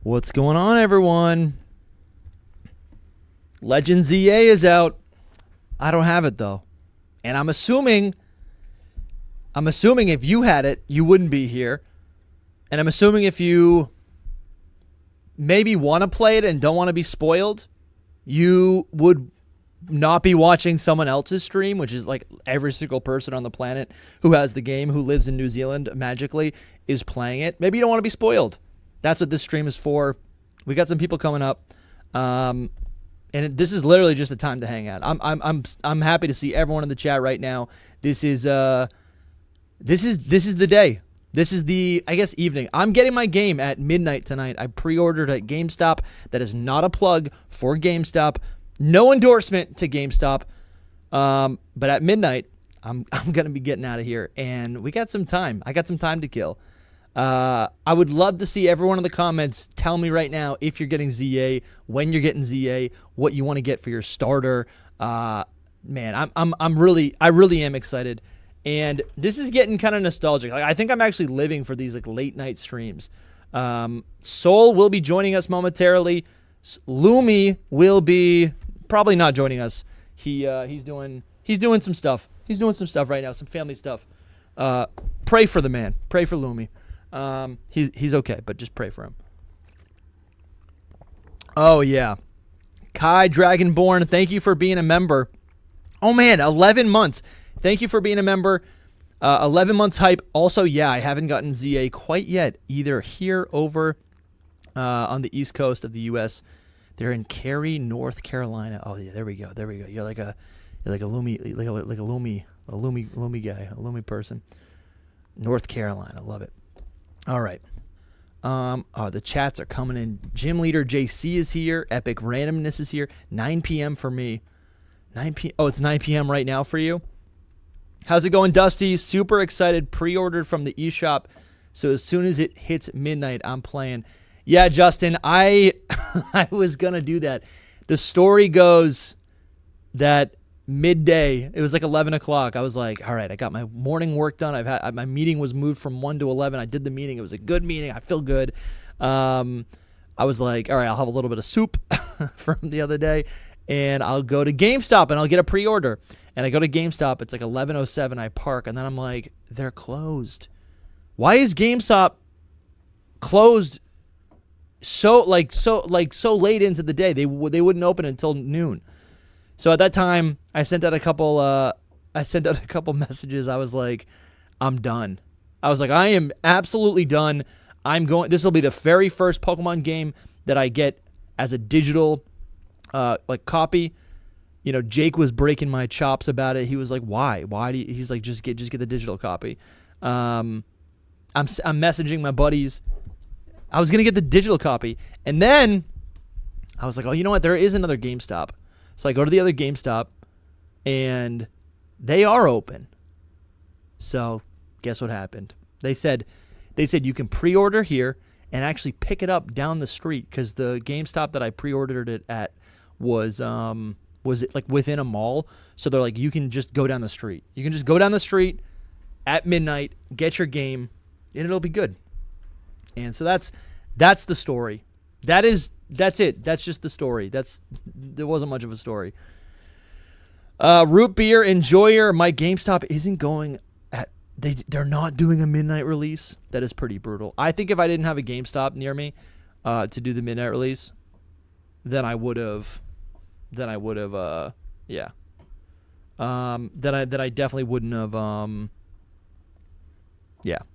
What's going on, everyone? Legend ZA is out. I don't have it though, and I'm assuming if you had it, you wouldn't be here, and I'm assuming if you maybe want to play it and don't want to be spoiled, you would not be watching someone else's stream, which is like every single person on the planet who has the game, who lives in New Zealand magically, is playing it. Maybe you don't want to be spoiled. That's what this stream is for. We got some people coming up, and this is literally just a time to hang out. I'm happy to see everyone in the chat right now. This is the day. This is the, I guess, evening. I'm getting my game at midnight tonight. I pre-ordered at GameStop. That is not a plug for GameStop. No endorsement to GameStop. But at midnight, I'm gonna be getting out of here, and we got some time. I got some time to kill. I would love to see everyone in the comments tell me right now if you're getting ZA, when you're getting ZA, what you want to get for your starter. Man, I really am excited. And this is getting kind of nostalgic. Like, I think I'm actually living for these like late night streams. Soul will be joining us momentarily. Lumi will be probably not joining us. He's doing some stuff. He's doing some stuff right now, some family stuff. Pray for the man. Pray for Lumi. He's okay, but just pray for him. Oh yeah, Kai Dragonborn, thank you for being a member. Oh man, 11 months. Thank you for being a member. 11 months hype. Also, yeah, I haven't gotten ZA quite yet, either here over on the East Coast of the U.S. They're in Cary, North Carolina. Oh yeah, there we go. You're like a Lumi, like a Lumi guy, a Lumi person. North Carolina, love it. All right. The chats are coming in. Gym Leader JC is here. Epic Randomness is here. 9 p.m. for me. 9 p.m. Oh, it's 9 p.m. right now for you. How's it going, Dusty? Super excited. Pre-ordered from the eShop. So as soon as it hits midnight, I'm playing. Yeah, Justin, I was going to do that. The story goes that midday, it was like 11 o'clock. I was like, all right, I got my morning work done. My meeting was moved from 1 to 11. I did the meeting. It was a good meeting. I feel good. I was like, all right, I'll have a little bit of soup from the other day, and I'll go to GameStop and I'll get a pre-order. And I go to GameStop. It's like 11:07. I park, and then I'm like, they're closed. Why is GameStop closed so late into the day? They wouldn't open until noon. So at that time, I sent out a couple messages. I was like, I'm done. I was like, I am absolutely done. This will be the very first Pokemon game that I get as a digital copy. You know, Jake was breaking my chops about it. He was like, why? Why do you? He's like, just get the digital copy. I'm messaging my buddies. I was going to get the digital copy. And then I was like, oh, you know what? There is another GameStop. So I go to the other GameStop, and they are open. So guess what happened? They said you can pre-order here and actually pick it up down the street, because the GameStop that I pre-ordered it at was it like within a mall. So they're like, you can just go down the street. You can just go down the street at midnight, get your game, and it'll be good. And so that's the story. That's it. That's just the story. There wasn't much of a story. Root Beer Enjoyer, my GameStop isn't going at, they're not doing a midnight release. That is pretty brutal. I think if I didn't have a GameStop near me to do the midnight release, then I would have Then I definitely wouldn't have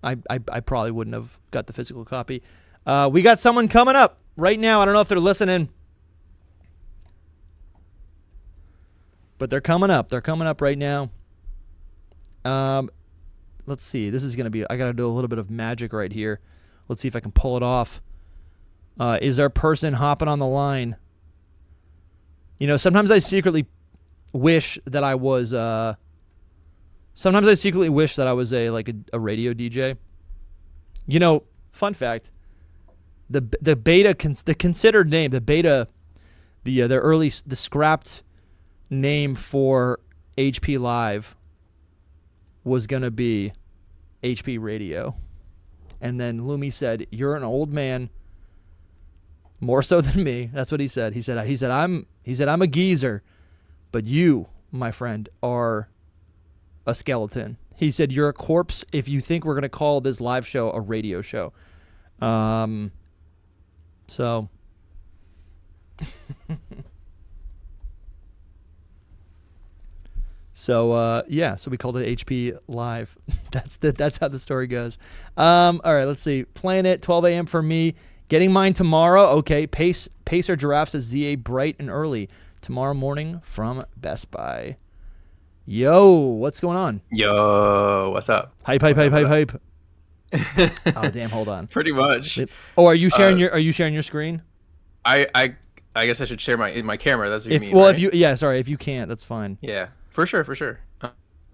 I probably wouldn't have got the physical copy. We got someone coming up right now. I don't know if they're listening, but they're coming up. They're coming up right now. Let's see. This is going to be, I got to do a little bit of magic right here. Let's see if I can pull it off. Is our person hopping on the line? You know, sometimes I secretly wish that I was a radio DJ. You know, fun fact, the considered name, the scrapped name for HP Live was going to be HP Radio. And then Lumi said, "You're an old man. More so than me. That's what he said. He said I'm a geezer, but you, my friend, are a skeleton. He said you're a corpse if you think we're gonna call this live show a radio show. So yeah, so we called it HP Live. That's how the story goes. All right, let's see. Playing it 12 a.m. for me. Getting mine tomorrow. Okay, Pacer Giraffe says ZA bright and early tomorrow morning from Best Buy. Yo, what's going on? Yo, what's up? Hype. Oh damn, hold on. Pretty much. Oh, are you sharing your screen? I guess I should share my camera. That's what you mean. Well, right? if you can't, that's fine. Yeah, for sure.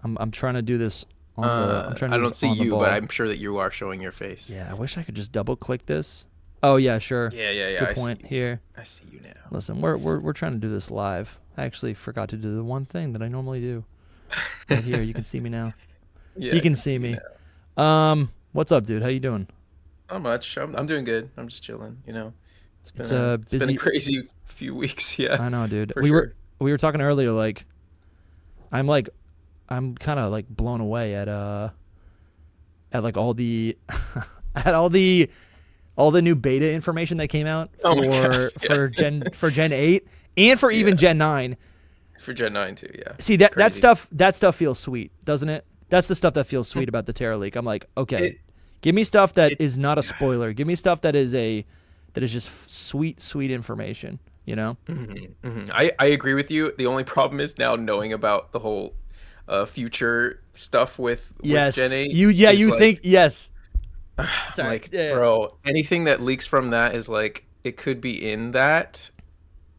I'm trying to do this on the. I'm trying to I do don't this see on the you, ball. but I'm sure that you are showing your face. Yeah, I wish I could just double click this. Oh yeah, sure. Yeah. Good point. Here. I see you now. Listen, we're trying to do this live. I actually forgot to do the one thing that I normally do. Right here, you can see me now. Yeah, you can see me. What's up, dude? How you doing? Not much. I'm doing good. I'm just chilling. You know, it's been busy. It's been a crazy few weeks. Yeah. I know, dude. We were talking earlier. Like, I'm kind of like blown away at like all the all the new beta information that came out for Gen 8 and for even Gen 9. For Gen 9 too, yeah. See that stuff feels sweet, doesn't it? That's the stuff that feels sweet about the Terra Leak. I'm like, okay, give me stuff that is not a spoiler. Give me stuff that is just sweet information. You know. I agree with you. The only problem is now knowing about the whole future stuff with Gen 8. You think yes. Sorry, like, bro, anything that leaks from that is like it could be in that,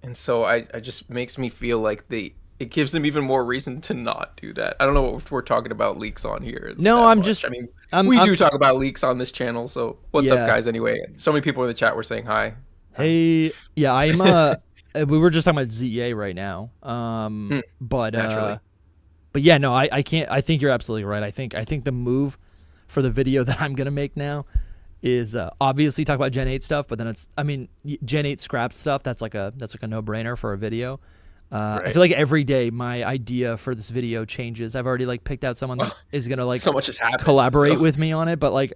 and so I just makes me feel like it gives them even more reason to not do that. I don't know if we're talking about leaks on here. No, I mean, we do talk about leaks on this channel. So what's up, guys? Anyway, so many people in the chat were saying hi. Hey, yeah, I'm. We were just talking about ZEA right now. But yeah, no, I can't. I think you're absolutely right. I think the move for the video that I'm gonna make now is obviously talk about Gen 8 stuff, but then Gen 8 scrapped stuff. That's like a no-brainer for a video. Right. I feel like every day my idea for this video changes. I've already like picked out someone that is gonna like so much has happened, collaborate with me on it, but like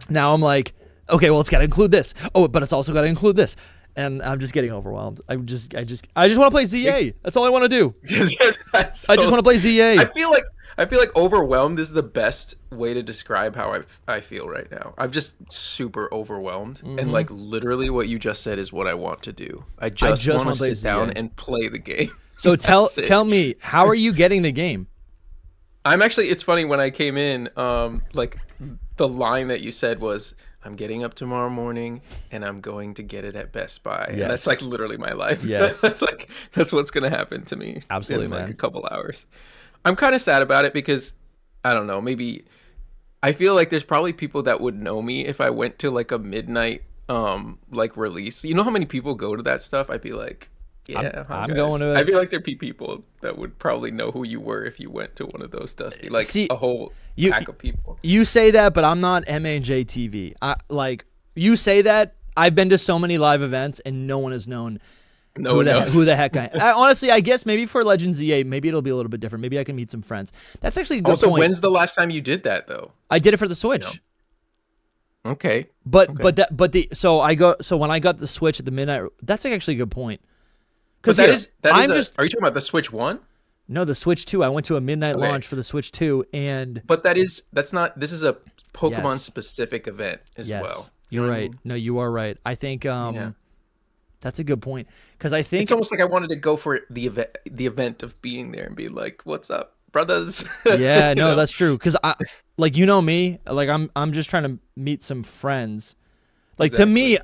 now I'm like, okay, well it's gotta include this. Oh, but it's also gotta include this. And I'm just getting overwhelmed. I just want to play ZA. That's all I want to do. I just want to play ZA. I feel like overwhelmed is the best way to describe how I feel right now. I'm just super overwhelmed, and like literally what you just said is what I want to do. I just want to sit down and play the game. So tell me, how are you getting the game? I'm actually. It's funny when I came in. Like the line that you said was, I'm getting up tomorrow morning and I'm going to get it at Best Buy. Yes. And that's like literally my life. Yes. that's what's going to happen to me. Absolutely, in like man. a couple hours. I'm kind of sad about it because I don't know, maybe I feel like there's probably people that would know me if I went to like a midnight like release. You know how many people go to that stuff? I'd be like, yeah, I'm going to it. I feel like there'd be people that would probably know who you were if you went to one of those Dusty, like a whole pack of people. You say that, but I'm not MAJ TV. You say that. I've been to so many live events and no one has known who the heck I am. Honestly, I guess maybe for Legends EA, maybe it'll be a little bit different. Maybe I can meet some friends. That's actually a good point. Also, when's the last time you did that though? I did it for the Switch. Okay. So when I got the Switch at the midnight, that's actually a good point. Because are you talking about the Switch 1? No, the Switch 2. I went to a midnight launch for the Switch 2, but this is a Pokemon specific event as well. You're right. No, you are right. I think that's a good point because I think it's almost like I wanted to go for the event of being there and be like, "What's up, brothers?" Yeah, no, that's true. Because me, like I'm just trying to meet some friends. Like to me,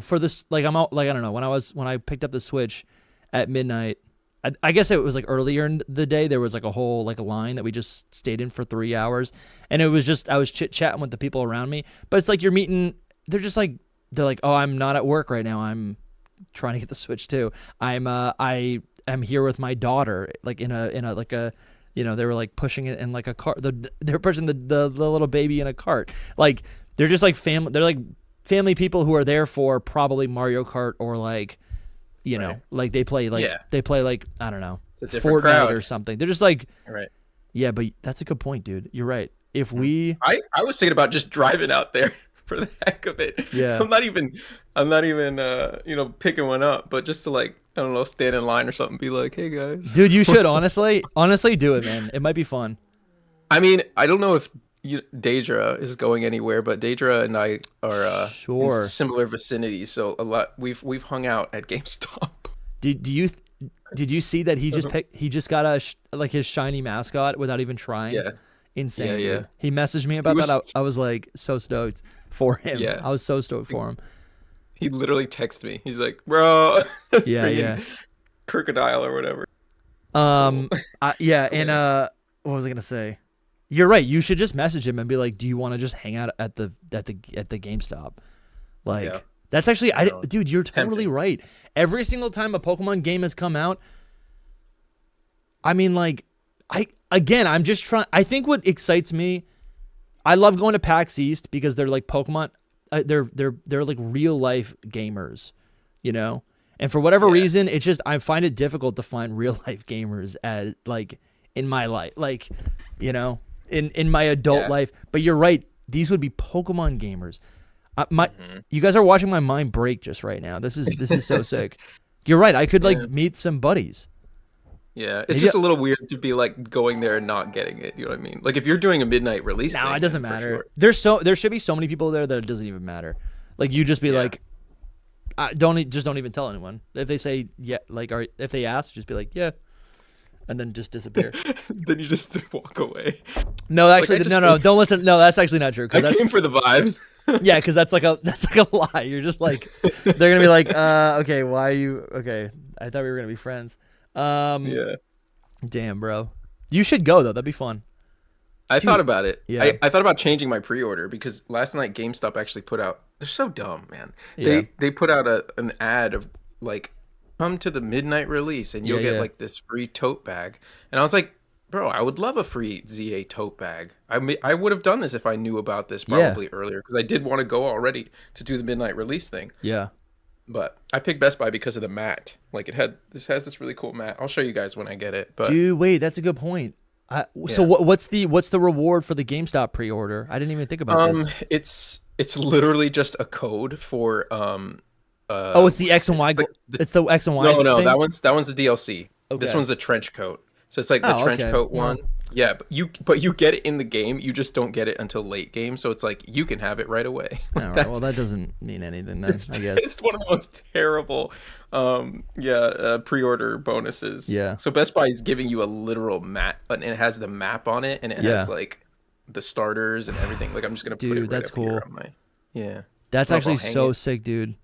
for this, like I'm out, like I don't know when I picked up the Switch at midnight. I guess it was like earlier in the day. There was like a whole like line that we just stayed in for 3 hours, and it was just I was chit chatting with the people around me. But it's like you're meeting. They're like, oh, I'm not at work right now. I'm trying to get the Switch too. I am here with my daughter, like in a they were like pushing it in like a cart. They're pushing the little baby in a cart. Like they're just like family. They're like family people who are there for probably Mario Kart or like, you know, like they play like I don't know, it's a different Fortnite crowd or something. They're just like, right. yeah, but that's a good point, dude. You're right. If we, I was thinking about just driving out there for the heck of it. Yeah. I'm not even you know, picking one up, but just to like, I don't know, stand in line or something, be like, hey guys. dude, you should honestly do it, man. It might be fun. I mean, I don't know if Daedra is going anywhere, but Daedra and I are in similar vicinities, so a lot we've hung out at GameStop. Did you see that he just got like his shiny mascot without even trying? Yeah. Insane. Yeah. Dude. He messaged me about that. I was like so stoked for him. Yeah. I was so stoked for him. He literally texted me. He's like, "Bro, yeah, crocodile or whatever." And what was I gonna say? You're right. You should just message him and be like, "Do you want to just hang out at the GameStop?" Like that's actually, dude, you're totally right. Every single time a Pokemon game has come out, I mean, like, I'm just trying. I think what excites me, I love going to PAX East because they're like Pokemon. They're like real life gamers, you know. And for whatever reason, it's just I find it difficult to find real life gamers as like in my life, like, you know, in my adult life. But you're right; these would be Pokemon gamers. You guys are watching my mind break just right now. This is so sick. You're right. I could like meet some buddies. Yeah, it's just a little weird to be like going there and not getting it. You know what I mean? Like if you're doing a midnight release, no, it doesn't matter. Sure. There should be so many people there that it doesn't even matter. Like you just be like, don't even tell anyone. If they say like, or if they ask, just be like, yeah, and then just disappear. Then you just walk away. No, actually, no, don't listen. No, that's actually not true. I came for the vibes. Yeah, because that's like a lie. You're just like, they're gonna be like, okay, why are you? Okay, I thought we were gonna be friends. Yeah. Damn, bro. You should go though. That'd be fun. I thought about it. Yeah. I thought about changing my pre-order because last night GameStop actually put out. They're so dumb, man. Yeah. They put out an ad of like, come to the midnight release and you'll get like this free tote bag. And I was like, bro, I would love a free ZA tote bag. I would have done this if I knew about this probably earlier because I did want to go already to do the midnight release thing. Yeah. But I picked Best Buy because of the mat. Like this has this really cool mat. I'll show you guys when I get it. But dude, wait, that's a good point. So what's the reward for the GameStop pre-order? I didn't even think about this. It's literally just a code for it's the X and Y. It's the X and Y. No, thing? that one's the DLC. Okay. This one's the trench coat. So it's like the trench coat one. Yeah, but you get it in the game. You just don't get it until late game. So it's like you can have it right away. All right, well, that doesn't mean anything then, I guess. It's one of the most terrible pre-order bonuses. Yeah. So Best Buy is giving you a literal map, and it has the map on it, and it has like the starters and everything. Like I'm just gonna put it right that's up cool. here on my, That's actually so sick, dude.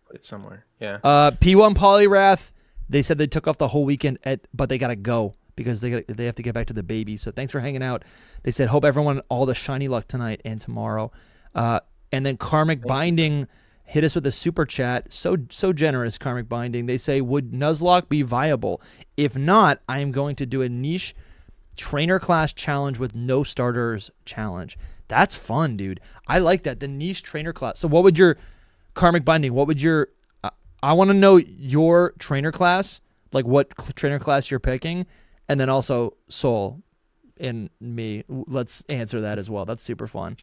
Put it somewhere. Yeah. P1 Polyrath, they said they took off the whole weekend but they gotta go because they have to get back to the baby. So thanks for hanging out. They said hope everyone all the shiny luck tonight and tomorrow. And then Karmic Binding hit us with a super chat. So generous, Karmic Binding. They say, would Nuzlocke be viable? If not, I am going to do a niche trainer class challenge with no starters challenge. That's fun, dude. I like that. The niche trainer class. So what would your Karmic Binding, what would your I want to know your trainer class, like what trainer class you're picking, and then also Soul and me. Let's answer that as well. That's super fun.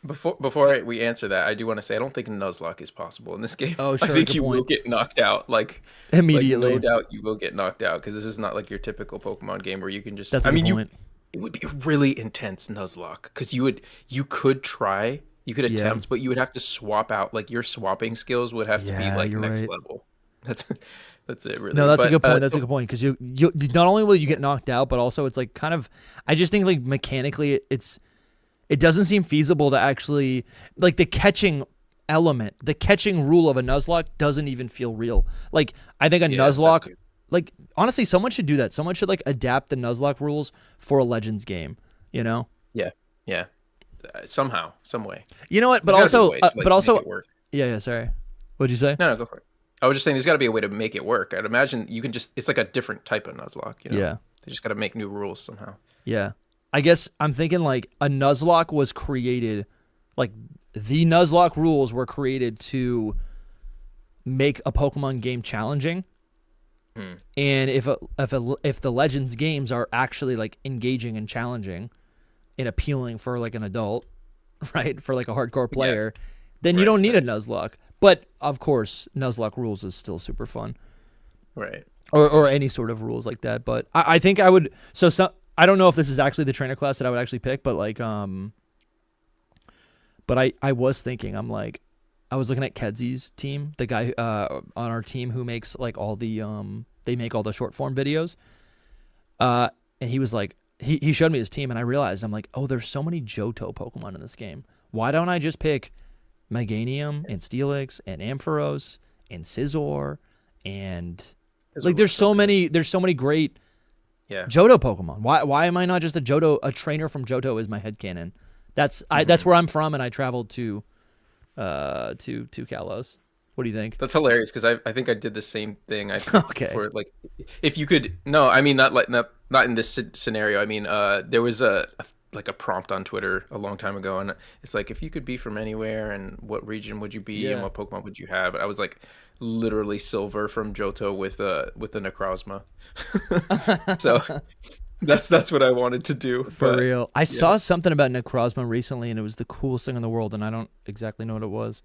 Before we answer that, I do want to say I don't think Nuzlocke is possible in this game. Oh, sure. I think you will get knocked out, like immediately. Like, no doubt you will get knocked out because this is not like your typical Pokemon game where you can just. That's a good point. It would be really intense Nuzlocke because you could try, you could attempt, but you would have to swap out. Like your swapping skills would have to be like next level. That's it, really. No, that's a good point. That's a good point because you not only will you get knocked out, but also it's like kind of. I just think like mechanically it doesn't seem feasible to actually like the catching element, the catching rule of a Nuzlocke doesn't even feel real. Like I think a Nuzlocke, like honestly, someone should do that. Someone should like adapt the Nuzlocke rules for a Legends game. You know? Yeah. Somehow, some way. You know what? But also, yeah. Sorry, what'd you say? No, go for it. I was just saying, there's got to be a way to make it work. I'd imagine you can it's like a different type of Nuzlocke. You know? Yeah. They just got to make new rules somehow. Yeah. I guess I'm thinking like a Nuzlocke was created, like the Nuzlocke rules were created to make a Pokemon game challenging. And if the Legends games are actually like engaging and challenging and appealing for like an adult, right, for like a hardcore player, then you don't need a Nuzlocke. But of course, Nuzlocke rules is still super fun, right? Or any sort of rules like that. But I think I would. So I don't know if this is actually the trainer class that I would actually pick, but like But I was thinking, I'm like, I was looking at Kedzy's team, the guy on our team who makes like all the they make all the short form videos. And he was like, he showed me his team, and I realized, I'm like, oh, there's so many Johto Pokemon in this game. Why don't I just pick Meganium and Steelix and Ampharos and Scizor and like there's so many great Johto Pokemon. Why am I not just a trainer from Johto is my headcanon. That's where I'm from, and I traveled to Kalos. What do you think? That's hilarious because I think I did the same thing. Okay. For like, if you could, no, I mean not in this scenario. I mean, there was a prompt on Twitter a long time ago, and it's like, if you could be from anywhere, and what region would you be, and what Pokemon would you have? And I was like, literally Silver from Johto with the Necrozma. So that's what I wanted to do. For real. I saw something about Necrozma recently, and it was the coolest thing in the world, and I don't exactly know what it was.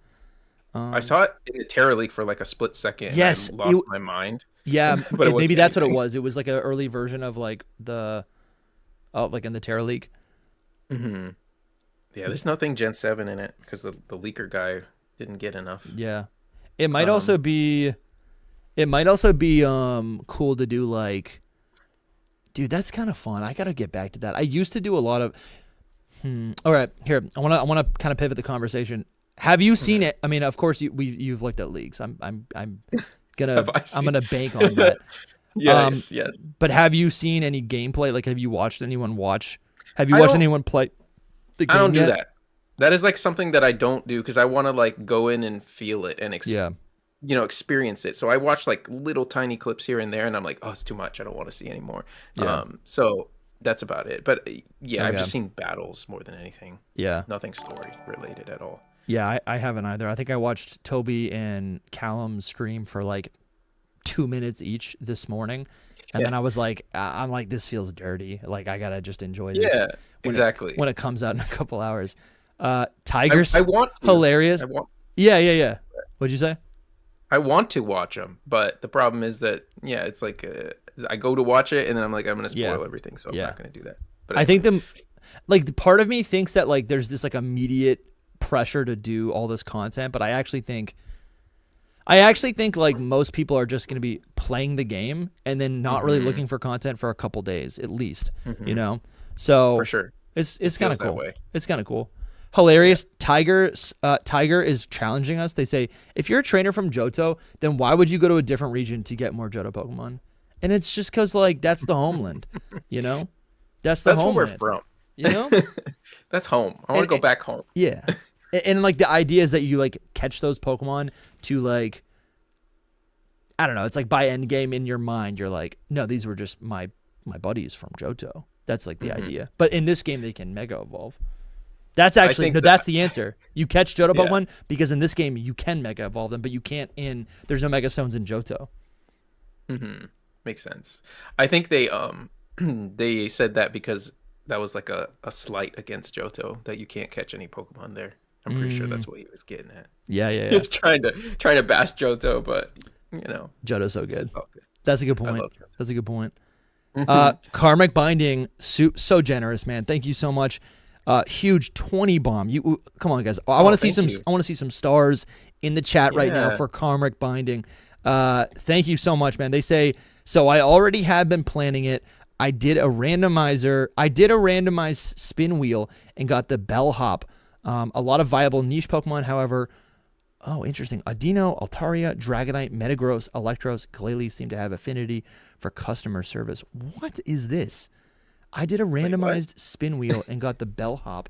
I saw it in the Terra League for like a split second. Yes, and I lost my mind. Yeah, but maybe that's what it was. It was like an early version of like like in the Terra League. Mm-hmm. Yeah, there's nothing Gen 7 in it because the leaker guy didn't get enough. Yeah, it might also be cool to do like, dude, that's kind of fun. I gotta get back to that. I used to do a lot of. All right, here I wanna kind of pivot the conversation. Have you seen it? I mean, of course you've looked at leagues. I'm gonna bank on that. Yes. But have you seen any gameplay? Like, have you watched anyone watch? Have you watched anyone play the game? I don't do yet? that. That is like something that I don't do because I want to like go in and feel it and experience it. So I watch like little tiny clips here and there, and I'm like, oh, it's too much. I don't want to see anymore. Yeah. So that's about it. But I've just seen battles more than anything. Yeah. Nothing story related at all. Yeah, I haven't either. I think I watched Toby and Callum stream for like 2 minutes each this morning. And then I was like, I'm like, this feels dirty. Like, I got to just enjoy this. Yeah, exactly. When it comes out in a couple hours. Tigers, I want to. hilarious. Yeah. What'd you say? I want to watch them, but the problem is that, it's like I go to watch it, and then I'm like, I'm going to spoil everything, so I'm not going to do that. But I think part of me thinks that like there's this like immediate pressure to do all this content, but I actually think like most people are just going to be playing the game and then not really looking for content for a couple days at least, so for sure it's kind of cool. It's kind of cool. Hilarious. Tiger is challenging us. They say, if you're a trainer from Johto, then why would you go to a different region to get more Johto Pokemon? And it's just because like that's the homeland, that's homeland. Where we're from. That's home. I want to go back home. Yeah. And like the idea is that you like catch those Pokemon to like, I don't know. It's like by end game in your mind, you're like, no, these were just my buddies from Johto. That's like the idea. But in this game, they can Mega Evolve. That's actually that's the answer. You catch Johto Pokemon because in this game you can Mega Evolve them, but you can't there's no Mega Stones in Johto. Makes sense. I think they they said that because that was like a slight against Johto, that you can't catch any Pokemon there. I'm pretty sure that's what he was getting at. Yeah. He's trying to bash Johto, but Johto's so good. Okay. That's a good point. That's a good point. Karmic Binding, so generous, man. Thank you so much. Huge 20 bomb. You come on, guys. I want to see some. I want to see some stars in the chat right now for Karmic Binding. Thank you so much, man. They say, so I already have been planning it. I did a randomized spin wheel and got the bellhop. A lot of viable niche Pokemon, however. Oh, interesting. Audino, Altaria, Dragonite, Metagross, Electros, Glalie seem to have affinity for customer service. What is this? I did a randomized spin wheel and got the bellhop.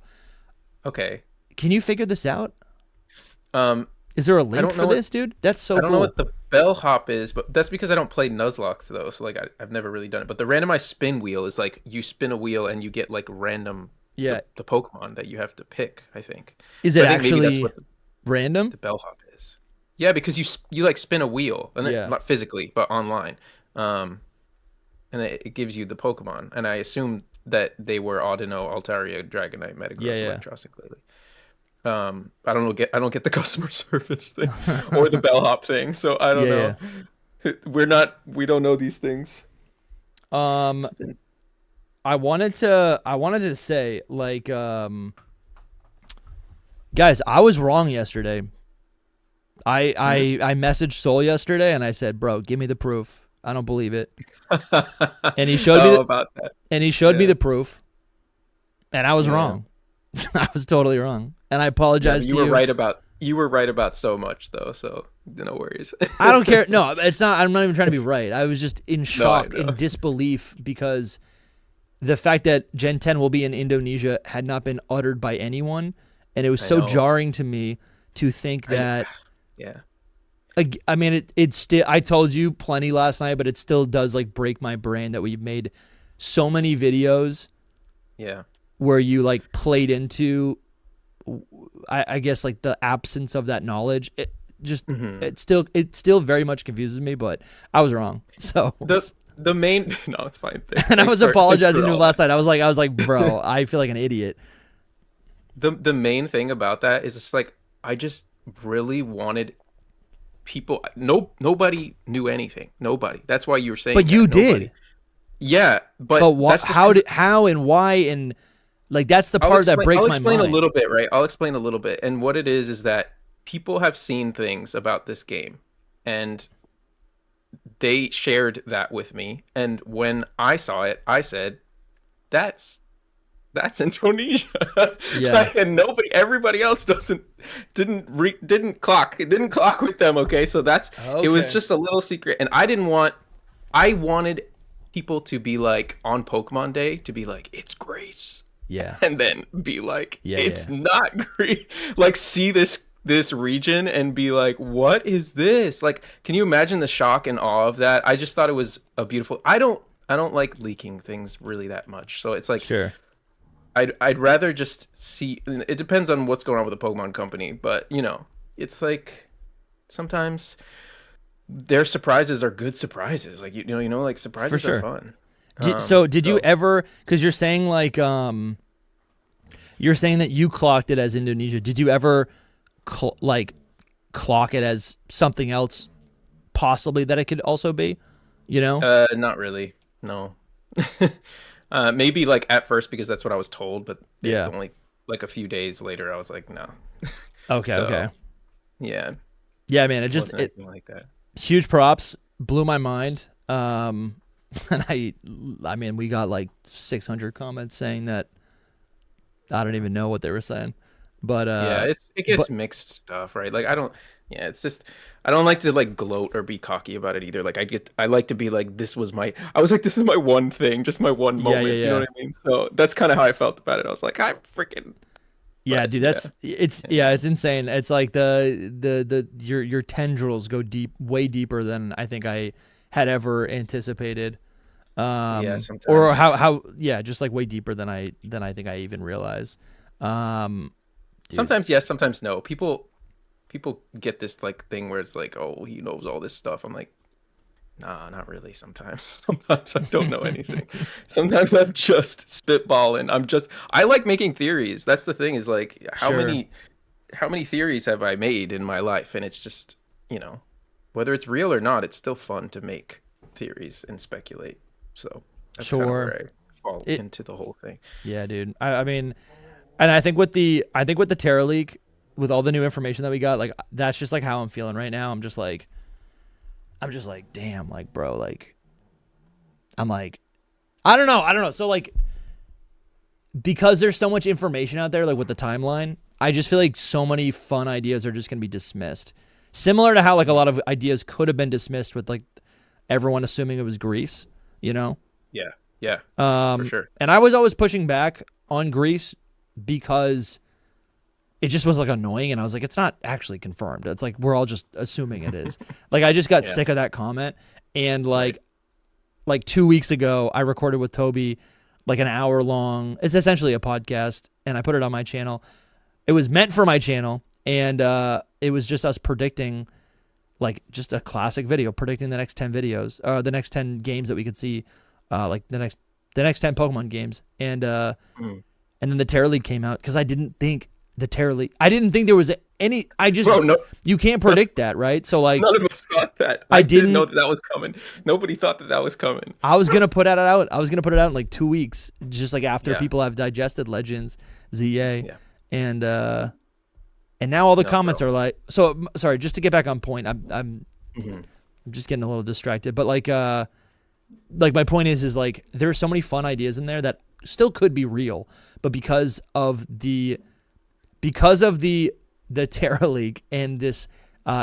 Okay. Can you figure this out? Is there a link for this, dude? That's so cool. I don't know what the bellhop is, but that's because I don't play Nuzlocke though. So like I've never really done it. But the randomized spin wheel is like you spin a wheel and you get like random Yeah. the Pokemon that you have to pick, I think. Is So it I think maybe that's actually what random? the bellhop is. Yeah, because you like spin a wheel, and Yeah. not physically, but online. Um, and it gives you the Pokemon. And I assume that they were Audino, Altaria, Dragonite, Yeah, Metagross, yeah. Electros, and Glalie. I don't get the customer service thing or the bellhop thing, so I don't Yeah, know. We don't know these things. yeah. I wanted to say, like, guys, I was wrong yesterday. I messaged Soul yesterday and I said, "Bro, give me the proof. I don't believe it." And he showed me About that. me Yeah. the proof, and I was Yeah. wrong. I was totally wrong, and I Yeah, apologize to you. you were right about so much though, so no worries. I don't care. No, it's not. I'm not even trying to be right. I was just in No, I shock, know. in disbelief, because the fact that Gen 10 will be in Indonesia had not been uttered by anyone, and it was I so know. jarring to me to think that. Yeah. I mean, it's still. I told you plenty last night, but it still does like break my brain that we've made so many videos Yeah. where you like played into, I guess, like the absence of that knowledge. It just Mhm. it still very much confuses me, but I was wrong. So The main no, it's fine. and I was Thanks apologizing for to him all last that. night. I was like, bro, I feel like an idiot. The main thing about that is it's like I just really wanted people. Nobody knew anything. Nobody. That's why you were saying. But that. you Nobody. did. Yeah, but But what? that's just 'cause How and why and like that's the part that breaks I'll my explain a mind. little bit, right? I'll explain a little bit. And what it is that people have seen things about this game, and they shared that with me. And when I saw it, I said, "That's Indonesia." Yeah. And everybody else didn't clock. It didn't clock with them. Okay, so it was Okay. just a little secret, and I wanted people to be like on Pokemon Day to be like, "It's Grace." Yeah. And then be like, Yeah, it's yeah. not green. Like, see this region and be like, what is this? Like, can you imagine the shock and awe of that? I just thought it was a beautiful. I don't like leaking things really that much. So it's like Sure. I'd rather just see. It depends on what's going on with the Pokemon company, but it's like sometimes their surprises are good surprises. Like like surprises sure. are fun. Did you ever? Because you're saying like you're saying that you clocked it as Indonesia. Did you ever clock it as something else, possibly that it could also be? Not really. No. Maybe like at first because that's what I was told, but Yeah. only like a few days later I was like, no. Okay. So, Okay. Yeah. Yeah, man. It Wasn't just anything like that. huge props, blew my mind. And I mean, we got like 600 comments saying that I don't even know what they were saying, but Yeah, it gets mixed stuff, right? Like it's just I don't like to like gloat or be cocky about it either. Like I like to be like this is my one thing, just my one moment. Yeah. You know what I mean? So that's kind of how I felt about it. I was like, I freaking yeah, but, dude, it's insane. It's like your tendrils go way deeper than I think I had ever anticipated. Yeah, Or sometimes. just like way deeper than I think I even realized. Dude. Sometimes yes, sometimes no. People get this like thing where it's like, oh, he knows all this stuff. I'm like, nah, not really. Sometimes sometimes I don't know anything. Sometimes I'm just spitballing. I like making theories. That's the thing, is like how Sure. many theories have I made in my life? And it's just, whether it's real or not, it's still fun to make theories and speculate. So that's kind of Sure. where I fall into the whole thing. Yeah, dude. I mean, and I think with the Terra League, with all the new information that we got, like that's just like how I'm feeling right now. I'm just like, damn, like bro, like I'm like, I don't know. So like, because there's so much information out there, like with the timeline, I just feel like so many fun ideas are just gonna be dismissed. Similar to how like a lot of ideas could have been dismissed with like everyone assuming it was Greece, Yeah, for sure. And I was always pushing back on Greece because it just was like annoying, and I was like, it's not actually confirmed. It's like we're all just assuming it is. Like I just got Yeah. sick of that comment, and like 2 weeks ago, I recorded with Toby like an hour long. It's essentially a podcast, and I put it on my channel. It was meant for my channel, and it was just us predicting, like just a classic video, predicting the next 10 videos, the next 10 games that we could see, like the next 10 Pokemon games, and then the Terra League came out because I didn't think I didn't think there was any. You can't predict that, right? So like, none of us thought that. I didn't know that was coming. Nobody thought that was coming. I was gonna put it out. In like 2 weeks, just like after people have digested Legends, ZA, and now all the comments are like. So sorry, just to get back on point, I'm just getting a little distracted, but like my point is like there are so many fun ideas in there that still could be real, but because of the Terra League and this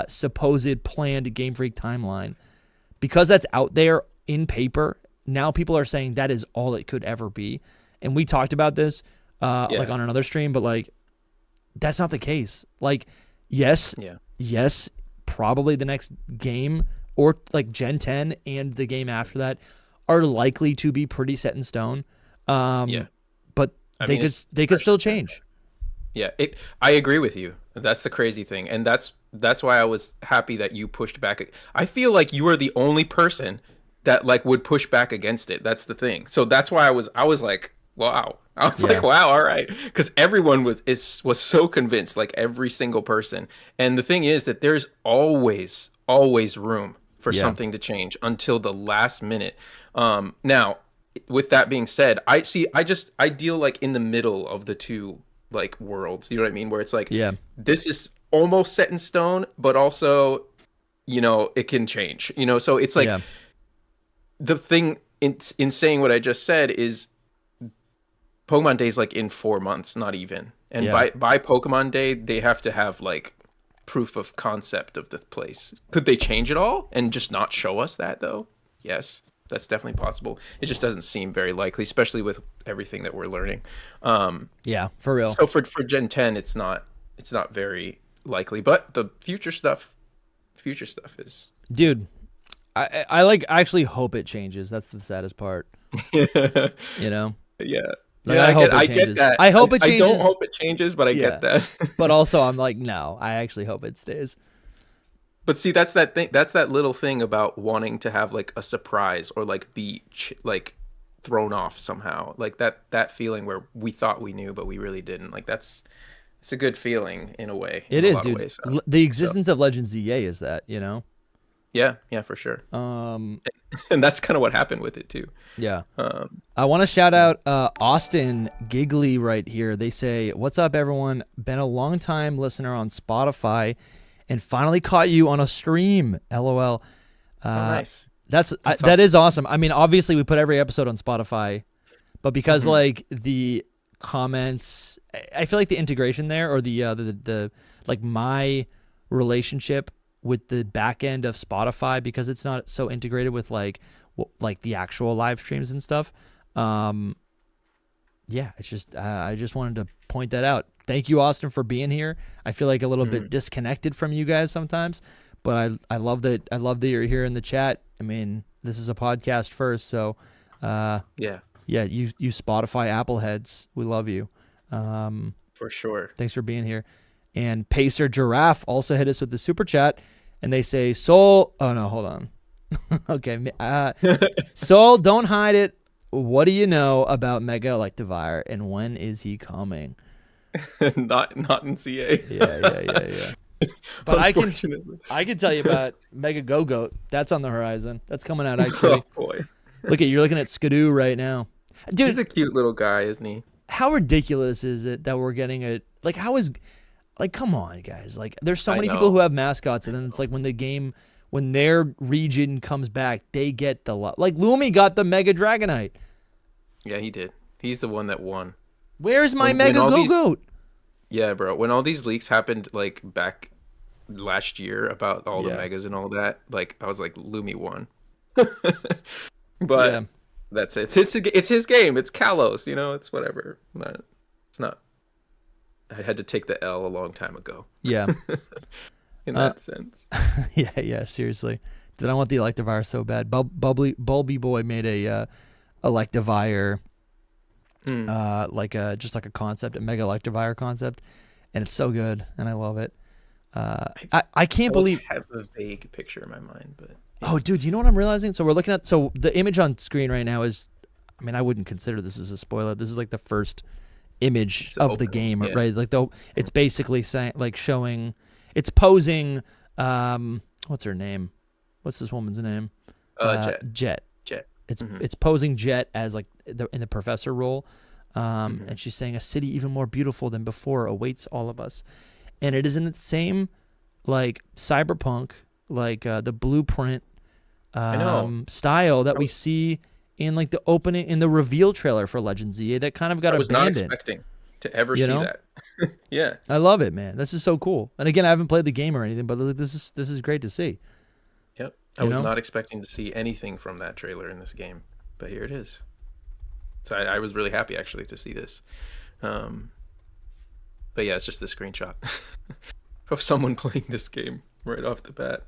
supposed planned Game Freak timeline, because that's out there in paper, now people are saying that is all it could ever be. And we talked about this like on another stream, but like that's not the case. Like, yes, probably the next game or like Gen 10 and the game after that are likely to be pretty set in stone. But they could still change. Yeah, I agree with you. That's the crazy thing, and that's why I was happy that you pushed back. I feel like you are the only person that like would push back against it. That's the thing. So that's why I was like, wow. I was like, wow, all right, because everyone was so convinced, like every single person. And the thing is that there's always room for something to change until the last minute. Now, with that being said, I deal like in the middle of the two like worlds, you know what I mean, where it's like this is almost set in stone, but also, you know, it can change, you know. So it's like the thing in saying what I just said is Pokemon Day is like in 4 months, not even, and by Pokemon Day they have to have like proof of concept of the place. Could they change it all and just not show us that though? Yes, that's definitely possible. It just doesn't seem very likely, especially with everything that we're learning. For real. So for Gen 10, it's not very likely, but the future stuff is. Dude, I actually hope it changes. That's the saddest part. You know. Yeah. Like, I get that. I hope it changes. I don't hope it changes, but I get that. But also, I'm like, no, I actually hope it stays. But see, that's that thing. That's that little thing about wanting to have like a surprise or like be like thrown off somehow. Like that feeling where we thought we knew, but we really didn't. Like it's a good feeling in a way. It is, dude. The existence of Legends ZA is that, you know. Yeah, for sure. And that's kind of what happened with it too. Yeah. I want to shout out Austin Giggly right here. They say, "What's up, everyone? Been a long time listener on Spotify, and finally caught you on a stream. LOL." Nice. That is awesome. I mean, obviously we put every episode on Spotify, but because like the comments, I feel like the integration there, or the like my relationship with the back end of Spotify, because it's not so integrated with like the actual live streams and stuff. It's just I just wanted to point that out. Thank you, Austin, for being here. I feel like a little bit disconnected from you guys sometimes, but I love that you're here in the chat. I mean, this is a podcast first, so you Spotify Apple heads, we love you. For sure. Thanks for being here. And Pacer Giraffe also hit us with the super chat, and they say, Soul. Oh no, hold on. Okay, Soul, don't hide it. What do you know about Mega Electivire, and when is he coming? not in CA. Yeah. But I can tell you about Mega Gogoat. That's on the horizon. That's coming out actually. Oh boy. You're looking at Skidoo right now. Dude, he's a cute little guy, isn't he? How ridiculous is it that we're getting come on, guys. Like, there's so many people who have mascots, and then it's like when their region comes back, they get the love. Like, Lumi got the Mega Dragonite. Yeah, he did. He's the one that won. Where's my Mega Gogoat? Yeah, bro. When all these leaks happened, like, back last year about all the Megas and all that, like, I was like, Lumi won. But that's it. It's his game. It's Kalos, you know? It's whatever. It's not. I had to take the L a long time ago. Yeah. In that sense. Yeah, seriously. Did I want the Electivire so bad? Bulby Boy made a Electivire Hmm. Just like a concept, a Mega Electivire concept, and it's so good, and I love it. I, I can't believe. have a vague picture in my mind, but yeah. Oh, dude, you know what I'm realizing? So we're looking at the image on screen right now is, I mean, I wouldn't consider this as a spoiler. This is like the first image It's of the opening, game, yeah. right? Like it's basically saying like showing, it's posing. What's her name? What's this woman's name? Jet. Jet. Jet. It's posing Jet as like in the professor role, and she's saying a city even more beautiful than before awaits all of us, and it is in the same like cyberpunk, like the blueprint I know. style that we see in like the opening in the reveal trailer for Legend ZA that kind of got I was not abandoned. expecting to ever You see know? that. Yeah. I love it, man. This is so cool. And again, I haven't played the game or anything, but like, this is great to see. Yep. I You was know? not expecting to see anything from that trailer in this game, but here it is. So I was really happy actually to see this. But yeah, it's just the screenshot of someone playing this game right off the bat.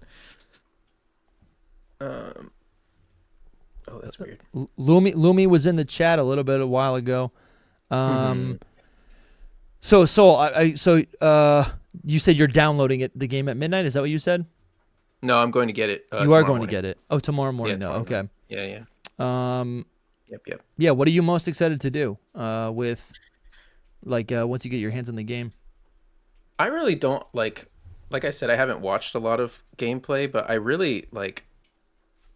Oh, that's weird. Lumi was in the chat a little bit a while ago. Mhm. So you said you're downloading the game at midnight. Is that what you said? No, I'm going to get it. You are tomorrow going morning. to get it. Oh, tomorrow morning Yeah, though. tomorrow Okay. morning. Yeah. Yep. Yeah. What are you most excited to do? With like once you get your hands on the game. I really don't like I said, I haven't watched a lot of gameplay, but I really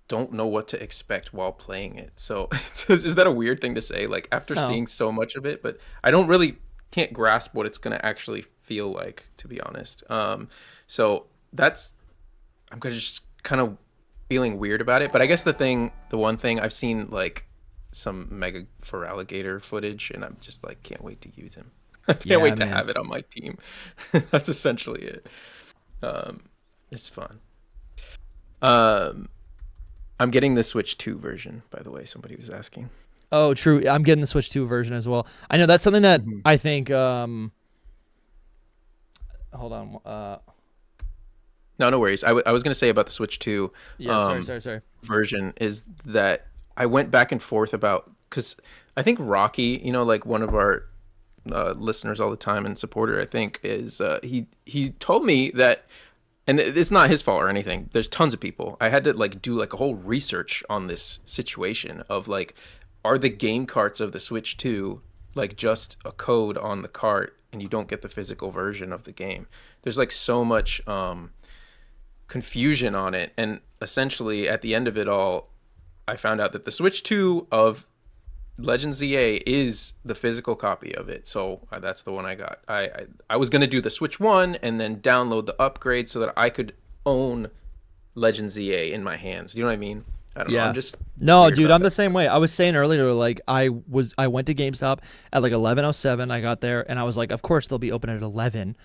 don't know what to expect while playing it. So is that a weird thing to say? Like after No. seeing so much of it, but I can't grasp what it's gonna actually feel like, to be honest. So I'm gonna just kind of feeling weird about it. But I guess the one thing I've seen like some Mega for Alligator footage, and I'm just like can't wait to use him. I can't Yeah, wait to man. have it on my team. That's essentially it. It's fun. I'm getting the Switch 2 version, by the way. Somebody was asking. Oh, true. I'm getting the Switch 2 version as well. I know that's something that Mhm. I think. Hold on. No worries. I was going to say about the Switch 2 Yeah. Sorry. version is that I went back and forth about, because I think Rocky, like one of our listeners all the time and supporter, I think, is he told me that, and it's not his fault or anything. There's tons of people. I had to do a whole research on this situation of are the game carts of the Switch 2 just a code on the cart and you don't get the physical version of the game. There's so much confusion on it, and essentially at the end of it all, I found out that the Switch 2 of Legend ZA is the physical copy of it, so that's the one I got. I was gonna do the Switch 1 and then download the upgrade so that I could own Legend ZA in my hands. Do you know what I mean? I don't know. I'm just No, weird dude, about I'm the that. same way. I was saying earlier, like I went to GameStop at like 11:07. I got there and I was like, of course they'll be open at 11,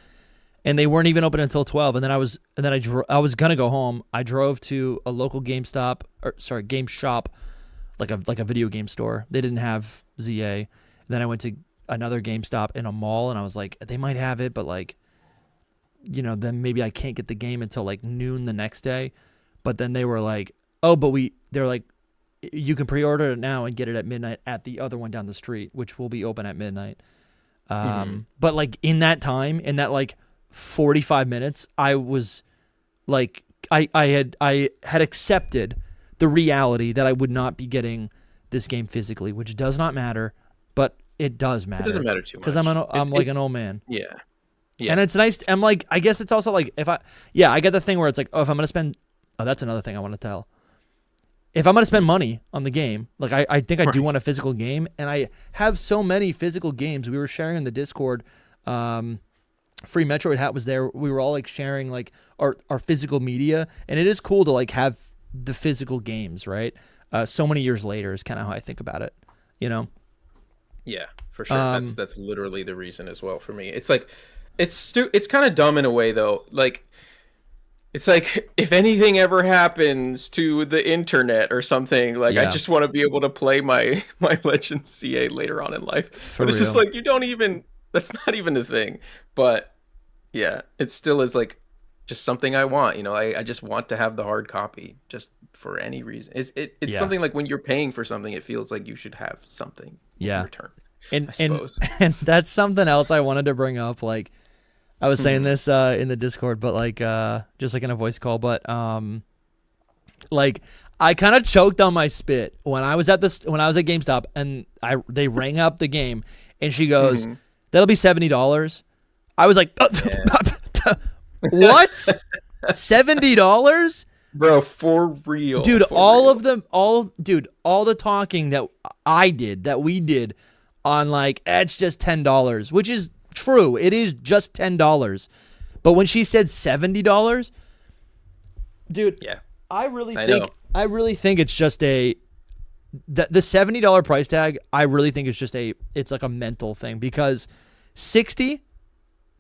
and they weren't even open until 12. And then I was gonna go home. I drove to a local Game Shop, like a video game store. They didn't have ZA. And then I went to another GameStop in a mall, and I was like, they might have it, but then maybe I can't get the game until like noon the next day. But then they were like, oh, but they're like, you can pre-order it now and get it at midnight at the other one down the street, which will be open at midnight. But like in that time, in that 45 minutes, I was like, I had accepted the reality that I would not be getting this game physically, which does not matter, but it does matter. It doesn't matter too much because I'm like an old man. Yeah. And it's nice. I'm like, I guess it's also like I get the thing where it's like, oh, if I'm gonna spend, that's another thing I want to tell. If I'm gonna spend money on the game, like I think I do want a physical game, and I have so many physical games. We were sharing in the Discord. Free Metroid Hat was there. We were all sharing our physical media, and it is cool to have the physical games, right? So many years later is kind of how I think about it, Yeah, for sure. That's literally the reason as well for me. It's it's kind of dumb in a way though. It's if anything ever happens to the internet or something, I just want to be able to play my Legend CA later on in life. But it's just you don't even, that's not even a thing. But yeah, it still is just something I want. I just want to have the hard copy just for any reason. It's something when you're paying for something, it feels like you should have something in return. And I suppose. and that's something else I wanted to bring up. Like I was saying this in the Discord, but like just like in a voice call, but like I kind of choked on my spit when I was at GameStop and they rang up the game and she goes, "That'll be $70." I was like, "What? $70?" Bro, for real. Dude, for all real. all the talking that we did on like, it's just $10, which is true. It is just $10. But when she said $70, dude, Yeah. I really think it's just the $70 price tag. I really think it's like a mental thing, because 60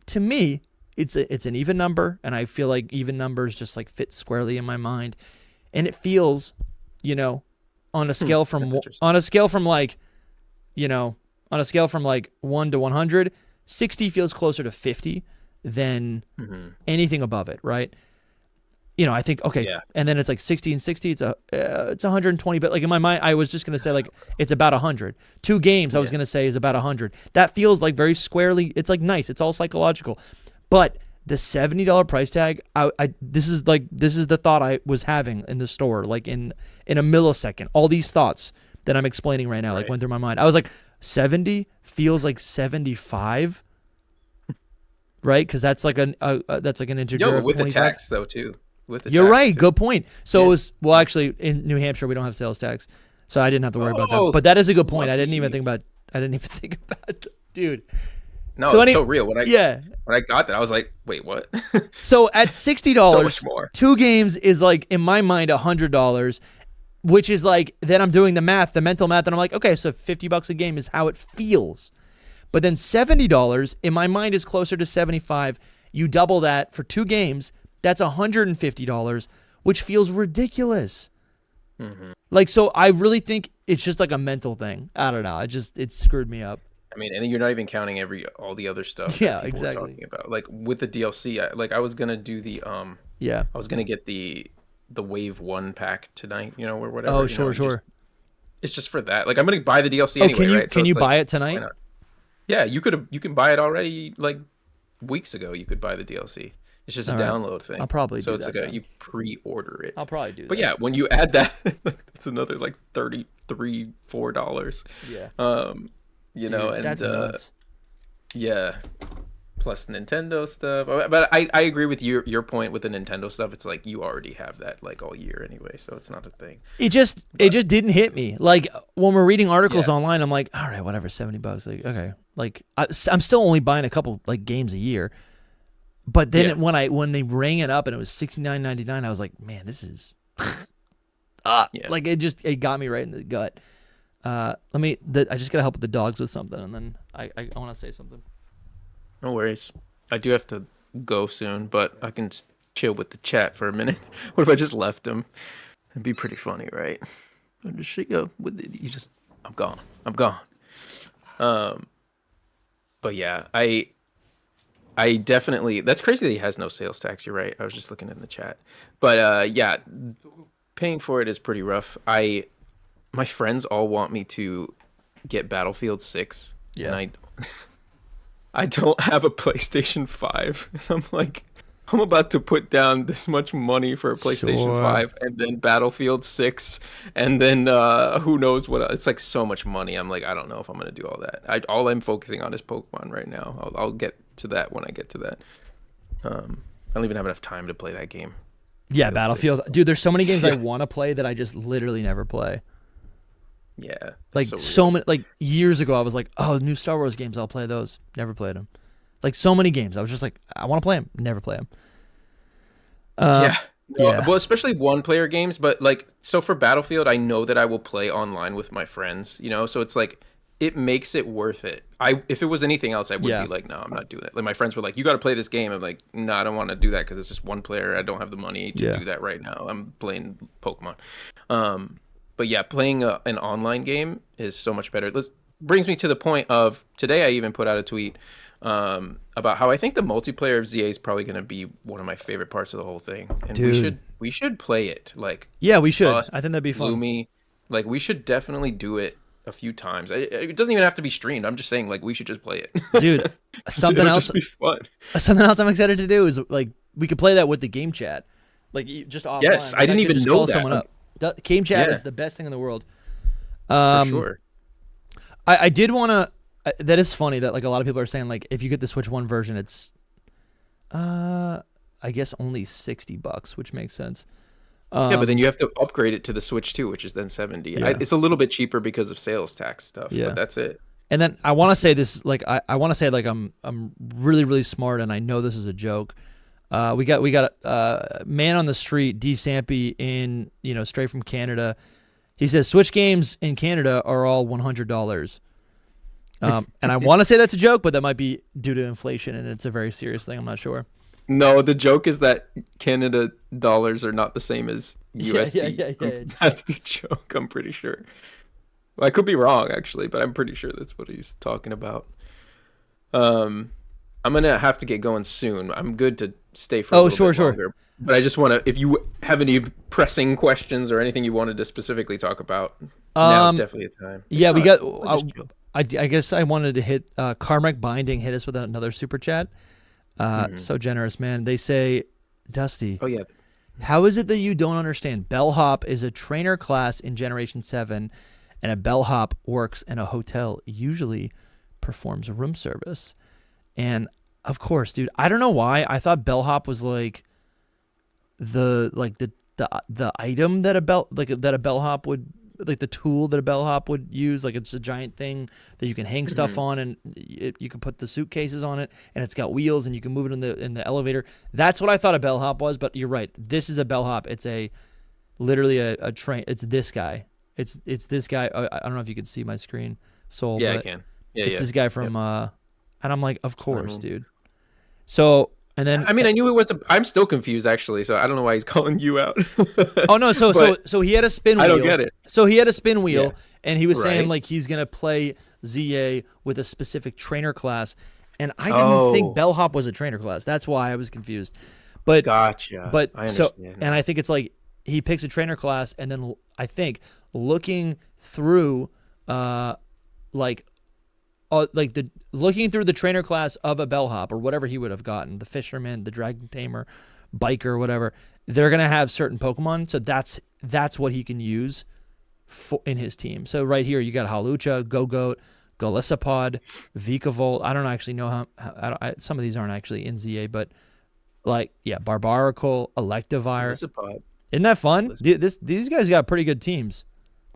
to me, it's an even number, and I feel like even numbers just like fit squarely in my mind, and it feels, on a scale from like 1 to 100, 60 feels closer to 50 than anything above it, right? I think, okay, and then it's like 60 and 60, it's 120, but like in my mind, I was just going to say like, it's about 100. 2 games, I was going to say, is about 100. That feels like very squarely, it's like nice, it's all psychological. But the $70 price tag, this is the thought I was having in the store, like in a millisecond. All these thoughts that I'm explaining right now, like went through my mind. I was like, 70 feels like 75, right? Because that's like an integer of 25. With the tax though too. You're right. Too. Good point. So it was, well, actually in New Hampshire we don't have sales tax, so I didn't have to worry about that. But that is a good point. I didn't even think about it, dude. No, it's so real. When I got that, I was like, wait, what? So at $60, so much more. 2 games is like, in my mind, $100, which is like, then I'm doing the mental math, and I'm like, okay, so $50 a game is how it feels. But then $70 in my mind is closer to 75. You double that for 2 games, that's $150, which feels ridiculous. Like, so I really think it's just like a mental thing. I don't know. It screwed me up. I mean, and you're not even counting all the other stuff. Yeah, that people were talking about. Like with the DLC, I was gonna do the I was gonna get the Wave 1 pack tonight, or whatever. Oh, sure. It's just for that. Like I'm gonna buy the DLC anyway, right? Can you buy it tonight? Yeah, you can buy it already. Like weeks ago, you could buy the DLC. It's just a download thing. I'll probably do that. So it's like you pre-order it. I'll probably do that. But yeah, when you add that, it's another like $33-$34. Yeah. And that's nuts. Yeah. Plus Nintendo stuff. But I agree with your point with the Nintendo stuff. It's like you already have that like all year anyway, so it's not a thing. It just didn't hit me. Like when we're reading articles online, I'm like, all right, whatever, $70. Like, okay. Like I'm still only buying a couple like games a year. But then when they rang it up and it was $69.99, I was like, man, this is like it got me right in the gut. I just gotta help with the dogs with something, and then I want to say something. No worries. I do have to go soon, but I can chill with the chat for a minute. What if I just left him? It'd be pretty funny, right? I just go with it. I'm gone. But yeah, I definitely, that's crazy that he has no sales tax. You're right. I was just looking in the chat, but yeah, paying for it is pretty rough. My friends all want me to get Battlefield 6. Yeah. And I don't have a PlayStation 5. I'm like, I'm about to put down this much money for a PlayStation 5 and then Battlefield 6 and then who knows what else. It's like so much money. I'm like, I don't know if I'm going to do all that. All I'm focusing on is Pokemon right now. I'll get to that when I get to that. I don't even have enough time to play that game. Yeah, Battlefield. Dude, there's so many games I want to play that I just literally never play. Yeah. Like so many, like years ago, I was like, oh, new Star Wars games, I'll play those. Never played them. Like so many games. I was just like, I want to play them. Never play them. Yeah. Well, especially one-player games. But like, so for Battlefield, I know that I will play online with my friends, so it's like, it makes it worth it. If it was anything else, I would be like, no, I'm not doing that. Like my friends were like, you got to play this game. I'm like, no, I don't want to do that because it's just one player. I don't have the money to do that right now. I'm playing Pokemon. But yeah, playing an online game is so much better. This brings me to the point of today. I even put out a tweet about how I think the multiplayer of ZA is probably going to be one of my favorite parts of the whole thing. And Dude. we should play it. Like we should. I think that'd be fun. Lumi, like we should definitely do it. a few times. It doesn't even have to be streamed. I'm just saying, like, we should just play it, dude. Something else. Just be fun. Something else I'm excited to do is like we could play that with the game chat, like just offline. Yes, like, I didn't even know call that. Someone up. Game chat Yeah. is the best thing in the world. For sure. I did want to. That is funny that like a lot of people are saying like if you get the Switch 1 version, it's I guess only $60, which makes sense. Yeah, but then you have to upgrade it to the Switch 2, which is then 70. Yeah. It's a little bit cheaper because of sales tax stuff. Yeah. But that's it. And then I want to say this, like I want to say like I'm really really smart, and I know this is a joke. We got a man on the street, D Sampy, in straight from Canada. He says Switch games in Canada are all $100. And I want to say that's a joke, but that might be due to inflation, and it's a very serious thing. I'm not sure. No, the joke is that Canada dollars are not the same as USD. Yeah. That's the joke, I'm pretty sure. Well, I could be wrong, actually, but I'm pretty sure that's what he's talking about. I'm going to have to get going soon. I'm good to stay for a little bit longer. But I just want to, if you have any pressing questions or anything you wanted to specifically talk about, now's definitely a time. Yeah, we got... I guess I wanted to hit Carmack Binding hit us with another super chat. So generous, man. They say, Dusty. Oh yeah. How is it that you don't understand? Bellhop is a trainer class in Generation 7, and a bellhop works in a hotel, usually performs room service. And of course, dude, I don't know why I thought bellhop was like the item that a bellhop would, like the tool that a bellhop would use. Like it's a giant thing that you can hang stuff on, and you can put the suitcases on it, and it's got wheels, and you can move it in the elevator. That's what I thought a bellhop was, but you're right. This is a bellhop. It's literally a train. It's this guy. It's this guy. I don't know if you can see my screen, Soul. Yeah, but I can. Yeah, it's this guy from and I'm like, of course, Mm-hmm. dude. So, and then I mean, I knew it was. I'm still confused actually, so I don't know why he's calling you out. oh no, so he had a spin wheel. I don't get it. So he had a spin wheel, Yeah. and he was saying Right. like he's gonna play ZA with a specific trainer class, and I didn't think bellhop was a trainer class. That's why I was confused. But Gotcha. But I so, understand. and I think it's like he picks a trainer class, and then I think looking through, looking through the trainer class of a bellhop or whatever he would have gotten, the fisherman, the dragon tamer, biker, whatever, they're gonna have certain Pokemon. So that's what he can use in his team. So right here you got Hawlucha, Gogoat, Golisopod, Vikavolt. I don't actually know how some of these aren't actually in ZA, but like Barbaracle, Electivire. Golisopod. Isn't that fun? These guys got pretty good teams.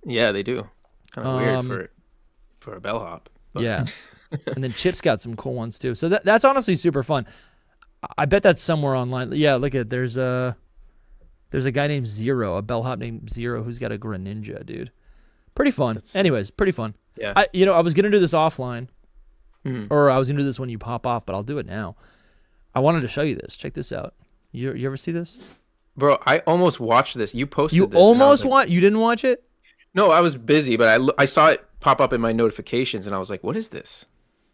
Yeah, they do. Kind of weird for a bellhop. But. Yeah. And then Chip's got some cool ones too. So that's honestly super fun. I bet that's somewhere online. Yeah, look at there's a guy named Zero, a bellhop named Zero, who's got a Greninja, dude. Pretty fun. Anyways, pretty fun. Yeah. I was gonna do this offline, or I was gonna do this when you pop off, but I'll do it now. I wanted to show you this. Check this out. You ever see this? Bro, I almost watched this. You posted You this. and I was almost You didn't watch it? No, I was busy, but I saw it pop up in my notifications, and I was like, "What is this?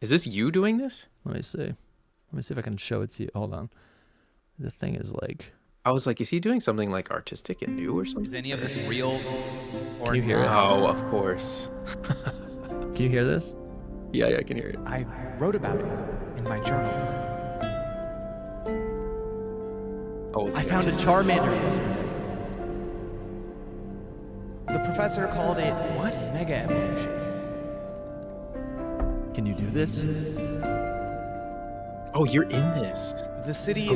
Is this you doing this?" Let me see. Let me see if I can show it to you. Hold on. The thing is like. I was like, "Is he doing something like artistic and new or something?" Is any of this real? Or Can you hear it? Oh, of course. Can you hear this? Yeah, I can hear it. I wrote about it in my journal. Oh, I found a Charmander yesterday. The professor called it What? Mega Evolution. Can you do this? Oh, you're in this. The city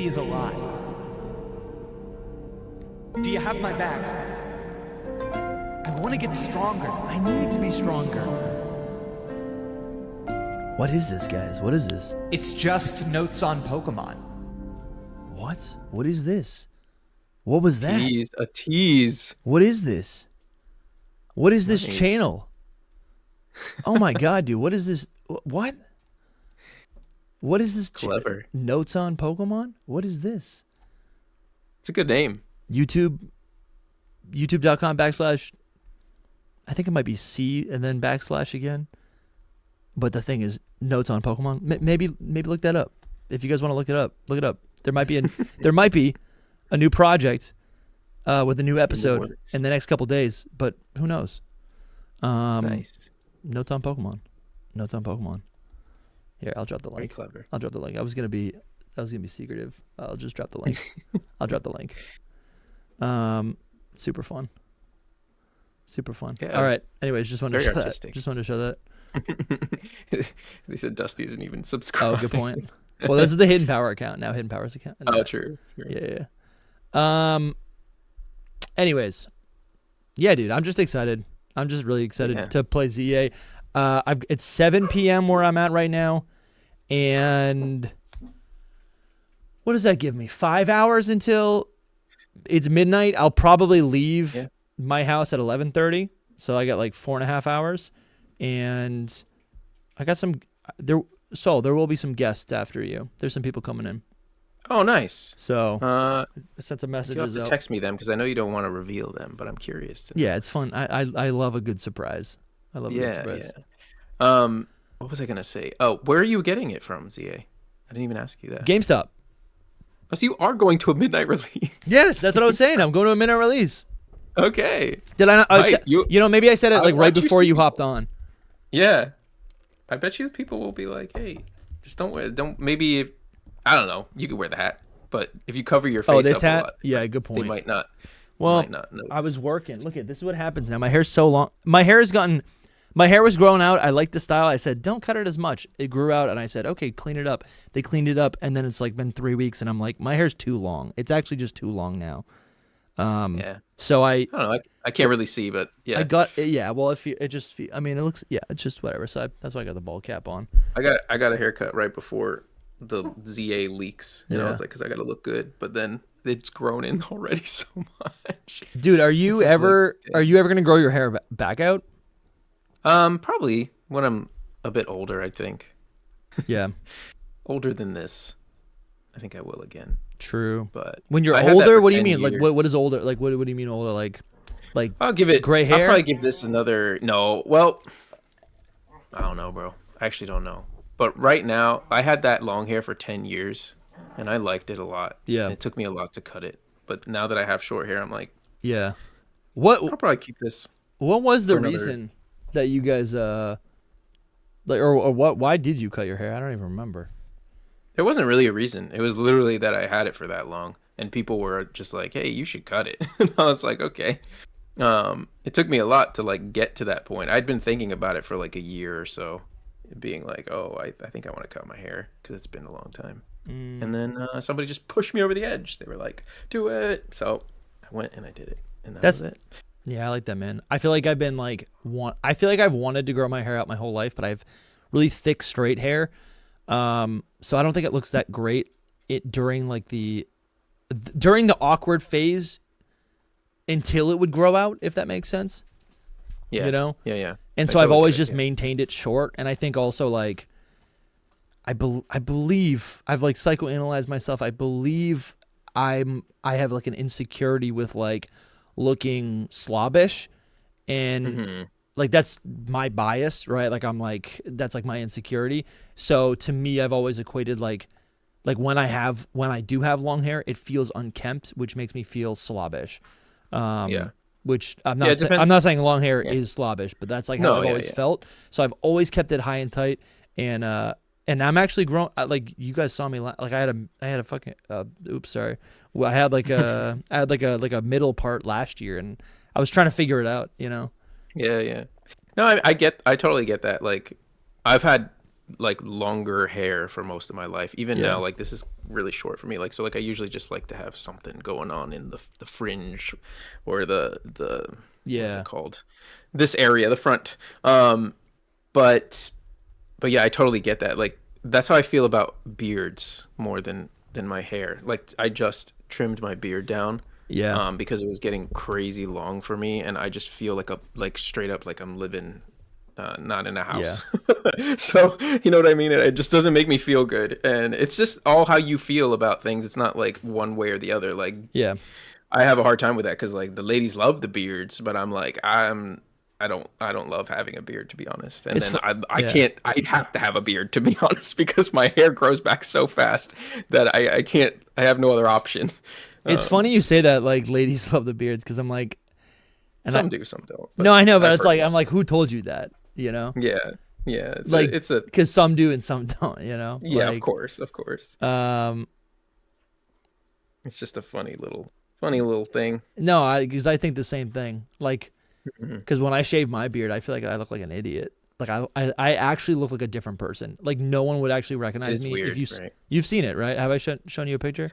is alive. Do you have my back? I want to get stronger. I need to be stronger. What is this, guys? What is this? It's just notes on Pokemon. What? What is this? What was that? A tease. What is this? What is this channel? Oh my god, dude. What is this? What? What is this? Clever. Notes on Pokemon? What is this? It's a good name. YouTube. YouTube.com/ I think it might be C and then / again. But the thing is, notes on Pokemon. Maybe look that up. If you guys want to look it up, look it up. There might be a new project with a new episode in the next couple days, but who knows? Nice. Notes on Pokemon. Notes on Pokemon. Here, I'll drop the Very link. clever. I'll drop the link. I was gonna be secretive. I'll just drop the link. I'll drop the link. Super fun. Super fun. Yeah, All right. Anyways, just wanted to very show artistic. that. Just wanted to show that. They said Dusty isn't even Oh, subscribed. good point. Well, this is the Hidden Power account now. Hidden Power's account. Oh, true. Yeah. Anyways, yeah, dude. I'm just excited. I'm just really excited to play ZA. It's 7 p.m. where I'm at right now, and what does that give me? 5 hours until it's midnight. I'll probably leave my house at 11:30, so I got like 4.5 hours, and I got some there. So there will be some guests after you. There's some people coming in. Oh, nice. So I sent some You have messages to out. text me them because I know you don't want to reveal them, but I'm curious to know. Yeah, it's fun. I love a good surprise. I love a good surprise. What was I gonna say? Oh, where are you getting it from, ZA? I didn't even ask you that. GameStop. Oh, so you are going to a midnight release? Yes, that's what I was saying. I'm going to a midnight release. Okay. Did I not? Right, you know, maybe I said it I like right want you before you to- hopped on. Yeah. I bet you people will be like, hey, just maybe if, I don't know, you could wear the hat, but if you cover your face this up a hat? lot, Yeah, good they point. might not. Well, might not notice. I was working. Look at this is what happens now. My hair's so long. My hair was growing out. I liked the style. I said, don't cut it as much. It grew out, and I said, okay, clean it up. They cleaned it up, and then it's like been 3 weeks, and I'm like, my hair's too long. It's actually just too long now. Yeah. So I don't know. I can't really see, but yeah. I got well, it looks it's just whatever. So that's why I got the ball cap on. I got a haircut right before the ZA leaks. And I was like, because I got to look good, but then it's grown in already so much. Dude, are you ever gonna grow your hair back out? Probably when I'm a bit older, I think. Yeah. Older than this, I think I will again. True. But when you're I had that older, for what do you 10 mean? years. Like what is older? Like what do you mean older? Like I'll give it gray hair? I'll probably give this another no. Well, I don't know, bro. I actually don't know. But right now, I had that long hair for 10 years, and I liked it a lot. Yeah. And it took me a lot to cut it. But now that I have short hair, I'm like, yeah. I'll probably keep this. What was the for another- reason that you guys like or what? Why did you ut your hair? I don't even remember. There wasn't really a reason. It was literally that I had it for that long, and people were just like, "Hey, you should cut it." And I was like, "Okay." It took me a lot to like get to that point. I'd been thinking about it for like a year or so, being like, "Oh, I think I want to cut my hair because it's been a long time." And then somebody just pushed me over the edge. They were like, "Do it!" So I went and I did it, and that was it. Yeah, I like that, man. I feel like I've been like I feel like I've wanted to grow my hair out my whole life, but I have really thick straight hair. So I don't think it looks that great during the awkward phase until it would grow out, if that makes sense. Yeah. You know? Yeah. And I so I've totally always get it, just maintained it short, and I think also like I believe I've like psychoanalyzed myself. I believe I have like an insecurity with like looking slobbish, and like that's my bias, right? Like I'm like that's like my insecurity. So to me, I've always equated like when I do have long hair, it feels unkempt, which makes me feel slobbish. Which I'm not I'm not saying long hair is slobbish, but that's like how I've always felt. So I've always kept it high and tight, and I'm actually grown. Like you guys saw me, like I had a fucking oops, sorry. Well, I had like a middle part last year, and I was trying to figure it out, you know. Yeah. No, I totally get that. Like I've had like longer hair for most of my life. Even now, like this is really short for me. Like so, like I usually just like to have something going on in the fringe, or the what's it called? This area, the front. But yeah, I totally get that. Like that's how I feel about beards more than my hair. Like I just trimmed my beard down. Yeah. Because it was getting crazy long for me, and I just feel like straight up like I'm living not in a house. Yeah. So you know what I mean? It just doesn't make me feel good, and it's just all how you feel about things. It's not like one way or the other. Like I have a hard time with that because like the ladies love the beards, but I'm like I don't love having a beard, to be honest. And then I have to have a beard, to be honest, because my hair grows back so fast that I can't. I have no other option. It's funny you say that, like ladies love the beards, because I'm like, And some do, some don't. No, I know, but I've it's heard like a lot. I'm like, who told you that? You know? Yeah, yeah. It's Like, it's a because some do and some don't. You know? yeah, Like, of course, of course. Um, It's just a funny little thing. no, because I think the same thing. Like, Mhm. because when I shave my beard, I feel like I look like an idiot. Like I actually look like a different person. Like no one would actually recognize It's me weird, if you right? you've seen it, right? Have I shown you a picture?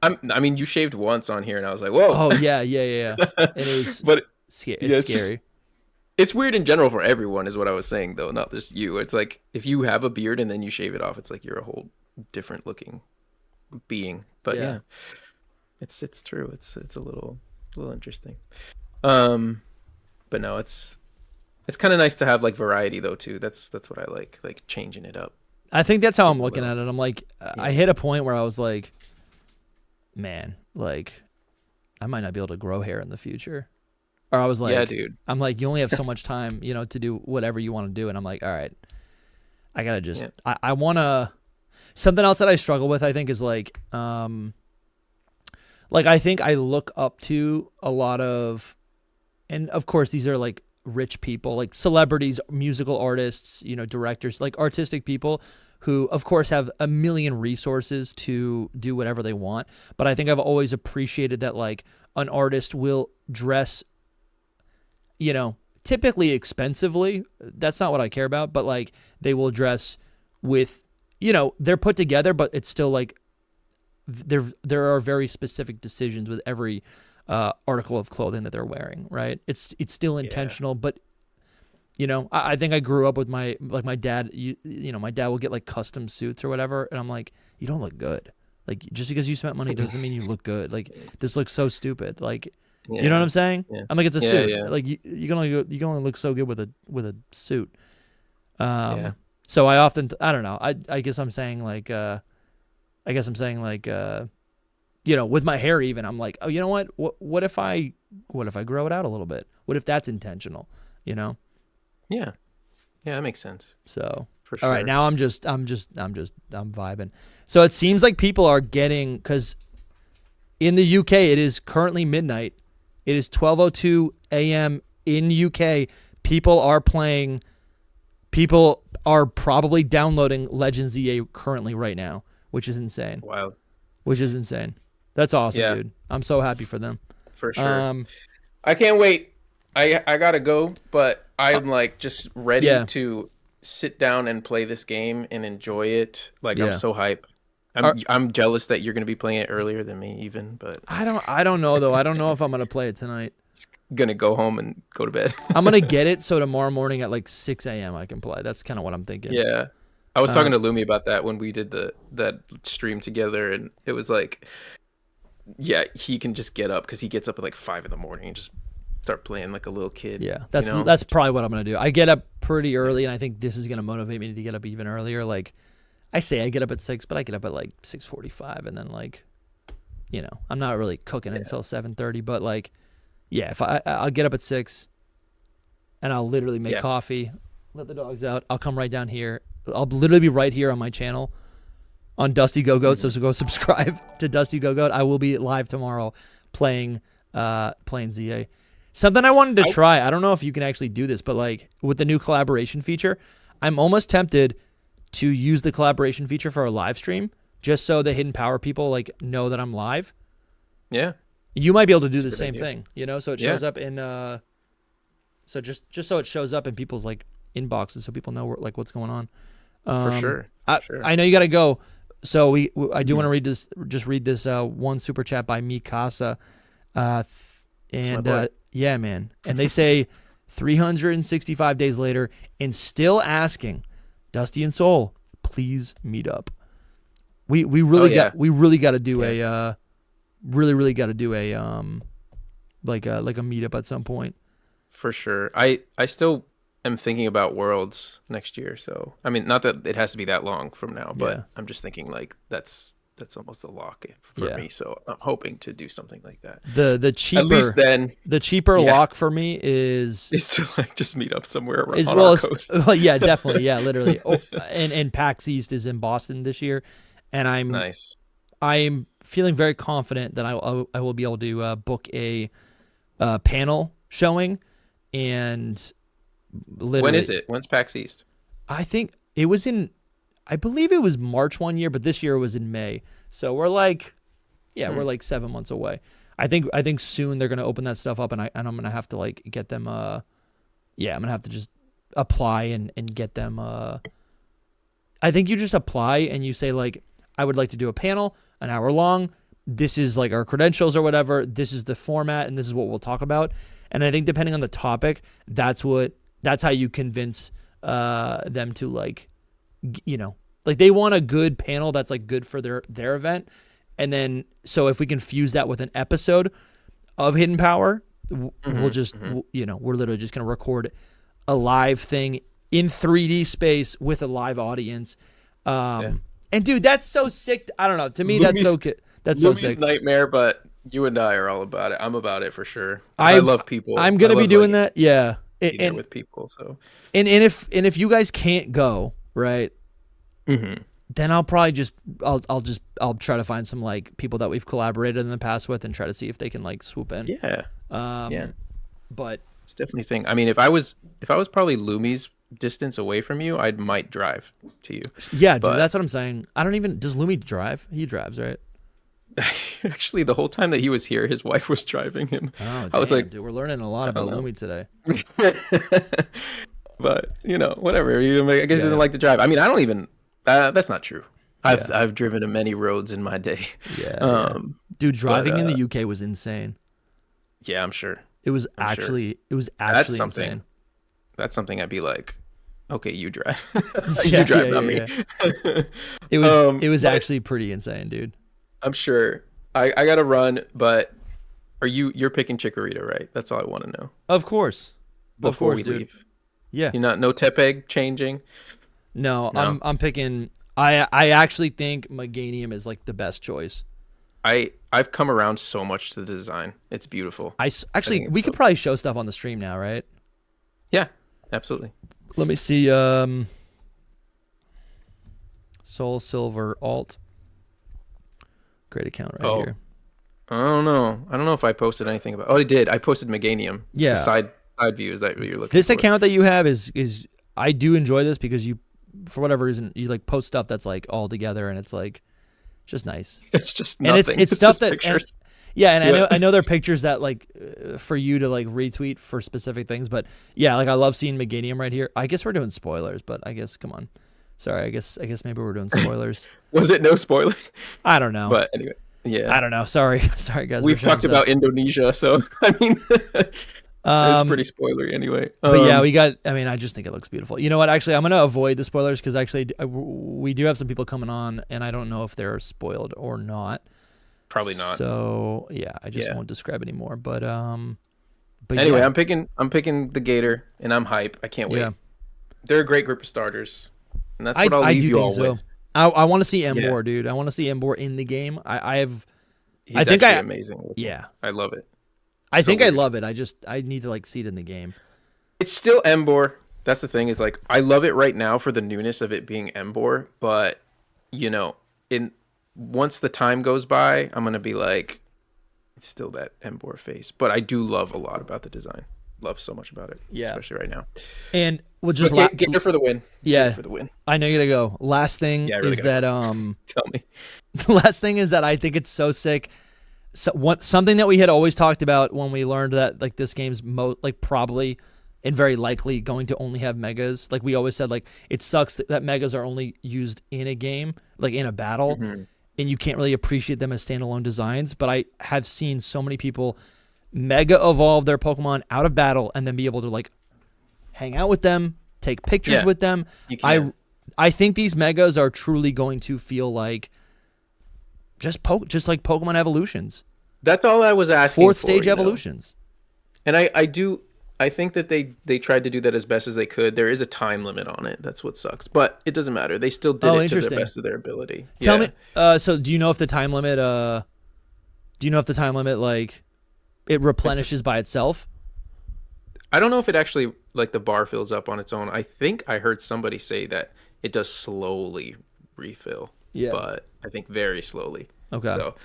I mean, you shaved once on here, and I was like, whoa. Oh yeah. And it was But it's yeah, it's just scary. it's weird in general for everyone, is what I was saying though, not just you. It's like if you have a beard and then you shave it off, it's like you're a whole different looking being. But Yeah. yeah, it's true. It's a little interesting. But no, it's kind of nice to have like variety though too. That's what I like changing it up. I think that's how I'm a looking little. at it. I'm like, I hit a point where I was like, man, like, I might not be able to grow hair in the future. Or I was like, Yeah, dude. I'm like, you only have so much time, you know, to do whatever you want to do. And I'm like, all right, I gotta just, I want to. Something else that I struggle with, I think, is like I think I look up to a lot of, and of course these are like rich people, like celebrities, musical artists, you know, directors, like artistic people who of course have a million resources to do whatever they want. But I think I've always appreciated that like an artist will dress, you know, typically expensively. That's not what I care about, but like they will dress with, you know, they're put together, but it's still like there are very specific decisions with every article of clothing that they're wearing, right? It's still intentional, but you know, I think I grew up with my dad. You know, my dad will get like custom suits or whatever, and I'm like, you don't look good. Like just because you spent money doesn't mean you look good. Like this looks so stupid. Like you know what I'm saying? Yeah. I'm like, it's a suit. Yeah. Like you can only look so good with a suit. Yeah. So I often I don't know. I guess I'm saying like you know, with my hair even, I'm like, oh, you know what? What if I grow it out a little bit? What if that's intentional? You know? Yeah, that makes sense. So For sure. all right, now I'm vibing. So it seems like people are getting, because in the UK it is currently midnight. It is 12:02 a.m. in UK. People are probably downloading Legends EA currently right now, which is insane. Wow. Which is insane. That's awesome, Yeah. dude. I'm so happy for them. For sure. I can't wait. I gotta go, but I'm like just ready to sit down and play this game and enjoy it. Like I'm so hype. I'm jealous that you're gonna be playing it earlier than me, even. But I don't know though. I don't know if I'm gonna play it tonight. Gonna go home and go to bed. I'm gonna get it so tomorrow morning at like 6 a.m. I can play. That's kind of what I'm thinking. Yeah, I was talking to Lumi about that when we did that stream together, and it was like, yeah, he can just get up because he gets up at like 5 in the morning and just start playing like a little kid. Yeah, that's you know? that's probably what I'm gonna do. I get up pretty early, and I think this is gonna motivate me to get up even earlier. Like, I say I get up at 6, but I get up at like 6:45, and then like, you know, I'm not really cooking until 7:30. But like, yeah, if I'll get up at 6, and I'll literally make coffee, let the dogs out. I'll come right down here. I'll literally be right here on my channel on DustyGogoat. So go subscribe to DustyGogoat. I will be live tomorrow playing ZA. Something I wanted to try. I don't know if you can actually do this, but like with the new collaboration feature, I'm almost tempted to use the collaboration feature for a live stream, just so the hidden power people like know that I'm live. Yeah. You might be able to do the same thing, you know, so it shows Yeah. up in so just so it shows up in people's like inboxes, so people know like what's going on. For sure. I know you got to go. So I do want to read this. Just read this one super chat by Mikasa, and yeah, man. And they say 365 days later, and still asking, Dusty and Soul, please meet up. We really got to do a really got to do a like a meetup at some point. For sure. I still am thinking about Worlds next year, so I mean, not that it has to be that long from now, but I'm just thinking like that's almost a lock for me. So I'm hoping to do something like that. The cheaper, at least then, the cheaper lock for me is to like just meet up somewhere around on our coast. Well, yeah, definitely, yeah, literally. And PAX East is in Boston this year, and I'm feeling very confident that I will be able to book a panel showing, and literally, When is it? When's PAX East? I think it was I believe it was March one year, but this year it was in May. So we're like, we're like 7 months away. I think soon they're gonna open that stuff up, and I'm gonna have to like get them. I'm gonna have to just apply and get them. I think you just apply and you say like, I would like to do a panel an hour long. This is like our credentials or whatever. This is the format, and this is what we'll talk about. And I think depending on the topic, that's how you convince them to like, like they want a good panel that's like good for their event. And then, so if we can fuse that with an episode of Hidden Power, we'll just, we're literally just going to record a live thing in 3D space with a live audience. And dude, that's so sick. I don't know. To me, that's so sick. Nightmare, but you and I are all about it. I'm about it for sure. I love people. I'm going to be doing that. Yeah. And with people. So, and if you guys can't go, right. Then I'll probably I'll try to find some like people that we've collaborated in the past with and try to see if they can like swoop in. Yeah. But it's definitely a thing. I mean, if I was probably Lumi's distance away from you, I might drive to you. Yeah, dude, that's what I'm saying. Does Lumi drive? He drives, right? Actually, the whole time that he was here, his wife was driving him. Oh, I was like, dude, we're learning a lot about Lumi today. But whatever. I guess he doesn't like to drive. I mean, I don't even. That's not true. I've driven to many roads in my day. Yeah. Dude, driving in the UK was insane. Yeah, I'm sure. It was actually insane. That's something I'd be like, okay, you drive. You drive, not me. It was actually pretty insane, dude. I'm sure. I gotta run, but you're picking Chikorita, right? That's all I want to know. Of course. Before we dude. leave. Yeah. You're no Tepeg changing? No, I'm picking. I actually think Meganium is like the best choice. I've come around so much to the design. It's beautiful. We could probably show stuff on the stream now, right? Yeah, absolutely. Let me see. SoulSilverArt. Great account right here. I don't know if I posted anything about. Oh, I did. I posted Meganium. Yeah. The side view. Is that what you're looking This for? account that you have is I do enjoy this because you, for whatever reason, you like post stuff that's like all together and it's like just nice. It's just nothing. And it's stuff that pictures. I know they're pictures that like for you to like retweet for specific things, but yeah, like I love seeing Meganium right here. I guess we're doing spoilers, but I guess come on. Sorry, I guess maybe we're doing spoilers. Was it no spoilers? I don't know. But anyway, yeah. I don't know. Sorry guys. We've talked about Indonesia, so I mean it's pretty spoilery anyway. But yeah, I just think it looks beautiful. You know what? Actually, I'm going to avoid the spoilers because actually we do have some people coming on, and I don't know if they're spoiled or not. Probably not. So yeah, I just won't describe anymore. But anyway, yeah. I'm picking the Gator, and I'm hype. I can't wait. Yeah. They're a great group of starters, and that's what I'll leave you all with. I want to see Embor, dude. I want to see Embor in the game. He's amazing. Yeah, I love it. I think I love it. I need to like see it in the game. It's still Embor. That's the thing is like I love it right now for the newness of it being Embor, but once the time goes by, I'm gonna be like, it's still that Embor face. But I do love a lot about the design. Love so much about it. Yeah, especially right now. And we'll just get there for the win. Yeah, for the win. I know you gotta go. Last thing is that tell me. The last thing is that I think it's so sick. So something that we had always talked about when we learned that like this game's probably and very likely going to only have megas. Like we always said, like it sucks that megas are only used in a game, like in a battle, and you can't really appreciate them as standalone designs. But I have seen so many people mega evolve their Pokemon out of battle and then be able to like hang out with them, take pictures with them. I think these megas are truly going to feel like just like Pokemon evolutions. That's all I was asking. Fourth stage evolutions. And I think that they tried to do that as best as they could. There is a time limit on it. That's what sucks. But it doesn't matter. They still did it to the best of their ability. Tell me, so do you know if the time limit like it replenishes by itself? I don't know if it actually like the bar fills up on its own. I think I heard somebody say that it does slowly refill. Yeah. But I think very slowly. Okay. So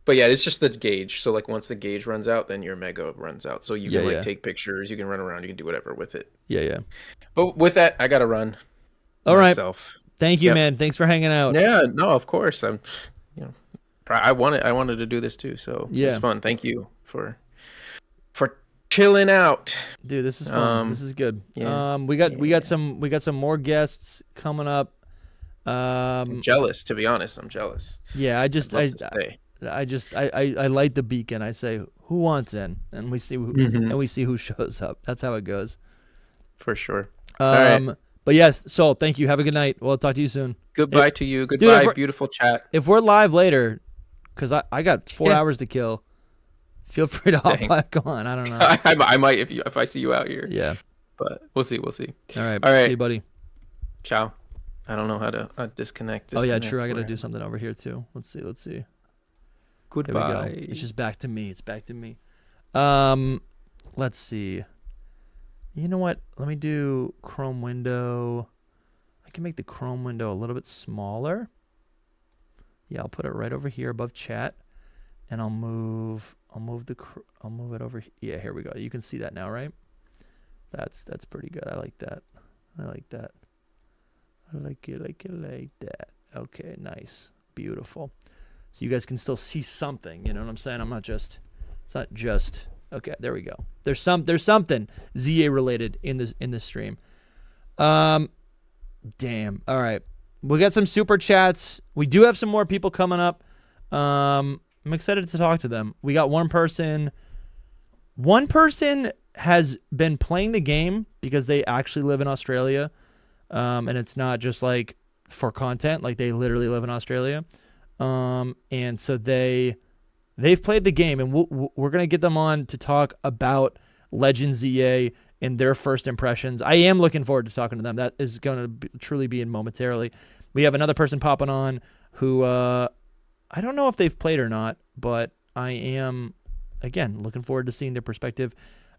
But yeah, it's just the gauge. So like once the gauge runs out, then your mega runs out. So you can like Yeah. take pictures, you can run around, you can do whatever with it. Yeah. But with that, I gotta run All right. myself. Thank you, Yep. man. Thanks for hanging out. Yeah, no, of course. You know, I wanted to do this too, so Yeah. it's fun. Thank you for chilling out. Dude, this is fun. This is good. Yeah. We got some more guests coming up. I'm jealous, to be honest. I'm jealous. Yeah, I'd love to stay. I light the beacon. I say, who wants in, and we see who shows up. That's how it goes. For sure. All right. But yes, Soul, thank you. Have a good night. We'll talk to you soon. Goodbye to you. Goodbye, Dude, beautiful chat. If we're live later, because I got 4 hours to kill, feel free to hop back on. I don't know. I might if I see you out here. Yeah. But we'll see. All right. See you, buddy. Ciao. I don't know how to disconnect. Oh yeah, true. I gotta do something over here too. Let's see. Goodbye. Here we go. It's just back to me. It's back to me. Let's see. You know what? Let me do Chrome window. I can make the Chrome window a little bit smaller. Yeah, I'll put it right over here above chat, and I'll move it over. Yeah, here we go. You can see that now, right? That's pretty good. I like that. I like it like that. Okay, nice, beautiful. So you guys can still see something. You know what I'm saying? It's not just. Okay, there we go. There's something ZA related in the stream. Damn. All right. We got some super chats. We do have some more people coming up. I'm excited to talk to them. We got one person. One person has been playing the game because they actually live in Australia. And it's not just like for content, like they literally live in Australia. And so they've played the game, and we're going to get them on to talk about Legends ZA and their first impressions. I am looking forward to talking to them. That is going to truly be in momentarily. We have another person popping on who I don't know if they've played or not, but I am, again, looking forward to seeing their perspective.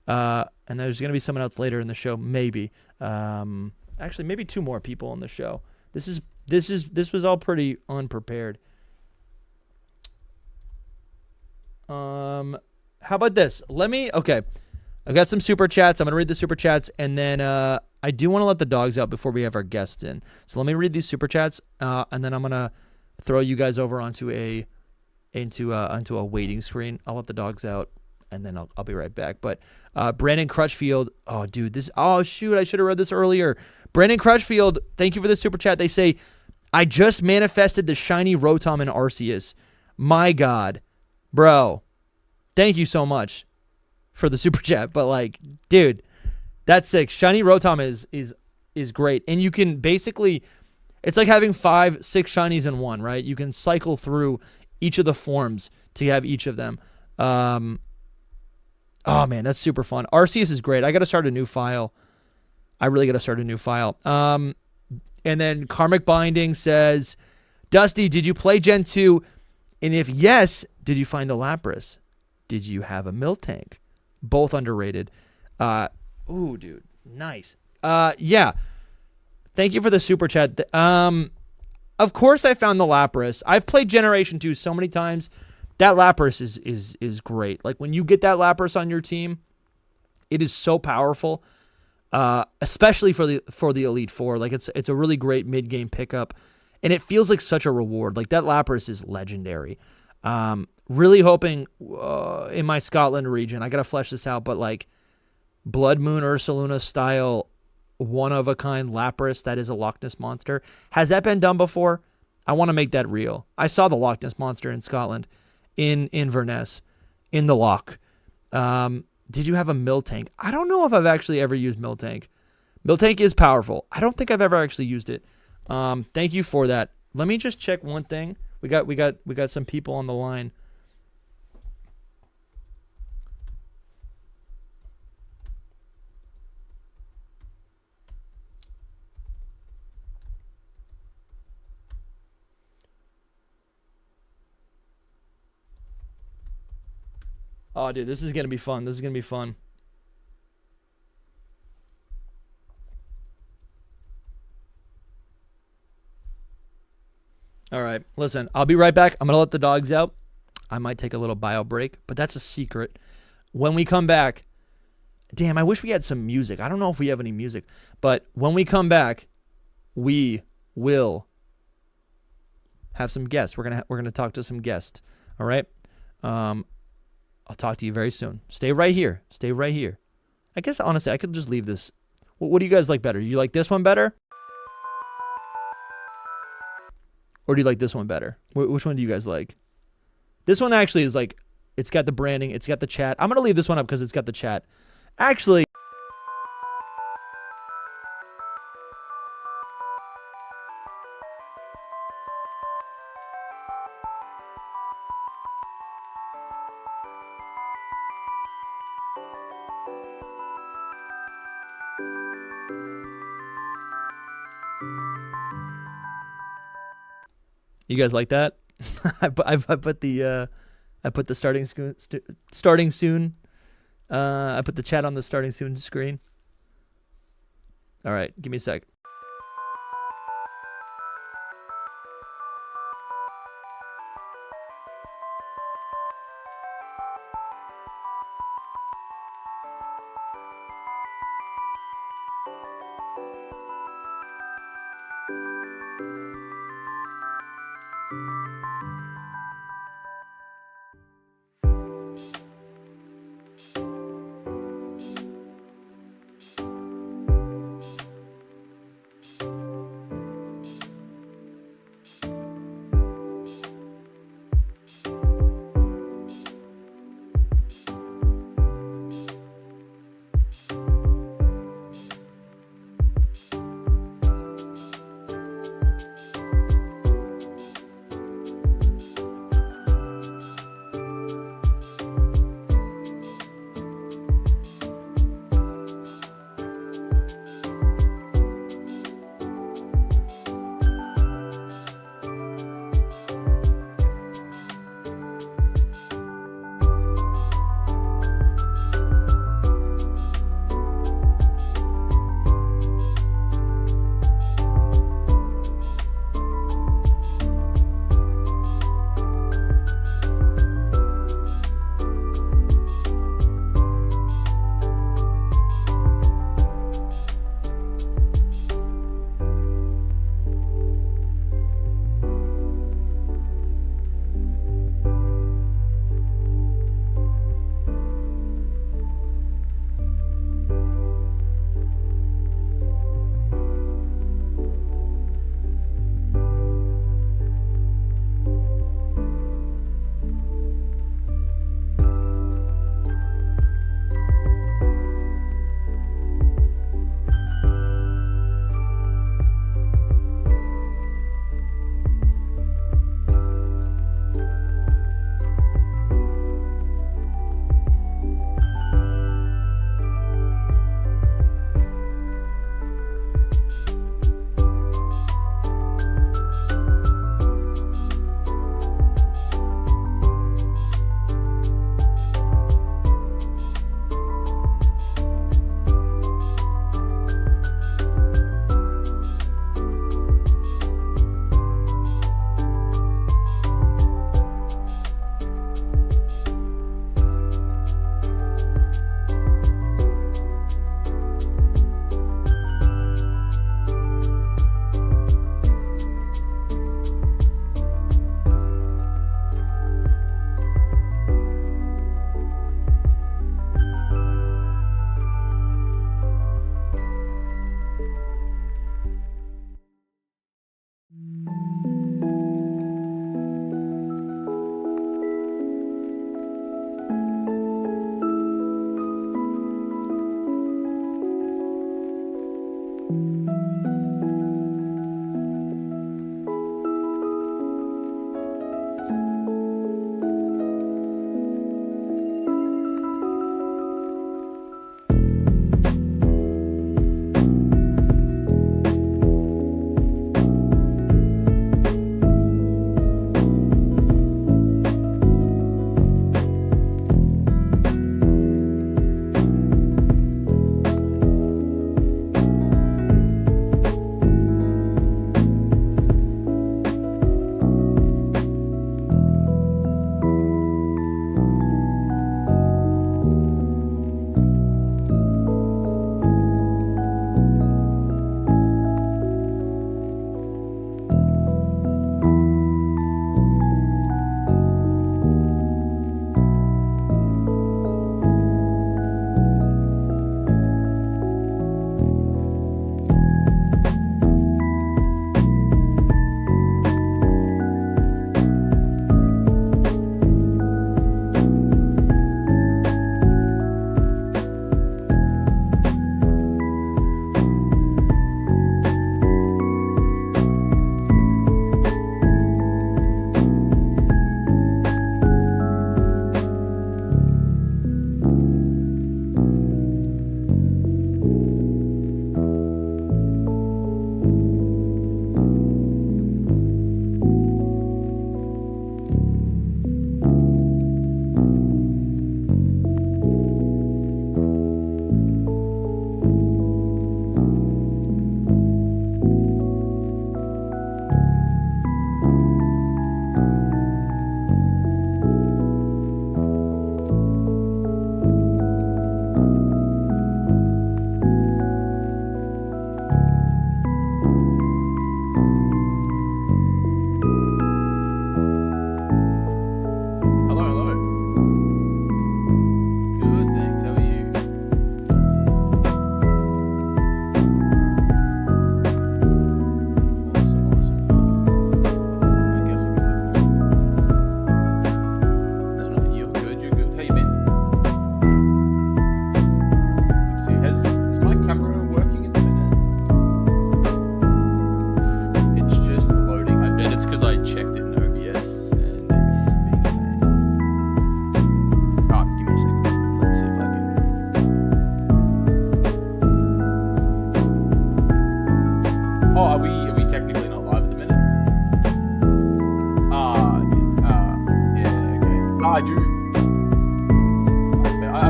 And there's going to be someone else later in the show, maybe. Actually, maybe two more people on the show. This was all pretty unprepared. How about this? Okay. I've got some super chats. I'm going to read the super chats, and then I do want to let the dogs out before we have our guests in. So let me read these super chats, and then I'm going to throw you guys over onto a waiting screen. I'll let the dogs out, and then I'll be right back. But Brandon Crutchfield, oh dude, shoot, I should have read this earlier. Brandon Crutchfield, thank you for the super chat. They say, I just manifested the shiny Rotom in Arceus. My God, bro, thank you so much for the super chat. But like, dude, that's sick. Shiny Rotom is great, and you can basically, it's like having 5-6 shinies in one, right? You can cycle through each of the forms to have each of them. Oh man, that's super fun. Arceus is great. I got to start a new file. I really got to start a new file. And then Karmic Binding says, Dusty, did you play Gen 2? And if yes, did you find the Lapras? Did you have a Miltank? Both underrated. Ooh, dude, nice. Yeah. Thank you for the super chat. Of course I found the Lapras. I've played Generation 2 so many times. That Lapras is great. Like when you get that Lapras on your team, it is so powerful. Especially for the Elite Four. Like it's a really great mid-game pickup. And it feels like such a reward. Like that Lapras is legendary. Really hoping in my Scotland region, I gotta flesh this out, but like Blood Moon Ursaluna style one-of-a-kind Lapras that is a Loch Ness Monster. Has that been done before? I want to make that real. I saw the Loch Ness Monster in Scotland, in Inverness, in the Loch. Did you have a Miltank? I don't know if I've actually ever used Miltank. Miltank is powerful. I don't think I've ever actually used it. Thank you for that. Let me just check one thing. We got some people on the line. Oh, dude, this is going to be fun. This is going to be fun. All right, listen, I'll be right back. I'm going to let the dogs out. I might take a little bio break, but that's a secret. When we come back, damn, I wish we had some music. I don't know if we have any music, but when we come back, we will have some guests. We're gonna talk to some guests. All right. I'll talk to you very soon. Stay right here. Stay right here. I guess honestly, I could just leave this. What do you guys like better? You like this one better, or do you like this one better? Which one do you guys like? This one actually is like, it's got the branding, it's got the chat. I'm gonna leave this one up because it's got the chat. Actually. You guys like that? I put the starting soon. I put the chat on the starting soon screen. All right, give me a sec.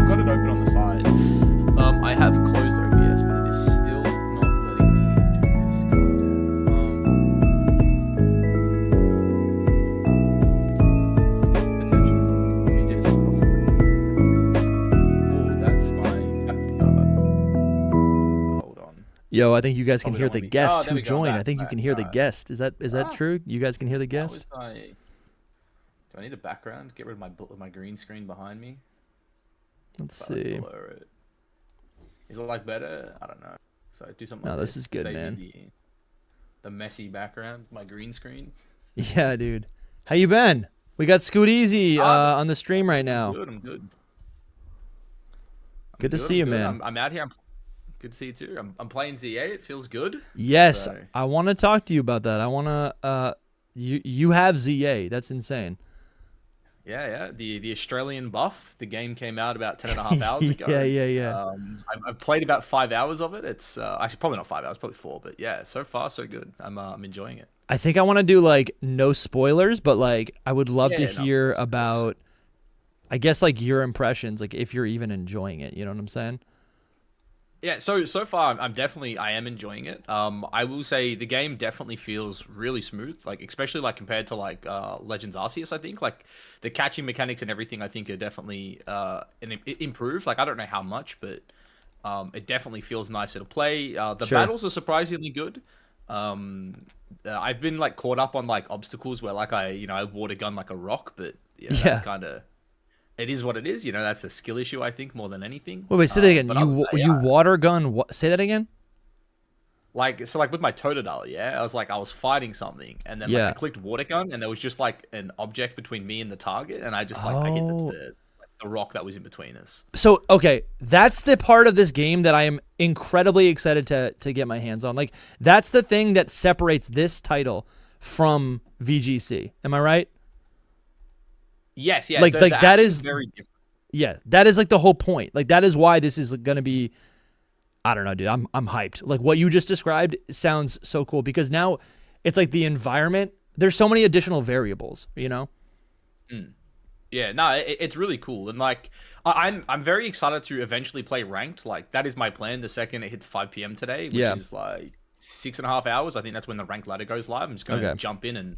I've got it open on the side. I have closed OBS, but it is still not letting me do this. Attention. Let me just. Oh, that's my. Hold on. Yo, I think you guys can Probably hear don't the want me- guest Oh, there who we go, joined. I back, think you back, can hear the back. guest. Is that true? You guys can hear the That was guest? my. Do I need a background? Get rid of my green screen behind me. Let's If I, like, see. blur it. Is it like better? I don't know. So do something. No, like this is good, Save me man. The messy background, my green screen. Yeah, dude. How you been? We got Scooteezy on the stream right I'm now. good. I'm good. Good to see you, man. I'm out here. Good to see you too. I'm playing ZA. It feels good. Yes, So- I want to talk to you about that. I want to. You have ZA. That's insane. Yeah. The Australian buff. The game came out about 10.5 hours ago. Yeah. I've played about 5 hours of it. It's actually probably not 5 hours, probably 4. But yeah, so far so good. I'm enjoying it. I think I want to do like no spoilers, but like I would love to Yeah, no, hear of course. about. I guess like your impressions, like if you're even enjoying it. You know what I'm saying? Yeah, so far I am enjoying it. I will say the game definitely feels really smooth, like especially like compared to like Legends Arceus. I think like the catching mechanics and everything I think are definitely improved. Like I don't know how much, but it definitely feels nicer to play. The Sure. battles are surprisingly good. I've been like caught up on like obstacles where like I water gun like a rock, but yeah, Yeah. that's kind of. It is what it is, that's a skill issue, I think, more than anything. Wait, say that again. But other than that, You water gun. Say that again. like with my Totodile, I was fighting something, and then Yeah. like I clicked water gun, and there was just like an object between me and the target, and I just I hit Oh. the rock that was in between us. So okay, that's the part of this game that I am incredibly excited to get my hands on. Like that's the thing that separates this title from VGC. Am I right? Yes, yeah, Like- the like that action is- very different. Yeah, that is like the whole point. Like that is why this is going to be. I don't know, dude. I'm hyped. Like what you just described sounds so cool because now it's like the environment. There's so many additional variables. You know. Yeah, no, it's really cool, and like I'm very excited to eventually play ranked. Like that is my plan. The second it hits 5 p.m. today, which Yeah. is like 6.5 hours. I think that's when the ranked ladder goes live. I'm just gonna Okay. jump in and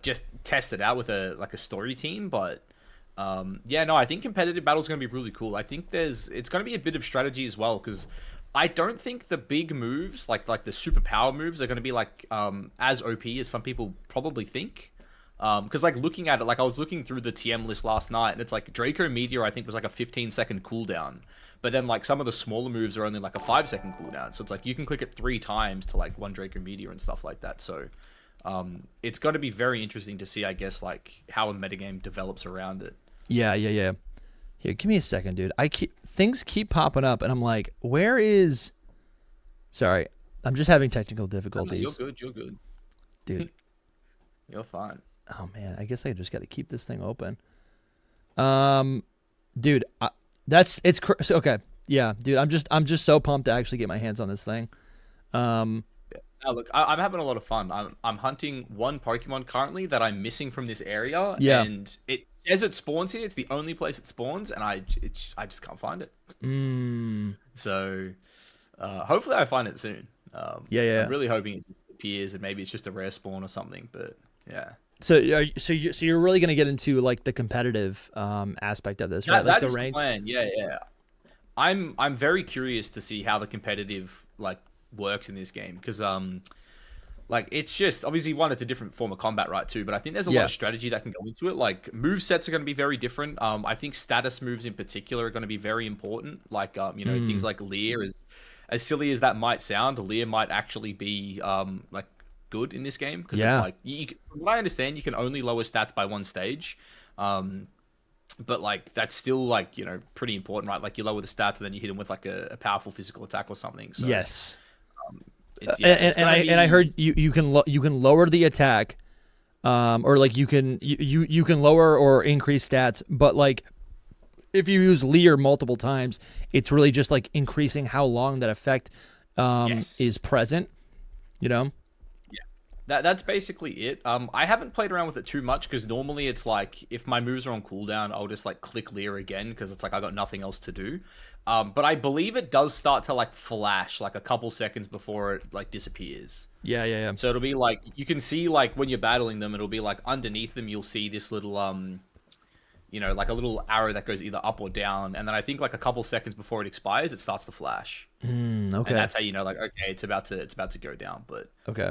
just test it out with a story team. But I think competitive battle is gonna be really cool. I think it's gonna be a bit of strategy as well because I don't think the big moves like the superpower moves are gonna be like as OP as some people probably think. Because like looking at it, like I was looking through the TM list last night, and it's like Draco Meteor I think was like a 15-second cooldown, but then like some of the smaller moves are only like a 5-second cooldown. So it's like you can click it 3 times to like one Draco Meteor and stuff like that. So it's going to be very interesting to see, I guess, like how a metagame develops around it. Yeah. Here, give me a second, dude. Things keep popping up, and I'm like, where is? Sorry, I'm just having technical difficulties, You're good. dude. You're fine. Oh man, I guess I just got to keep this thing open. Dude, okay. Yeah, dude, I'm just so pumped to actually get my hands on this thing. Now, look, I'm having a lot of fun. I'm hunting one Pokemon currently that I'm missing from this area. Yeah. And it says it spawns here. It's the only place it spawns, and I just can't find it. So hopefully I find it soon. Yeah. I'm really hoping it just appears, and maybe it's just a rare spawn or something. But yeah. So you're really gonna get into like the competitive aspect of this, right? Like That the is the ranked. plan. Yeah. I'm very curious to see how the competitive like works in this game because like it's just obviously one, it's a different form of combat, right? Too, but I think there's a lot of strategy that can go into it. Like move sets are going to be very different. I think status moves in particular are going to be very important. Like things like Leer, as silly as that might sound, Leer might actually be like good in this game because it's like from what I understand, you can only lower stats by one stage. But like that's still like pretty important, right? Like you lower the stats and then you hit him with like a powerful physical attack or something. So Yes. and I heard you can lower the attack, or like you can lower or increase stats, but like if you use Leer multiple times, it's really just like increasing how long that effect is present. That's basically it. I haven't played around with it too much because normally it's like if my moves are on cooldown, I'll just like click Leer again because it's like I got nothing else to do. But I believe it does start to like flash like a couple seconds before it like disappears. Yeah. So it'll be like you can see like when you're battling them, it'll be like underneath them you'll see this little like a little arrow that goes either up or down, and then I think like a couple seconds before it expires, it starts to flash. Okay. And that's how you know like okay, it's about to go down. But okay.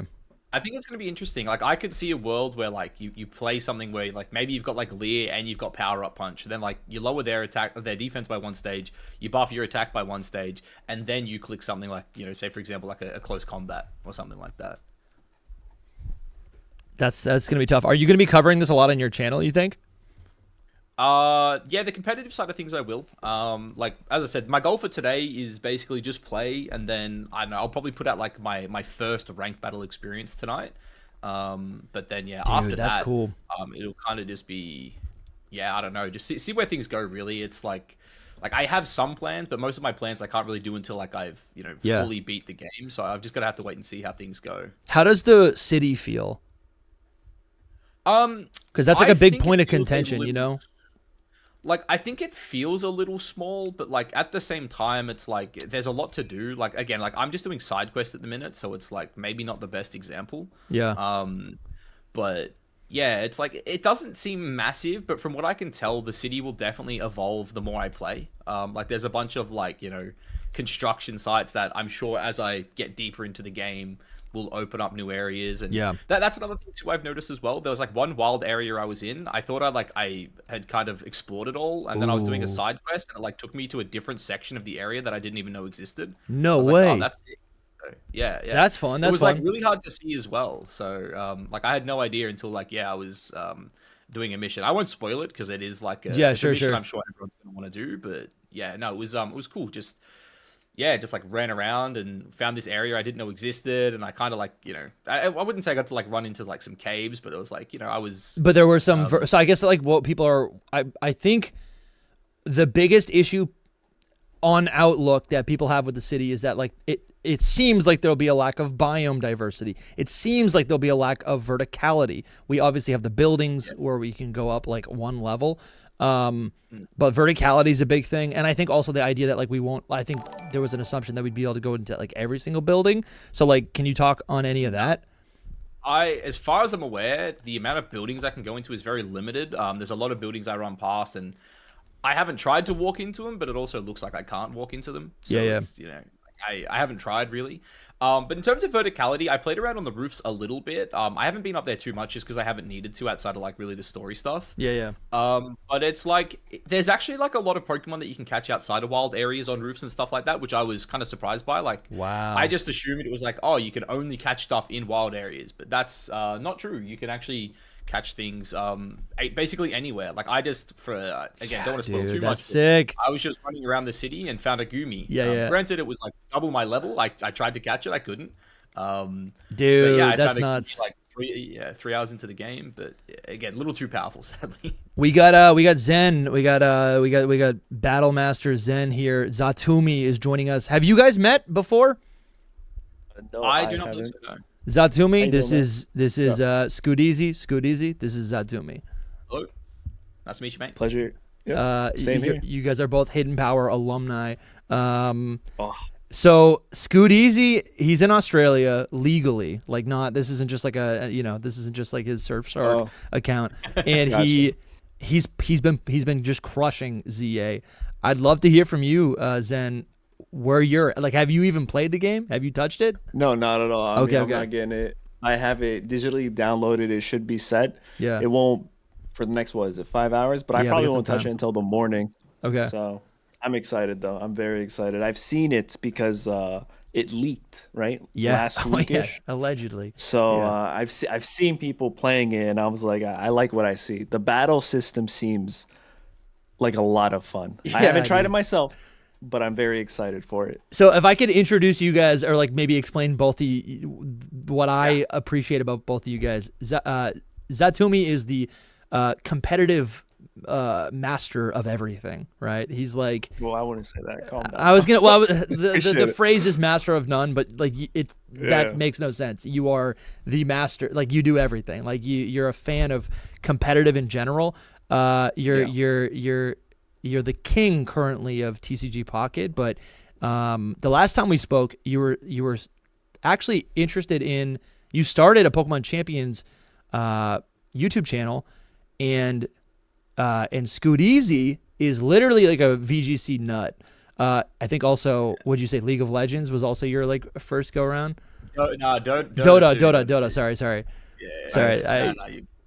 I think it's going to be interesting. Like, I could see a world where, like, you play something where, like, maybe you've got, like, Leer and you've got Power Up Punch. And then, like, you lower their defense by one stage, you buff your attack by one stage, and then you click something like, say, for example, like a close combat or something like that. That's going to be tough. Are you going to be covering this a lot on your channel, you think? Yeah, the competitive side of things I will. Like as I said, my goal for today is basically just play, and then I don't know, I'll probably put out like my first ranked battle experience tonight. But then yeah, Dude, after that's that, cool. It'll kind of just be, yeah, I don't know, just see where things go. Really, it's like I have some plans, but most of my plans I can't really do until like I've fully beat the game. So I've just got to have to wait and see how things go. How does the city feel? Because that's like a big point of contention, Like, I think it feels a little small, but, like, at the same time, it's, like, there's a lot to do. Like, again, like, I'm just doing side quests at the minute, so it's, like, maybe not the best example. Yeah. But, yeah, it's, like, it doesn't seem massive, but from what I can tell, the city will definitely evolve the more I play. Like, there's a bunch of, like, construction sites that I'm sure as I get deeper into the game will open up new areas, and that's another thing too I've noticed as well. There was like one wild area I was in. I thought I had kind of explored it all, and then I was doing a side quest, and it like took me to a different section of the area that I didn't even know existed. No way. Like, oh, that's it. So, yeah. That's fun. That's it was fun. like really hard to see as well. So like I had no idea until like I was doing a mission. I won't spoil it because it is like a mission I'm sure everyone's gonna want to do. But yeah, no, it was cool. Just like ran around and found this area I didn't know existed, and I kind of like, I wouldn't say I got to like run into like some caves, but it was like, I was. But there were some. So I guess like what people are, I think the biggest issue on Outlook that people have with the city is that like it seems like there'll be a lack of biome diversity. It seems like there'll be a lack of verticality. We obviously have the buildings where we can go up like one level. But verticality is a big thing, and I think also the idea that like I think there was an assumption that we'd be able to go into like every single building. So like, can you talk on any of that? As far as I'm aware, the amount of buildings I can go into is very limited. There's a lot of buildings I run past, and I haven't tried to walk into them, but it also looks like I can't walk into them. So it's, I haven't tried really. But in terms of verticality, I played around on the roofs a little bit. I haven't been up there too much just because I haven't needed to outside of like really the story stuff. But it's like there's actually like a lot of Pokemon that you can catch outside of wild areas on roofs and stuff like that, which I was kind of surprised by. Like, wow, I just assumed it was like, oh, you can only catch stuff in wild areas, but that's not true. You can actually catch things basically anywhere. Like I just again don't want to spoil too much. That's sick. I was just running around the city and found a Gumi. Granted, it was like double my level. I tried to catch it, I couldn't. Dude, yeah, that's nuts. Like 3 hours into the game, but again, a little too powerful, sadly. We got Zen. We got Battle Master Zen here. Xatumi is joining us. Have you guys met before? No, I do not believe so. No. Xatumi, this is Scooteezy. This is Xatumi. Hello. Nice to meet you, mate. Pleasure. Yeah, same here. You guys are both Hidden Power alumni. So Scooteezy, he's in Australia legally. Like this isn't just like this isn't just like his Surfshark account. And Gotcha. he's been just crushing ZA. I'd love to hear from you, Zen. Where you're like, have you even played the game? Have you touched it? No, not at all. I'm Okay. not getting it. I have it digitally downloaded. It should be set. Yeah. It won't for the next 5 hours, but I Yeah, probably we got won't some touch time. it until the morning. Okay. So I'm excited though. I'm very excited. I've seen it because it leaked last weekish. Allegedly. So Yeah. I've seen people playing it, and I was like, I like what I see. The battle system seems like a lot of fun. Yeah, I haven't tried dude. it myself, but I'm very excited for it. So if I could introduce you guys, or like maybe explain what I appreciate about both of you guys. Xatumi is the competitive master of everything, right? He's like, Well, I wouldn't say that. Calm down. I was gonna. Well, the Appreciate phrase is master of none, but like it that Yeah. makes no sense. You are the master. Like you do everything. Like you're a fan of competitive in general. You're the king currently of TCG Pocket, but the last time we spoke, you were actually interested in. You started a Pokemon Champions YouTube channel, and Scooteezy is literally like a VGC nut. I think also, would you say League of Legends was also your like first go around? No, Dota. Sorry. Yeah, Sorry,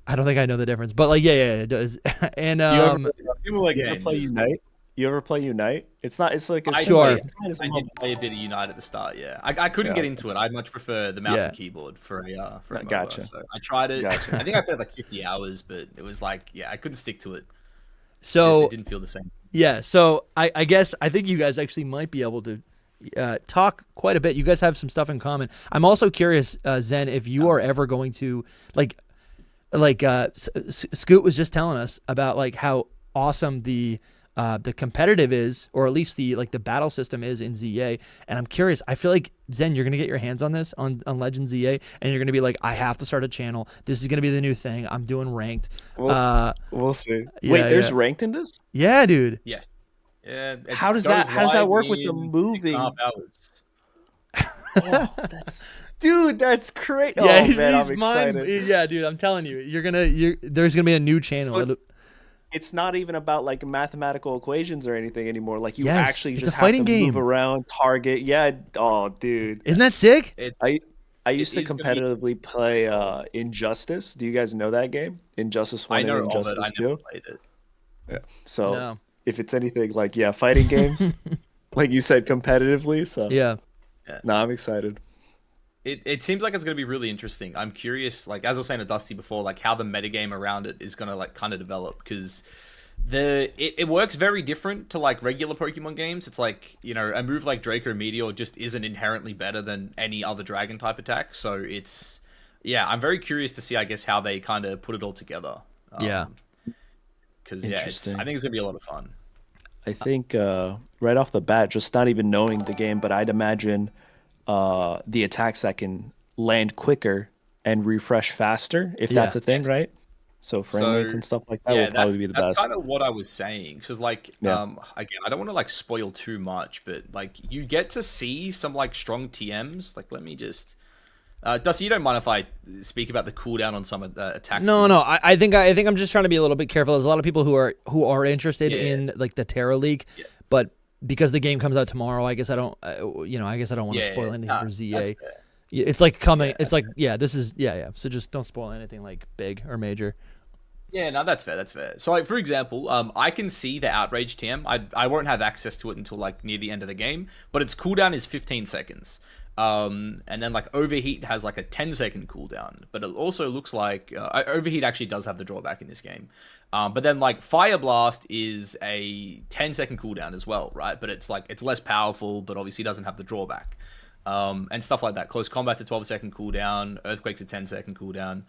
I don't think I know the difference, but like, yeah, it does. And you ever play Unite? You ever play Unite? It's not. It's like a Sure. I did play a bit of Unite at the start. Yeah, I couldn't get into it. I much prefer the mouse Yeah. and keyboard for a MOBA. Gotcha. So I tried it. Gotcha. I think I played like 50 hours, but it was like, yeah, I couldn't stick to it. so It didn't feel the same. yeah, so I guess I think you guys actually might be able to talk quite a bit. You guys have some stuff in common. I'm also curious, Zen, if you are ever going to like Scoot was just telling us about like how awesome the competitive is, or at least the battle system is in ZA. And I'm curious. I feel like Zen, you're gonna get your hands on this on Legends ZA, and you're gonna be like, I have to start a channel. This is gonna be the new thing. I'm doing ranked. We'll see. yeah, Wait, there's yeah. ranked in this? Yeah, dude. Yes. Yeah. How does that work with the moving? 6.5 hours. Oh, that's great. Yeah, Oh man, I'm he's mine. excited. Yeah, dude. I'm telling you, there's gonna be a new channel. So it's not even about like mathematical equations or anything anymore. Like you Yes, actually it's just a fighting have to game. move around, target. Yeah. Oh, dude. Isn't that sick? I used to is gonna be- competitively play Injustice. Do you guys know that game? Injustice 1 I know and of it. Injustice I 2? never played it. So No. if it's anything like fighting games, like you said, competitively. So Yeah. no, I'm excited. It seems like it's going to be really interesting. I'm curious, like as I was saying to Dusty before, like how the metagame around it is going to like kind of develop, because it works very different to like regular Pokemon games. It's like, you know, a move like Draco Meteor just isn't inherently better than any other dragon type attack. So it's, yeah, I'm very curious to see, I guess, how they kind of put it all together. Yeah. Because yeah, I Interesting. think it's gonna be a lot of fun. I think right off the bat, just not even knowing the game, but I'd imagine the attacks that can land quicker and refresh faster, if that's a thing, right? So frame rates and stuff like that will probably be the that's best. kind of what I was saying. Because like, again, I don't want to like spoil too much, but like you get to see some like strong TMs. Like, let me just. Dusty, you don't mind if I speak about the cooldown on some attacks? No. I think I'm just trying to be a little bit careful. There's a lot of people who are interested in like the Terra League, but because the game comes out tomorrow, I guess I don't. I guess I don't want to spoil anything for ZA. It's like coming. Yeah. It's like this is So just don't spoil anything like big or major. Yeah, no, that's fair. That's fair. So, like, for example, I can see the Outrage TM. I won't have access to it until like near the end of the game, but its cooldown is 15 seconds. And then like Overheat has like a 10-second cooldown, but it also looks like Overheat actually does have the drawback in this game. But then like Fire Blast is a 10-second cooldown as well, right? But it's like it's less powerful, but obviously doesn't have the drawback. And stuff like that. Close Combat's a 12-second cooldown. Earthquake's a 10-second cooldown.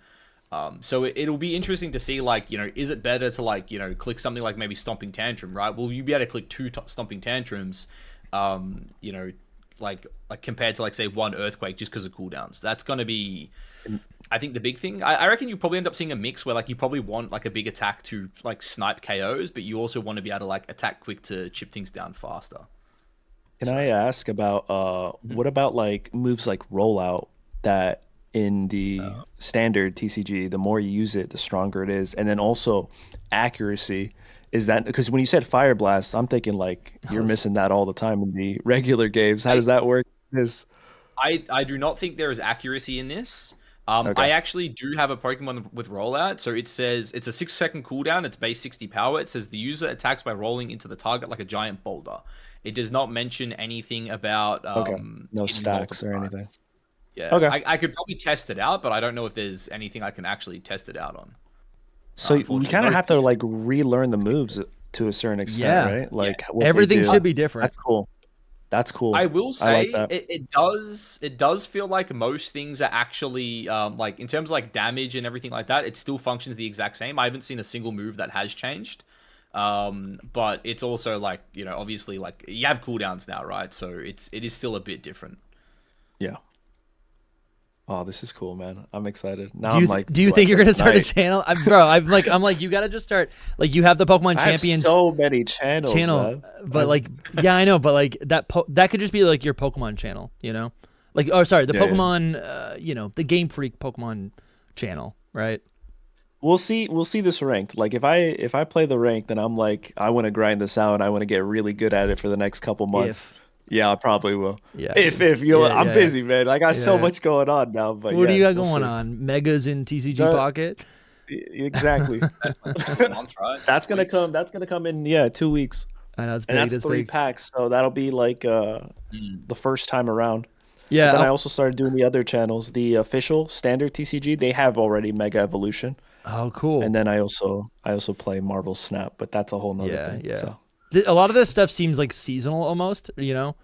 So it'll be interesting to see, like, you know, is it better to like, you know, click something like maybe Stomping Tantrum, right? Will you be able to click 2 Stomping Tantrums, you know, like compared to like say 1 Earthquake just because of cooldowns? That's going to be, I think, the big thing. I reckon you probably end up seeing a mix where like you probably want like a big attack to like snipe KOs, but you also want to be able to like attack quick to chip things down faster. Can I ask about what about like moves like Rollout that in the standard TCG, the more you use it, the stronger it is, and then also accuracy. Is that because when you said Fire Blast, I'm thinking like you're missing that all the time in the regular games. How does that work? I do not think there is accuracy in this. I actually do have a Pokemon with Rollout. So it says it's a 6-second cooldown. It's base 60 power. It says the user attacks by rolling into the target like a giant boulder. It does not mention anything about no stacks or anything. Yeah, okay. I could probably test it out, but I don't know if there's anything I can actually test it out on. So we kind of have to like relearn the moves to a certain extent, right? Like everything should be different. That's cool. That's cool. I will say like it does feel like most things are actually like in terms of like damage and everything like that, it still functions the exact same. I haven't seen a single move that has changed. But it's also like, you know, obviously like you have cooldowns now, right? So it is still a bit different. Yeah. Oh, this is cool, man. I'm excited. Now Do you I'm like, do you think you're gonna start a night. channel, I'm like you gotta just start, like, you have the Pokemon I have Champions so many channels, man. but like, yeah, I know, but like that could just be like your Pokemon channel, you know, like, oh, sorry, the Yeah, yeah. Pokemon, you know, the Game Freak Pokemon channel, right? We'll see this ranked. Like if I play the ranked, then I'm like, I want to grind this out. I want to get really good at it for the next couple months. Yeah, I probably will. Yeah. If you know, Yeah, I'm yeah, busy, man. I got so yeah. much going on now. But What do yeah, you got we'll going see. on? Megas in TCG The- Pocket? Exactly. A month, right? That's gonna Weeks. come. That's gonna come in 2 weeks, I know it's and big. that's 3 packs. So that'll be like the first time around. Yeah. Then I also started doing the other channels, the official standard TCG. They have already Mega Evolution, Oh, cool. and then I also play Marvel Snap, but that's a whole nother Yeah, thing. yeah. So A lot of this stuff seems like seasonal almost, you know?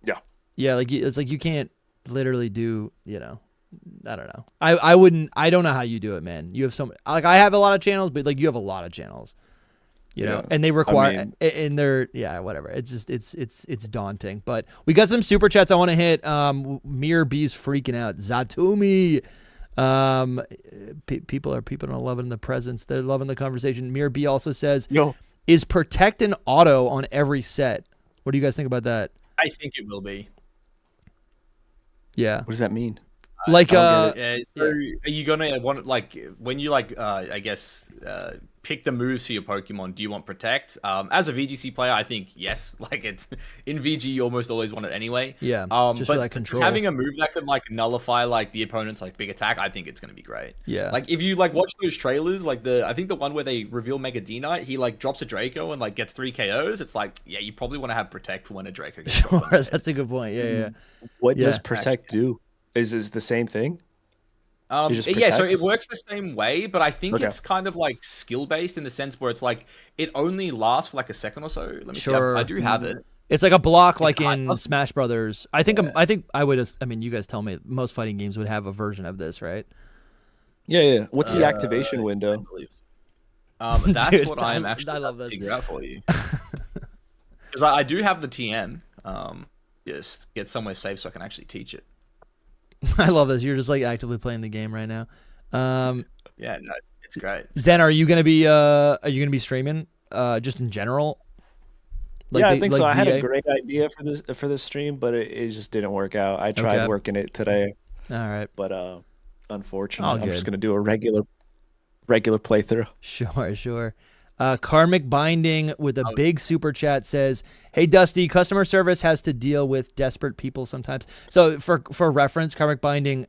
yeah. Yeah, like it's like you can't literally do, you know, I don't know. I wouldn't. I don't know how you do it, man. You have some, like, I have a lot of channels, but like you have a lot of channels, you know, Yeah. and they require, mean- and they're, yeah, whatever. It's just it's daunting. But we got some super chats I want to hit. Mir B's freaking out. Xatumi. People are loving the presence. They're loving the conversation. Mir B also says, Yo, "Is Protect an auto on every set?" What do you guys think about that? I think it will be. Yeah, what does that mean? like I don't Yeah, so are you gonna want, like, when you like I guess pick the moves for your Pokemon, do you want Protect? As a VGC player, I think yes. Like, it's in VG, you almost always want it anyway. Yeah, just for but that just control. having a move that could like nullify like the opponent's like big attack, I think it's gonna be great. Yeah. Like if you like watch those trailers, like I think the one where they reveal Mega D Knight, he like drops a Draco and like gets 3 KOs. It's like, yeah, you probably want to have Protect for when a Draco gets dropped on Sure, your head. that's a good point. Yeah, yeah. What Yeah, does Protect do? Is the same thing? It just Yeah, so it protects? works the same way, but I think Okay. it's kind of like skill based in the sense where it's like it only lasts for like a second or so. Let me see. Sure. I do have it. It's like a block, like kind in of- Smash Brothers. I think I would. I mean, you guys tell me. Most fighting games would have a version of this, right? Yeah. What's the activation window? That's Dude, what I'm I actually love about to this. figure out for you. Because I do have the TM. Just get somewhere safe so I can actually teach it. I love this. You're just like actively playing the game right now. Yeah, no, it's great. Zen, are you gonna be streaming? Just in general. Yeah, I think so. I had a ZA? great idea for this stream, but it just didn't work out. I tried Okay. working it today, All right. but unfortunately, I'm just good. gonna do a regular playthrough. Sure. Karmic Binding with a big super chat says, "Hey Dusty, customer service has to deal with desperate people sometimes." So for reference, Karmic Binding,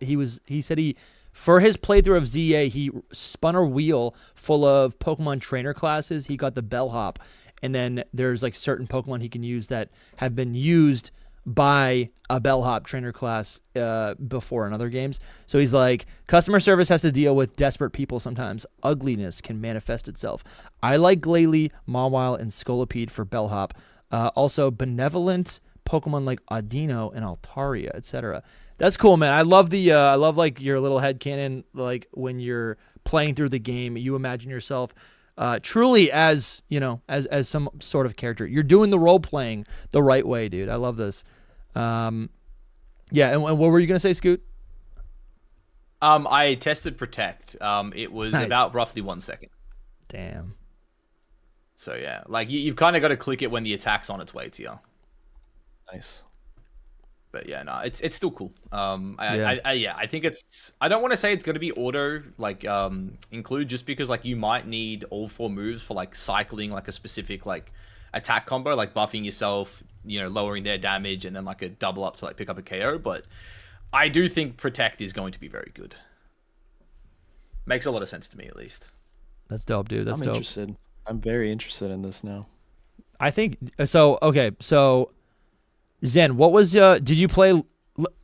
he said for his playthrough of ZA, he spun a wheel full of Pokemon trainer classes. He got the bellhop, and then there's like certain Pokemon he can use that have been used by a bellhop trainer class before in other games. So he's like, customer service has to deal with desperate people sometimes. Ugliness can manifest itself. I like Glalie, Mawile, and Scolipede for bellhop. Also benevolent Pokemon like Audino and Altaria, etc. That's cool, man. I love I love like your little headcanon, like when you're playing through the game, you imagine yourself truly as, you know, as some sort of character. You're doing the role playing the right way, dude. I love this. Yeah, and what were you gonna say, Scoot? I tested Protect. It was Nice. about roughly 1 second. Damn. So yeah, like you've kind of got to click it when the attack's on its way to you. Nice. But yeah, no, it's still cool. Yeah. I think it's. I don't want to say it's going to be auto like include, just because like you might need all 4 moves for like cycling like a specific like attack combo, like buffing yourself, you know, lowering their damage, and then like a double up to like pick up a KO. But I do think Protect is going to be very good. Makes a lot of sense to me, at least. That's dope, dude. That's I'm dope. interested. I'm very interested in this now. I think so. Okay, so Zen, what was did you play?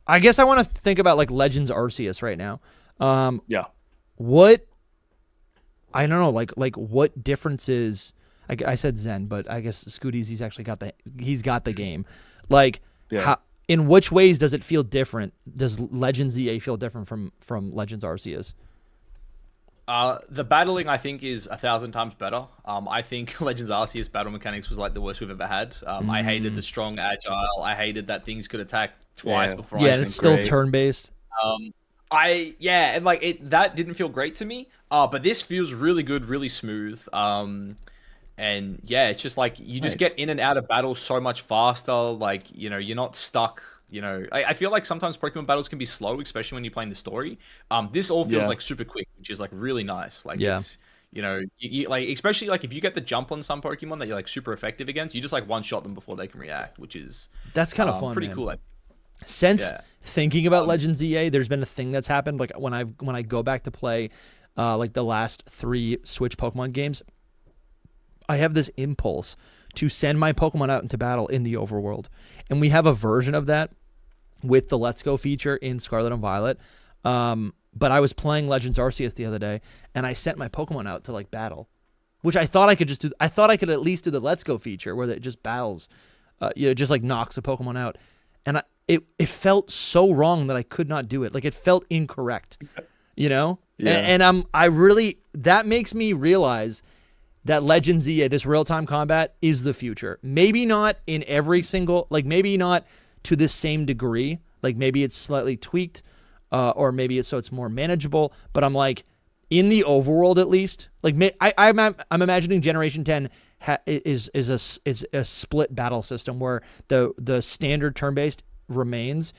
I guess I want to think about like Legends Arceus right now. Yeah. What I don't know, like what differences? I said Zen, but I guess Scooteezy's actually got the game. Like, Yeah. how, in which ways does it feel different? Does Legends ZA feel different from Legends Arceus? The battling I think is 1,000 times better. I think Legends Arceus battle mechanics was like the worst we've ever had. I hated the strong agile. I hated that things could attack twice before Yeah, I and it's still turn-based. and like that didn't feel great to me. But this feels really good, really smooth. And yeah, it's just like you just get in and out of battle so much faster. Like, you know, you're not stuck. You know, I feel like sometimes Pokemon battles can be slow, especially when you're playing the story. This all feels like super quick, which is like really nice. Like it's, you know, you like, especially like if you get the jump on some Pokemon that you're like super effective against, you just like one shot them before they can react, which is that's kind of fun, pretty man. cool. Since thinking about Legends EA, there's been a thing that's happened. Like when I go back to play, like the last 3 Switch Pokemon games, I have this impulse to send my Pokemon out into battle in the overworld. And we have a version of that with the Let's Go feature in Scarlet and Violet. But I was playing Legends Arceus the other day, and I sent my Pokemon out to like battle, which I thought I could just do. I thought I could at least do the Let's Go feature where it just battles, you know, just like knocks a Pokemon out. And it felt so wrong that I could not do it. Like it felt incorrect, you know? Yeah. And I really, that makes me realize that Legends EA, this real-time combat, is the future. Maybe not in every single, like maybe not to the same degree. Like maybe it's slightly tweaked, or maybe it's so it's more manageable. But I'm like, in the overworld at least, like I'm imagining Generation 10 is a split battle system where the standard turn-based remains,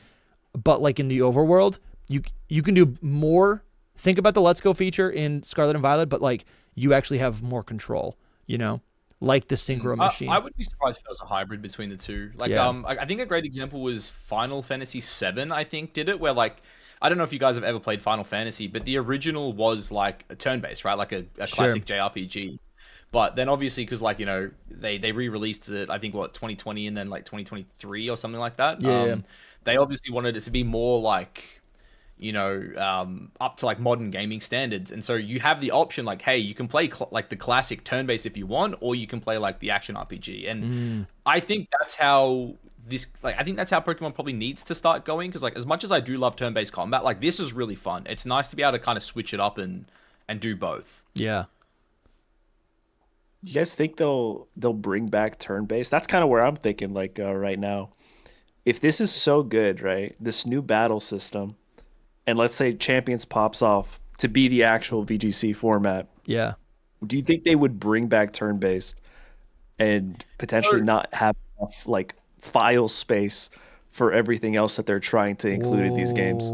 but like in the overworld, you can do more. Think about the Let's Go feature in Scarlet and Violet, but like you actually have more control, you know, like the Synchro machine. I would be surprised if there was a hybrid between the two. Like, I think a great example was Final Fantasy VII, I think, did it, where like, I don't know if you guys have ever played Final Fantasy, but the original was like a turn-based, right? Like a classic JRPG. But then obviously, because like, you know, they re-released it, I think, 2020 and then like 2023 or something like that. They obviously wanted it to be more like, you know, up to like modern gaming standards. And so you have the option like, hey, you can play like the classic turn-based if you want, or you can play like the action RPG. And I think that's how I think that's how Pokemon probably needs to start going. Because like, as much as I do love turn-based combat, like this is really fun. It's nice to be able to kind of switch it up and do both. Yeah. You guys think they'll bring back turn-based? That's kind of where I'm thinking like right now. If this is so good, right? This new battle system, and let's say Champions pops off to be the actual VGC format. Yeah. Do you think they would bring back turn-based and potentially not have enough like file space for everything else that they're trying to include in these games?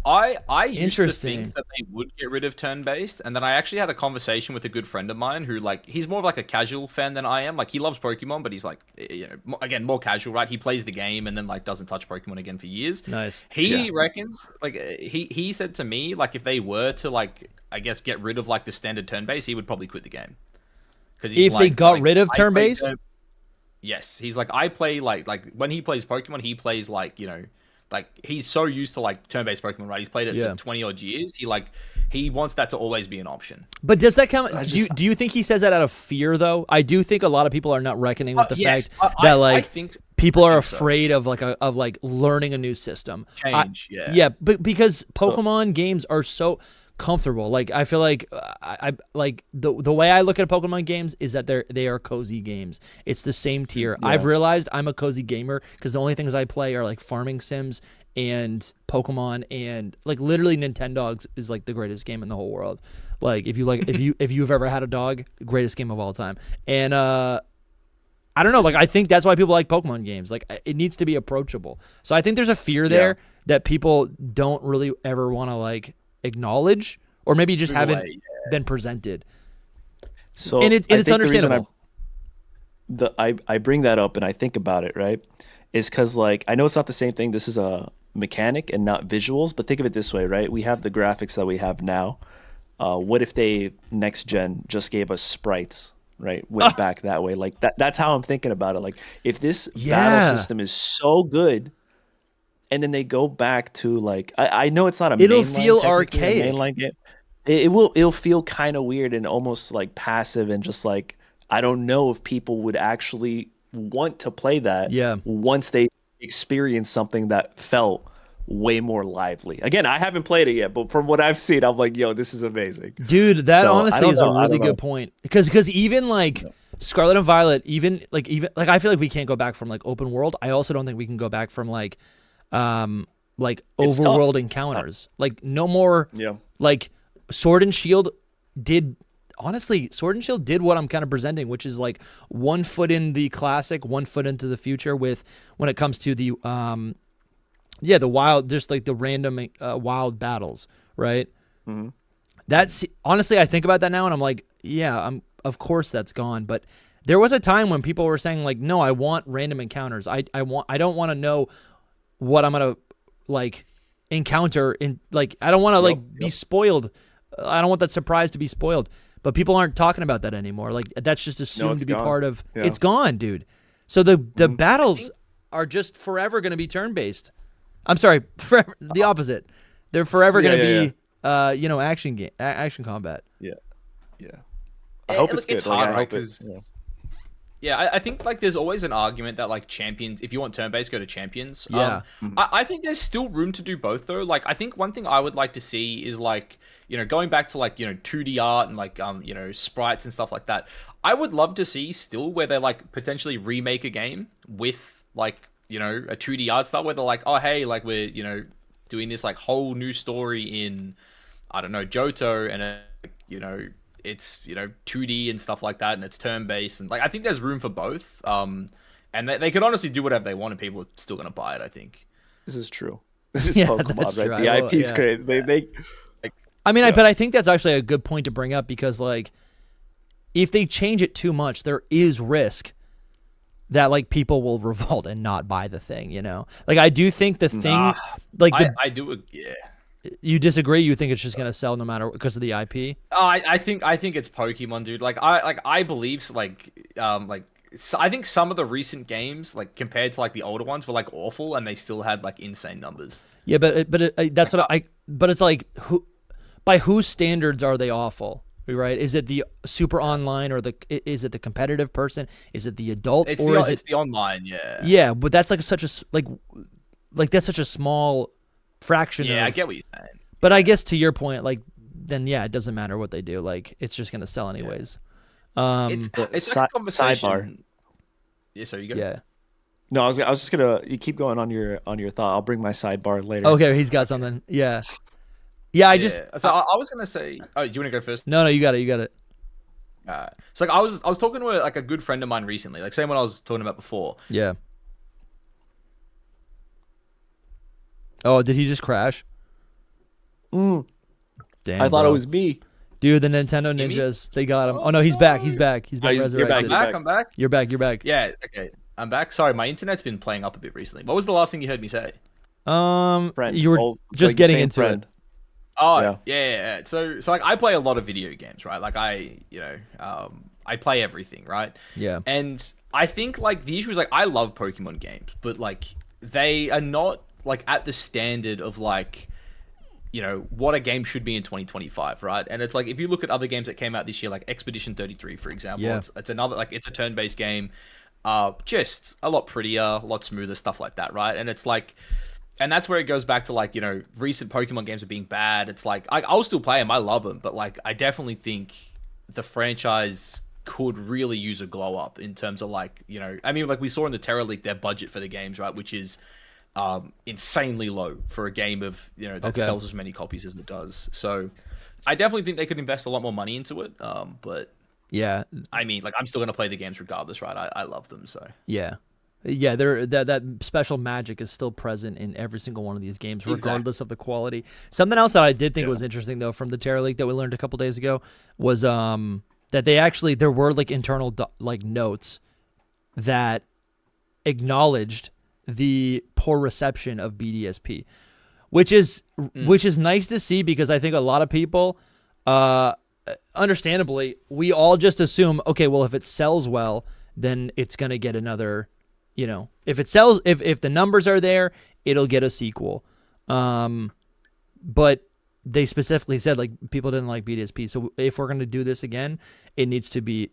I used to think that they would get rid of turn-based, and then I actually had a conversation with a good friend of mine who, like, he's more of like a casual fan than I am. Like, he loves Pokemon, but he's like, you know, again, more casual, right? He plays the game and then like doesn't touch Pokemon again for years. Nice. He reckons, like, he said to me, like, if they were to like, I guess, get rid of like the standard turn-based, he would probably quit the game. Because if they got rid of turn-based, yes, he's like, I play like when he plays Pokemon, he plays like, you know. Like, he's so used to, like, turn-based Pokemon, right? He's played it for 20-odd years. He wants that to always be an option. But does that count? Do you think he says that out of fear, though? I do think a lot of people are not reckoning with the fact that, like, people are afraid of, like, learning a new system. Change, Yeah, but because Pokemon games are so comfortable. Like, I feel like I like the way I look at Pokemon games is that they are cozy games. It's the same tier. I've realized I'm a cozy gamer because the only things I play are like farming sims and Pokemon, and like literally Nintendogs is like the greatest game in the whole world. Like if you've ever had a dog, greatest game of all time. And I don't know, like I think that's why people like Pokemon games. Like it needs to be approachable. So I think there's a fear there that people don't really ever want to like acknowledge, or maybe just haven't been presented. So and it's understandable. I bring that up and I think about it, right? Is because like I know it's not the same thing. This is a mechanic and not visuals, but think of it this way, right? We have the graphics that we have now. What if they next gen just gave us sprites, right? Went back that way, like that's how I'm thinking about it. Like if this battle system is so good, and then they go back to like I know it's not a it'll feel archaic. Mainline game. It'll feel kind of weird and almost like passive, and just like I don't know if people would actually want to play that once they experience something that felt way more lively. Again, I haven't played it yet, but from what I've seen, I'm like, yo, this is amazing. Dude, that So, I honestly don't is a know, I really don't know. good point. Because even like Scarlet and Violet, even like I feel like we can't go back from like open world. I also don't think we can go back from like It's overworld tough. encounters. Like no more Yeah. like Sword and Shield did honestly, Sword and Shield did what I'm kind of presenting, which is like 1 foot in the classic, 1 foot into the future with when it comes to the the wild, just like the random wild battles, right? Mm-hmm. That's honestly, I think about that now and I'm like, yeah, of course that's gone. But there was a time when people were saying like, no, I want random encounters. I don't want to know what I'm gonna like encounter in like I don't want to like be spoiled. I don't want that surprise to be spoiled. But people aren't talking about that anymore. Like that's just assumed it's to be gone. part of. Yeah. It's gone, dude. So the battles are just forever going to be turn based. I'm sorry, forever, the opposite. They're forever going to be action combat. Yeah. I hope look, it's good. it's Like, hard, I right? hope Because it. I think like there's always an argument that like champions, if you want turn-based, go to champions. Yeah. I think there's still room to do both though. Like I think one thing I would like to see is like, going back to like, 2D art and like, sprites and stuff like that. I would love to see still where they like potentially remake a game with like, a 2D art style where they're like, oh, hey, like we're, doing this like whole new story in, I don't know, Johto and, it's 2D and stuff like that, and it's turn-based, and like I think there's room for both. And they could honestly do whatever they want, and people are still gonna buy it. I think This is true. This is Yeah, Pokemon, that's right? true. The I will- IP's yeah. great. They I mean, but I think that's actually a good point to bring up because like if they change it too much, there is risk that like people will revolt and not buy the thing. Like I do think the thing, like I do. Yeah. you disagree. You think it's just gonna sell no matter because of the IP. I think it's Pokemon, dude. I believe I think some of the recent games, like compared to like the older ones, were like awful, and they still had like insane numbers. Yeah, that's what I. But it's like by whose standards are they awful? Right? Is it the super online or is it the competitive person? Is it the adult It's or it's the online, yeah. Yeah, but that's like such a that's such a small fraction. Yeah, of, I get what you're saying. But I guess to your point, like then yeah, it doesn't matter what they do. Like it's just gonna sell anyways. It's like a conversation. sidebar. Yeah, so you go. Yeah. No, I was just gonna. You keep going on your thought. I'll bring my sidebar later. Okay, he's got something. Yeah. Yeah, I just. So I was gonna say. Oh, do you want to go first? No, you got it. You got it. So like I was talking to like a good friend of mine recently, like same one I was talking about before. Yeah. Oh, did he just crash? Damn. I thought bro. it was me. Dude, the Nintendo Ninjas, they got him. Oh no, he's back. He's back. He's been you're back, resurrected. I'm back. You're back. You're back. Yeah. Okay. I'm back. Sorry, my internet's been playing up a bit recently. What was the last thing you heard me say? Friend. You were It's just like the getting same into friend. it. Oh, yeah. So like I play a lot of video games, right? Like I play everything, right? Yeah. And I think like the issue is like I love Pokemon games, but like they are not like at the standard of like what a game should be in 2025, right? And it's like if you look at other games that came out this year, like Expedition 33, for example, Yeah. it's another like it's a turn-based game, just a lot prettier, a lot smoother, stuff like that, right? And it's like, and that's where it goes back to like recent Pokemon games are being bad. It's like I'll still play them, I love them, but like I definitely think the franchise could really use a glow up in terms of like I mean like we saw in the Terra League their budget for the games, right, which is insanely low for a game of that sells as many copies as it does. So I definitely think they could invest a lot more money into it, but Yeah. I mean like I'm still gonna play the games regardless, right? I love them. So Yeah. Yeah, that special magic is still present in every single one of these games, regardless of the quality. Something else that I did think was interesting, though, from the Terra League that we learned a couple days ago was that there were like internal like notes that acknowledged the poor reception of BDSP, which is nice to see because I think a lot of people, understandably, we all just assume, okay, well, if it sells well, then it's gonna get another. If it sells, if the numbers are there, it'll get a sequel. But they specifically said like people didn't like BDSP, so if we're gonna do this again, it needs to be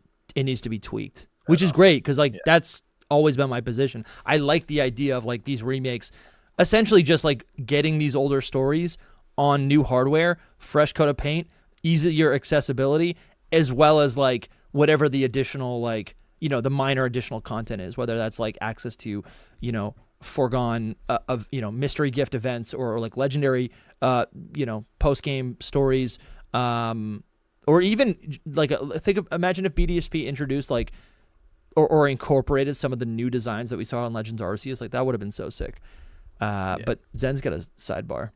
tweaked, which is great because like that's always been my position. I like the idea of like these remakes essentially just like getting these older stories on new hardware, fresh coat of paint, easier accessibility, as well as like whatever the additional like, you know, the minor additional content is, whether that's like access to, you know, foregone of, you know, mystery gift events or like legendary, you know, post game stories, or even like imagine if BDSP introduced like or incorporated some of the new designs that we saw on Legends Arceus. Like that would have been so sick. But Zen's got a sidebar.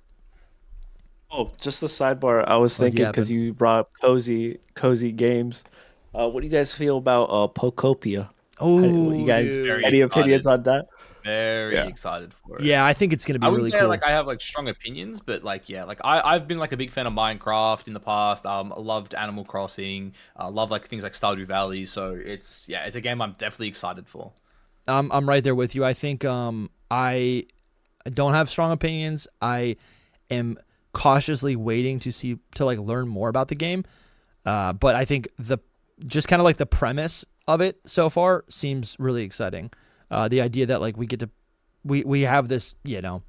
Oh, just the sidebar. I was thinking because you brought up cozy games. What do you guys feel about Pokopia? Oh, you guys, Very any excited. opinions on that? Very excited for it. Yeah, I think it's gonna be I wouldn't really say cool. like I have like strong opinions, but like like I've been like a big fan of Minecraft in the past. I loved Animal Crossing. I love like things like Stardew Valley. So it's a game I'm definitely excited for. I'm right there with you. I think I don't have strong opinions. I am cautiously waiting to like learn more about the game. But I think just kind of like the premise of it so far seems really exciting. The idea that like we get to we have this, you know,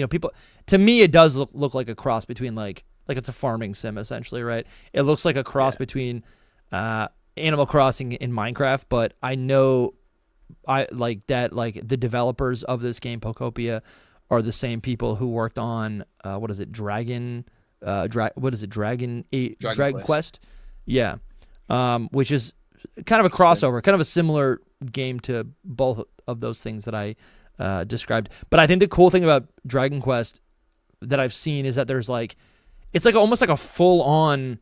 people, to me it does look like a cross between like it's a farming sim essentially, right? It looks like a cross between Animal Crossing and Minecraft, but I know I like that like the developers of this game Pokopia are the same people who worked on what is it, Dragon Quest? Yeah. Which is kind of a crossover, kind of a similar game to both of those things that I described. But I think the cool thing about Dragon Quest that I've seen is that there's like, it's like almost like a full-on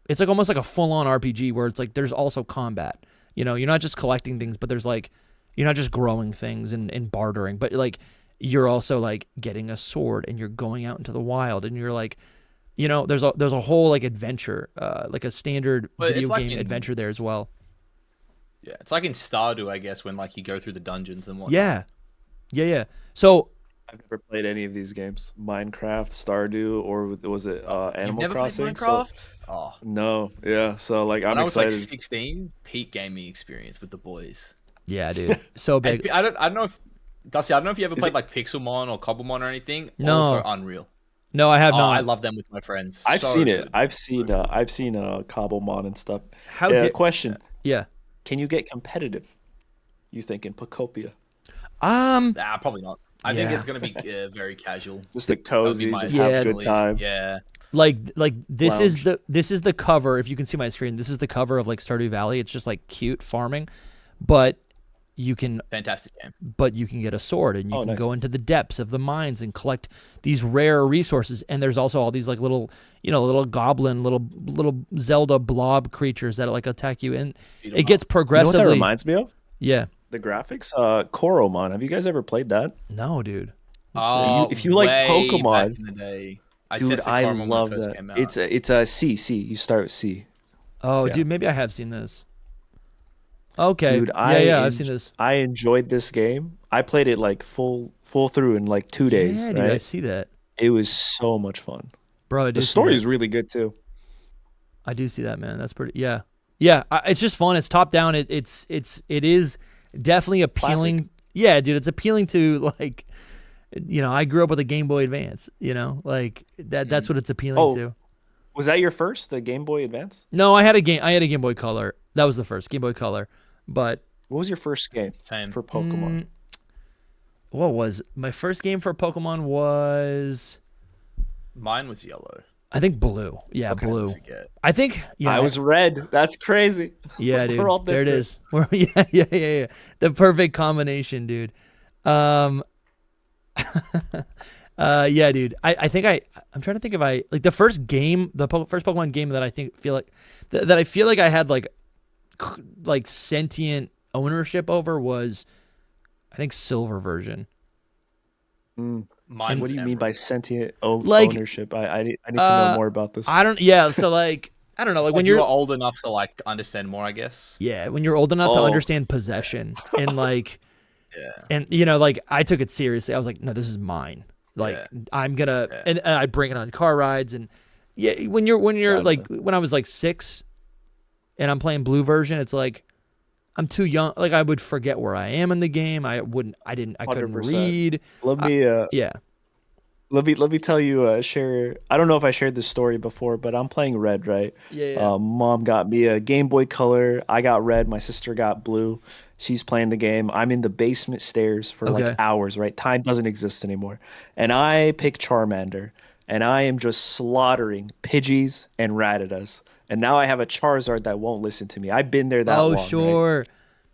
RPG where it's like there's also combat. You know, you're not just collecting things, but there's like, you're not just growing things and bartering, but like you're also like getting a sword and you're going out into the wild and you're like, you know, there's a whole like adventure, like a standard video game adventure there as well. Yeah, it's like in Stardew, I guess, when like you go through the dungeons and whatnot. Yeah. So I've never played any of these games. Minecraft, Stardew, or was it Animal never Crossing? Played Minecraft? No, yeah. So like I'm when excited. I was like 16, peak gaming experience with the boys. Yeah, dude, so big. I don't know if Dusty. I don't know if you ever played like Pixelmon or Cobblemon or anything. No. Also unreal. No, I have not. I love them with my friends. I've So seen good. it. I've seen Cobblemon and stuff. Question. Yeah. Can you get competitive? You think in Pokopia? Nah, probably not. I think Yeah. it's gonna be very casual. Just a cozy, my just have a good least. time. Yeah. Like this is Lounge. this is the cover. If you can see my screen, this is the cover of like Stardew Valley. It's just like cute farming, but you can Fantastic game. get a sword and you can nice. go into the depths of the mines and collect these rare resources. And there's also all these like little, you know, little goblin, little Zelda blob creatures that like attack you. And it gets You know progressively. what that reminds me of? Yeah. The graphics. Koromon. Have you guys ever played that? No, dude. if you like way Pokemon- back in the day, Dude, tested I Koromon when it love first that. came out. It's a C. You start with C. Oh, Yeah. dude, maybe I have seen this. Okay. Dude, I've seen this. I enjoyed this game. I played it like full through in like 2 days. Yeah, dude, right? I see that. It was so much fun. Bro, I do The see story that. is really good too. I do see that, man. That's pretty. Yeah. It's just fun. It's top down. It is definitely appealing. Classic. Yeah, dude. It's appealing to like, you know, I grew up with a Game Boy Advance. You know, like that's what it's appealing to. Was that your first, the Game Boy Advance? No, I had a Game Boy Color. That was the first Game Boy Color. But What was your first game Same. for Pokemon? what was my first game for Pokemon? Was Mine was yellow. I think Blue. Yeah, Blue. Forget. I think. Yeah, I was red. That's crazy. Yeah, dude. We're all there it different. is. Yeah. The perfect combination, dude. Yeah, dude. I think I'm trying to think if I like the first game, first Pokemon game that I feel like I had like sentient ownership over was, I think, Silver version. Mine What was do you mean by sentient Like, ownership? I need to know more about this. I don't. Yeah. So like I don't know. Like when you you're were old enough to like understand more, I guess. Yeah, when you're old enough to Oh. understand possession and like, Yeah. and you know, like I took it seriously. I was like, no, this is mine. Like I'm gonna, and I bring it on car rides and yeah. When you're Gotcha. like when I was like 6, and I'm playing Blue version, it's like I'm too young. Like I would forget where I am in the game. I couldn't 100%. read. Let me Yeah. let me tell you, share. I don't know if I shared this story before, but I'm playing red, right? Yeah. Mom got me a Game Boy Color. I got red. My sister got blue. She's playing the game. I'm in the basement stairs for Okay. like hours, right? Time doesn't exist anymore. And I pick Charmander, and I am just slaughtering Pidgeys and Rattatas. And now I have a Charizard that won't listen to me. I've been there that long, right? Sure.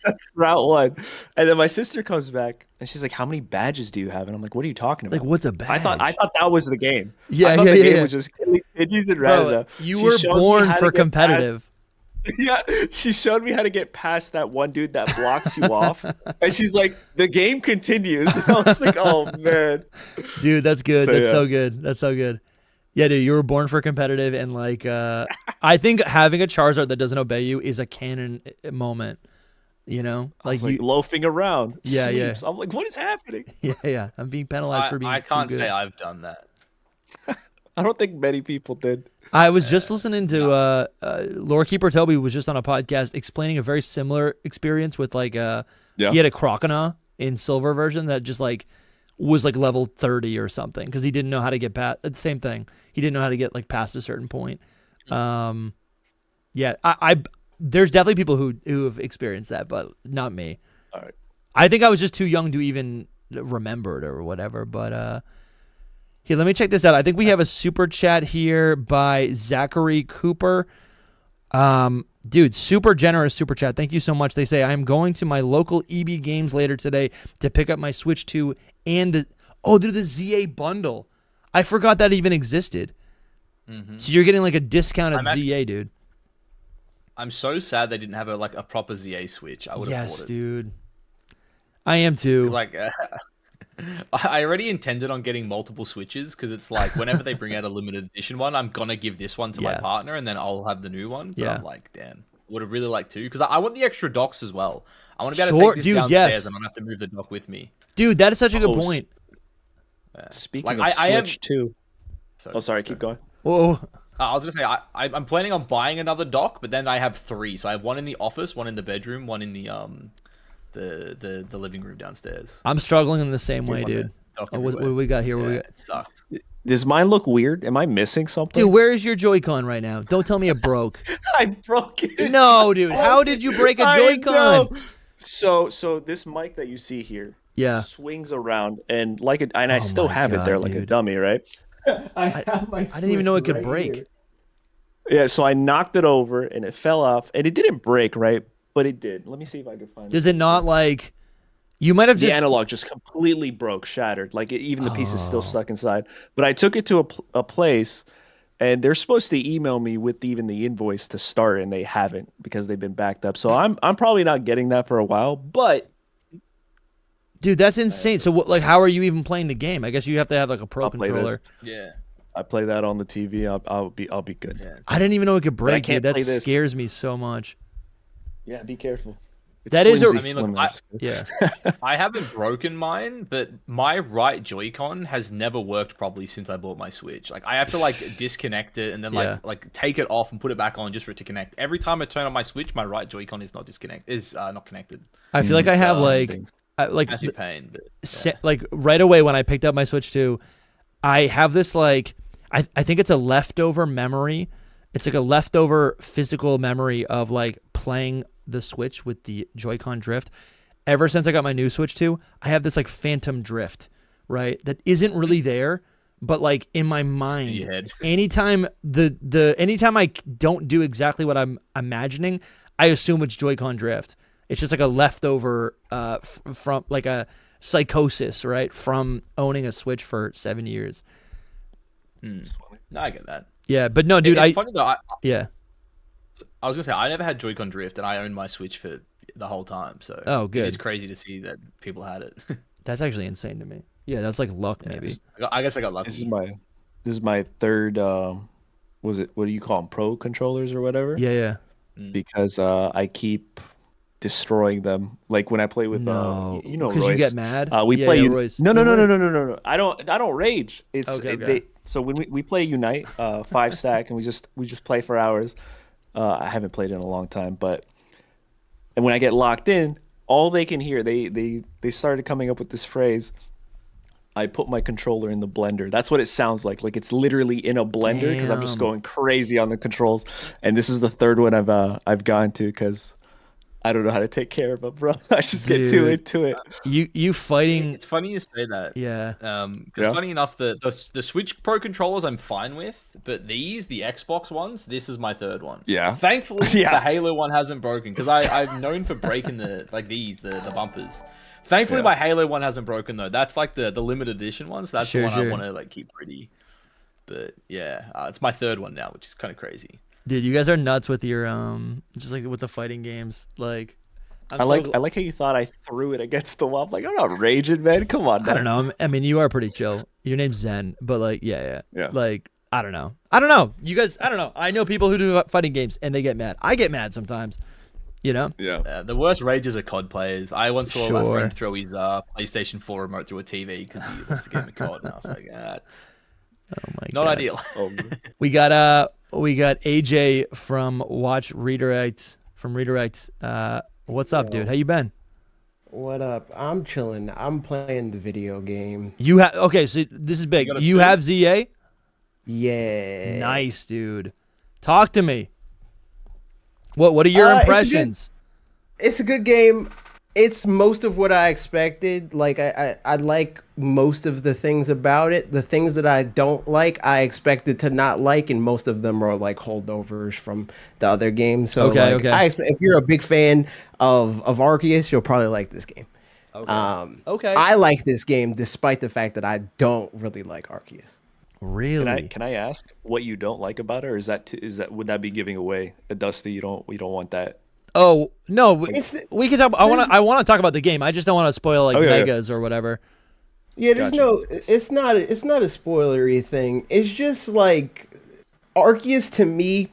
That's route one. And then my sister comes back and she's like, "How many badges do you have?" And I'm like, "What are you talking about?" Like, what's a badge? I thought that was the game. Yeah, I thought yeah, the game yeah. was just killing Pidgeys and Bro, Rattata. you She were showed me born how to for get competitive. Yeah, she showed me how to get past that one dude that blocks you off. And she's like, "The game continues." And I was like, "Oh man." Dude, that's good. So, That's yeah. so good. That's so good. Yeah, dude, you were born for competitive, and like, I think having a Charizard that doesn't obey you is a canon moment. You know, I was like you, loafing around. Yeah, yeah. sleeps. I'm like, "What is happening?" yeah. I'm being penalized for being I too can't good. say I've done that. I don't think many people did. I was just listening to Lore Keeper Toby was just on a podcast explaining a very similar experience with like Yeah. he had a Crocodile in silver version that just like was like level 30 or something because he didn't know how to get past the same thing. He didn't know how to get like past a certain point. Yeah, I there's definitely people who have experienced that, but not me. All right. I think I was just too young to even remember it or whatever. But here, let me check this out. I think we have a super chat here by Zachary Cooper. Dude, super generous super chat. Thank you so much. They say, I'm going to my local EB Games later today to pick up my Switch 2 and the ZA bundle. I forgot that even existed. Mm-hmm. So you're getting like a discounted ZA, dude. I'm so sad they didn't have a proper ZA Switch. I would have bought it. Yes, dude. I am too. Like, I already intended on getting multiple Switches because it's like whenever they bring out a limited edition one, I'm gonna give this one to my partner and then I'll have the new one. But I'm like, damn, would have really liked to because I want the extra docks as well. I want to be able to take this downstairs and I don't have to move the dock with me. Dude, that is such a good point. Speaking of Switch too. Sorry, keep going. Whoa. I was gonna say I'm planning on buying another dock, but then I have 3. So I have one in the office, one in the bedroom, one in the living room downstairs. I'm struggling in the same way, dude. What do we got here? What we got? It sucks. Does mine look weird? Am I missing something? Dude, where is your Joy-Con right now? Don't tell me it broke. I broke it. No, dude. How did you break a Joy-Con? So this mic that you see here swings around and I still have it there like a dummy, right? I didn't even know it could break. Here. Yeah, so I knocked it over and it fell off and it didn't break, right? But it did. Let me see if I can find it. Does it not like you might have the analog just completely broke, shattered. Like even the piece is still stuck inside. But I took it to a place and they're supposed to email me with even the invoice to start and they haven't because they've been backed up. So I'm probably not getting that for a while, but dude, that's insane. So what, like how are you even playing the game? I guess you have to have like a pro controller. Yeah. I play that on the TV. I'll be good. Yeah. I didn't even know it could break, dude. That play this. scares me so much. Yeah, be careful. That is flimsy. I mean, look, I haven't broken mine, but my right Joy-Con has never worked properly since I bought my Switch. Like I have to like disconnect it and then like take it off and put it back on just for it to connect. Every time I turn on my Switch, my right Joy-Con is not connected. I feel like I have like massive pain. But, like right away when I picked up my Switch 2, I have this like I think it's a leftover memory. It's like a leftover physical memory of like playing the Switch with the Joy-Con drift. Ever since I got my new Switch 2, I have this like phantom drift, right? That isn't really there, but like in my mind, anytime anytime I don't do exactly what I'm imagining, I assume it's Joy-Con drift. It's just like a leftover from like a psychosis, right? From owning a Switch for 7 years. No, I get that. Yeah, but no, dude, it's funny though. I was gonna say I never had Joy-Con drift, and I owned my Switch for the whole time. So good. It's crazy to see that people had it. That's actually insane to me. Yeah, that's like luck, maybe. I guess I got lucky. This is my third. What do you call them? Pro controllers or whatever. Yeah. Because I keep destroying them. Like when I play with Royce. Royce. You get mad. We play Royce. No. I don't rage. It's okay. So when we play Unite 5-stack and we just play for hours. I haven't played in a long time, but And when I get locked in, all they can hear, they started coming up with this phrase. I put my controller in the blender. That's what it sounds like. Like it's literally in a blender because I'm just Damn. going crazy on the controls. And this is the third one I've gone to because I don't know how to take care of them, bro. I just get too Dude. into it. You fighting? It's funny you say that. Yeah. Because funny enough, the Switch Pro controllers I'm fine with, but the Xbox ones, this is my third one. Yeah. Thankfully, Yeah. the Halo one hasn't broken because I'm known for breaking the bumpers. Thankfully, my Halo one hasn't broken though. That's like the limited edition one, so that's the one I want to like keep pretty. But yeah, it's my third one now, which is kind of crazy. Dude, you guys are nuts with your just like with the fighting games. Like, I like how you thought I threw it against the wall. I'm like, I'm not raging, man. Come on. I don't know. I mean, you are pretty chill. Your name's Zen, but like, yeah. Yeah. Like, I don't know. You guys, I don't know. I know people who do fighting games and they get mad. I get mad sometimes. You know? Yeah. The worst rages are COD players. I once saw my Sure. friend throw his PlayStation 4 remote through a TV because he wants to get in COD, and I was like, it's Oh my not God. ideal. We got AJ from Watch Redirects from Redirects. What's up, dude? How you been? What up? I'm chilling. I'm playing the video game. You have okay, so this is big. got a You two? have ZA? Yeah. Nice, dude. Talk to me. What are your impressions? It's a good game. It's most of what I expected. Like I like most of the things about it. The things that I don't like, I expected to not like, and most of them are like holdovers from the other games. So Okay. I expect if you're a big fan of Arceus, you'll probably like this game. Okay. I like this game despite the fact that I don't really like Arceus. Really? Can I ask what you don't like about it, or is that would that be giving away a Dusty? You don't want that. Oh no, we It's- can talk. I want to talk about the game. I just don't want to spoil like Okay. megas or whatever. Yeah, there's Gotcha. it's not a spoilery thing. It's just like Arceus to me,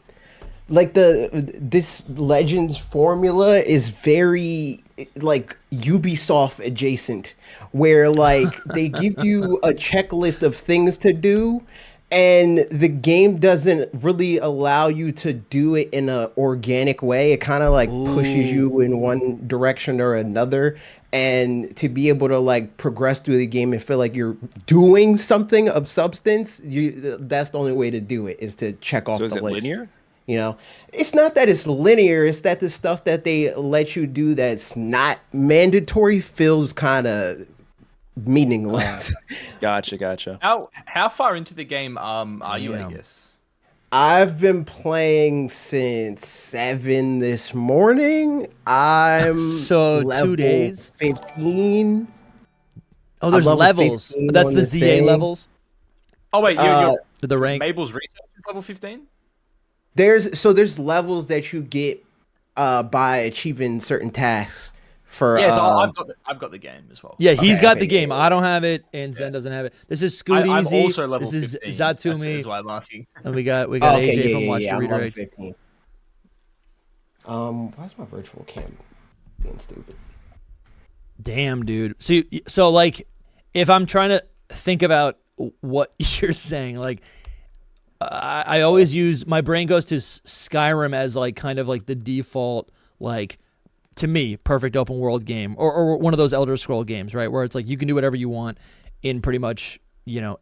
like this Legends formula is very like Ubisoft adjacent, where like they give you a checklist of things to do, and the game doesn't really allow you to do it in a organic way. It kind of like pushes you in one direction or another, and to be able to like progress through the game and feel like you're doing something of substance, that's the only way to do it, is to check off So is the it list. linear? You know, it's not that it's linear, it's that the stuff that they let you do that's not mandatory feels kind of meaningless. Gotcha. How far into the game are you, Damn. Agus? I've been playing since 7 this morning. I'm So 2 level days? 15. Oh, there's level levels. 15 That's on the the ZA thing. levels. Oh wait, Uh, The rank. Mabel's research is level 15. There's levels that you get by achieving certain tasks for Yeah, so I've got the game as well. Yeah, he's Okay, got okay, the game. yeah. I don't have it, and Zen doesn't have it. This is I'm Scooteezy. also level This is 15. Xatumi, That's why I'm asking. and we got Oh, AJ okay, from Watch the I'm level Redirects. 15. Why's my virtual cam being stupid? Damn, dude. So like, if I'm trying to think about what you're saying, like, I always use my brain goes to Skyrim as like kind of like the default, like, to me, perfect open world game, or one of those Elder Scroll games, right? Where it's like you can do whatever you want in pretty much,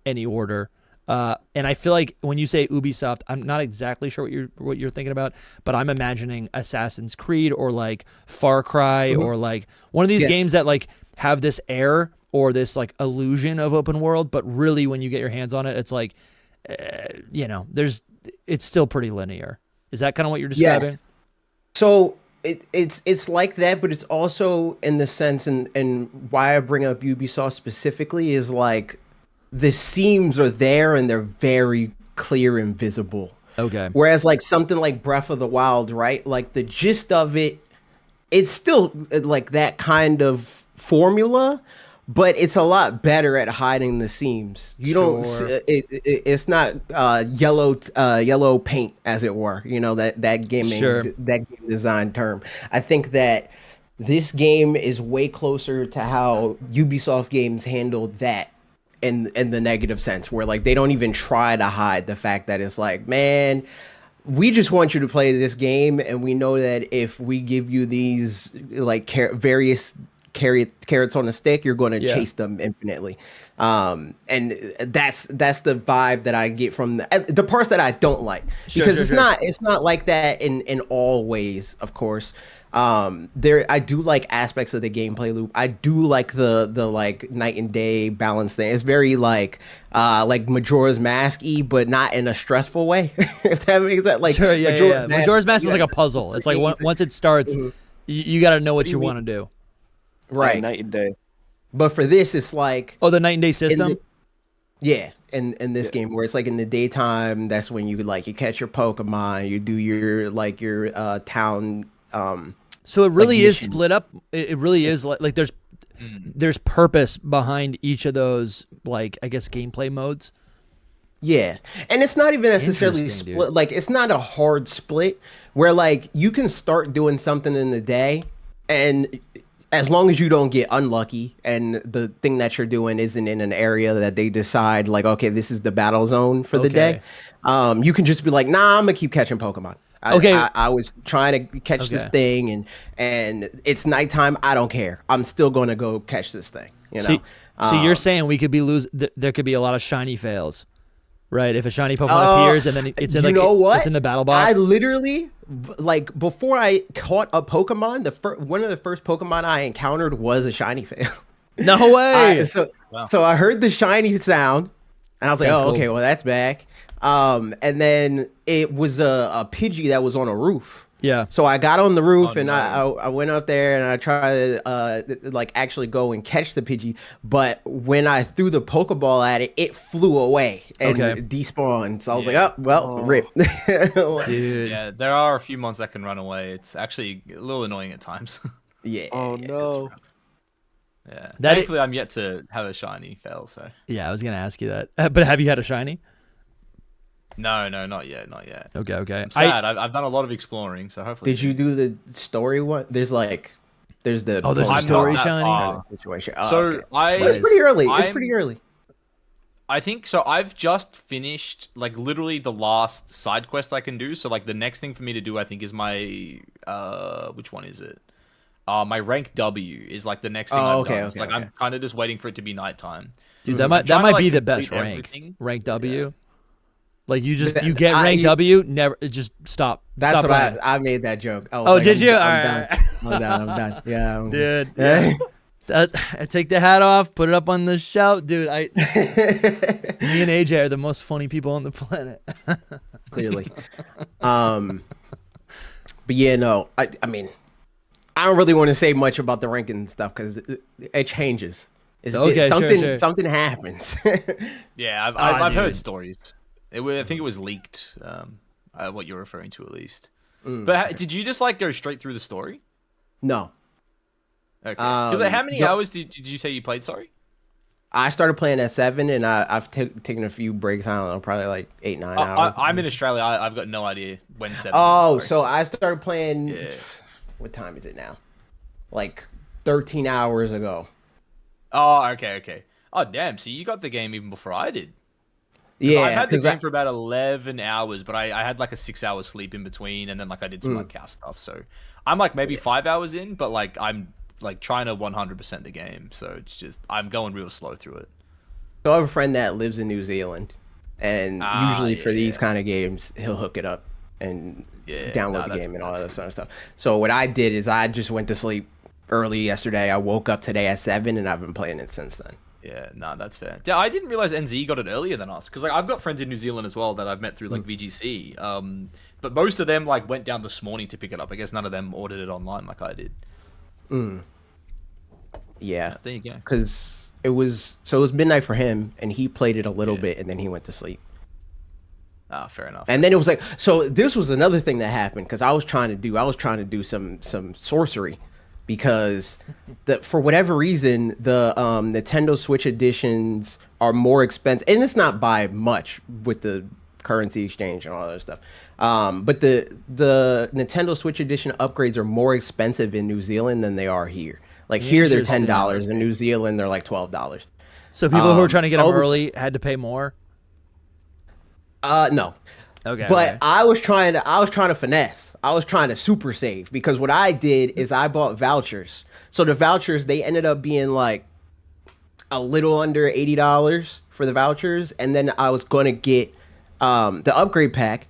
any order. And I feel like when you say Ubisoft, I'm not exactly sure what you're thinking about, but I'm imagining Assassin's Creed or like Far Cry or like one of these games that like have this air or this like illusion of open world, but really when you get your hands on it, it's like, it's still pretty linear. Is that kind of what you're describing? Yes. So it's like that, but it's also in the sense, and why I bring up Ubisoft specifically is like the seams are there and they're very clear and visible. Okay. Whereas like something like Breath of the Wild, right? Like the gist of it, it's still like that kind of formula, but it's a lot better at hiding the seams. You don't. It's not yellow paint, as it were. That gaming that game design term. I think that this game is way closer to how Ubisoft games handle that in the negative sense, where like they don't even try to hide the fact that it's like, man, we just want you to play this game, and we know that if we give you these like various carrots on a stick, you're going to chase them infinitely. And that's the vibe that I get from the parts that I don't like, because it's not like that in all ways, of course. I do like aspects of the gameplay loop. I do like the like night and day balance thing. It's very like Majora's Mask-y, but not in a stressful way. If that makes sense. Like Majora's Mask is like a puzzle. It's like once it starts, you got to know what you want to do. Right. Night and day. But for this, it's like the night and day system. In this game, where it's like in the daytime, that's when you catch your Pokemon, you do your town. So it really is split up. It really is like there's purpose behind each of those, like, I guess, gameplay modes. Yeah, and it's not even necessarily split. Dude. Like, it's not a hard split where like you can start doing something in the day, and as long as you don't get unlucky and the thing that you're doing isn't in an area that they decide like, okay, this is the battle zone for the day, you can just be like, nah, I'm gonna keep catching Pokemon. I was trying to catch this thing, and it's nighttime. I don't care. I'm still going to go catch this thing. You know. So you're saying we could be there could be a lot of shiny fails, right? If a shiny Pokemon appears and then it's in it's in the battle box. I literally, like, before I caught a Pokemon, one of the first Pokemon I encountered was a shiny fail. No way. So I heard the shiny sound, and I was like, okay, well that's back. And then it was a Pidgey that was on a roof. Yeah. So I got on the roof and I went up there and I tried to like actually go and catch the Pidgey. But when I threw the Pokeball at it, it flew away and despawned. So I was like, oh, well, rip. Dude. Yeah, there are a few mons that can run away. It's actually a little annoying at times. Yeah. Oh, no. Yeah. Thankfully, I'm yet to have a shiny fail, so. Yeah, I was going to ask you that. But have you had a shiny? No, not yet. Okay. I'm sad. I've done a lot of exploring, so hopefully. Did you do the story one? There's the there's a story shiny situation. So it's pretty early. It's pretty early. I think so. I've just finished like literally the last side quest I can do. So like the next thing for me to do, I think, is my which one is it? My rank W is like the next thing I've done. Like I'm kind of just waiting for it to be nighttime. Dude, that might be the best rank. Rank W. Yeah. Like you get rank W, never just stop. That's what I made that joke. Did you? I'm done. Yeah, dude. Yeah. I take the hat off, put it up on the shelf, dude. Me and AJ are the most funny people on the planet. Clearly. But yeah, no. I mean, I don't really want to say much about the ranking stuff because it changes. Something happens. Yeah, I've heard stories. I think it was leaked. What you're referring to, at least. But did you just like go straight through the story? No. Okay. Because how many hours did you say you played? Sorry. I started playing at 7, and I've taken a few breaks. I don't know, probably like 8-9 hours. I'm in Australia. I've got no idea when 7. So I started playing. Yeah. What time is it now? Like 13 hours ago. Oh, okay. Oh, damn. So you got the game even before I did. Yeah, I've had the game for about 11 hours, but I had like a 6-hour sleep in between, and then like I did some like cow stuff. So I'm like maybe 5 hours in, but like I'm like trying to 100% the game. So it's just I'm going real slow through it. So I have a friend that lives in New Zealand, and usually for these kind of games, he'll hook it up and download the game and all that sort of stuff. So what I did is I just went to sleep early yesterday. I woke up today at 7, and I've been playing it since then. Yeah, that's fair. Yeah, I didn't realize NZ got it earlier than us, because like I've got friends in New Zealand as well that I've met through like VGC. But most of them like went down this morning to pick it up. I guess none of them ordered it online like I did. Yeah. There you go. Because it was midnight for him, and he played it a little bit, and then he went to sleep. Fair enough. And then it was like, so this was another thing that happened, because I was trying to do some sorcery. Because for whatever reason, the Nintendo Switch editions are more expensive, and it's not by much with the currency exchange and all that stuff. But the Nintendo Switch edition upgrades are more expensive in New Zealand than they are here. Like here, they're $10. In New Zealand, they're like $12. So people who were trying to get them early had to pay more? No. Okay. But okay. I was trying to finesse. I was trying to super save because what I did is I bought vouchers. So the vouchers, they ended up being like a little under $80 for the vouchers, and then I was gonna get the upgrade pack.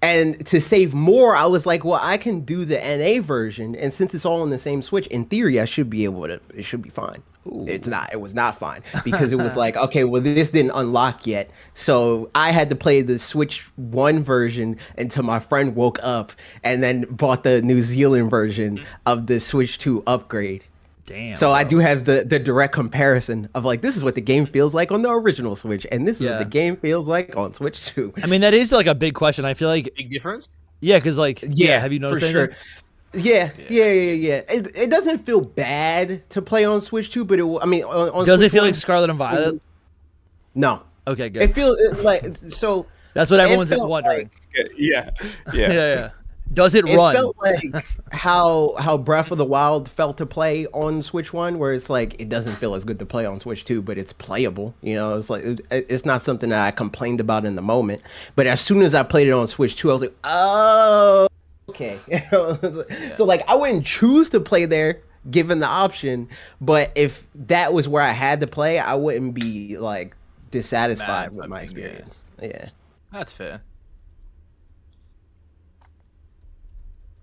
And to save more, I was like, well, I can do the NA version, and since it's all on the same Switch, in theory, I should be able to. It should be fine. It's not. It was not fine because it was like, okay, well, this didn't unlock yet, so I had to play the Switch 1 version until my friend woke up, and then bought the New Zealand version of the Switch 2 upgrade. Damn. So I do have the direct comparison of like, this is what the game feels like on the original Switch, and this is what the game feels like on Switch 2. I mean, that is like a big question. I feel like, Big difference. yeah, because like, yeah, have you noticed for anything? sure. Yeah. It doesn't feel bad to play on Switch 2, but on Does Switch it feel 1, like Scarlet and Violet? No. Okay, good. It feels like so. That's what everyone's felt wondering. Yeah. yeah. Does it It run? felt like how Breath of the Wild felt to play on Switch 1, where it's like it doesn't feel as good to play on Switch 2, but it's playable. You know, it's like it's not something that I complained about in the moment. But as soon as I played it on Switch 2, I was like, oh, okay. So like I wouldn't choose to play there given the option, but if that was where I had to play, I wouldn't be like dissatisfied with my experience. Yeah. That's fair.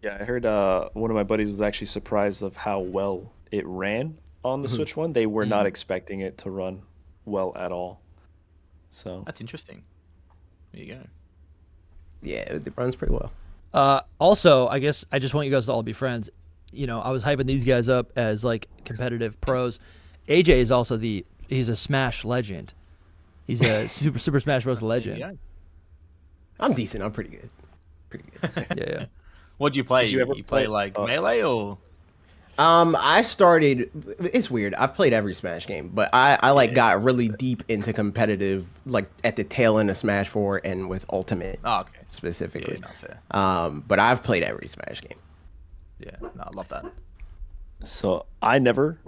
Yeah, I heard one of my buddies was actually surprised of how well it ran on the Switch 1. They were not expecting it to run well at all. So That's interesting. There you go. Yeah, it runs pretty well. Also, I guess I just want you guys to all be friends. You know, I was hyping these guys up as like competitive pros. AJ is also he's a Smash legend. He's a Super Smash Bros. Legend. Yeah. I'm decent. I'm pretty good. Yeah. What'd you play? Did you ever play play- like Melee or? I started. It's weird. I've played every Smash game, but I like got really deep into competitive, like at the tail end of Smash 4 and with Ultimate Oh, okay. specifically. Yeah, not fair. But I've played every Smash game. Yeah, no, I love that. So I never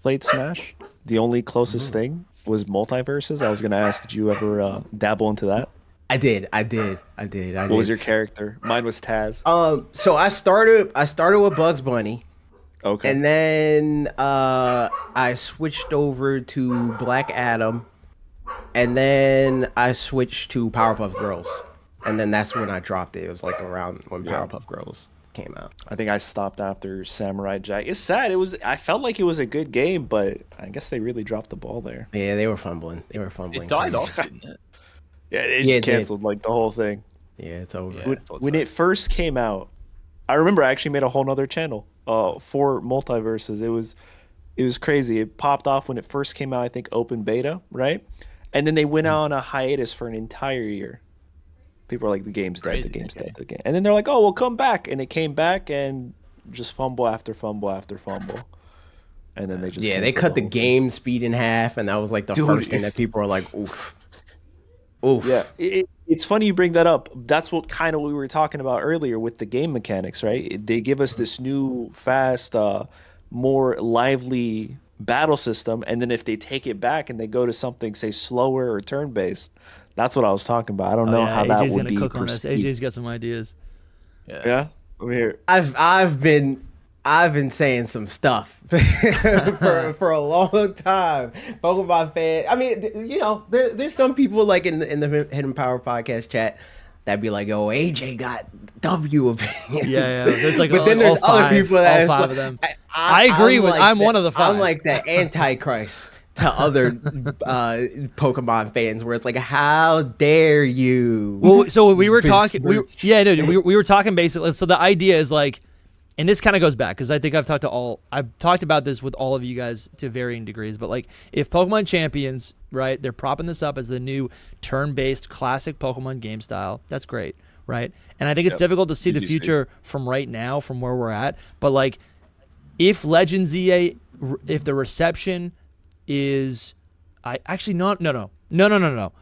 played Smash. The only closest thing was Multiverses. I was gonna ask, did you ever dabble into that? I did. What was your character? Mine was Taz. So I started with Bugs Bunny, Okay. and then I switched over to Black Adam, and then I switched to Powerpuff Girls, and then that's when I dropped it. It was like around when Powerpuff Girls came out. I think I stopped after Samurai Jack. It's sad. I felt like it was a good game, but I guess they really dropped the ball there. Yeah, they were fumbling. It died off, didn't it? Yeah, it Yeah, just it did. canceled like the whole thing. Yeah, it's over. Yeah. When it first came out, I remember I actually made a whole nother channel for Multiverses. It was crazy. It popped off when it first came out, I think open beta, right? And then they went out on a hiatus for an entire year. People are like, the game's dead, the Crazy, game's okay. dead, the game. And then they're like, oh, we'll come back. And it came back and just fumble after fumble after fumble. And then they just Yeah, they canceled cut the whole thing. game speed in half, and that was like the Dude, first thing it's- that people were like, oof. Oof. Yeah, it's funny you bring that up. That's what kind of we were talking about earlier with the game mechanics, right? They give us this new, fast, more lively battle system, and then if they take it back and they go to something, say, slower or turn-based, that's what I was talking about. I don't know how that AJ's would gonna be cook on this. perceived. AJ's got some ideas. Yeah, let me hear it. I've been saying some stuff for a long time. Pokemon fan. I mean, you know, there's some people like in the Hidden Power podcast chat that be like, "Oh, AJ got W opinions." Yeah. There's like but then there's all other five, people that all it's five like- of them. I agree with. I'm one of the five. I'm like the Antichrist to other Pokemon fans, where it's like, "How dare you?" Well, so we were talking. Besmirch. We were talking basically. So the idea is like, and this kind of goes back because I think I've talked about this with all of you guys to varying degrees. But like, if Pokemon Champions, right, they're propping this up as the new turn-based classic Pokemon game style. That's great, right? And I think it's difficult to see the future from right now, from where we're at. But like, if Legends EA, if the reception is, no.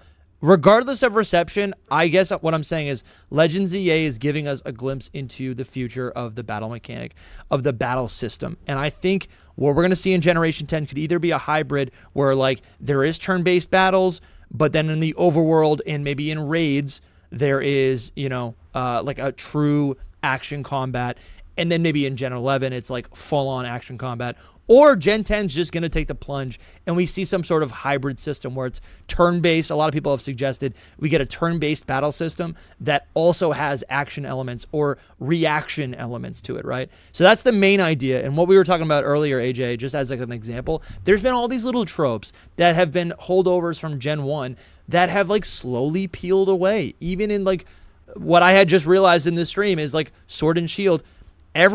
Regardless of reception, I guess what I'm saying is Legends EA is giving us a glimpse into the future of the battle mechanic, of the battle system. And I think what we're going to see in Generation 10 could either be a hybrid where like there is turn-based battles, but then in the overworld and maybe in raids, There is, like a true action combat. And then maybe in Gen 11, it's like full-on action combat. Or Gen 10's just going to take the plunge, and we see some sort of hybrid system where it's turn-based. A lot of people have suggested we get a turn-based battle system that also has action elements or reaction elements to it, right? So that's the main idea. And what we were talking about earlier, AJ, just as like an example, there's been all these little tropes that have been holdovers from Gen 1 that have like slowly peeled away. Even in like what I had just realized in this stream is like Sword and Shield. I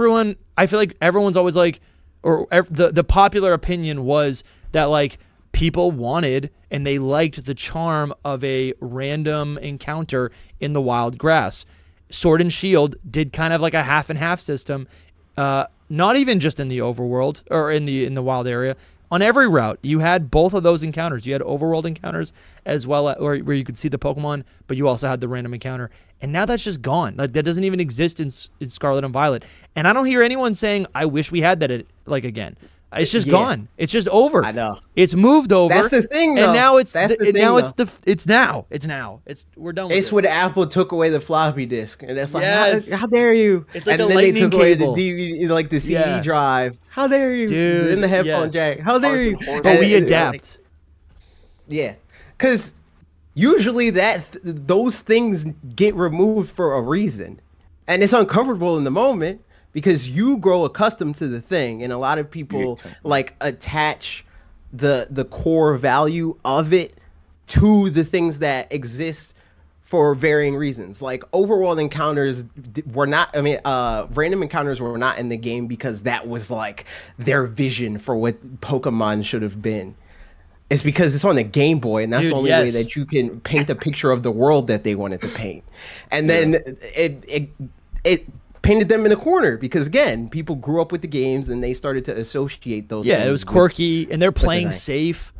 feel like everyone's always like, or the popular opinion was that like people wanted and they liked the charm of a random encounter in the wild grass. Sword and Shield did kind of like a half and half system, not even just in the overworld or in the wild area. On every route, you had both of those encounters. You had overworld encounters as well, where you could see the Pokemon, but you also had the random encounter. And now that's just gone. Like that doesn't even exist in Scarlet and Violet. And I don't hear anyone saying, "I wish we had that again." It's just gone. It's just over. I know. It's moved over. That's the thing, though. And now it's now we're done with It's it. when Apple took away the floppy disk, and it's like, Yes. how dare you? It's like and the then lightning they took away cable. the DVD, like the CD Yeah. drive. How dare you? Dude, in the headphone jack. How dare you? But we adapt. Yeah, because usually those things get removed for a reason, and it's uncomfortable in the moment because you grow accustomed to the thing, and a lot of people like attach the core value of it to the things that exist for varying reasons. Like overworld encounters were not, random encounters were not in the game because that was like their vision for what Pokemon should have been. It's because it's on the Game Boy, and that's the only way that you can paint a picture of the world that they wanted to paint. And then it painted them in a corner because, again, people grew up with the games and they started to associate those things. Yeah, it was quirky, and they're playing safe.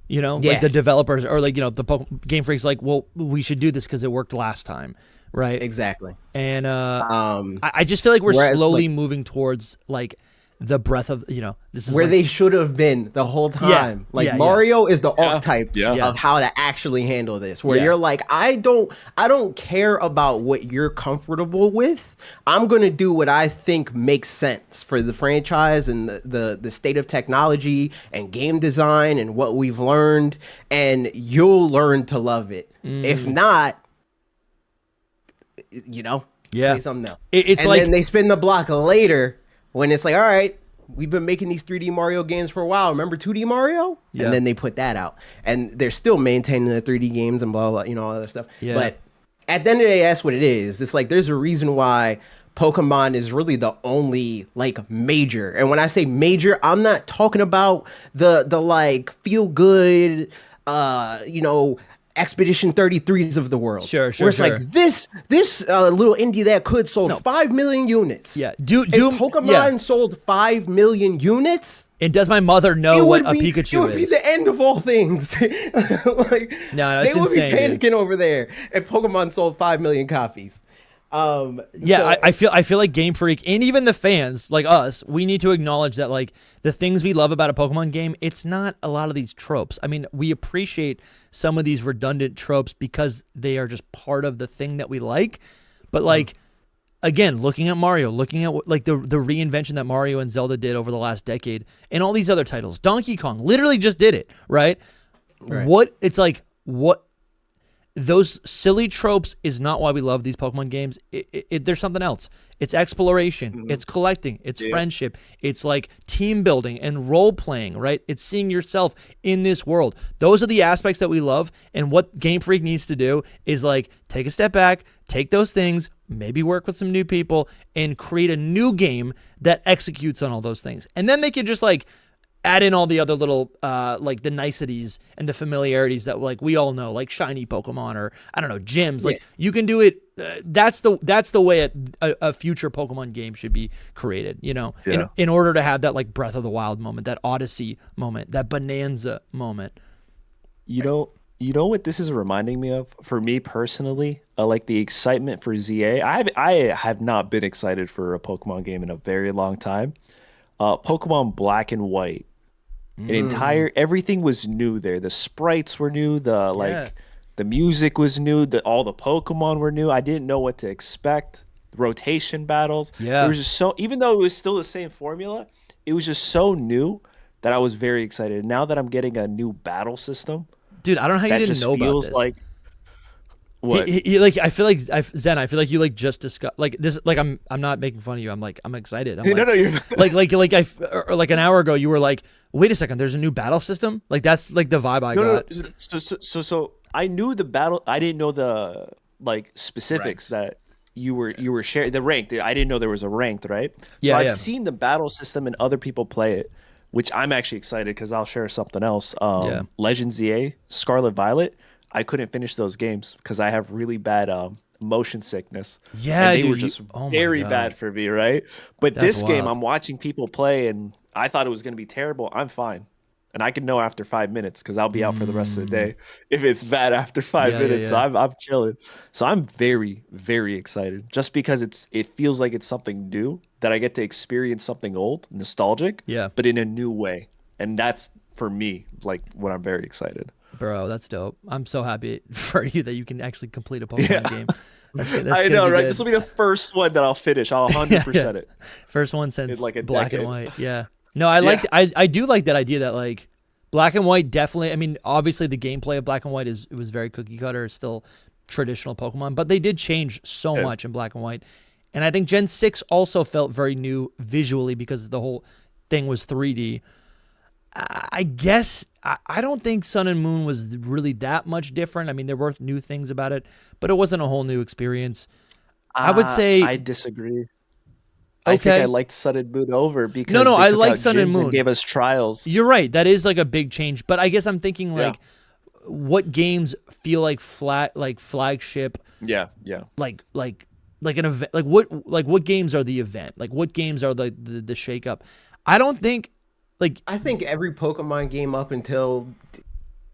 Like the developers or like, the Game Freak's like, well, we should do this because it worked last time, right? Exactly. And I just feel like we're slowly moving towards like the breath of, this is where like, they should have been the whole time. Mario is the archetype of how to actually handle this, where you're like, I don't care about what you're comfortable with. I'm going to do what I think makes sense for the franchise and the state of technology and game design and what we've learned, and you'll learn to love it. If not, play something else. Then they spin the block later when it's like, all right, we've been making these 3D Mario games for a while. Remember 2D Mario? Yeah. And then they put that out. And they're still maintaining the 3D games and blah, blah, all that stuff. Yeah. But at the end of the day, that's what it is. It's like there's a reason why Pokemon is really the only like major. And when I say major, I'm not talking about the like feel good, Expedition 33s of the world. Sure. Where it's like this little indie that could sold 5 million units. Yeah. If Pokemon sold 5 million units, and does my mother know what a Pikachu is? It would be the end of all things. No, it's they would insane, be panicking over there if Pokemon sold 5 million copies. I feel like Game Freak and even the fans like us, we need to acknowledge that like the things we love about a Pokemon game, it's not a lot of these tropes. I mean, we appreciate some of these redundant tropes because they are just part of the thing that we like. But like, again, looking at Mario, looking at like the reinvention that Mario and Zelda did over the last decade, and all these other titles, Donkey Kong literally just did it, right? Those silly tropes is not why we love these Pokemon games. There's something else. It's exploration. It's collecting. It's friendship. It's like team building and role playing, right? It's seeing yourself in this world. Those are the aspects that we love. And what Game Freak needs to do is like take a step back, take those things, maybe work with some new people, and create a new game that executes on all those things. And then they could just like add in all the other little like the niceties and the familiarities that like we all know, like shiny Pokemon or I don't know, gyms. Like you can do it. That's the way a future Pokemon game should be created. In order to have that like Breath of the Wild moment, that Odyssey moment, that Bonanza moment. You know what this is reminding me of? For me personally, like the excitement for ZA. I have not been excited for a Pokemon game in a very long time. Pokemon Black and White. Everything was new there. The sprites were new. The music was new. All the Pokemon were new. I didn't know what to expect. Rotation battles. Yeah. It was just so, even though it was still the same formula, it was just so new that I was very excited. Now that I'm getting a new battle system, Dude, I don't know how you that didn't just know about feels this. like what? Like I feel like Zen. I feel like you like just discussed like this. Like I'm not making fun of you. I'm excited. I'm like, no, you're not. like an hour ago you were like, wait a second, there's a new battle system. Like that's like the vibe I got. No. So I knew the battle. I didn't know the like specifics that you were sharing the ranked. I didn't know there was a ranked, right? Yeah, So I've yeah. seen the battle system and other people play it, which I'm actually excited because I'll share something else. Yeah. Legends EA, Scarlet Violet. I couldn't finish those games because I have really bad motion sickness. Yeah, and they dude, were just oh my very God. bad for me, right? But That's this game, wild. I'm watching people play, and I thought it was going to be terrible. I'm fine. And I can know after 5 minutes because I'll be out for the rest of the day if it's bad after 5 Yeah, minutes. yeah. So I'm chilling. So I'm very, very excited just because it feels like it's something new that I get to experience something old, nostalgic, Yeah. but in a new way. And that's for me, like when I'm very excited. Bro, that's dope. I'm so happy for you that you can actually complete a Pokemon game. That's I gonna know, be right? good. This will be the first one that I'll finish. I'll 100% it. First one since like a Black and decade. White. Yeah. No, I do like that idea that like Black and White definitely. I mean, obviously the gameplay of Black and White it was very cookie cutter, still traditional Pokemon, but they did change so much in Black and White, and I think Gen 6 also felt very new visually because the whole thing was 3D. I guess I don't think Sun and Moon was really that much different. I mean, there were new things about it, but it wasn't a whole new experience. I would say I disagree. I think I liked Sun and Moon over because No, they I took like out Sun and gyms Moon. gave us trials. You're right. That is like a big change, but I guess I'm thinking Yeah. like what games feel like flagship, Yeah. like an event, what games are the event? Like what games are the shake up? I don't think I think every Pokemon game up until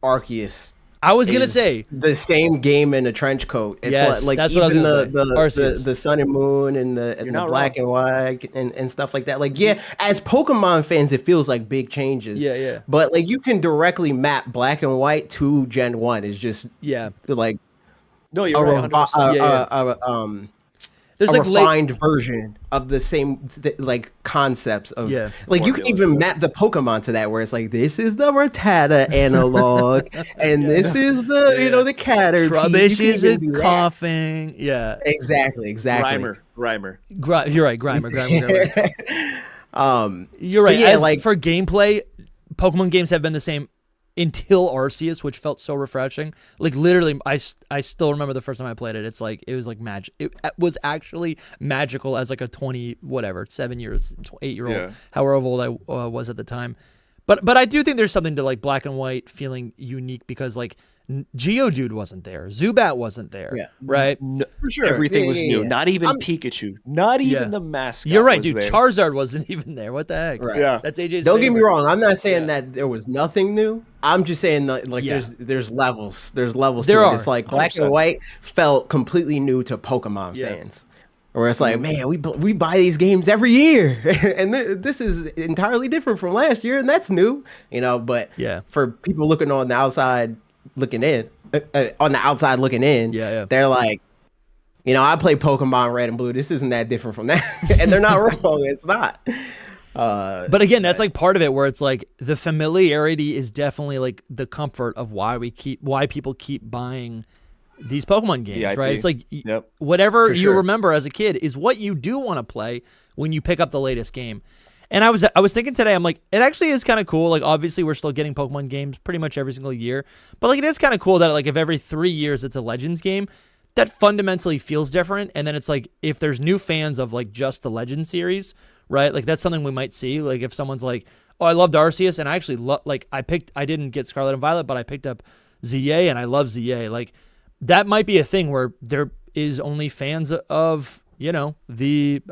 Arceus I was gonna is say the same game in a trench coat. It's Yes, like that's what I was even gonna say. Arceus. the Sun and Moon and the not Black and White and stuff like that. Like as Pokemon fans, it feels like big changes. Yeah. But like you can directly map Black and White to Gen 1. It's just like No, a, you're right. 100%. there's a like refined version of the same like concepts of like you can even map the Pokemon to that where it's like this is the Rattata analog and this is the the Caterpie. Trubbish is a do that. coughing. Yeah. Exactly. Rhymer. You're right, Grimer. You're right. yeah, As like- for gameplay, Pokemon games have been the same until Arceus, which felt so refreshing. Like literally, I still remember the first time I played it. It's like it was like magic. It was actually magical as like a 7-year, 8-year-old, Yeah. however old I was at the time. But I do think there's something to like Black and White feeling unique because like Geodude wasn't there, Zubat wasn't there, right? No, For sure. Everything Yeah, was yeah, new. yeah. Not even Pikachu. Not even the mascot. You're right, was dude. there. Charizard wasn't even there. What the heck? Right. Yeah. That's AJ's. Don't get me favorite. wrong. I'm not saying that there was nothing new. I'm just saying that like Yeah. there's levels. There's levels There to are, it. It's like Black 100%. and White felt completely new to Pokemon fans. Where it's like, man, we buy these games every year, and this is entirely different from last year, and that's new, But for people looking on the outside, looking in, they're like, I play Pokemon Red and Blue. This isn't that different from that, and they're not wrong. It's not. But again, that's like part of it where it's like the familiarity is definitely like the comfort of why people keep buying these Pokemon games, IP. right? It's like Yep. whatever For you sure. remember as a kid is what you do want to play when you pick up the latest game. And I was thinking today, I'm like, it actually is kind of cool. Like, obviously, we're still getting Pokemon games pretty much every single year, but like, it is kind of cool that like if every 3 years it's a Legends game, that fundamentally feels different. And then it's like if there's new fans of like just the Legend series, right? Like that's something we might see. Like if someone's like, oh, I loved Arceus, and I actually I didn't get Scarlet and Violet, but I picked up ZA, and I love ZA. Like that might be a thing where there is only fans of the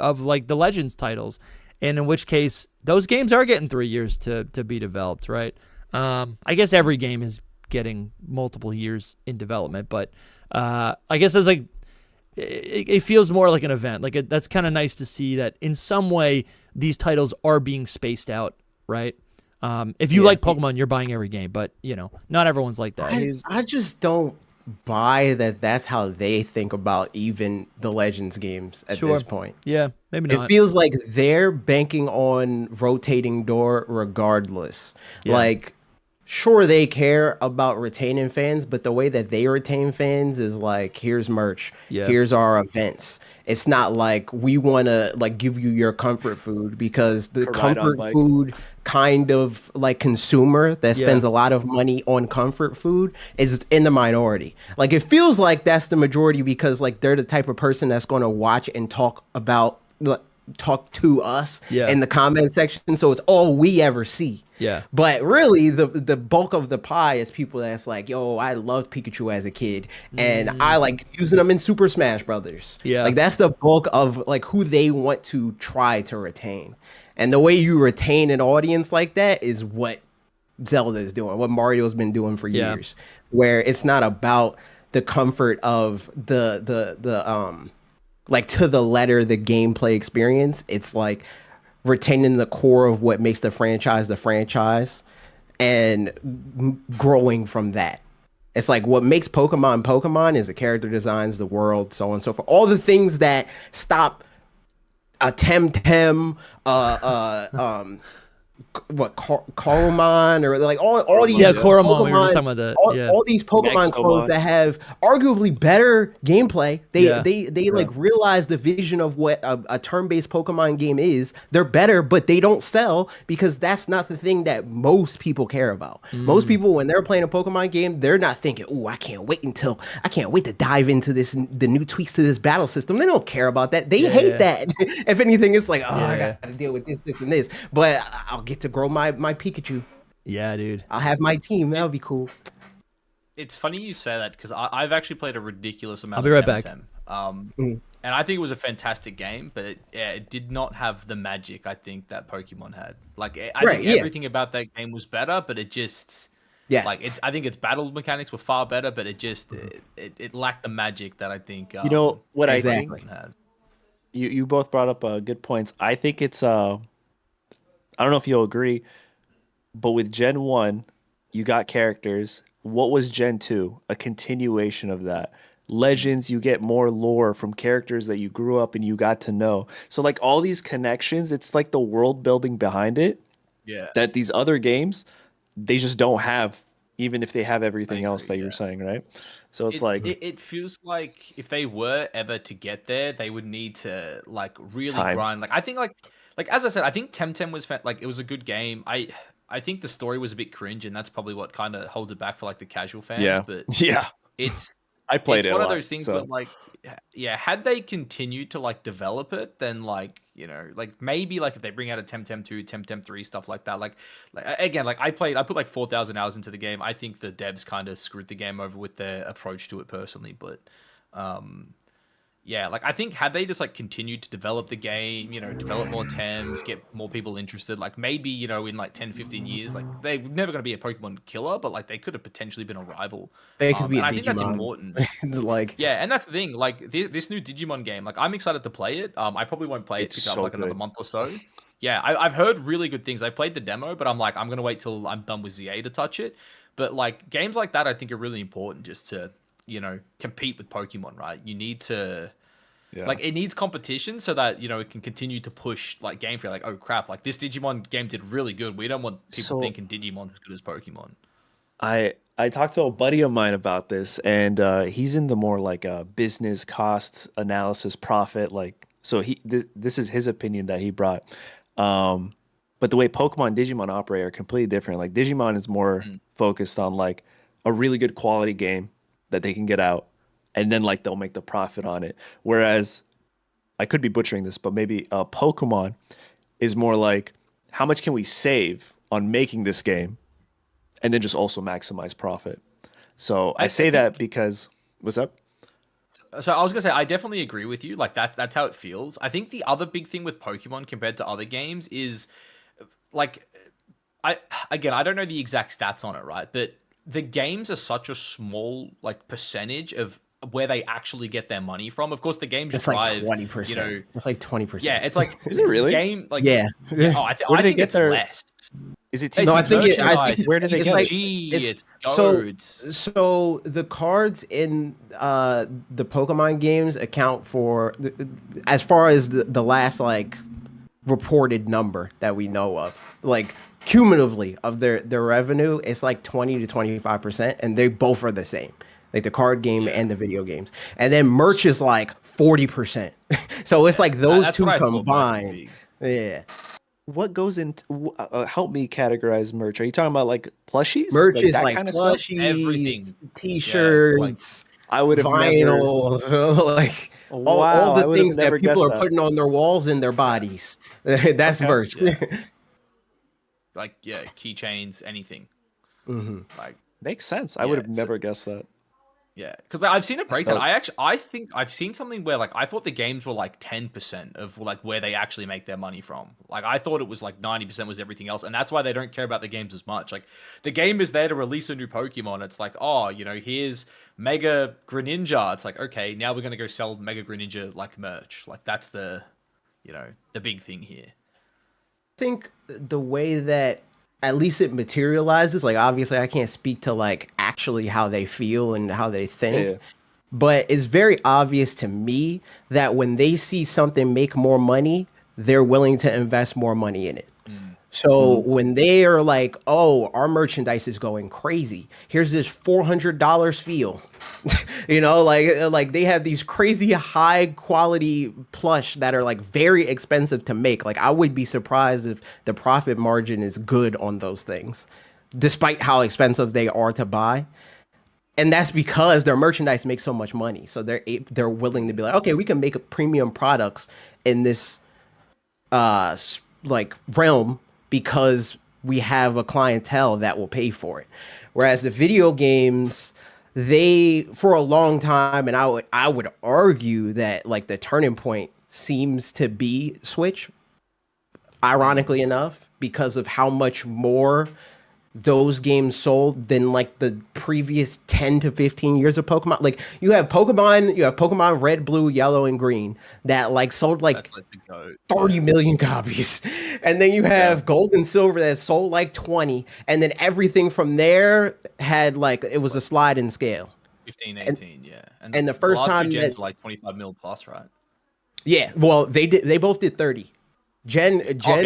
Legends titles. And in which case, those games are getting 3 years to be developed, right? I guess every game is getting multiple years in development, but I guess it's like it feels more like an event. Like that's kind of nice to see that in some way these titles are being spaced out, right? If you like Pokemon, you're buying every game, but not everyone's like that. I just don't buy that that's how they think about even the Legends games at Sure. this point. Yeah, maybe It not. feels like they're banking on rotating door regardless. Yeah. Like, sure, they care about retaining fans, but the way that they retain fans is like, here's merch, Yeah. here's our events. It's not like we want to like give you your comfort food, because the Provide on comfort bike. food kind of like consumer that spends a lot of money on comfort food is in the minority. Like, it feels like that's the majority, because like they're the type of person that's going to watch and talk to us Yeah. in the comment section, so it's all we ever see. Yeah. But really, the bulk of the pie is people that's like, yo, I loved Pikachu as a kid, and I like using them in Super Smash Brothers. Yeah. Like, that's the bulk of like who they want to try to retain. And the way you retain an audience like that is what Zelda is doing, what Mario's been doing for Yeah. years, where it's not about the comfort of the like to the letter, the gameplay experience. It's like retaining the core of what makes the franchise and growing from that. It's like what makes Pokemon is the character designs, the world, so on and so forth. All the things that stop a Temtem, Coromon, or like all these Coromon, we were just talking about that. all these Pokemon clones that have arguably better gameplay. They like realize the vision of what a turn-based Pokemon game is. They're better, but they don't sell because that's not the thing that most people care about. Most people, when they're playing a Pokemon game, they're not thinking, "Oh, I can't wait to dive into the new tweaks to this battle system." They don't care about that. They hate that. If anything, it's like, I gotta deal with this, and this. But I'll get to grow my Pikachu. Yeah, dude. I'll have my team. That'll be cool. It's funny you say that because I've actually played a ridiculous amount. I'll be right back. And I think it was a fantastic game, but it did not have the magic I think that Pokemon had. Like, I think everything about that game was better, but it just I think its battle mechanics were far better, but it just it lacked the magic that I think You know what I exactly. think? has. You both brought up good points. I think it's I don't know if you'll agree, but with Gen 1, you got characters. What was Gen 2? A continuation of that. Legends, you get more lore from characters that you grew up and you got to know. So like all these connections, it's like the world building behind it. Yeah. That these other games, they just don't have, even if they have everything else that you're saying, right? So it's like it feels like if they were ever to get there, they would need to like really grind. Like I think like as I said, I think Temtem was like it was a good game. I think the story was a bit cringe, and that's probably what kind of holds it back for like the casual fans. Yeah. But it's I played it. One a of lot, those things so. where like had they continued to like develop it, then like like maybe like if they bring out a Temtem 2, Temtem 3, stuff like that. Like again, like I put like 4,000 hours into the game. I think the devs kind of screwed the game over with their approach to it personally, but like I think had they just like continued to develop the game, develop more Tems, get more people interested, like maybe, in like 10, 15 years, like they're never going to be a Pokemon killer, but like they could have potentially been a rival. They could be a I Digimon. think that's important. And that's the thing, like this new Digimon game, like I'm excited to play it. I probably won't play it pick up like another month or so. Yeah, I've heard really good things. I've played the demo, but I'm like, I'm going to wait till I'm done with ZA to touch it. But like games like that, I think are really important just to, compete with Pokemon, right? You need to... Yeah. Like it needs competition so that it can continue to push like game for like, oh crap, like this Digimon game did really good. We don't want people thinking Digimon's as good as Pokemon. I talked to a buddy of mine about this, and he's in the more like business cost analysis profit, like so this is his opinion that he brought. But the way Pokemon and Digimon operate are completely different. Like Digimon is more focused on like a really good quality game that they can get out, and then like they'll make the profit on it. Whereas I could be butchering this, but maybe Pokemon is more like how much can we save on making this game, and then just also maximize profit. So I say that because what's up? So I was gonna say I definitely agree with you. Like that's how it feels. I think the other big thing with Pokemon compared to other games is like I don't know the exact stats on it, right? But the games are such a small like percentage of where they actually get their money from. Of course, the games It's drive, like 20%. you know, It's like 20%. yeah, it's like Is it really? game like Yeah. yeah. Oh, Where I do they think get it's their- less. Is it No, I TCG? think Merchandise, Where do they it's get it? TCG, it's so goats. so the cards in the Pokemon games account for as far as the last like reported number that we know of, like cumulatively of their revenue, it's like 20 to 25%, and they both are the same, like the card game and the video games. And then merch is like 40%. So it's like those That's two what I thought merch would combined. be. Yeah. What goes into help me categorize merch? Are you talking about like plushies? Merch is that like kind of stuff? plushies, Everything. t-shirts, I would have never. vinyl, like all Wow, I the would have things that never people guessed are that. putting on their walls in their bodies. That's Okay. merch. Yeah. Like yeah, keychains, anything. Hmm. Like Makes sense. I Yeah, would have so- never guessed that. yeah, because I've seen a breakdown. dope. I think I've seen something where like I thought the games were like 10% of like where they actually make their money from. Like I thought it was like 90% was everything else, and that's why they don't care about the games as much. Like the game is there to release a new Pokemon. It's like, oh, you know, here's Mega Greninja. It's like, okay, now we're gonna go sell Mega Greninja like merch. Like that's the, you know, the big thing here. I think the way that at least it materializes, like obviously I can't speak to like actually how they feel and how they think, Yeah. but it's very obvious to me that when they see something make more money, they're willing to invest more money in it. So when they are like, oh, our merchandise is going crazy, here's this $400 feel, you know, like they have these crazy high quality plush that are like very expensive to make. Like I would be surprised if the profit margin is good on those things, despite how expensive they are to buy. And that's because their merchandise makes so much money. So they're willing to be like, okay, we can make premium products in this like realm because we have a clientele that will pay for it. Whereas the video games, they for a long time, and I would argue that like the turning point seems to be Switch, ironically enough, because of how much more those games sold than like the previous 10 to 15 years of Pokemon. Like you have Pokemon Red, Blue, Yellow, and Green that like sold like That's like the goat. 30 million copies. And then you have Gold and Silver that sold like 20. And then everything from there had like, it was a slide in scale. 15, 18, yeah. and the first last time two gens that- are like 25 mil plus, right? Yeah. Well, they both did 30. Okay,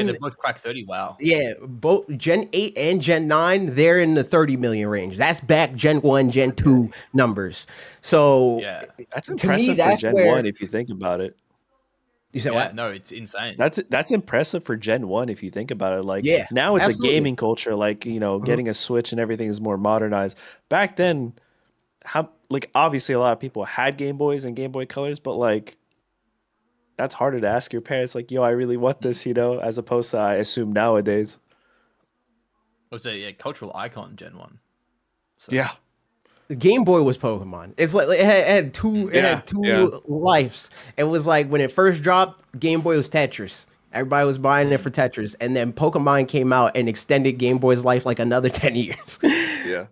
they both cracked 30. Wow. Yeah, both Gen 8 and Gen 9, they're in the 30 million range. That's back Gen 1, Gen 2 numbers. So Yeah. That's To me, impressive for that's Gen where- 1 if you think about it. you said Yeah, what? no, it's insane. That's impressive for Gen 1 if you think about it. Like Yeah, now it's absolutely. a gaming culture, like, you know, getting a Switch and everything is more modernized. Back then, how like obviously a lot of people had Game Boys and Game Boy Colors, but like that's harder to ask your parents, like, yo, I really want this, you know, as opposed to I assume nowadays. It was a cultural icon, Gen 1. So, Yeah. The Game Boy was Pokemon. It's like it had two lives. It was like when it first dropped, Game Boy was Tetris. Everybody was buying it for Tetris, and then Pokemon came out and extended Game Boy's life like another 10 years. Yeah.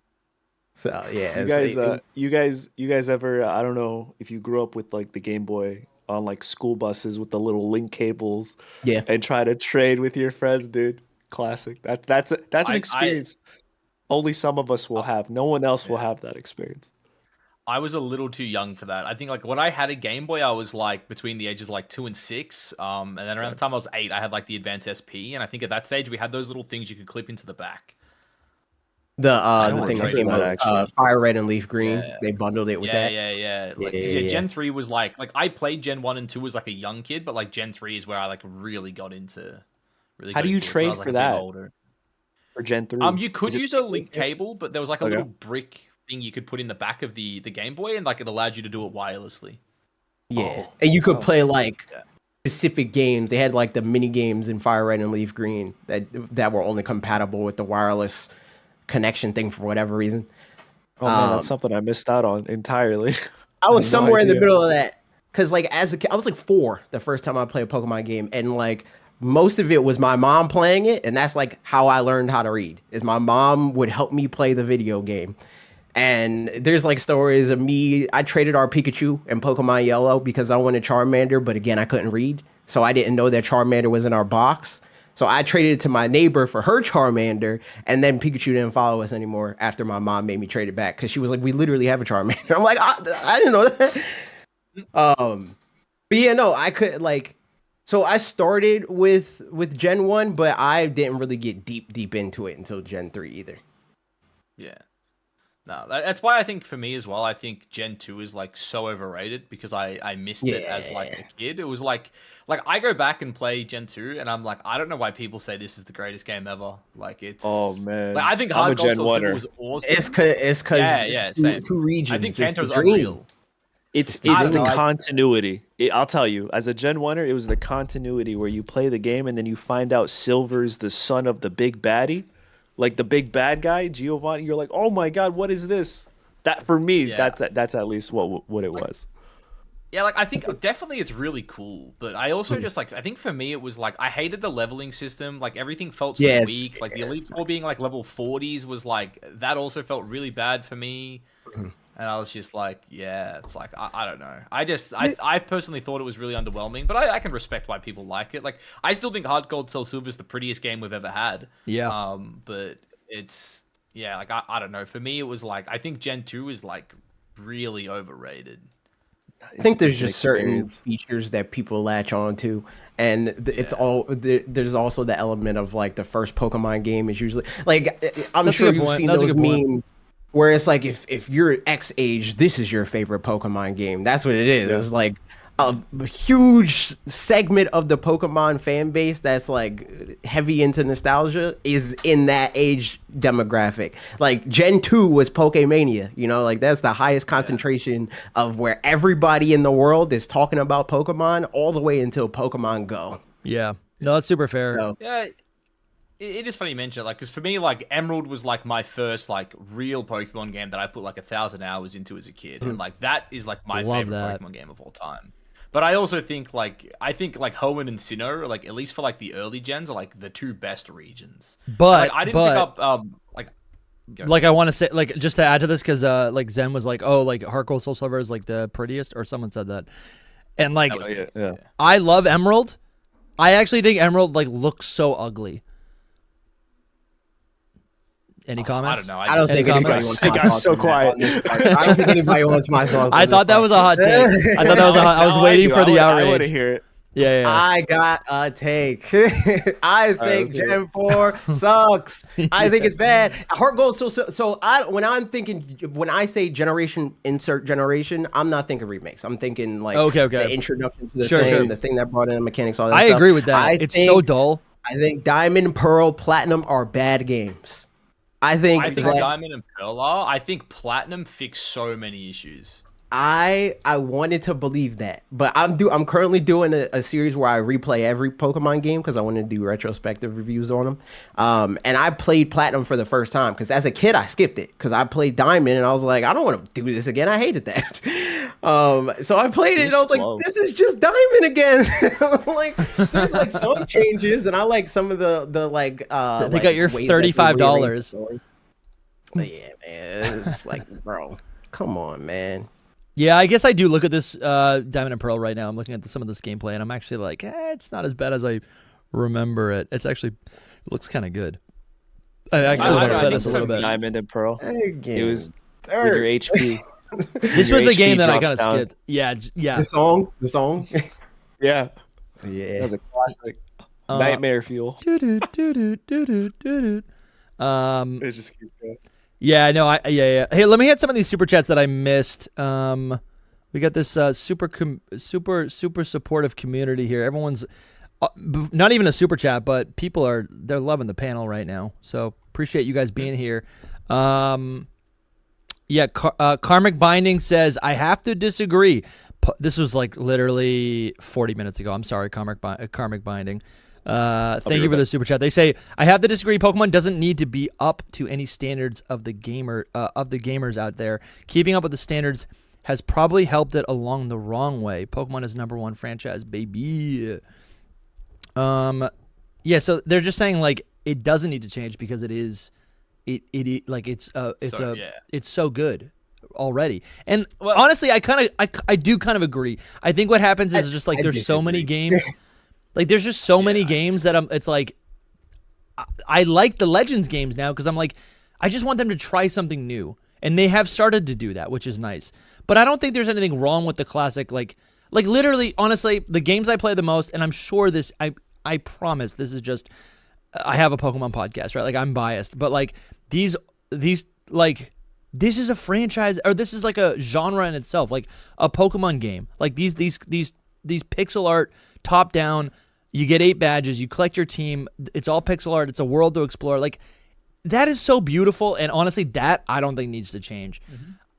So yeah, You guys ever, I don't know if you grew up with like the Game Boy on like school buses with the little link cables, Yeah. and try to trade with your friends, dude. Classic. That's an experience only some of us will have. No one else will have that experience. I was a little too young for that. I think like when I had a Game Boy, I was like between the ages like 2 and 6. And then around the time I was 8, I had like the Advance SP, and I think at that stage we had those little things you could clip into the back. the don't thing that remember came that, out, actually. Fire Red and Leaf Green. Yeah. They bundled it with Yeah, that. yeah. Like, 'cause, Yeah. Gen 3 was like I played Gen 1 and 2 as like a young kid, but like Gen 3 is where I like really got into. How do you into it when I trade was, like, for a bit that? older. For Gen 3. You could Is it- use a link cable, but there was like a Okay. little brick thing you could put in the back of the Game Boy, and like it allowed you to do it wirelessly. Yeah, and you could play like Yeah. specific games. They had like the mini games in Fire Red and Leaf Green that were only compatible with the wireless connection thing for whatever reason. Oh man, that's something I missed out on entirely. I was had no somewhere in the idea. middle of that because like as a kid, I was like 4 the first time I played a Pokemon game, and like most of it was my mom playing it, and that's like how I learned how to read. Is my mom would help me play the video game, And there's like stories of me. I traded our Pikachu in Pokemon Yellow because I wanted Charmander, but again, I couldn't read, so I didn't know that Charmander was in our box. So I traded it to my neighbor for her Charmander, and then Pikachu didn't follow us anymore after my mom made me trade it back because she was like, "We literally have a Charmander." I'm like, I didn't know that. But yeah, no, I could like. So I started with Gen 1, but I didn't really get deep into it until Gen 3 either. Yeah. No, that's why I think for me as well, I think Gen 2 is like so overrated because I missed it as like a kid. It was like I go back and play Gen 2 and I'm like, I don't know why people say this is the greatest game ever. Like it's Oh man. Like, I think I'm a Hard Gold Gen Soul Silver 1er. was awesome. It's cause yeah, same. two regions. I think it's Kanto's the dream. unreal. It's I the don't know, continuity. I'll tell you, as a Gen 1er, it was the continuity where you play the game and then you find out Silver's the son of the big baddie, like the big bad guy, Giovanni. You're like, oh my god, what is this? That for me, Yeah. that's at least what it was. Yeah, like I think definitely it's really cool, but I also just like I think for me it was like I hated the leveling system. Like everything felt so weak. Like the Elite Four being like level 40s was like that also felt really bad for me. And I was just like, yeah, it's like I don't know. I personally thought it was really underwhelming, but I can respect why people like it. Like I still think Hard Gold Soul Silver is the prettiest game we've ever had. Yeah. But it's like I don't know. For me, it was like I think Gen 2 is like really overrated. I think there's It's an just certain experience. features that people latch on to, and it's all there's also the element of like the first Pokemon game is usually like I'm That's a sure good you've point. seen That's a those good point. memes where it's like if you're X age, this is your favorite Pokemon game. That's what it is. Yeah. It's like a huge segment of the Pokemon fan base that's like heavy into nostalgia is in that age demographic. Like Gen 2 was Pokemania, you know, like that's the highest concentration of where everybody in the world is talking about Pokemon all the way until Pokemon Go. Yeah. No, that's super fair. So Yeah, it is funny you mention it, like, because for me, like, Emerald was, like, my first, like, real Pokemon game that I put, like, 1,000 hours into as a kid, and, like, that is, like, my Love favorite that. Pokemon game of all time. But I also think, like, Hoenn and Sinnoh, like, at least for, like, the early gens, are, like, the two best regions. But Like, I didn't pick up, like... go. like I want to say, like, just to add to this, because like Zen was like, oh, like Heart Gold Soul Silver is like the prettiest, or someone said that, and like That was Yeah. I love Emerald. I actually think Emerald like looks so ugly. Any comments? I don't know. I don't think Any anybody comments? wants It my got thoughts so on that. quiet. I don't think anybody wants my thoughts. I on thought this that was a hot take. I thought that was a hot. I was Now waiting do. for the I want to outrage. hear it. Yeah. I got a take. I think let's hear Gen 4 sucks. I think it's bad. Heart Gold. So when I say generation insert generation, I'm not thinking remakes. I'm thinking like Okay. the introduction to the Sure, thing, sure. the thing that brought in the mechanics. All that I stuff. agree with that. I It's think- so dull. I think Diamond, Pearl, Platinum are bad games. I think Diamond and Pearl are. I think Platinum fixed so many issues. I wanted to believe that, but I'm currently doing a series where I replay every Pokemon game because I want to do retrospective reviews on them. And I played Platinum for the first time because as a kid I skipped it because I played Diamond and I was like, I don't want to do this again. I hated that. So I played it and I was slow. like, this is just Diamond again. Like there's like some changes and I like some of the like They like, got your ways that they $35. rearranged the story. But yeah, man, it's like, bro, come on, man. Yeah, I guess I do look at this Diamond and Pearl right now. I'm looking at some of this gameplay, and I'm actually like, it's not as bad as I remember it. It looks kind of good. I actually want to play this a little bit. Diamond and Pearl. Again. It was with your HP. This your was the HP game that I drops kind of down. skipped. Yeah. The song. Yeah, Yeah. that was a classic. Uh, Nightmare fuel. Doo-doo-doo-doo-doo-doo-doo. It just keeps going. Yeah, no, yeah. Hey, let me hit some of these super chats that I missed. We got this super supportive community here. Everyone's not even a super chat, but people they're loving the panel right now. So appreciate you guys being here. Yeah, Karmic Binding says I have to disagree. This was like literally 40 minutes ago. I'm sorry, Karmic Binding. Thank you for the super chat. They say I have to disagree. Pokemon doesn't need to be up to any standards of the gamers out there. Keeping up with the standards has probably helped it along the wrong way. Pokemon is #1 franchise, baby. Yeah, so they're just saying like it doesn't need to change because it is it's so good already. And Well- honestly, I do kind of agree. I think what happens is just like I there's so many disagree. games, like there's just so many games that it's like I like the Legends games now because I'm like I just want them to try something new, and they have started to do that, which is nice. But I don't think there's anything wrong with the classic like literally, honestly, the games I play the most, and I'm sure this I promise this is just I have a Pokemon podcast, right? Like I'm biased, but like these like this is a franchise, or this is like a genre in itself, like a Pokemon game. Like these pixel art, top down. You get 8 badges. You collect your team. It's all pixel art. It's a world to explore. Like that is so beautiful, and honestly, that I don't think needs to change.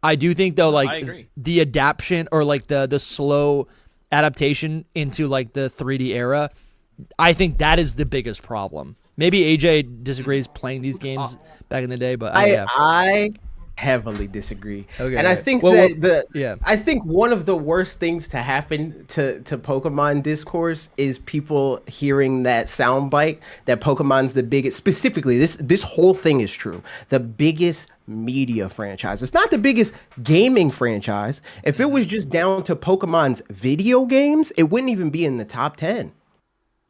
I do think though, I like agree. the adaptation or like the slow adaptation into like the 3D era, I think that is the biggest problem. Maybe AJ disagrees playing these games back in the day, but yeah. I heavily disagree. Okay, and I right. think Well, that I think one of the worst things to happen to Pokemon discourse is people hearing that soundbite that Pokemon's the biggest. Specifically, this whole thing is true. The biggest media franchise. It's not the biggest gaming franchise. If it was just down to Pokemon's video games, it wouldn't even be in the top 10.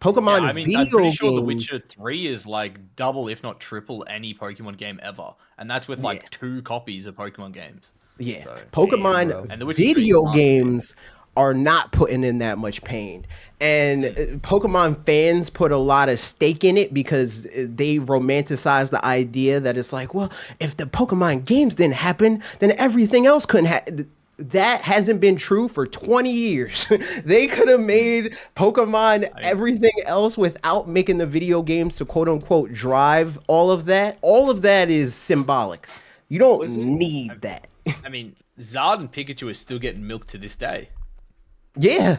Pokemon Yeah, I mean, video I'm pretty sure games. The Witcher 3 is like double, if not triple, any Pokemon game ever, and that's with like 2 copies of Pokemon games. Yeah, So, Pokemon bro. And The Witcher 3 is video not games are not putting in that much pain. And Pokemon fans put a lot of stake in it because they romanticize the idea that it's like, well, if the Pokemon games didn't happen, then everything else couldn't happen. That hasn't been true for 20 years. They could have made Pokemon everything else without making the video games to quote unquote drive all of that. All of that is symbolic. You don't need that. I mean, Zard and Pikachu are still getting milked to this day. Yeah.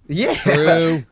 Yeah. True.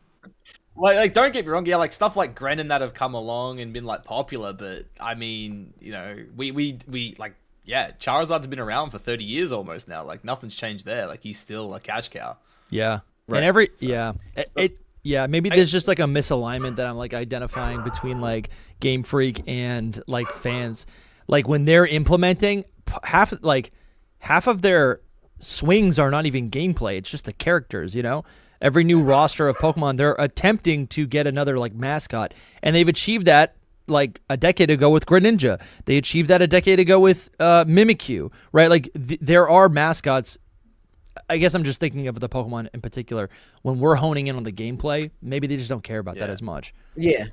Like, don't get me wrong, yeah, like stuff like Gren and that have come along and been like popular, but I mean, you know, we like, yeah, Charizard's been around for 30 years almost now. Like nothing's changed there. Like he's still a cash cow. Yeah. Right. And maybe there's just like a misalignment that I'm like identifying between like Game Freak and like fans. Like when they're implementing half of their swings are not even gameplay. It's just the characters, you know? Every new roster of Pokemon, they're attempting to get another like mascot, and they've achieved that like a decade ago with Greninja. They achieved that a decade ago with Mimikyu, right? Like there are mascots. I guess I'm just thinking of the Pokemon in particular. When we're honing in on the gameplay, maybe they just don't care about that as much. Yeah.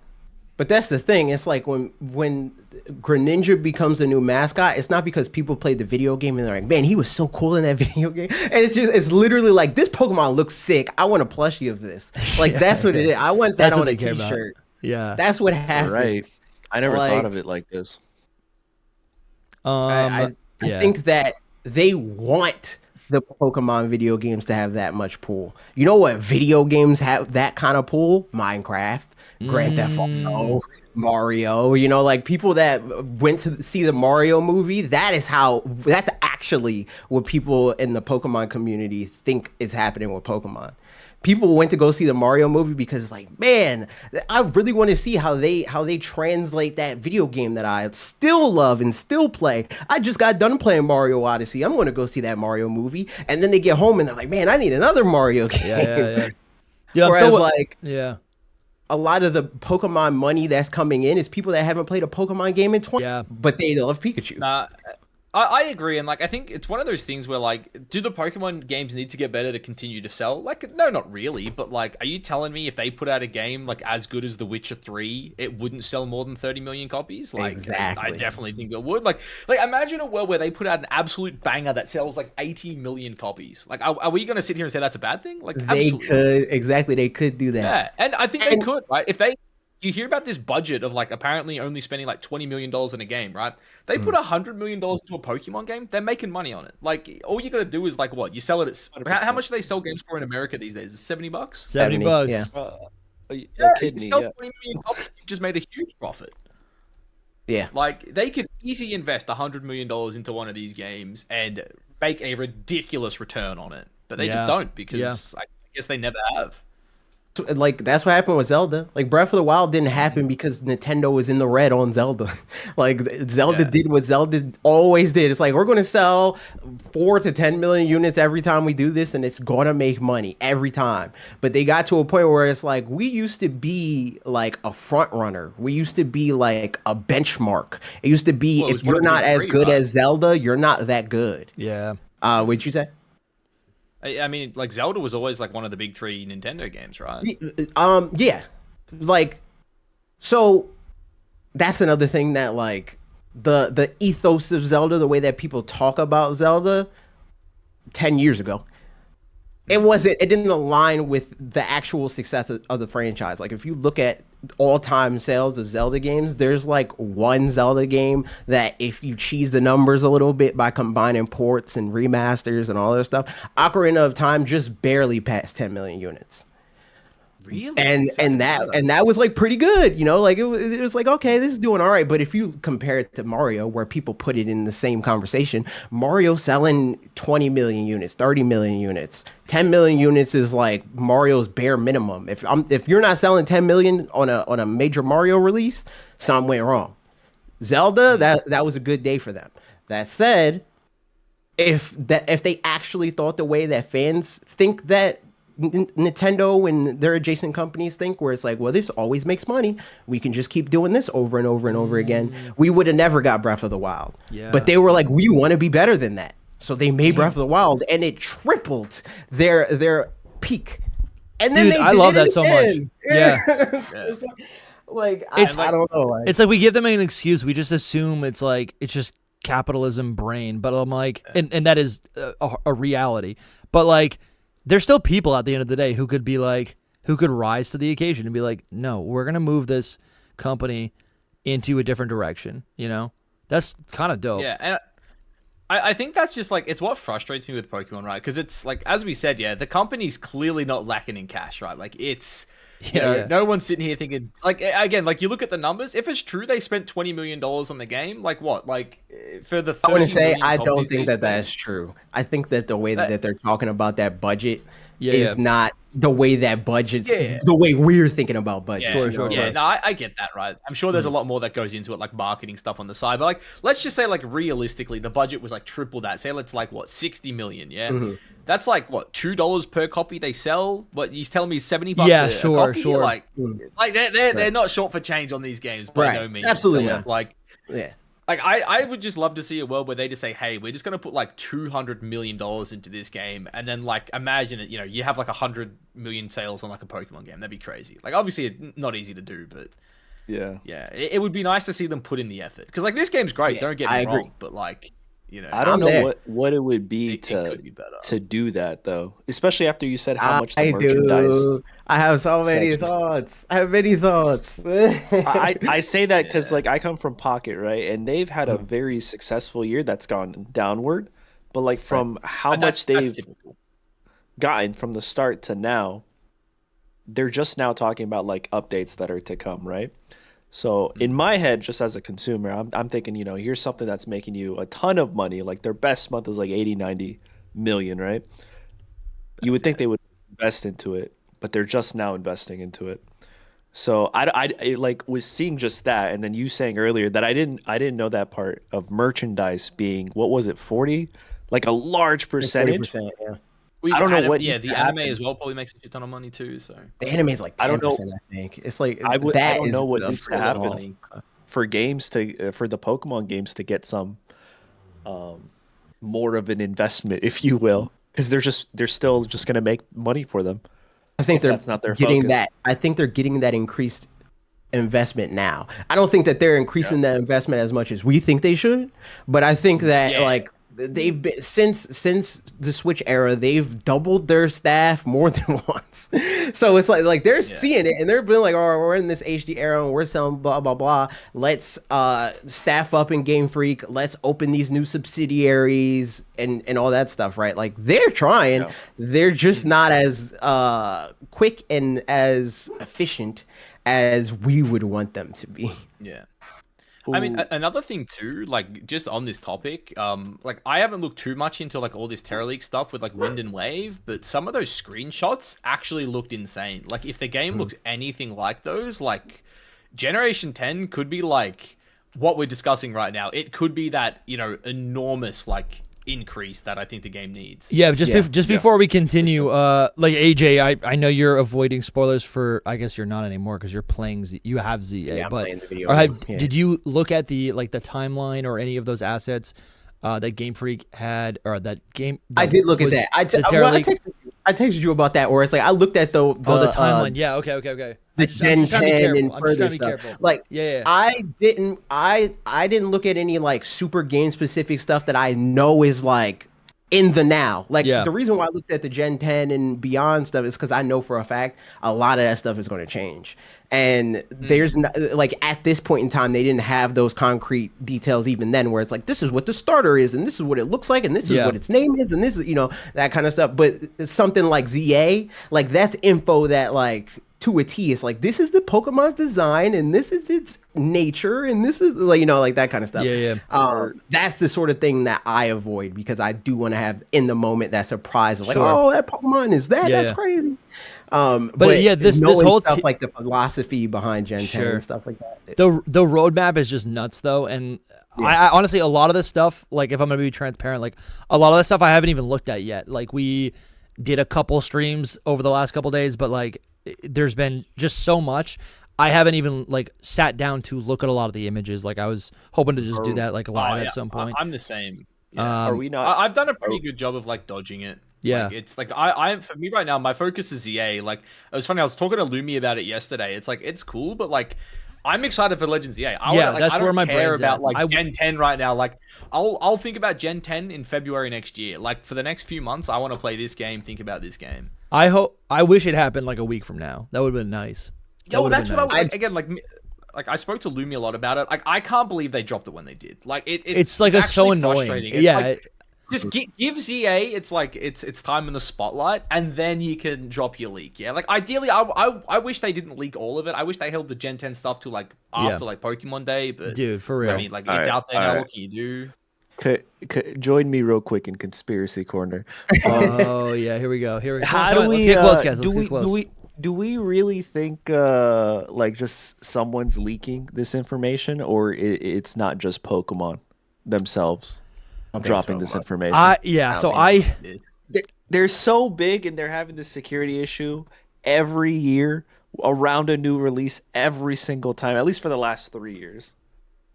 But that's the thing. It's like when Greninja becomes a new mascot, it's not because people played the video game and they're like, man, he was so cool in that video game. And it's literally like, this Pokemon looks sick. I want a plushie of this. Like, that's what it is. I want that That's what on a they care about. t-shirt. Yeah. That's what happens. Right. I never Like, thought of it like this. I think that they want the Pokemon video games to have that much pull. You know what video games have that kind of pull? Minecraft, Grand Theft Auto, Mario. You know, like people that went to see the Mario movie, that's actually what people in the Pokemon community think is happening with Pokemon. People went to go see the Mario movie because it's like, man, I really want to see how they translate that video game that I still love and still play. I just got done playing Mario Odyssey. I'm going to go see that Mario movie. And then they get home and they're like, man, I need another Mario game. Yeah. Whereas a lot of the Pokemon money that's coming in is people that haven't played a Pokemon game in 20 but they love Pikachu. I agree, and like I think it's one of those things where like, do the Pokemon games need to get better to continue to sell? Like, no, not really. But like, are you telling me if they put out a game like as good as The Witcher 3, it wouldn't sell more than 30 million copies? Like, exactly. I definitely think it would. Like imagine a world where they put out an absolute banger that sells like 80 million copies. Like, are we going to sit here and say that's a bad thing? Like, they could do that. Yeah, and I think they could, right? If they. You hear about this budget of like apparently only spending like $20 million in a game, right? They put $100 million into a Pokemon game, they're making money on it. Like all you gotta do is like what? You sell it at how much do they sell games for in America these days? Is it $70? $70. Yeah. Yeah, you sell 20 million copies, you've just made a huge profit. Yeah. Like they could easily invest $100 million into one of these games and make a ridiculous return on it, but they just don't because I guess they never have. Like that's what happened with Zelda. Like Breath of the Wild didn't happen because Nintendo was in the red on Zelda. Like Zelda did what Zelda always did. It's like we're going to sell 4 to 10 million units every time we do this, and it's gonna make money every time. But they got to a point where it's like we used to be like a front runner. We used to be like a benchmark. It used to be if you're not as good as Zelda, you're not that good. Yeah. What'd you say? I mean, like Zelda was always like one of the big 3 Nintendo games, right? Yeah, like, so that's another thing that like the ethos of Zelda, the way that people talk about Zelda 10 years ago, it didn't align with the actual success of the franchise. Like if you look at all-time sales of Zelda games, there's like one Zelda game that if you cheese the numbers a little bit by combining ports and remasters and all that stuff, Ocarina of Time just barely passed 10 million units. Really? And that was like pretty good, you know, like it was like, okay, this is doing all right. But if you compare it to Mario, where people put it in the same conversation, Mario selling 20 million units, 30 million units, 10 million units is like Mario's bare minimum. If you're not selling 10 million on a major Mario release, something went wrong. Zelda, that was a good day for them. That said, if they actually thought the way that fans think that Nintendo and their adjacent companies think, where it's like, well, this always makes money, we can just keep doing this over and over and over again, we would have never got Breath of the Wild. Yeah. But they were like, we want to be better than that, so they made Breath of the Wild, and it tripled their peak. And then Dude, I love that so much. Yeah. I don't know. Like, It's like we give them an excuse. We just assume it's like it's just capitalism brain. But I'm like, and that is a reality. But like, there's still people at the end of the day who could be like, who could rise to the occasion and be like, no, we're gonna move this company into a different direction. You know, that's kind of dope. Yeah, and I think that's just like, it's what frustrates me with Pokemon, right? Because it's like, as we said, the company's clearly not lacking in cash, right? Like it's, you know, no one's sitting here thinking, like, again, like you look at the numbers, if it's true they spent $20 million on the game, like what? Like for the I want to say, million I don't copies think they that spent- that's true. I think that the way that they're talking about that budget Yeah, is not the way that budget's the way we're thinking about budget. Sure. Yeah, no, I get that, right? I'm sure there's a lot more that goes into it, like marketing stuff on the side. But like, let's just say, like, realistically, the budget was like triple that. Say, it's like what, 60 million? Yeah, that's like what, $2 per copy they sell. What he's telling me, $70 a copy? Sure. Like they're not short for change on these games by no means. Absolutely So, not. like, Yeah. Like I would just love to see a world where they just say, hey, we're just gonna put like $200 million into this game, and then like imagine it, you know, you have like 100 million sales on like a Pokemon game. That'd be crazy. Like obviously it's not easy to do, but yeah, it would be nice to see them put in the effort, because like this game's great. Don't get me wrong, but like, you know, I don't know what it would be to do that though, especially after you said how much the merchandise. I have so many thoughts. I say that because like I come from Pocket, right, and they've had a very successful year that's gone downward, but like from how much they've gotten from the start to now, they're just now talking about like updates that are to come, right? So in my head, just as a consumer, I'm thinking, you know, here's something that's making you a ton of money. Like their best month is like 80, 90 million, right? You would think they would invest into it, but they're just now investing into it. So I like was seeing just that, and then you saying earlier that I didn't know that part of merchandise being, what was it, 40? Like a large percentage. 40%, yeah. Well, I don't know what. Yeah, the anime as well probably makes a shit ton of money too. So the anime is like 10%, I don't know. I think it's like I don't know what needs to happen for games to for the Pokemon games to get some more of an investment, if you will, because they're still just going to make money for them. I think that's not their getting focus. that. I think they're getting that increased investment now. I don't think that they're increasing that investment as much as we think they should, but I think that like they've been since the Switch era, they've doubled their staff more than once. So it's like they're seeing it and they're being like, oh, we're in this HD era and we're selling blah blah blah. Let's staff up in Game Freak. Let's open these new subsidiaries and all that stuff, right? Like they're trying. Yeah. They're just not as quick and as efficient as we would want them to be. Yeah. I mean, another thing too, like just on this topic, like I haven't looked too much into like all this Terra League stuff with like Wind and Wave, but some of those screenshots actually looked insane. Like if the game looks anything like those, like Generation 10 could be like what we're discussing right now. It could be that, you know, enormous like increase that I think the game needs. Yeah, just before we continue, like AJ, I know you're avoiding spoilers for. I guess you're not anymore because you're playing you have ZA. Yeah, I'm but playing the video or game. did you look at the timeline or any of those assets that Game Freak had, or that game? I did look at that. I texted you about that, where it's like I looked at the timeline. Yeah, okay. The Gen 10 and further stuff. Careful. Like, yeah. I didn't look at any like super game specific stuff that I know is like in the now. Like the reason why I looked at the Gen 10 and beyond stuff is because I know for a fact a lot of that stuff is going to change. And there's not, like at this point in time, they didn't have those concrete details even then, where it's like, this is what the starter is, and this is what it looks like, and this is what its name is, and this is, you know, that kind of stuff. But something like ZA, like that's info that like to a T, it's like, this is the Pokemon's design, and this is its nature, and this is like, you know, like that kind of stuff. That's the sort of thing that I avoid, because I do want to have in the moment that surprise of like, oh, that Pokemon is that, that's crazy. But yeah, this whole stuff like the philosophy behind Gen 10 and stuff like that. The roadmap is just nuts though, and I honestly, a lot of this stuff, like if I'm gonna be transparent, like a lot of this stuff I haven't even looked at yet. Like we did a couple streams over the last couple days, but like there's been just so much. I haven't even like sat down to look at a lot of the images. Like I was hoping to just do that like live at some point. I'm the same. Yeah. Are we not? I've done a pretty good job of like dodging it. Yeah, like, it's like I for me right now, my focus is ZA. Like it was funny, I was talking to Lumi about it yesterday. It's like it's cool, but like I'm excited for Legends ZA. That's where my care brain's about at. like Gen 10 right now. Like I'll think about Gen 10 in February next year. Like for the next few months, I want to play this game. Think about this game. I wish it happened like a week from now. That would have been nice. Yeah, well, that's what I was like. Again, like I spoke to Lumi a lot about it. Like I can't believe they dropped it when they did. Like it's like it's so annoying. It's like, just give ZA it's like it's time in the spotlight, and then you can drop your leak. Yeah, like ideally, I wish they didn't leak all of it. I wish they held the Gen 10 stuff to like after like Pokemon Day. But dude, for real, I mean, like it's out there now. What can you do? Join me real quick in conspiracy corner. Oh yeah, here we go. How do we? Let's get close, guys. Do we really think like just someone's leaking this information, or it's not just Pokemon themselves dropping this information? They're so big, and they're having this security issue every year around a new release every single time, at least for the last 3 years,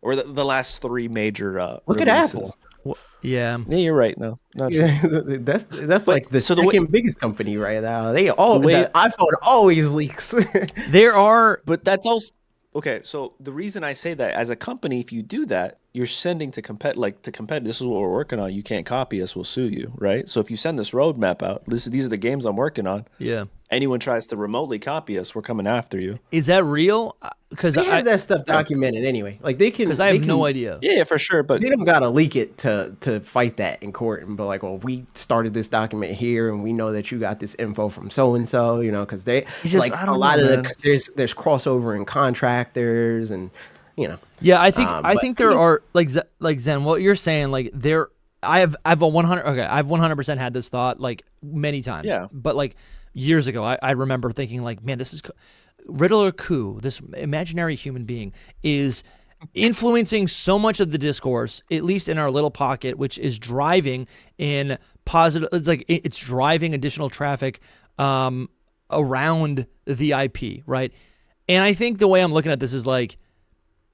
or the last three major look releases. at Apple. Yeah, you're right. No, that's like the second biggest company right now. The iPhone always leaks. But that's also okay. So the reason I say that, as a company, if you do that, you're sending to compete. This is what we're working on. You can't copy us. We'll sue you, right? So if you send this roadmap out, these are the games I'm working on. Yeah. Anyone tries to remotely copy us, we're coming after you. Is that real? Because they have that stuff documented anyway. Like they can. Because I have no idea. Yeah, for sure. But they don't gotta leak it to fight that in court and be like, well, we started this document here, and we know that you got this info from so and so. You know, because they like a lot of there's crossover in contractors and. You know. Yeah, I think there are like Zen. What you're saying, like I've 100% had this thought like many times. Yeah. But like years ago, I remember thinking like, man, this is Riddler Coup, this imaginary human being, is influencing so much of the discourse, at least in our little pocket, which is driving in positive. It's like it's driving additional traffic around the IP, right? And I think the way I'm looking at this is like.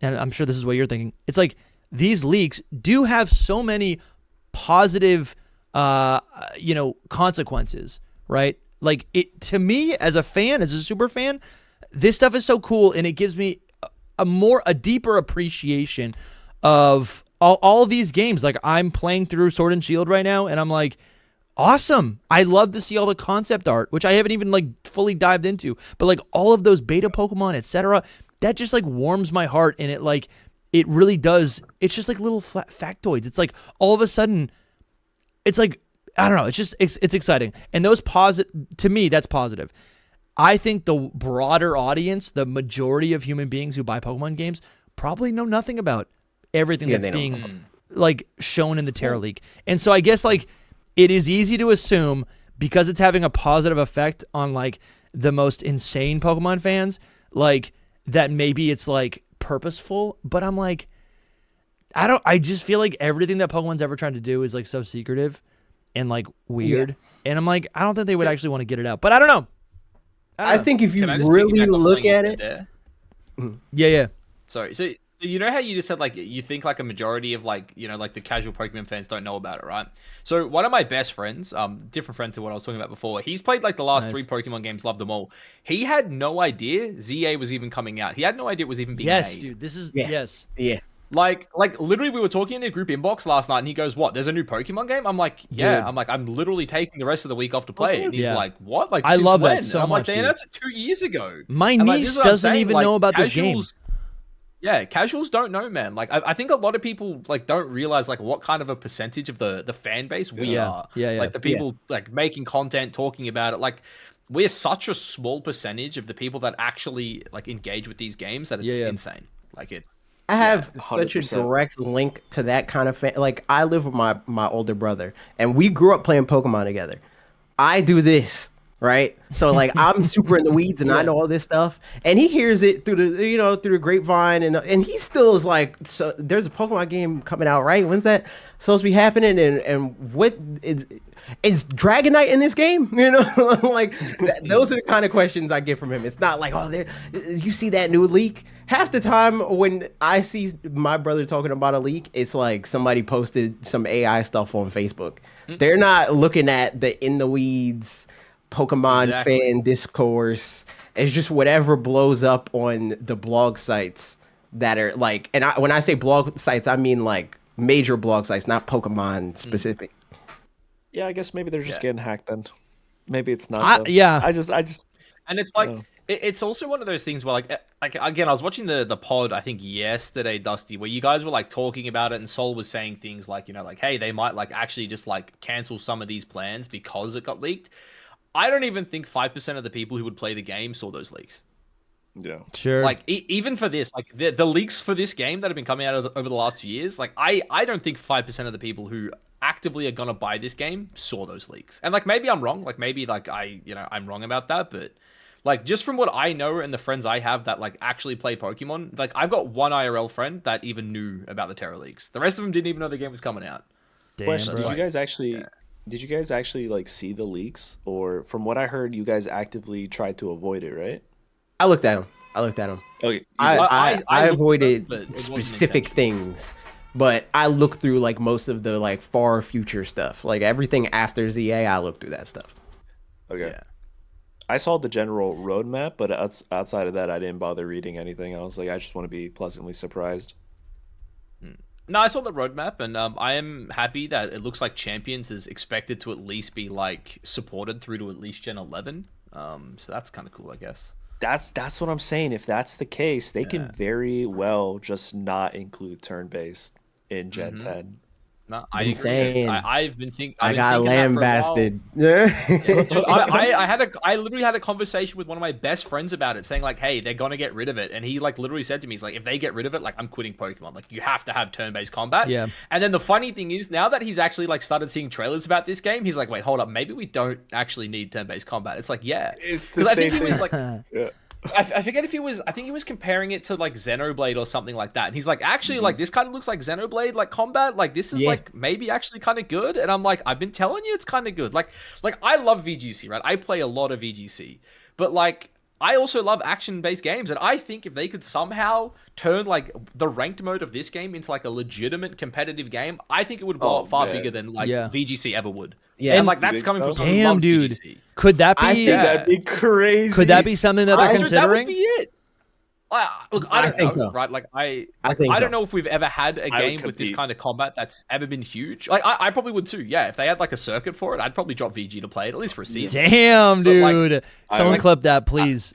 And I'm sure this is what you're thinking. It's like these leaks do have so many positive, consequences, right? Like it to me as a fan, as a super fan, this stuff is so cool, and it gives me a deeper appreciation of all these games. Like I'm playing through Sword and Shield right now, and I'm like, awesome. I love to see all the concept art, which I haven't even like fully dived into, but like all of those beta Pokemon, etc. That just like warms my heart, and it really does. It's just like little factoids. It's like all of a sudden, it's like, I don't know. It's exciting. And to me, that's positive. I think the broader audience, the majority of human beings who buy Pokemon games probably know nothing about everything that's they don't. being like shown in the Terra League. And so I guess like it is easy to assume because it's having a positive effect on like the most insane Pokemon fans, like that maybe it's like purposeful, but I'm like, I just feel like everything that Pokemon's ever tried to do is like so secretive and like weird. And I'm like, I don't think they would actually want to get it out, but I don't know. I think if you Can I just really piggyback off look something you at said it, there? Yeah. Sorry. So you know how you just said like you think like a majority of like like the casual Pokemon fans don't know about it, right? So one of my best friends, different friend to what I was talking about before, he's played like the last 3 Pokemon games, loved them all. He had no idea ZA was even coming out. He had no idea it was even being made. Dude, this is yeah. Like literally we were talking in a group inbox last night and he goes, "What? There's a new Pokemon game?" I'm like, "Yeah." Dude. I'm like, "I'm literally taking the rest of the week off to play it." And he's Yeah. like, "What? Like I since love that when?" so And I'm much, like, "Man, dude. that's 2 years ago." My And, like, niece this is what I'm doesn't saying, even like, know about this game. casuals- Yeah, casuals don't know, man. Like, I think a lot of people like don't realize like what kind of a percentage of the fan base we are. Yeah. Like the people like making content, talking about it. Like, we're such a small percentage of the people that actually like engage with these games that it's insane. Like it. I have such a 100%. direct link to that kind of fan. Like, I live with my older brother, and we grew up playing Pokemon together. I do this, right? So, like, I'm super in the weeds, and I know all this stuff. And he hears it through the, through the grapevine, and he still is like, so there's a Pokemon game coming out, right? When's that supposed to be happening? And what is Dragonite in this game? Like, those are the kind of questions I get from him. It's not like, oh, you see that new leak? Half the time when I see my brother talking about a leak, it's like somebody posted some AI stuff on Facebook. They're not looking at the in the weeds Pokemon fan discourse. It's just whatever blows up on the blog sites that are like, and when I say blog sites, I mean like major blog sites, not Pokemon specific. Yeah, I guess maybe they're just getting hacked then. Maybe it's not. them. Yeah. I just. And it's like it's also one of those things where like again, I was watching the pod I think yesterday, Dusty, where you guys were like talking about it, and Soul was saying things like like, hey, they might like actually just like cancel some of these plans because it got leaked. I don't even think 5% of the people who would play the game saw those leaks. Yeah. Sure. Like even for this, like the leaks for this game that have been coming out over the last few years, like I don't think 5% of the people who actively are gonna buy this game saw those leaks. And like maybe I'm wrong, like maybe like I'm wrong about that, but like just from what I know and the friends I have that like actually play Pokemon, like I've got one IRL friend that even knew about the Terra leaks. The rest of them didn't even know the game was coming out. Question: bro. Did you guys actually like see the leaks, or from what I heard, you guys actively tried to avoid it, right? I looked at them. Okay. I looked at avoided them, but it wasn't specific things, but I looked through like most of the like far future stuff, like everything after ZA. I looked through that stuff. Okay. Yeah. I saw the general roadmap, but outside of that, I didn't bother reading anything. I was like, I just want to be pleasantly surprised. No, I saw the roadmap, and I am happy that it looks like Champions is expected to at least be like supported through to at least Gen 11. So that's kind of cool, I guess. That's what I'm saying. If that's the case, they can very well just not include turn-based in Gen 10. No, I Been agree. saying. I've been thinking. I got lambasted. I literally had a conversation with one of my best friends about it, saying like, "Hey, they're gonna get rid of it," and he like literally said to me, "He's like, if they get rid of it, like I'm quitting Pokemon. Like you have to have turn-based combat." Yeah. And then the funny thing is, now that he's actually like started seeing trailers about this game, he's like, "Wait, hold up, maybe we don't actually need turn-based combat." It's like, yeah, It's the 'cause I same think he was thing. like. I forget if he was. I think he was comparing it to like Xenoblade or something like that. And he's like, actually, like this kind of looks like Xenoblade, like combat. Like this is like maybe actually kind of good. And I'm like, I've been telling you, it's kind of good. Like I love VGC, right? I play a lot of VGC, but like I also love action-based games. And I think if they could somehow turn like the ranked mode of this game into like a legitimate competitive game, I think it would blow up far bigger than like VGC ever would. Yeah, and like that's coming from someone who Damn, loves dude. VGC. Could that be? I think That'd be crazy. Could that be something that they're considering? That would be it. Look, I don't think know, so. right? Like I think so. don't know if we've ever had a would game with this compete. kind of combat that's ever been huge. Like I probably would too. Yeah, if they had like a circuit for it, I'd probably drop VG to play it at least for a season. Damn, But, like, dude. Someone clip that, please.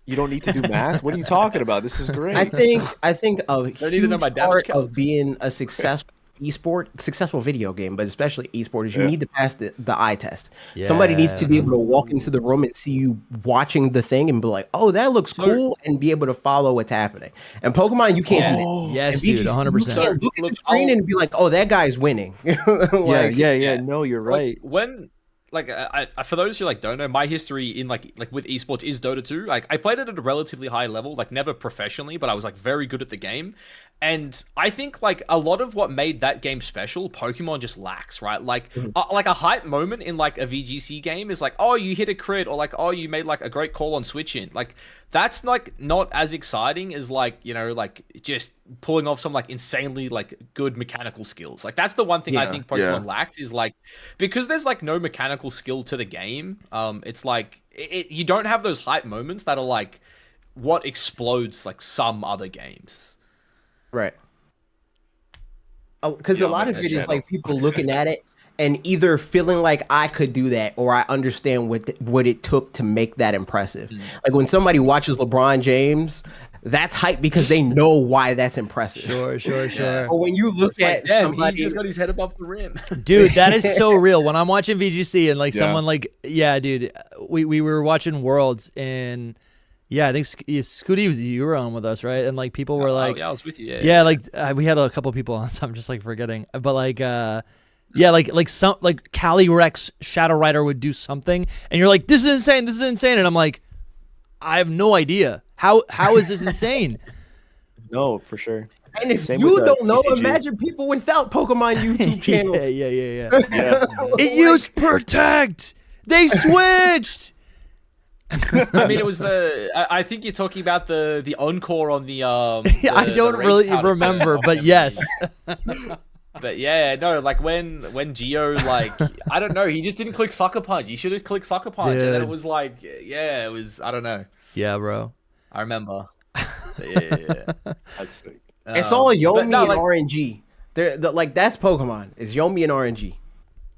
You don't need to do math. What are you talking about? This is great. I think a Don't need to know huge my damage part counts. of being a successful esport, successful video game, but especially esport, is you need to pass the eye test. Somebody needs to be able to walk into the room and see you watching the thing and be like, "Oh, that looks cool," and be able to follow what's happening. And Pokemon, you can't do that. Yes, And dude, VGC, 100%. You can't look at the screen and be like, "Oh, that guy's winning." Like, yeah. No, you're right. When I for those who like don't know, my history in like with esports is Dota 2. Like I played it at a relatively high level, like never professionally, but I was like very good at the game. And I think like a lot of what made that game special, Pokemon just lacks, right? Like like a hype moment in like a VGC game is like, oh, you hit a crit, or like, oh, you made like a great call on switch in. Like that's like not as exciting as like, you know, like just pulling off some like insanely like good mechanical skills. Like that's the one thing I think Pokemon lacks is like, because there's like no mechanical skill to the game. It's like you don't have those hype moments that are like what explodes like some other games. Right. Because a lot of it is like people looking at it and either feeling like I could do that or I understand what it took to make that impressive. Like when somebody watches LeBron James, that's hype because they know why that's impressive. Sure. Or when you look at somebody, he just got his head above the rim. Dude, that is so real. When I'm watching VGC and like someone like, dude, we were watching Worlds and I think Scooty, you were on with us, right? And like people were like, I was with you. Like we had a couple people on, so I'm just like forgetting. But like, like some like Cali Rex Shadow Rider would do something, and you're like, this is insane, and I'm like, I have no idea how is this insane? No, for sure. And if Same you with, don't know, TCG. Imagine people without Pokemon YouTube channels. Yeah. It used Protect. They switched. I mean, it was I think you're talking about the encore on the. I don't really remember, but yes. But no, like when Geo, like I don't know, he just didn't click Sucker Punch. He should have clicked Sucker Punch, and then it was like, it was, I don't know. Yeah, bro. I remember. Yeah. That's sick. It's all Yomi and like, RNG. Like that's Pokemon. It's Yomi and RNG.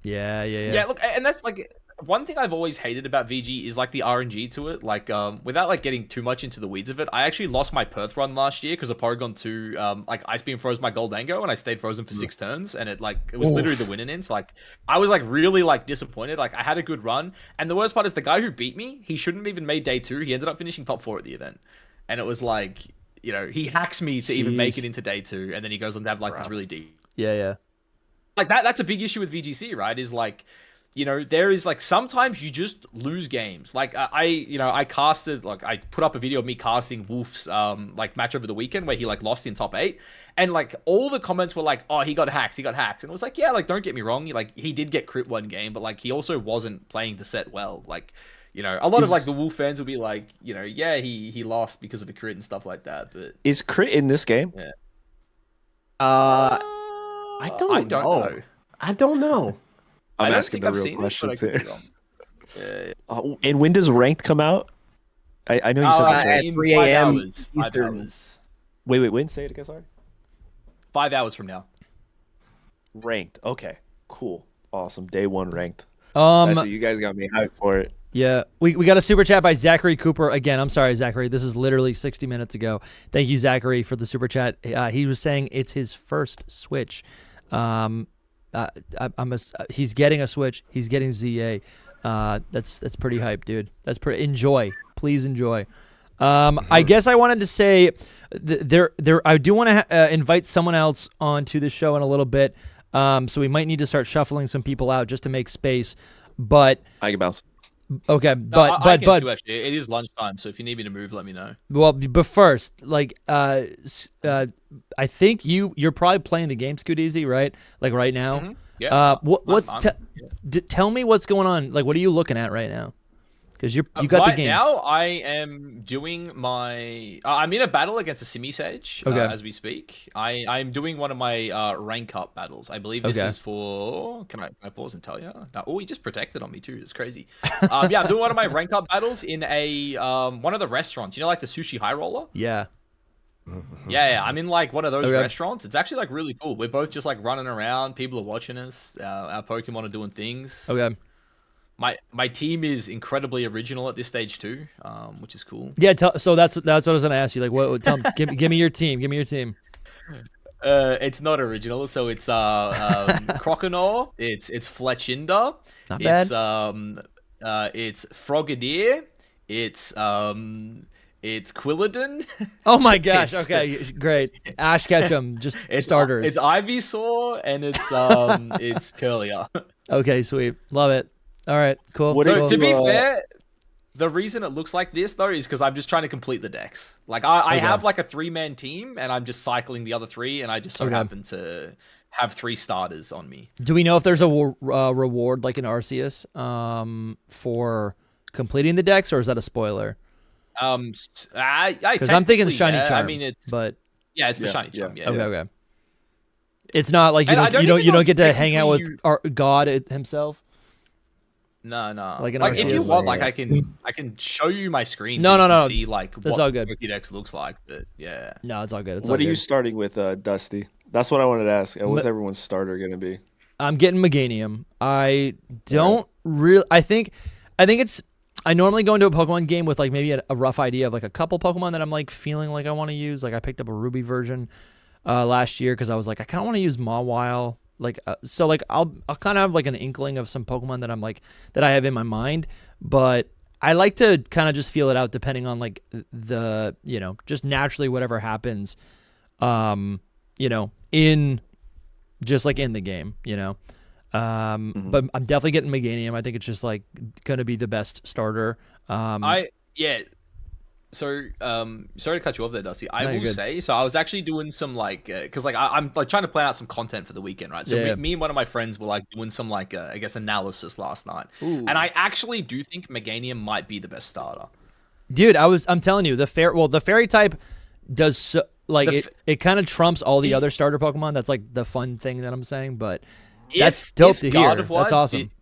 Yeah. Yeah, look, and that's like one thing I've always hated about VG is like the RNG to it. Like, without like getting too much into the weeds of it, I actually lost my Perth run last year because of Porygon 2. Like Ice Beam froze my Goldango and I stayed frozen for 6 turns, and it was literally the winning in. So like, I was like really like disappointed. Like I had a good run, and the worst part is the guy who beat me, he shouldn't have even made day 2. He ended up finishing top 4 at the event, and it was like, you know, he hacks me to even make it into day 2, and then he goes on to have like this really deep. Yeah. Like that's a big issue with VGC, right? Is like, you know, there is like sometimes you just lose games. Like I casted, like I put up a video of me casting Wolf's like match over the weekend where he like lost in top 8, and like all the comments were like, oh, he got hacked, and it was like, yeah, like don't get me wrong, like he did get crit one game, but like he also wasn't playing the set well. Like, you know, a lot of like the Wolf fans will be like, you know, yeah, he lost because of a crit and stuff like that. But is crit in this game? Yeah. I don't know. I don't know. I'm asking the real questions here. And when does ranked come out? I know you said this right. At 3 a.m. Eastern. Wait, when? Say it again, sorry. 5 hours from now. Ranked. Okay, cool. Awesome. Day 1 ranked. So you guys got me hyped for it. Yeah, we got a super chat by Zachary Cooper. Again, I'm sorry, Zachary. This is literally 60 minutes ago. Thank you, Zachary, for the super chat. He was saying it's his first Switch. He's getting a Switch. He's getting ZA. That's pretty hype, dude. That's pretty. Enjoy, please enjoy. I guess I wanted to say I do want to invite someone else onto the show in a little bit. So we might need to start shuffling some people out just to make space. But I can bounce. Okay, I can too, actually. It is lunchtime, so if you need me to move, let me know. Well, but first, like, I think you're probably playing the game, Scooteezy, right? Like right now. Mm-hmm. Yeah. Tell me what's going on. Like, what are you looking at right now? Because you got right the game. Now, I am doing my. I'm in a battle against a Simi Sage as we speak. I'm doing one of my rank up battles. I believe this is for. Can I pause and tell you? No, oh, he just protected on me too. It's crazy. I'm doing one of my rank up battles in a one of the restaurants. You know, like the Sushi High Roller. Yeah. Yeah. I'm in like one of those restaurants. It's actually like really cool. We're both just like running around. People are watching us. Our Pokemon are doing things. Okay. My team is incredibly original at this stage too, which is cool. Yeah, so that's what I was gonna ask you. Like, give me your team. Give me your team. It's not original, so it's Croconaw. It's Fletchinder. Not bad. It's Frogadier. It's Quilladin. Oh my gosh. It's- Okay, great. Ash Ketchum, just starters. It's Ivysaur and it's Curlier. Okay, sweet. Love it. All right, cool. What So cool. to be fair, the reason it looks like this though is because I'm just trying to complete the decks. Like I have like a 3-man team and I'm just cycling the other 3, and I just so happen to have 3 starters on me. Do we know if there's a reward like in Arceus for completing the decks, or is that a spoiler? Because I'm thinking the shiny charm. I mean, it's but it's the shiny charm. Yeah. okay. It's not like you And I don't don't even know don't if get to hang out with technically God himself. No. Like Like, an if you Arceus. want, like I can show you my screen. No, so you no, can no. See like That's what all good. Pokédex looks like. But yeah. No, it's all good. It's all What are good. you starting with, Dusty? That's what I wanted to ask. What's everyone's starter gonna be? I'm getting Meganium. I don't really. I think it's. I normally go into a Pokemon game with like maybe a rough idea of like a couple Pokemon that I'm like feeling like I want to use. Like I picked up a Ruby version last year because I was like I kind of want to use Mawile. Like so like I'll kind of have like an inkling of some Pokemon that I'm like that I have in my mind, but I like to kind of just feel it out depending on like the just naturally whatever happens, in just like in the game, But I'm definitely getting Meganium. I think it's just like gonna be the best starter. So, sorry to cut you off there, Dusty. I No, you're will good. say, so I was actually doing some like, because like I'm like trying to plan out some content for the weekend, right? So Yeah. me and one of my friends were like doing some like, I guess analysis last night, and I actually do think Meganium might be the best starter. Dude, I'm telling you, the fairy type does so, like it kind of trumps all the other starter Pokemon. That's like the fun thing that I'm saying, but that's dope to hear. That's awesome.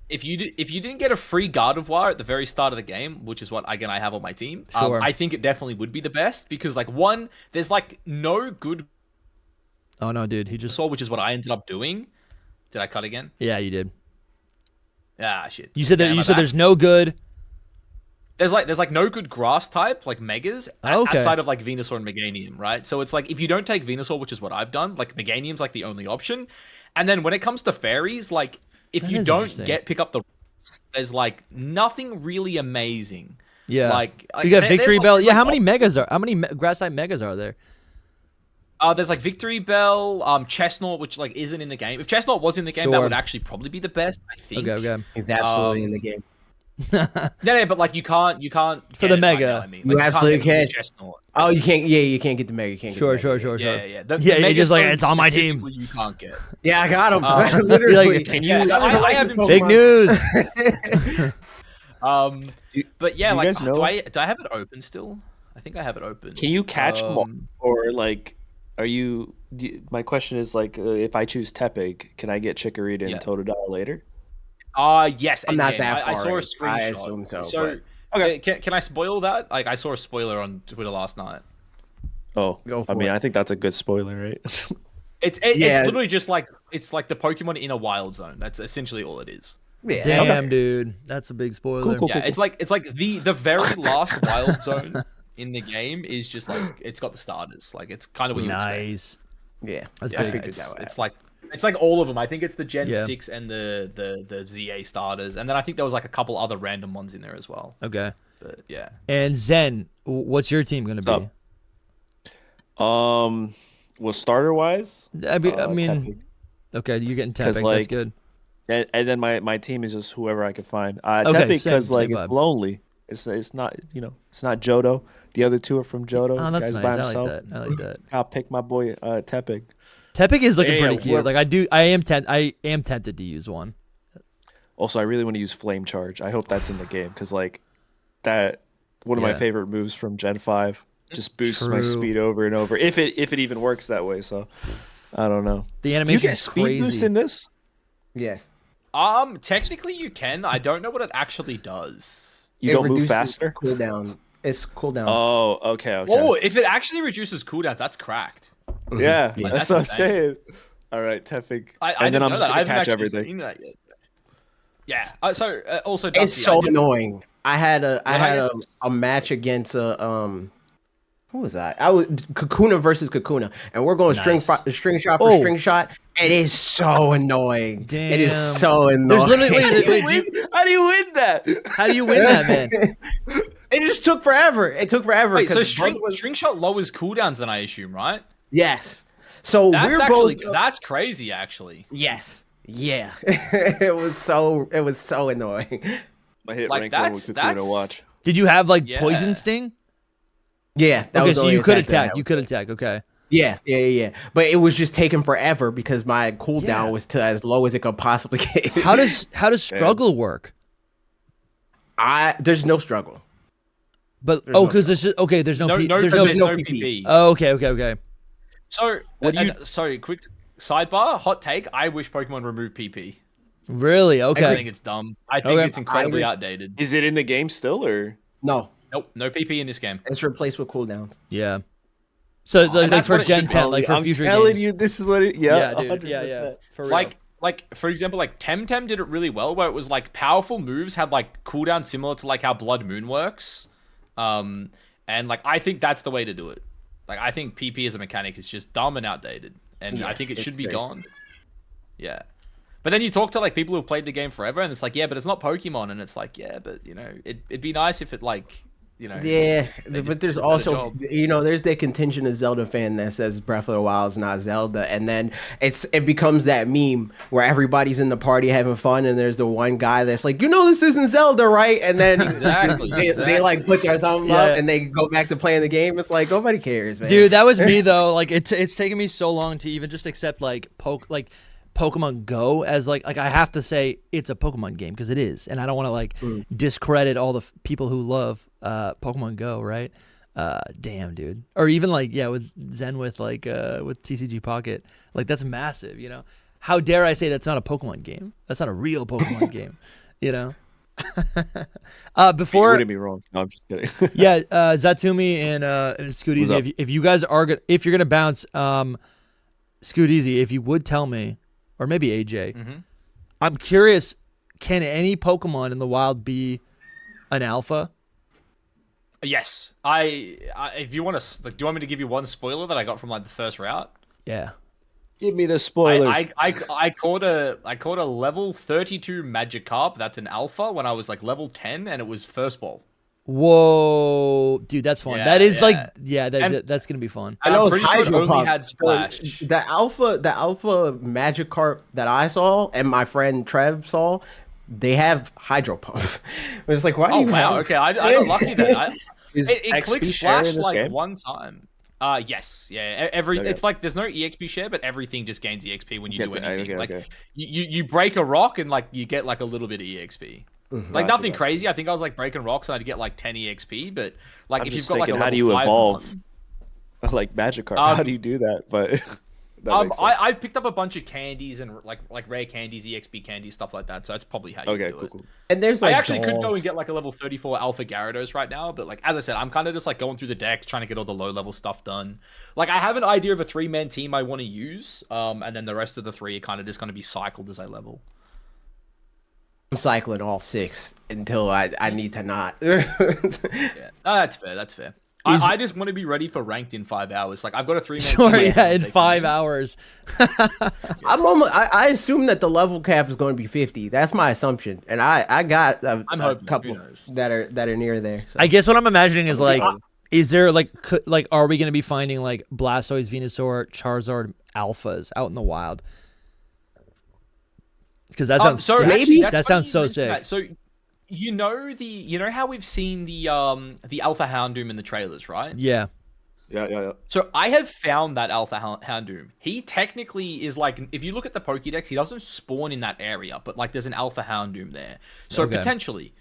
If you didn't get a free Gardevoir at the very start of the game, which is what again I have on my team, Sure. I think it definitely would be the best because like one, there's like no good Oh no, dude, he just Venusaur, which is what I ended up doing. Did I cut again? yeah, you did. Ah, shit. You said that Yeah, you my said bad. there's no good. There's like no good grass type like Megas Okay. outside of like Venusaur and Meganium, right? So it's like if you don't take Venusaur, which is what I've done, like Meganium's like the only option. And then when it comes to fairies, like if That you is don't interesting. pick up the, there's like nothing really amazing. Yeah, Like you got there's, Victory like- Bell. there's, Yeah, like, how many megas are? How many grass type megas are there? There's like Victory Bell, Chestnut, which like isn't in the game. If Chestnut was in the game, that Sure. would actually probably be the best, I think. Okay. He's absolutely in the game. No, but like you can't For get the it right mega. now, I mean. You Like, absolutely can't. can't. Get the Chestnut. Oh, you can't. Yeah, you can't get the mega. You can't. Get Sure. the mega. Sure. Yeah. The Yeah, you're Mega just like, Stone it's on my team. specifically You can't get. Yeah, I got him. You're Literally. like, can yeah, I have him- Big news. But yeah, do you like guys know- do I have it open still? I think I have it open. Can you catch them all? Or like, my question is like, if I choose Tepig, can I get Chikorita and Yeah. Totodile later? Yes. I'm and not yeah, that I far saw a in. screenshot. I assume so, So Okay. can I spoil that? Like I saw a spoiler on Twitter last night. Oh, Go for I mean, it. I think that's a good spoiler, right? It's Yeah. literally just like it's like the Pokemon in a wild zone. That's essentially all it is. Yeah. Damn, dude, that's a big spoiler. Cool. Yeah, it's like the very last wild zone in the game is just like it's got the starters. Like it's kind of what you expect. Nice. Yeah. That's Yeah, big. it's like all of them. I think it's the Gen Yeah. 6 and the ZA starters, and then I think there was like a couple other random ones in there as well. Okay. But yeah, And Zen, what's your team gonna What's be? up? Well, starter wise, I mean, Tepig. okay, you're getting 'Cause, Tepig. That's like, good. And then my team is just whoever I can find. Okay, Tepig same because like it's vibe. lonely. It's not it's not Johto. The other two are from Johto. Oh, that's Guy's nice. by I himself. like that. I like that. I'll pick my boy Tepig. Tepig is looking Yeah, pretty yeah, cute. we're- Like I am tempted to use one. Also, I really want to use Flame Charge. I hope that's in the game because like that one of my Yeah. favorite moves from Gen 5 just boosts my True. speed over and over. If it even works that way, so I don't know. The Do you animation get is speed crazy. boost in this? Yes. technically you can. I don't know what it actually does. You It don't move reduces faster? Cooldown. It's cooldown. Oh, okay. Oh, if it actually reduces cooldowns, that's cracked. Yeah, Yeah. that's That's what I'm insane. saying. All right, Tepig. I And then didn't I'm know just that. I gonna haven't catch actually everything. seen that yet. Yeah. So also, It's Dusty, so I do- annoying. I had I a guess- a match against who who was that? I was Kakuna versus Kakuna, and we're going string shot for string shot. It is so annoying. Damn. It is so annoying. There's literally How do you win that? how do you win that, man? It just took forever. It took forever. Wait, so 'cause string shot lowers cooldowns then, I assume, right? Yes. So That's we're actually both. that's crazy, actually. Yes. Yeah. it was so annoying. I hit Like, rank 1 with that's- Kakuna, watch. Did you have like Yeah. poison sting? Yeah. That Okay, was the so only you could attack that I attack. had. You could attack. Okay. Yeah. But it was just taking forever because my cooldown Yeah. was to as low as it could possibly get. How does struggle work? There's no struggle. But There's no because there's there's no there's no no PP. Oh, okay. So, sorry, quick sidebar, hot take. I wish Pokemon removed PP. Really? I Okay. think it's dumb. I think Okay. it's incredibly I outdated. Is it in the game still, or? No. Nope, no PP in this game. It's replaced with cooldowns. Yeah. So like that's for what it Gen should be. 10, like for I'm future telling games. you, this is what it. Yeah, Yeah, dude. 100%. Yeah. For real. Like for example, like Temtem did it really well, where it was like powerful moves had like cooldown similar to like how Blood Moon works, and like I think that's the way to do it. Like I think PP as a mechanic is just dumb and outdated, and Yeah, I think it should it's be very gone. Yeah. But then you talk to like people who've played the game forever, and it's like, yeah, but it's not Pokemon, and it's like, yeah, but you know, it'd be nice if it like, you know. Yeah, they just but there's did a better also, job. there's that contingent of Zelda fan that says Breath of the Wild is not Zelda, and then it becomes that meme where everybody's in the party having fun, and there's the one guy that's like, this isn't Zelda, right? And then Exactly, they like put their thumb Yeah. up and they go back to playing the game. It's like nobody cares, man. Dude, that was me though. Like it's taken me so long to even just accept like Pokemon Go as like I have to say it's a Pokemon game because it is, and I don't want to like discredit all the people who love Pokemon Go, right? Damn, dude. Or even like with Zen with like with TCG Pocket, like that's massive. How dare I say that's not a Pokemon game? That's not a real Pokemon game. Before Wouldn't be wrong. No, I'm just kidding. yeah, Xatumi and Scooteezy, if you guys are if you're gonna bounce, Scooteezy, if you would tell me, or maybe AJ, I'm curious, can any Pokemon in the wild be an alpha? Yes, I if you want to, like, do you want me to give you one spoiler that I got from like the first route? Yeah. Give me the spoilers. I caught a level 32 Magikarp. That's an alpha when I was like level 10, and it was first ball. Whoa, dude, that's fun. Yeah, that is yeah. that's gonna be fun. I know I'm it's pretty sure it Hydro only Pump. had Splash. The alpha Magikarp that I saw and my friend Trev saw, they have Hydro Pump. It's like, why do Oh you wow, have? okay, I got lucky then. Is It XP clicks share in Splash this like game? one time. Yes, yeah. Okay. It's like there's no EXP share, but everything just gains EXP when you Gets do it, anything. okay, like okay. you break a rock and like you get like a little bit of EXP. Like Gotcha, nothing gotcha. crazy. I think I was like breaking rocks and I'd get like 10 EXP, but like I'm if you've just got like a thinking, level how do you 5 evolve? one- Like Magikarp, how do you do that? But that makes sense. I've picked up a bunch of candies and like rare candies, EXP candies, stuff like that. So that's probably how you Okay, do cool, it. cool. And there's I like actually could go dolls. and get like a level 34 Alpha Gyarados right now, but like as I said, I'm kind of just like going through the deck, trying to get all the low level stuff done. Like I have an idea of a 3-man team I want to use, and then the rest of the 3 are kind of just going to be cycled as I level. I'm cycling all 6 until I need to not. Yeah, no, that's fair. That's fair. I just want to be ready for ranked in 5 hours. Like I've got a 3-man Sure, team. yeah, in 5 hours. I'm almost, I assume that the level cap is going to be 50. That's my assumption, and I got a hoping, couple who knows? that are near there. So. I guess what I'm imagining is like, is there like, are we gonna be finding like Blastoise, Venusaur, Charizard alphas out in the wild? Because that sounds sick. maybe- that that's sounds funny so you mention sick. that. So you know how we've seen the Alpha Houndoom in the trailers, right? Yeah. Yeah. So I have found that Alpha Houndoom. He technically is like, if you look at the Pokédex, he doesn't spawn in that area, but like there's an Alpha Houndoom there. So Okay. potentially,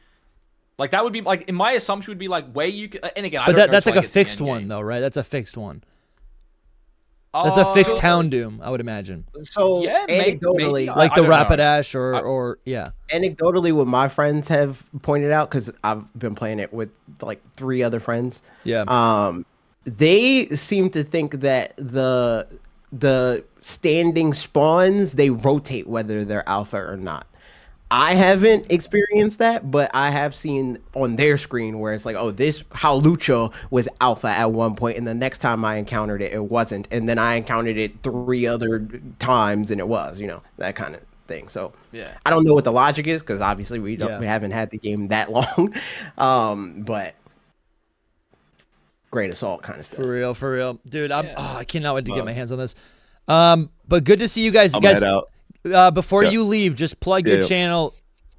like that would be like, in my assumption would be like where you could, and again, I But don't know that's until like I a get to the fixed end one game. though, right? That's a fixed one. That's a fixed Houndoom, I would imagine. So Yeah, anecdotally, maybe. Like I the don't know. Rapidash or yeah. anecdotally, what my friends have pointed out, because I've been playing it with like 3 other friends. Yeah. They seem to think that the standing spawns, they rotate whether they're alpha or not. I haven't experienced that, but I have seen on their screen where it's like, oh, this how Lucha was alpha at one point, and the next time I encountered it, it wasn't, and then I encountered it 3 other times, and it was, that kind of thing. So Yeah. I don't know what the logic is because obviously we Yeah. haven't had the game that long, but Great Assault kind of stuff. For real, dude. I cannot wait to get Love. my hands on this. But good to see you guys. I'm You guys, head out. before Yeah. you leave, just plug Yeah, your yeah. channel.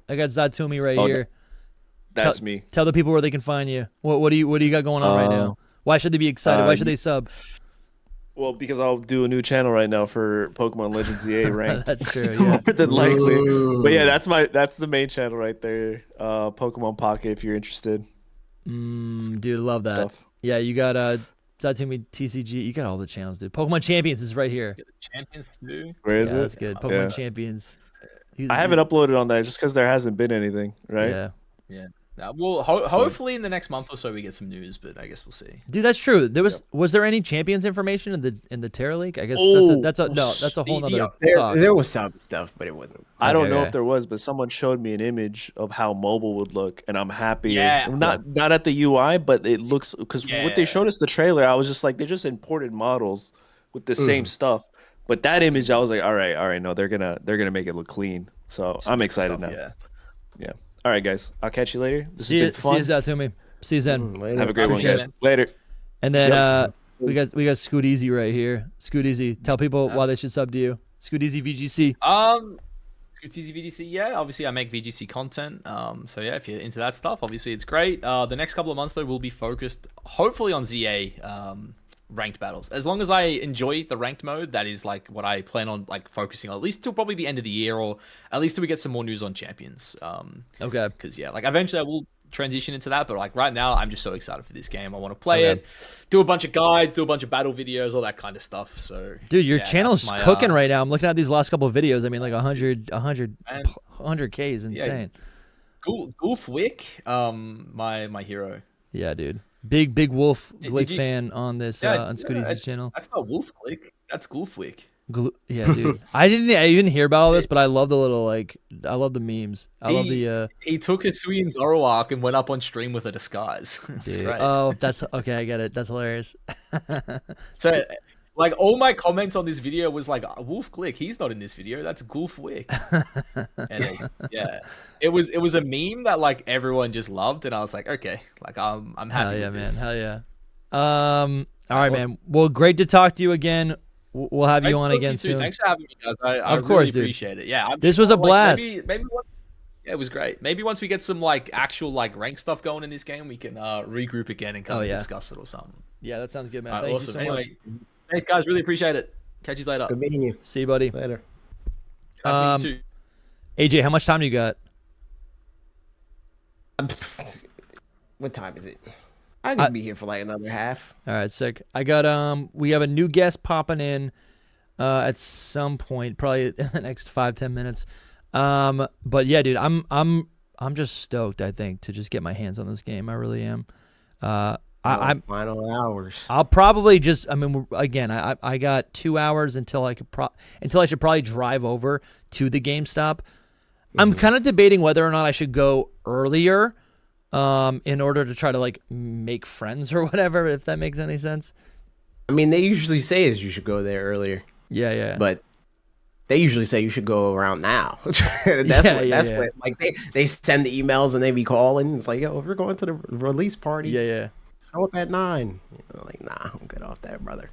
I got Xatumi right Oh, here. That's me. Tell the people where they can find you. What do you got going on right now? Why should they be excited? Why should they sub? Well, because I'll do a new channel right now for Pokemon Legends EA ranked. That's true. Yeah. More than likely. Ooh. But yeah, that's the main channel right there. Pokemon Pocket if you're interested. Dude, love that. Stuff. Yeah, you got Xatumi TCG. You got all the channels, dude. Pokemon Champions is right here. Champions too. Where is Yeah, it? that's good. Pokemon Yeah. Champions. I haven't uploaded on that just because there hasn't been anything, right? Yeah. Yeah. Well, hopefully in the next month or so we get some news, but I guess we'll see. Dude, that's true. There was there any champions information in the Terra League? I guess Oh, that's a whole nother There, talk. there was some stuff, but it wasn't. I don't Okay, know okay. if there was, but someone showed me an image of how mobile would look, and I'm happy. Yeah. Not at the UI, but it looks because what they Yeah. showed us the trailer, I was just like, they just imported models with the same stuff. But that image, I was like, all right, no, they're gonna make it look clean. So I'm excited now. Yeah. Yeah. All right, guys. I'll catch you later. This See has you, been fun. see you Xatumi. See you then. Have a great one, Appreciate guys. it. Later. And then we got Scooteezy right here. Scooteezy, tell people why they should sub to you. Scooteezy VGC. Scooteezy VGC, yeah. Obviously, I make VGC content. So yeah, if you're into that stuff, obviously it's great. The next couple of months though will be focused, hopefully, on ZA ranked battles. As long as I enjoy the ranked mode, that is like what I plan on like focusing on, at least till probably the end of the year, or at least till we get some more news on champions. Okay. Because yeah, like eventually I will transition into that, but like right now I'm just so excited for this game. I want to play it, do a bunch of guides, do a bunch of battle videos, all that kind of stuff. So Dude, your yeah, channel's that's my, cooking right now. I'm looking at these last couple of videos. I mean, like 100K is Yeah. insane. Gulfwick, my hero. Yeah, dude. Big Wolf Did Glick you- fan on this Yeah, on Scooteezy's it's- channel. That's not Wolfwick. That's Gulfwick. Yeah, dude. I didn't hear about all this, but I love the little I love the memes. I love the He took Hisui and Zoroark and went up on stream with a disguise. It's dude. great. Oh, that's okay. I get it. That's hilarious. So, like, all my comments on this video was like, Wolf Glick, he's not in this video. That's Gulfwick. And yeah, it was a meme that like everyone just loved, and I was like, okay, like I'm happy. Hell yeah, with man. this. Hell yeah. All right, man. Well, great to talk to you again. We'll have you Great to on talk to again you too. soon. Thanks for having me, guys. I Of course, really dude. appreciate it. Yeah, This was a like, blast. Maybe once, yeah, it was great. Maybe once we get some like actual like rank stuff going in this game, we can regroup again and come and discuss it or something. Yeah, that sounds good, man. All right, Thank awesome. you so much. Anyway, thanks guys. Really appreciate it. Catch you later. Good meeting you. See you, buddy. Later. Nice meeting you too. AJ, how much time do you got? What time is it? I could be here for like another half. All right, sick. I got we have a new guest popping in at some point, probably in the next 5-10 minutes. But yeah, dude, I'm just stoked, I think, to just get my hands on this game. I really am. I'm Final hours. I'll probably just again, I got 2 hours until I should probably drive over to the GameStop. I'm kind of debating whether or not I should go earlier in order to try to like make friends or whatever, if that makes any sense. I mean, they usually say is you should go there earlier, Yeah. but they usually say you should go around now. That's Yeah. what like they send the emails and they be calling. It's like, yo, if we're going to the release party, Yeah. show up at 9. Like, nah, I'm good off that, brother.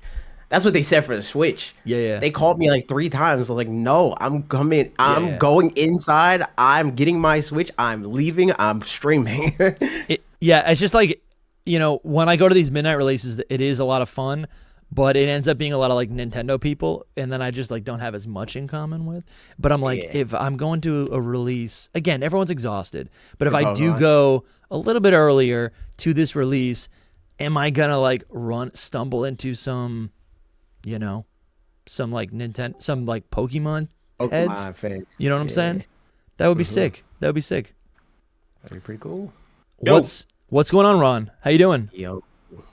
That's what they said for the Switch. Yeah. They called me like 3 times. Like, no, I'm coming. I'm going inside. I'm getting my Switch. I'm leaving. I'm streaming. It's just like, when I go to these midnight releases, it is a lot of fun, but it ends up being a lot of like Nintendo people, and then I just like don't have as much in common with. But I'm like, if I'm going to a release, again, everyone's exhausted. But if I do go a little bit earlier to this release, am I gonna like stumble into some, some like Nintendo, some like Pokemon heads? fan. You know what I'm saying? That would be sick. That would be sick. That'd be pretty cool. What's going on, Ron? How you doing? Yo.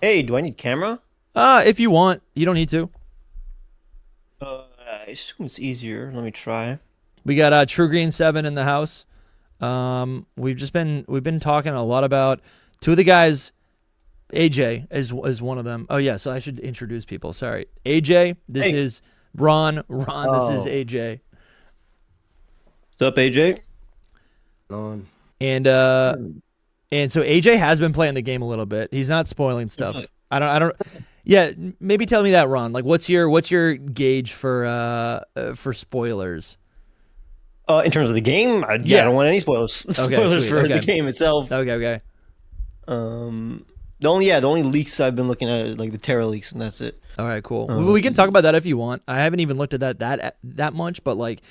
Hey, do I need camera? If you want, you don't need to. I assume it's easier. Let me try. We got True Green 7 in the house. We've been talking a lot about two of the guys. AJ is one of them. Oh yeah, so I should introduce people. Sorry, AJ. This is Ron. Ron. This is AJ. What's up, AJ? On. And so AJ has been playing the game a little bit. He's not spoiling stuff. I don't. Yeah, maybe tell me that, Ron. Like, what's your gauge for spoilers? In terms of the game, I don't want any spoilers. Okay, Spoilers sweet. for Okay. the game itself. Okay. The only leaks I've been looking at are like the Terra leaks, and that's it. All right, cool. We can talk about that if you want. I haven't even looked at that much, but like,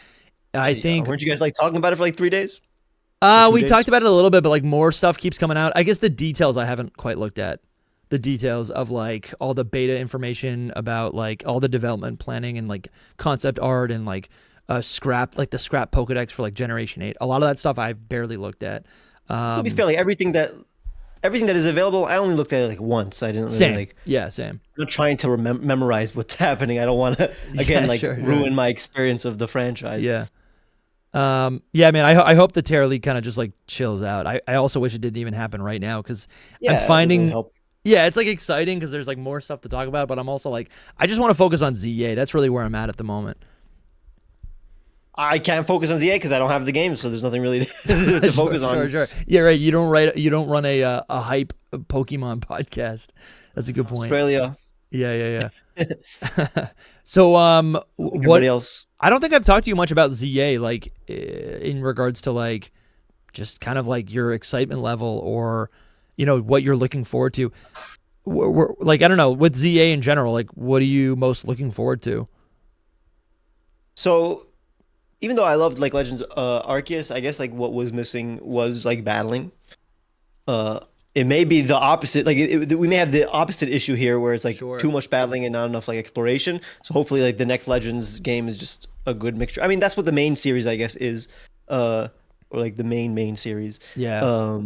I think weren't you guys like talking about it for like 3 days? We talked about it a little bit, but like more stuff keeps coming out. I guess the details I haven't quite looked at. The details of like all the beta information about like all the development planning and like concept art and like the scrap Pokedex for like Generation 8. A lot of that stuff I've barely looked at. To be fair, like everything that is available, I only looked at it like once. I didn't really Same. like. Yeah, same. I'm not trying to memorize what's happening. I don't want to ruin my experience of the franchise. Yeah. Yeah, man. I hope the Terra League kind of just like chills out. I also wish it didn't even happen right now because I'm finding. Yeah, it's like exciting because there's like more stuff to talk about, but I'm also like I just want to focus on ZA. That's really where I'm at the moment. I can't focus on ZA because I don't have the game, so there's nothing really to focus on. Sure. Yeah, right. You don't run a hype Pokemon podcast. That's a good point. Australia. Yeah. So Everybody else. I don't think I've talked to you much about ZA, like in regards to like just kind of like your excitement level or what you're looking forward to. Like I don't know, with ZA in general, like what are you most looking forward to? So, even though I loved like Legends Arceus, I guess like what was missing was like battling. It may be the opposite. Like we may have the opposite issue here, where it's like too much battling and not enough like exploration. So hopefully, like the next Legends game is just a good mixture. I mean, that's what the main series, I guess, is, or like the main series. Yeah.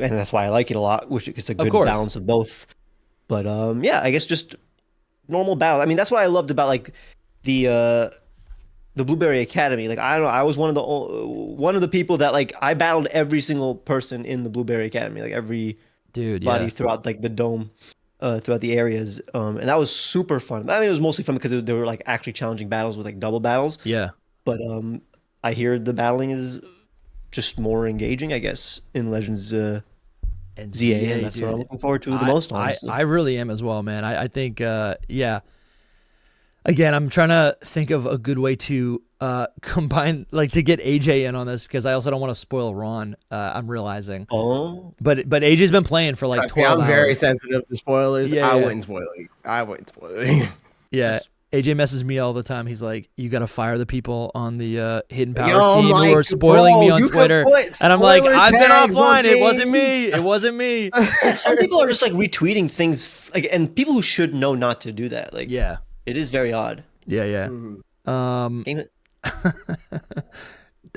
And that's why I like it a lot, which is a good balance of both. But yeah, I guess just normal battle. I mean, that's what I loved about like the Blueberry Academy. Like I don't know, I was one of the people that like I battled every single person in the Blueberry Academy, like every body throughout like the dome, throughout the areas, and that was super fun. I mean, it was mostly fun because they were like actually challenging battles with like double battles. Yeah. But I hear the battling is just more engaging, I guess, in Legends and ZA, and that's what I'm looking forward to the most. Honestly, I really am as well, man. I think yeah. Again, I'm trying to think of a good way to combine, like to get AJ in on this because I also don't want to spoil Ron. I'm realizing. Oh. But AJ's been playing for like 12 hours. I'm very sensitive to spoilers. Yeah, I wouldn't spoil it. Yeah. AJ messes me all the time. He's like, "You got to fire the people on the Hidden Power Yo, team Mike, who are spoiling me on you Twitter." can put And I'm like, spoiler "I've been tags on offline. It me." wasn't me. It wasn't me." Some people are just like retweeting things, like, and people who should know not to do that. Like, Yeah. it is very odd. Yeah. Game it.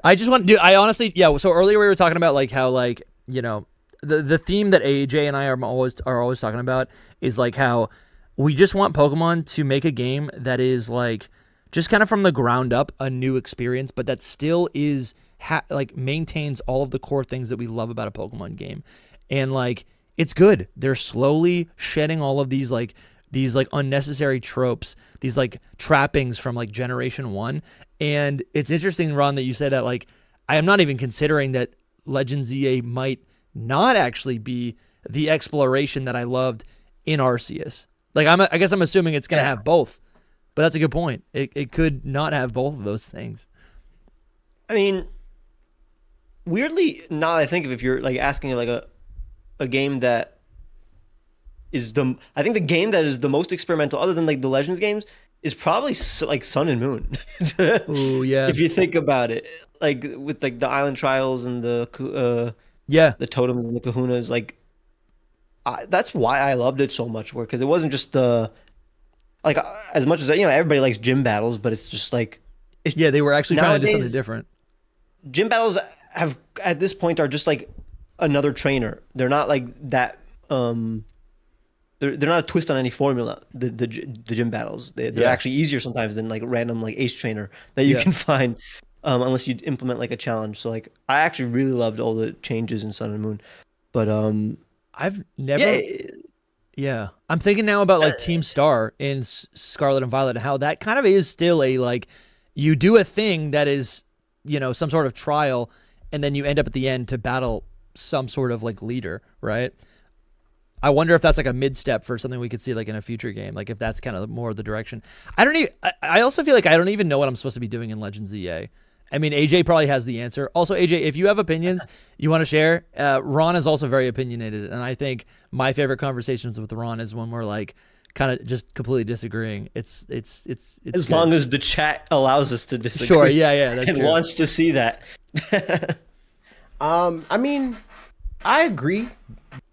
I just want to do. I honestly, yeah. So earlier we were talking about like how like the theme that AJ and I are always talking about is like how we just want Pokemon to make a game that is like just kind of from the ground up a new experience, but that still is like maintains all of the core things that we love about a Pokemon game, and like it's good. They're slowly shedding all of these unnecessary tropes, these like trappings from like Generation 1. And it's interesting, Ron, that you said that like I am not even considering that Legends ZA might not actually be the exploration that I loved in Arceus. Like I guess I'm assuming it's gonna have both. But that's a good point. It could not have both of those things. I mean, weirdly, now that I think of, if you're like asking like a game that is I think the game that is the most experimental, other than like the Legends games, is probably like Sun and Moon. Ooh, yeah. If you think about it, like with like the Island Trials and the totems and the Kahunas, like that's why I loved it so much, because it wasn't just like as much as everybody likes gym battles, but it's just like they were actually trying to do something different. Gym battles have at this point are just like another trainer. They're not like that. They're not a twist on any formula. The gym battles, they're actually easier sometimes than like random like ace trainer that you can find. unless you implement like a challenge. So like I actually really loved all the changes in Sun and Moon, but I've never. Yeah, I'm thinking now about like Team Star in Scarlet and Violet and how that kind of is still a like you do a thing that is, you know, some sort of trial, and then you end up at the end to battle some sort of like leader, right? I wonder if that's like a mid step for something we could see like in a future game, like if that's kind of more the direction. I also feel like I don't even know what I'm supposed to be doing in Legends EA. I mean, AJ probably has the answer. Also, AJ, if you have opinions you want to share, Ron is also very opinionated, and I think my favorite conversations with Ron is when we're like kind of just completely disagreeing. It's as good. Long as the chat allows us to disagree. Sure, yeah, that's and true. Wants to see that. I mean, I agree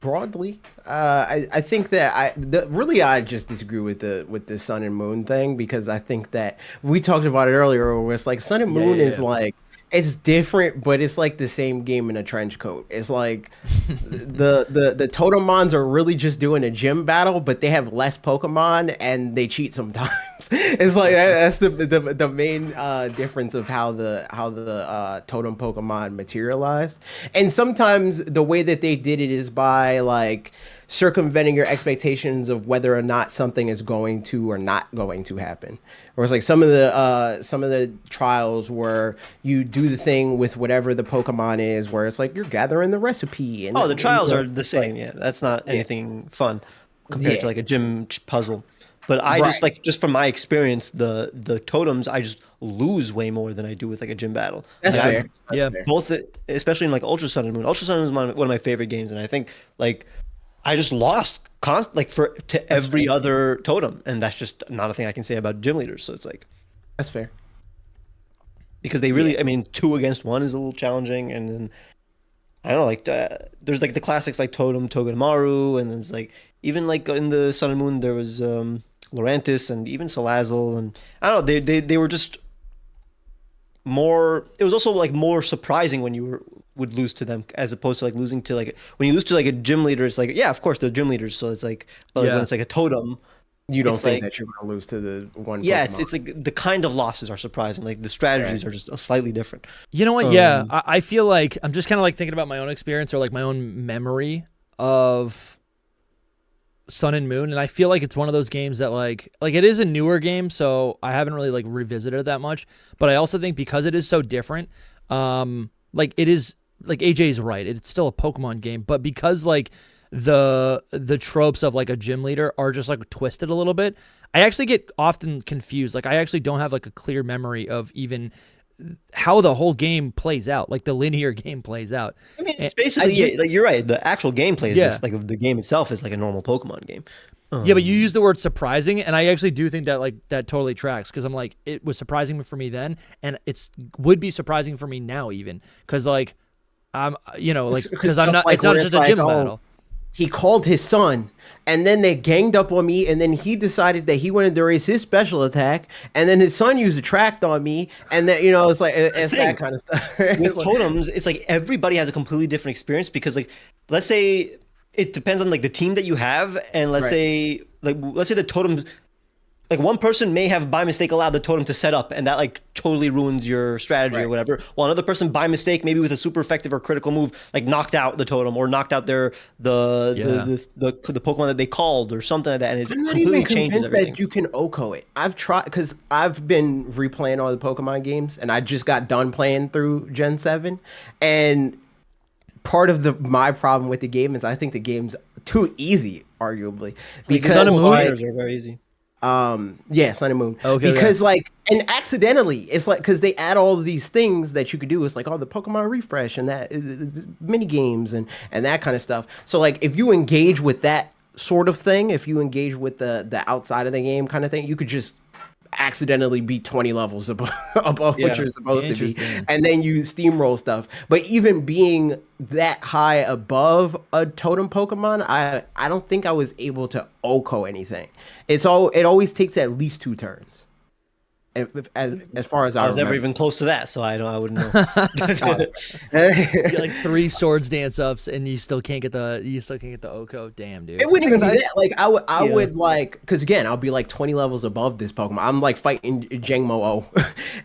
broadly. I think that I just disagree with the Sun and Moon thing, because I think that we talked about it earlier where it's like Sun and Moon is like, it's different, but it's like the same game in a trench coat. It's like the Totemons are really just doing a gym battle, but they have less Pokemon and they cheat sometimes. It's like that's the main difference of how the Totem Pokemon materialized. And sometimes the way that they did it is by like circumventing your expectations of whether or not something is going to or not going to happen. Whereas like some of the trials where you do the thing with whatever the Pokemon is, where it's like you're gathering the recipe. And the trials are the same. Yeah, that's not anything fun compared to like a gym puzzle. But I just from my experience, the totems I just lose way more than I do with like a gym battle. That's fair. That's fair. Both, especially in like Ultra Sun and Moon. Ultra Sun is one of my favorite games, and I think like I just lost to every other totem, and that's just not a thing I can say about gym leaders. So it's like that's fair, because they really, I mean, 2 against 1 is a little challenging, and then I don't know, like there's like the classics like Totem, Togedemaru, and then it's like even like in the Sun and Moon there was Lurantis and even Salazzle, and I don't know, they were just more. It was also like more surprising when you would lose to them as opposed to like losing to like when you lose to like a gym leader. It's like, yeah, of course they're gym leaders, so it's like, but like when it's like a totem, you don't think that you're going to lose to the one. Yeah, Pokemon. it's like the kind of losses are surprising. Like the strategies are just slightly different. You know what? Yeah, I feel like I'm just kind of like thinking about my own experience or like my own memory of Sun and Moon, and I feel like it's one of those games that like it is a newer game, so I haven't really like revisited it that much. But I also think because it is so different, like it is like AJ's right, it's still a Pokemon game, but because like the tropes of like a gym leader are just like twisted a little bit, I actually get often confused. Like I actually don't have like a clear memory of even how the whole game plays out, like the linear game plays out. I mean, it's basically like you're right. The actual gameplay is just like the game itself is like a normal Pokemon game. Yeah, but you use the word surprising, and I actually do think that like that totally tracks, because I'm like, it was surprising for me then, and would be surprising for me now even, because like I'm because I'm not. It's not just a gym battle. He called his son, and then they ganged up on me, and then he decided that he wanted to raise his special attack, and then his son used a tract on me, and then it's like it's that kind of stuff. With totems, it's like everybody has a completely different experience, because like let's say it depends on like the team that you have, and let's say the totem, like one person may have by mistake allowed the totem to set up, and that like totally ruins your strategy or whatever. While another person by mistake, maybe with a super effective or critical move, like knocked out the totem or knocked out the Pokemon that they called or something like that, and it I'm not completely even changes convinced everything. that you can OHKO it. I've tried, because I've been replaying all the Pokemon games, and I just got done playing through Gen 7, and part of my problem with the game is I think the game's too easy, arguably, because Sun and Moon are very easy. Sun and Moon. Okay, because and accidentally, it's like, because they add all of these things that you could do. It's like, the Pokemon refresh and that mini games and that kind of stuff. So like, if you engage with that sort of thing, if you engage with the outside of the game kind of thing, you could just accidentally be 20 levels above what you're supposed to be, and then you steamroll stuff. But even being that high above a totem Pokemon, I don't think I was able to OHKO anything. It always takes at least 2 turns. as far as I was never remember. even close to that, so I wouldn't know. You get like 3 swords dance ups, and you still can't get the Oko. Damn, dude. It wouldn't even be that. Like I would like, because again, I'll be like 20 levels above this Pokemon. I'm like fighting Jangmo-O,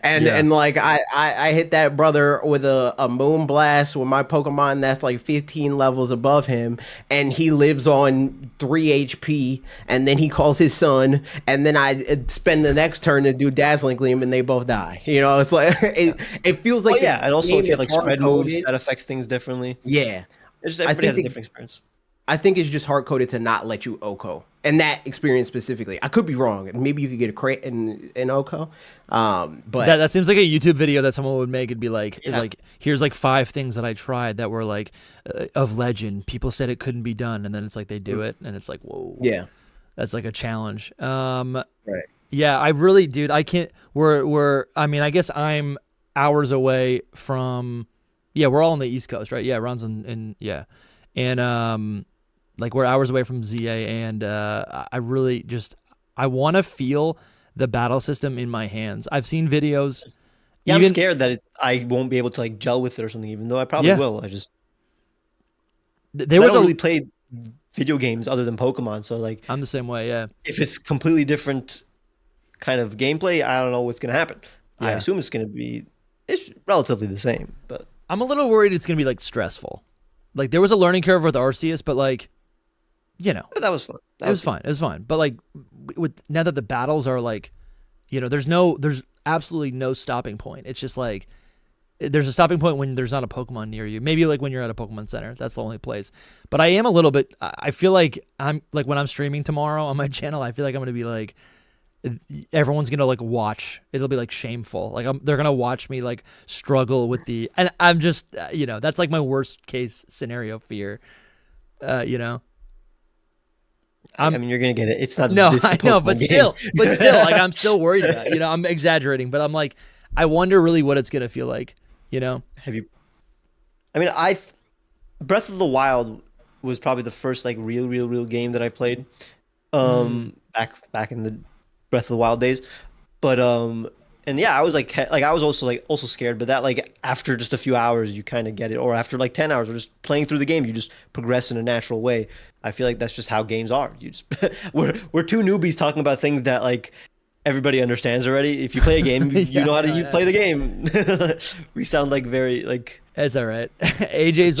and like I hit that brother with a Moon Blast with my Pokemon that's like 15 levels above him, and he lives on 3 HP, and then he calls his son, and then I spend the next turn to do Dazzling Gleam, and they both die. You know, it's like it feels like and also if you have like spread moves, hard-coded. that affects things differently. Yeah. It's just everybody has a different experience. I think it's just hard coded to not let you Oko, and that experience specifically. I could be wrong. Maybe you could get a crit in Oko, but that seems like a YouTube video that someone would make. It'd be like, here's like 5 things that I tried that were like of legend. People said it couldn't be done, and then it's like they do it, and it's like, whoa, yeah, that's like a challenge. right. Yeah, I really, dude, I can't. I mean, I guess I'm hours away from. Yeah, we're all on the East Coast, right? Yeah, Ron's and like we're hours away from ZA, and I really just I want to feel the battle system in my hands. I've seen videos. Yeah, I'm scared that I won't be able to like gel with it or something, even though I probably will. I just I don't really play video games other than Pokemon, so like I'm the same way. Yeah, if it's completely different kind of gameplay, I don't know what's gonna happen. Yeah. I assume it's relatively the same, but I'm a little worried it's gonna be like stressful. Like there was a learning curve with Arceus, but like, you know, that was fun. It was fine. But like, with now that the battles are like, you know, there's absolutely no stopping point. It's just like, there's a stopping point when there's not a Pokemon near you. Maybe like when you're at a Pokemon Center, that's the only place. But I am a little bit. I feel like I'm like when I'm streaming tomorrow on my channel, I feel like I'm gonna be like, everyone's gonna like watch. It'll be like shameful. Like they're gonna watch me like struggle with and I'm just you know, that's like my worst case scenario fear. You know. I mean, you're gonna get it. It's not. No, this I know, but game. still, like I'm still worried about it. You know, I'm exaggerating, but I'm like, I wonder really what it's gonna feel like. You know. Have you? I mean, Breath of the Wild was probably the first like real game that I played. Back in the Breath of the Wild days, but and yeah, I was like I was also scared, but that like after just a few hours you kind of get it, or after like 10 hours or just playing through the game, you just progress in a natural way. I feel like that's just how games are. You just we're two newbies talking about things that like everybody understands already. If you play a game, you know how to play the game. We sound like very like. It's all right. AJ's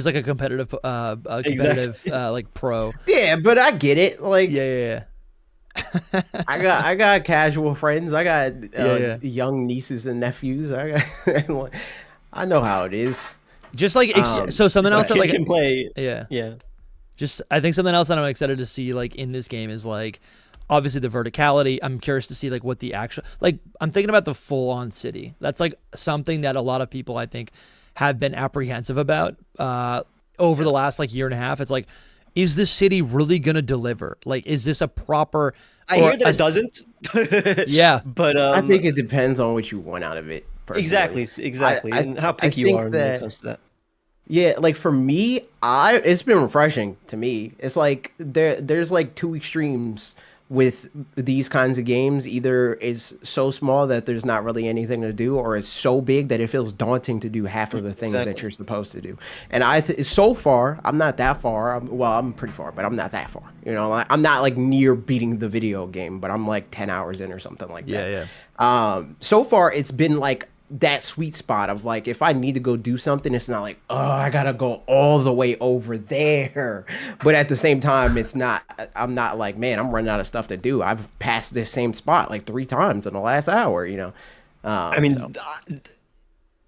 like a competitive like pro. Yeah, but I get it. Like yeah. I got casual friends. I got young nieces and nephews. I know how it is. Just like so something else that like can play. Yeah. Just I think something else that I'm excited to see like in this game is like obviously the verticality. I'm curious to see like what the actual like I'm thinking about the full on city. That's like something that a lot of people I think have been apprehensive about over the last like year and a half. It's like, is the city really gonna deliver? Like, is this a proper? I hear that it doesn't. Yeah, but I think it depends on what you want out of it. Personally. Exactly, and how picky you are when it comes to that. Yeah, like for me, it's been refreshing to me. It's like there's like 2 extremes with these kinds of games. Either it's so small that there's not really anything to do, or it's so big that it feels daunting to do half of the things that you're supposed to do. And so far, I'm not that far. I'm pretty far, but I'm not that far. You know, I'm not like near beating the video game, but I'm like 10 hours in or something like that. Yeah. So far, it's been like that sweet spot of like, if I need to go do something, it's not like, oh, I gotta go all the way over there. But at the same time, I'm not like, man, I'm running out of stuff to do. I've passed this same spot like 3 times in the last hour, you know? I mean,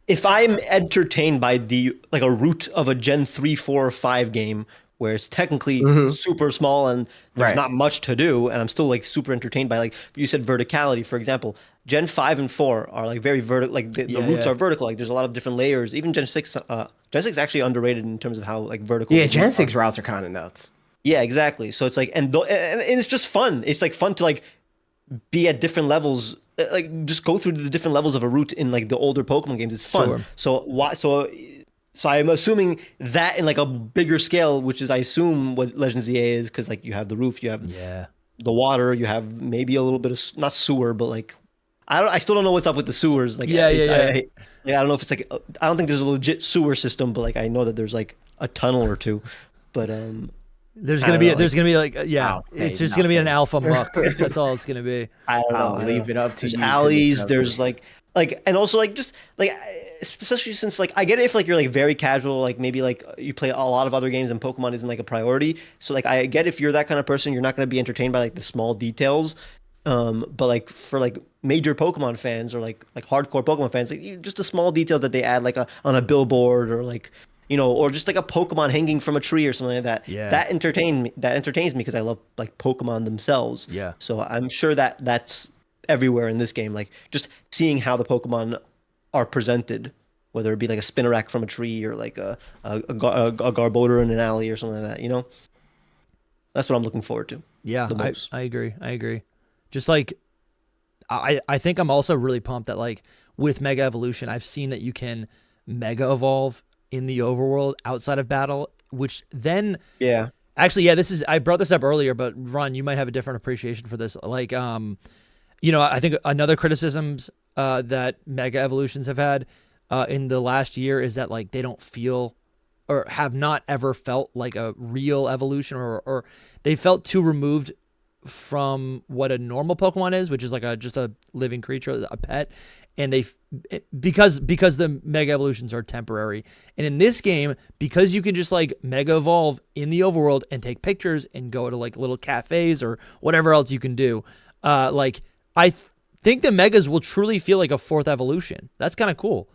if I'm entertained by a route of a Gen 3, 4, or 5 game where it's technically super small and there's not much to do, and I'm still like super entertained by, like you said, verticality, for example. Gen 5 and 4 are like very vertical, like the routes are vertical. Like there's a lot of different layers. Even Gen 6, Gen 6 is actually underrated in terms of how like vertical. Yeah, Gen 6 routes are kind of nuts. Yeah, exactly. So it's like, and it's just fun. It's like fun to like be at different levels, like just go through the different levels of a route in like the older Pokemon games. It's fun. Sure. So I'm assuming that in like a bigger scale, which is I assume what Legends EA is, because like you have the roof, you have the water, you have maybe a little bit of not sewer, but like I still don't know what's up with the sewers. Like Yeah. I don't know if it's like I don't think there's a legit sewer system, but like I know that there's like a tunnel or two. But there's gonna be like it's just gonna be an alpha nothing. muck. That's all it's gonna be. I don't know. I'll leave it up to There's you. alleys. There's like and also like just like especially since like I get it if like you're like very casual, like maybe like you play a lot of other games and Pokemon isn't like a priority. So like I get if you're that kind of person, you're not going to be entertained by like the small details. But like for like major Pokemon fans or like hardcore Pokemon fans, like just the small details that they add like on a billboard or like or just like a Pokemon hanging from a tree or something like that. Yeah. That entertains me because I love like Pokemon themselves. Yeah. So I'm sure that that's everywhere in this game. Like just seeing how the Pokemon are presented, whether it be like a Spinarak from a tree or like a Garbodor in an alley or something like that. That's what I'm looking forward to. Yeah, the most. I agree. Just like I think I'm also really pumped that like with Mega Evolution, I've seen that you can Mega Evolve in the overworld outside of battle, which then actually I brought this up earlier, but Ron, you might have a different appreciation for this. Like I think another criticisms that Mega Evolutions have had in the last year is that like they don't feel or have not ever felt like a real evolution or they felt too removed from what a normal Pokemon is, which is like just a living creature, a pet. And because the Mega Evolutions are temporary. And in this game, because you can just like Mega Evolve in the overworld and take pictures and go to like little cafes or whatever else you can do, like I think the Megas will truly feel like a fourth evolution. That's kind of cool.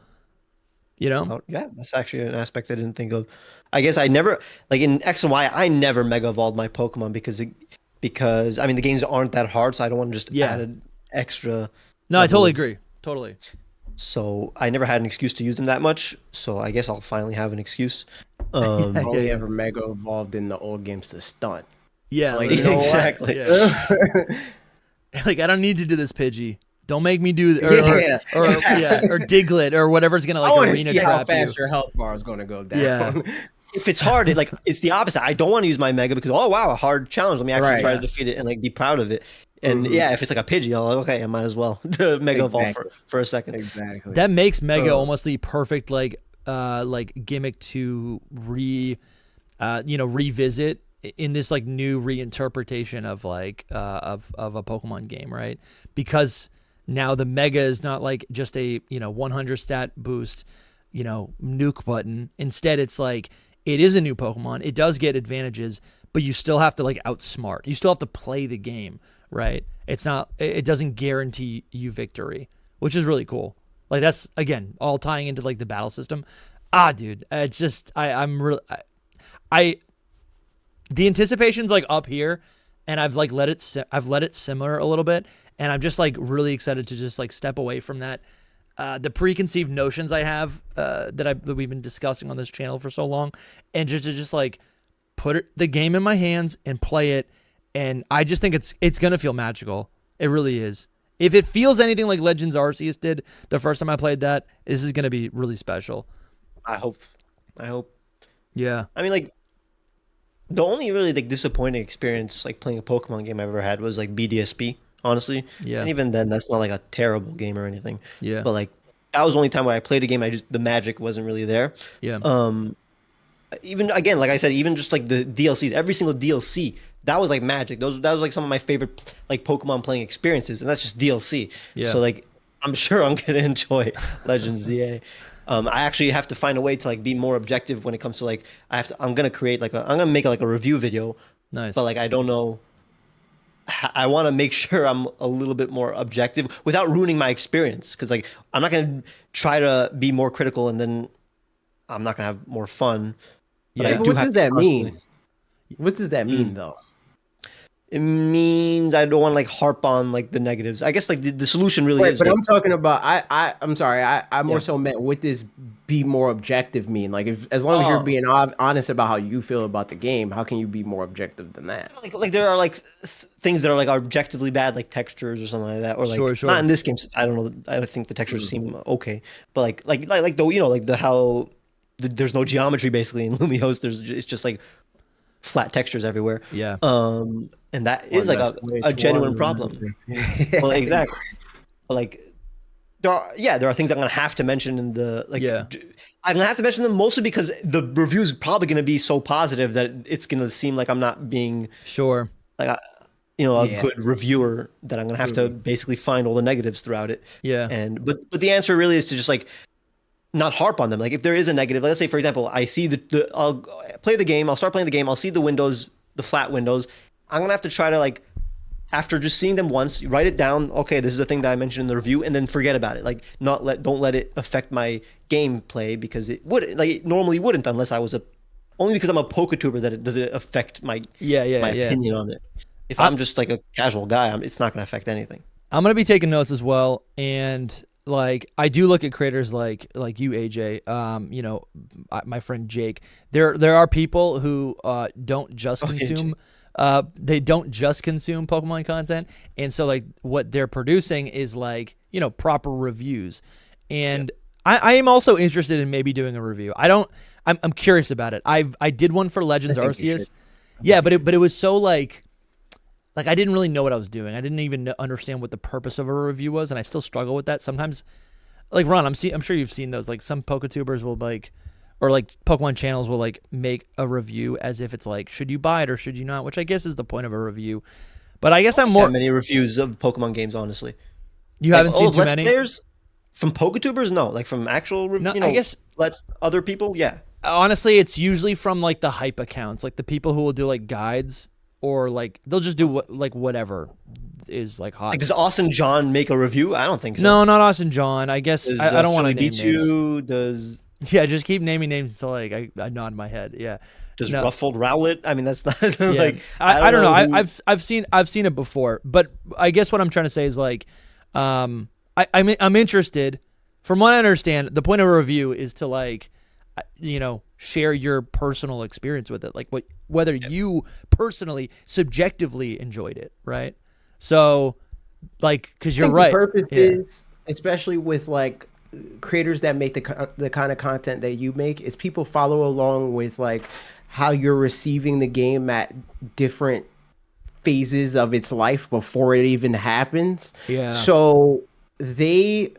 Oh, yeah, that's actually an aspect I didn't think of. I guess I never like in X and Y. I never Mega Evolved my Pokemon because I mean the games aren't that hard, so I don't want to just add an extra. No, I totally agree. Totally. So I never had an excuse to use them that much. So I guess I'll finally have an excuse. Only ever Mega Evolved in the old games to stunt. Yeah, Like, exactly. Yeah. Like I don't need to do this, Pidgey. Don't make me do or Diglett or whatever's gonna like I want to arena see how trap fast you. your health bar is going to go down. Yeah. If it's hard, it's the opposite. I don't want to use my Mega because a hard challenge. Let me actually try to defeat it and like be proud of it. And if it's like a Pidgey, I'm like, okay, I might as well Mega Evolve for a second. Exactly. That makes Mega almost the perfect like gimmick to revisit in this like new reinterpretation of like of a Pokemon game, right? Because now the Mega is not like just a 100 stat boost, nuke button. Instead, it's like it is a new Pokemon. It does get advantages, but you still have to like outsmart. You still have to play the game, right? It's not. It doesn't guarantee you victory, which is really cool. Like that's again all tying into like the battle system. Dude, it's just I'm really the anticipation's like up here, and I've like let it simmer a little bit, and I'm just like really excited to just like step away from that. The preconceived notions I have that we've been discussing on this channel for so long, and just like put the game in my hands and play it, and I just think it's gonna feel magical. It really is. If it feels anything like Legends Arceus did the first time I played that, this is gonna be really special. I hope. Yeah. I mean, like the only really like disappointing experience like playing a Pokemon game I've ever had was like BDSP. Honestly, Yeah. And even then, that's not like a terrible game or anything. Yeah. But like that was the only time where I played a game. The magic wasn't really there. Yeah. Even again, like I said, even just like the DLCs, every single DLC, that was like magic. That was like some of my favorite like Pokemon playing experiences, and that's just DLC. Yeah. So like, I'm sure I'm gonna enjoy Legends ZA. I actually have to find a way to like be more objective when it comes to like I'm gonna make like a review video. Nice. But like I don't know. I want to make sure I'm a little bit more objective without ruining my experience, because like I'm not gonna try to be more critical and then I'm not gonna have more fun. But Yeah. I do What have does to that constantly- mean? What does that mean though? It means I don't want to like harp on like the negatives. I guess like the solution really Right, is. but like, I'm talking about I'm sorry, I more so meant what does be more objective mean? Like as long as you're being honest about how you feel about the game, how can you be more objective than that? like there are like things that are like objectively bad, like textures or something like that, or like Sure. not in this game. I don't know. I think the textures seem okay, but like the there's no geometry basically in Lumiose. It's just like flat textures everywhere. Yeah. And that is like a genuine problem. Well, exactly. but like there are things I'm gonna have to mention in the like. Yeah. I'm gonna have to mention them mostly because the review is probably gonna be so positive that it's gonna seem like I'm not being Sure. like a good reviewer, that I'm gonna have to basically find all the negatives throughout it. Yeah. But the answer really is to just like not harp on them. Like if there is a negative, let's say for example, I see I'll play the game, I'll start playing the game, I'll see the windows, the flat windows. I'm gonna have to try to like, after just seeing them once, write it down. Okay, this is the thing that I mentioned in the review, and then forget about it. Like don't let it affect my gameplay, because it normally wouldn't, unless I was only because I'm a PokeTuber that does it affect my opinion on it. If I'm just like a casual guy, it's not going to affect anything. I'm gonna be taking notes as well, and like I do look at creators like you, AJ. My friend Jake. There are people who don't just consume. They don't just consume Pokemon content, and so like what they're producing is like proper reviews, and I am also interested in maybe doing a review. I'm curious about it. I did one for Legends Arceus, but it was so like I didn't really know what I was doing. I didn't even understand what the purpose of a review was, and I still struggle with that sometimes. Like Ron, I'm sure you've seen those. Like some PokeTubers will or like Pokemon channels will like make a review as if it's like, should you buy it or should you not? Which I guess is the point of a review. But I guess I'm more. That many reviews of Pokemon games, honestly. You haven't seen too many players from PokeTubers? No, like from actual. No, I guess let's other people. Yeah. Honestly, it's usually from like the hype accounts, like the people who will do like guides, or like they'll just do whatever is like hot. Like, does Austin John make a review? I don't think so. No, not Austin John. I guess I don't want to name names. Does just keep naming names until like I nod my head. Yeah. Does Ruffled Rowlet? I mean, that's not like I don't know. I've seen it before, but I guess what I'm trying to say is like I'm interested. From what I understand, the point of a review is to like share your personal experience with it, like whether you personally subjectively enjoyed it, right? So like, because you're right, the purpose is, especially with like creators that make the kind of content that you make, is people follow along with like how you're receiving the game at different phases of its life before it even happens. So they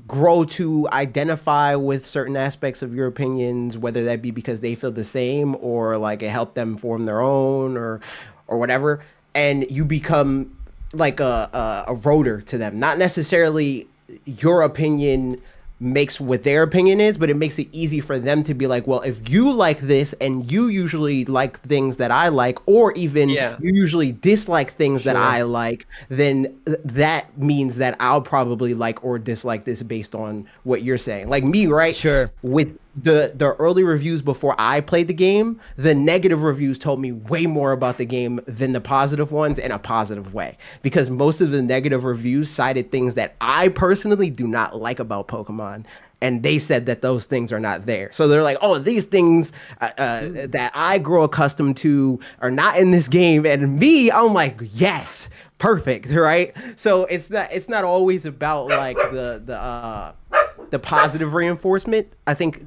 grow to identify with certain aspects of your opinions, whether that be because they feel the same or like it helped them form their own or whatever, and you become like a rotor to them. Not necessarily your opinion makes what their opinion is, but it makes it easy for them to be like, well, if you like this and you usually like things that I like, or even you usually dislike things that I like, then that means that I'll probably like or dislike this based on what you're saying. Like me, right? Sure. With the early reviews before I played the game, the negative reviews told me way more about the game than the positive ones, in a positive way, because most of the negative reviews cited things that I personally do not like about Pokemon, and they said that those things are not there. So they're like, oh, these things that I grow accustomed to are not in this game, and me, I'm like, yes, perfect, right? So it's not always about like the positive reinforcement. I think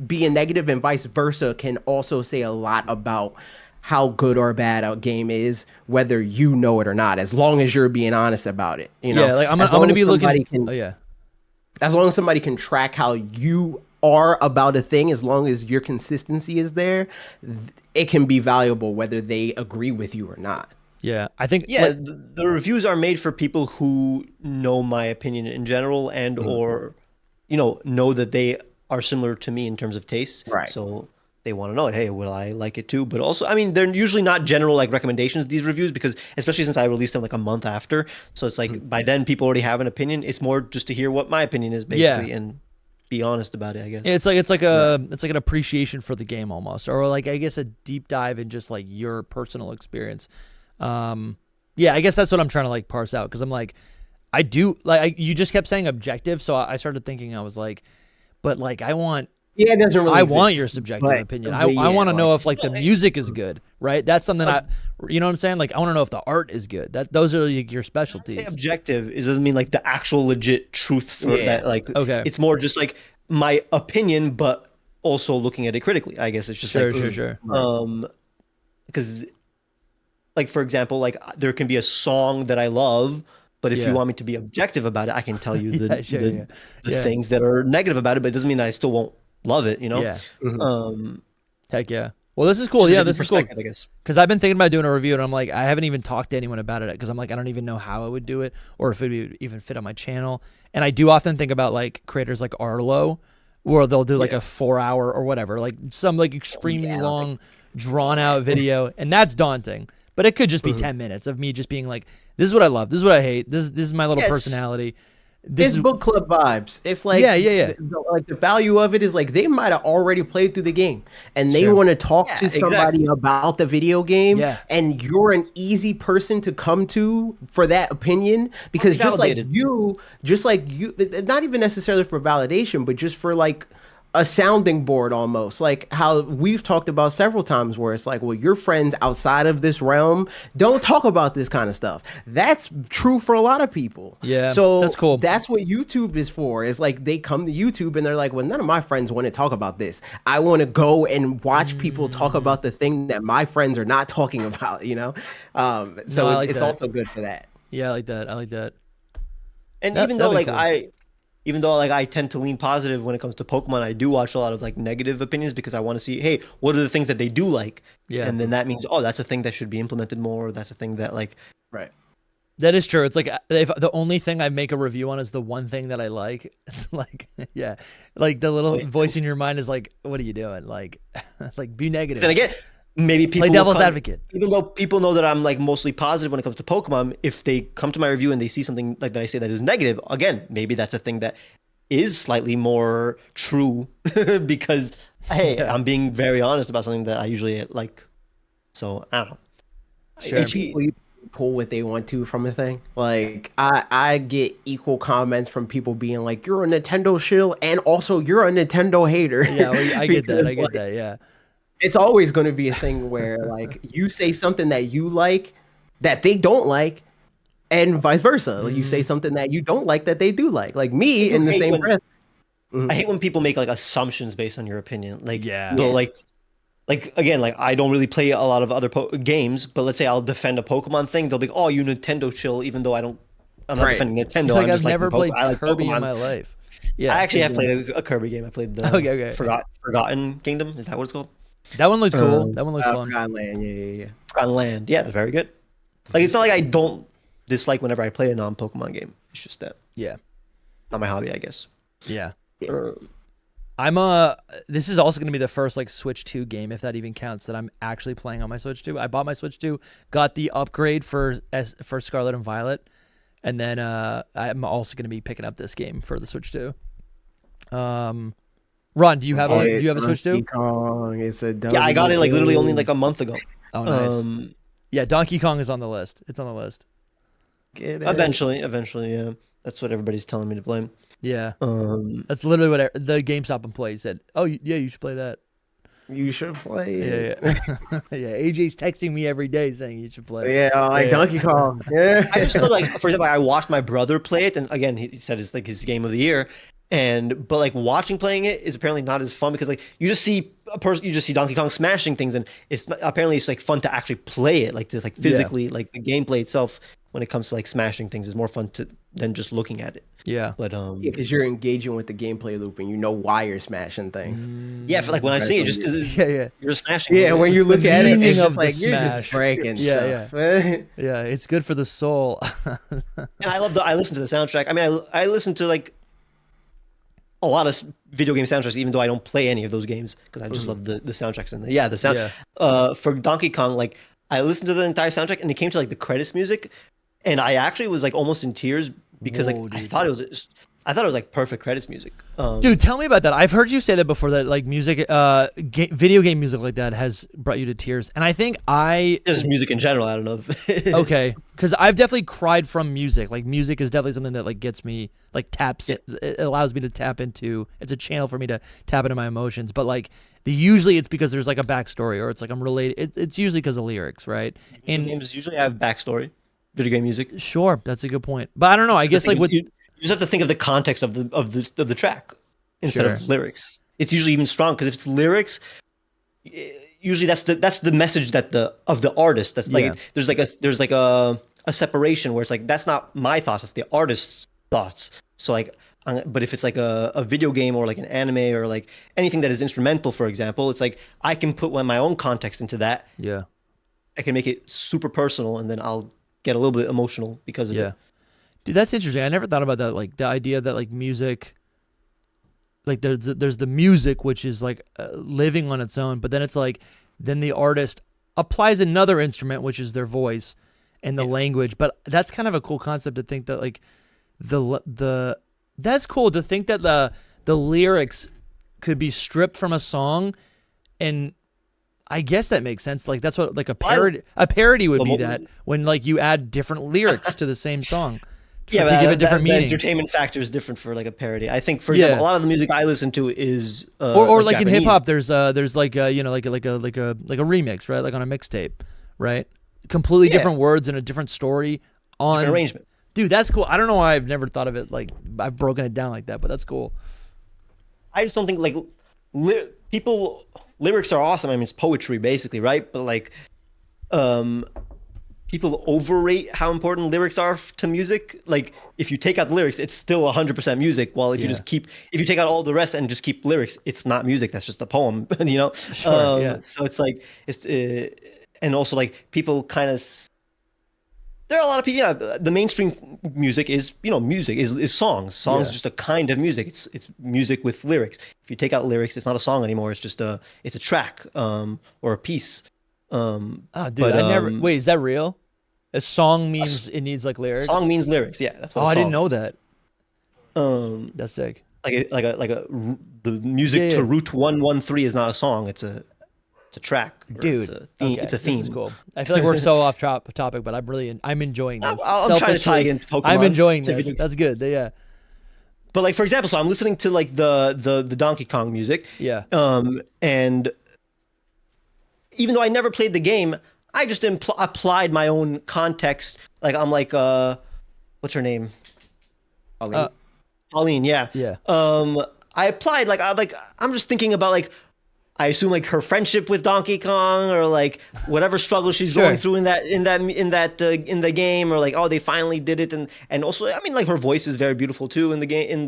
being negative and vice versa can also say a lot about how good or bad a game is, whether you know it or not, as long as you're being honest about it. Yeah, like I'm gonna be looking. As long as somebody can track how you are about a thing, as long as your consistency is there, it can be valuable whether they agree with you or not. Yeah, I think the reviews are made for people who know my opinion in general, and or know that they are similar to me in terms of tastes. Right. So they want to know, hey, will I like it too? But also, I mean, they're usually not general like recommendations, these reviews, because especially since I released them like a month after. So it's like by then people already have an opinion. It's more just to hear what my opinion is basically and be honest about it, I guess. It's like an appreciation for the game almost, or like I guess a deep dive in just like your personal experience. I guess that's what I'm trying to like parse out, because I'm like, I do like you just kept saying objective, so I started thinking, I was like, but like I want it doesn't really want your subjective opinion. I want to know if like the music is good, right? That's something you know what I'm saying? Like I want to know if the art is good. Those are like your specialties. Say objective, it doesn't mean like the actual legit truth for that. Like it's more just like my opinion, but also looking at it critically. I guess it's just sure. Because like for example, like there can be a song that I love, But if Yeah. you want me to be objective about it, I can tell you Yeah, sure, the yeah. things that are negative about it, but it doesn't mean that I still won't love it, you know? Yeah. Um, Heck yeah. Well, this is cool. just a Yeah, different this is cool. perspective, I guess. Because I've been thinking about doing a review, and I'm like, I haven't even talked to anyone about it because I'm like, I don't even know how I would do it or if it would even fit on my channel. And I do often think about like creators like Arlo, where they'll do like a 4-hour or whatever, like some like extremely long, drawn out video, and that's daunting. But it could just be 10 minutes of me just being like, this is what I love, this is what I hate, this is my little personality. It's book club vibes. It's like like the value of it is like they might have already played through the game and they want to talk to somebody about the video game. Yeah. And you're an easy person to come to for that opinion because just like you, not even necessarily for validation, but just for like a sounding board almost, like how we've talked about several times where it's like, well, your friends outside of this realm don't talk about this kind of stuff. That's true for a lot of people. Yeah, so that's cool. That's what YouTube is for. It's like they come to YouTube and they're like, well, none of my friends want to talk about this. I want to go and watch people talk about the thing that my friends are not talking about, you know? It's also good for that. Yeah, I like that. And even though I tend to lean positive when it comes to Pokemon, I do watch a lot of like negative opinions because I want to see, hey, what are the things that they do like? Yeah. And then that means, oh, that's a thing that should be implemented more. Or that's a thing that like, right. That is true. It's like if the only thing I make a review on is the one thing that I like, like, yeah, like the little voice in your mind is like, what are you doing? Like be negative. Then again, maybe people play devil's advocate. Even though people know that I'm like mostly positive when it comes to Pokemon, if they come to my review and they see something like that I say that is negative, again, maybe that's a thing that is slightly more true because hey, I'm being very honest about something that I usually like. So I don't know. Sure. People pull what they want to from a thing. Like I get equal comments from people being like, "You're a Nintendo shill," and also "You're a Nintendo hater." Yeah, well, I get that. I get that. Yeah. It's always going to be a thing where like you say something that you like that they don't like, and vice versa. Like you say something that you don't like that they do like. Like me in the same breath. I hate when people make like assumptions based on your opinion. Like yeah. Like again, like I don't really play a lot of other games, but let's say I'll defend a Pokemon thing. They'll be like, "Oh, you Nintendo chill," even though I'm not defending Nintendo. Like I'm just I've never played Kirby Pokemon in my life. Yeah. I actually have played a Kirby game. I played the Forgotten Kingdom. Is that what it's called? That one looked cool. That one looked fun. Forgotten Land, yeah. Forgotten Land, yeah, that's very good. Like it's not like I don't dislike whenever I play a non-Pokemon game. It's just that, yeah, not my hobby, I guess. Yeah, This is also gonna be the first like Switch 2 game, if that even counts, that I'm actually playing on my Switch 2. I bought my Switch 2, got the upgrade for Scarlet and Violet, and then I'm also gonna be picking up this game for the Switch 2. Ron, do you have a Switch 2? Yeah, I got it like literally only like a month ago. Oh, nice. Yeah, Donkey Kong is on the list. It's on the list. Eventually, yeah. That's what everybody's telling me to play. Yeah. That's literally what the GameStop employee said. Oh, yeah, you should play that. You should play it. Yeah. Yeah, AJ's texting me every day saying you should play it. Yeah, like Donkey Kong. Yeah. I just know, like, for example, I watched my brother play it, and again, he said it's like his game of the year. But like watching playing it is apparently not as fun because like you just see Donkey Kong smashing things, and apparently it's like fun to actually play it, like to like physically like the gameplay itself when it comes to like smashing things is more fun than just looking at it. Yeah. But because you're engaging with the gameplay loop and you know why you're smashing things. Yeah, for like when I see it, just you're smashing. Yeah, when you look at it, it's of like you're just breaking stuff. Yeah, it's good for the soul. And I listen to the soundtrack. I mean, I listen to like a lot of video game soundtracks, even though I don't play any of those games because I just love the soundtracks and the sound. Yeah. For Donkey Kong, like I listened to the entire soundtrack and it came to like the credits music, and I actually was like almost in tears because I thought it was like perfect credits music. Dude, tell me about that. I've heard you say that before, that like music, video game music like that has brought you to tears. And I think just music in general, I don't know. Okay, because I've definitely cried from music. Like music is definitely something that like gets me, like taps it allows me to tap into. It's a channel for me to tap into my emotions. But like usually it's because there's like a backstory, or it's like I'm related. It's usually because of lyrics, right? And games usually have backstory. Video game music. Sure, that's a good point. But I don't know. I guess like with you just have to think of the context of the track instead of lyrics. It's usually even strong because if it's lyrics, usually that's the message that of the artist. That's like there's like a a separation where it's like that's not my thoughts, it's the artist's thoughts. So like, but if it's like a video game or like an anime or like anything that is instrumental, for example, it's like I can put my own context into that. Yeah. I can make it super personal, and then I'll get a little bit emotional because of it. Dude, that's interesting. I never thought about that. Like the idea that like music, like there's the music which is like living on its own, but then it's like then the artist applies another instrument which is their voice and the language. But that's kind of a cool concept to think that like the that's cool to think that the lyrics could be stripped from a song, and I guess that makes sense. Like that's what like a parody would be, that when like you add different lyrics to the same song. To give a different meaning. The entertainment factor is different for like a parody. I think, for example, a lot of the music I listen to is or like in hip hop, there's like you know like a remix, right? Like on a mixtape, right? Completely different words and a different story on different arrangement. Dude, that's cool. I don't know why I've never thought of it like I've broken it down like that, but that's cool. I just don't think like lyrics are awesome. I mean, it's poetry basically, right? But like, people overrate how important lyrics are to music. Like if you take out the lyrics, it's still 100% music. While if you take out all the rest and just keep lyrics, it's not music. That's just a poem, you know? Sure, So it's like, and also like people kind of, there are a lot of people, the mainstream music is, music is songs. Songs is just a kind of music. It's music with lyrics. If you take out lyrics, it's not a song anymore. It's just it's a track, or a piece. Dude, I never, wait, is that real? A song means it needs like lyrics? Song means lyrics, yeah. That's what I didn't know that. That's sick. The music to Route 113 is not a song, it's a track. Dude, it's a theme. This is cool. I feel like we're so off topic, but I'm enjoying this. I'm trying to tie it into Pokemon. I'm enjoying this. That's good. Yeah. But like, for example, so I'm listening to like the Donkey Kong music. Yeah. And even though I never played the game, I just applied my own context. Like I'm like, what's her name? Pauline. Yeah. Yeah. I applied I'm just thinking about like, I assume like her friendship with Donkey Kong, or like whatever struggle she's going through in the game, or like, oh, they finally did it, and also I mean like her voice is very beautiful too in the game.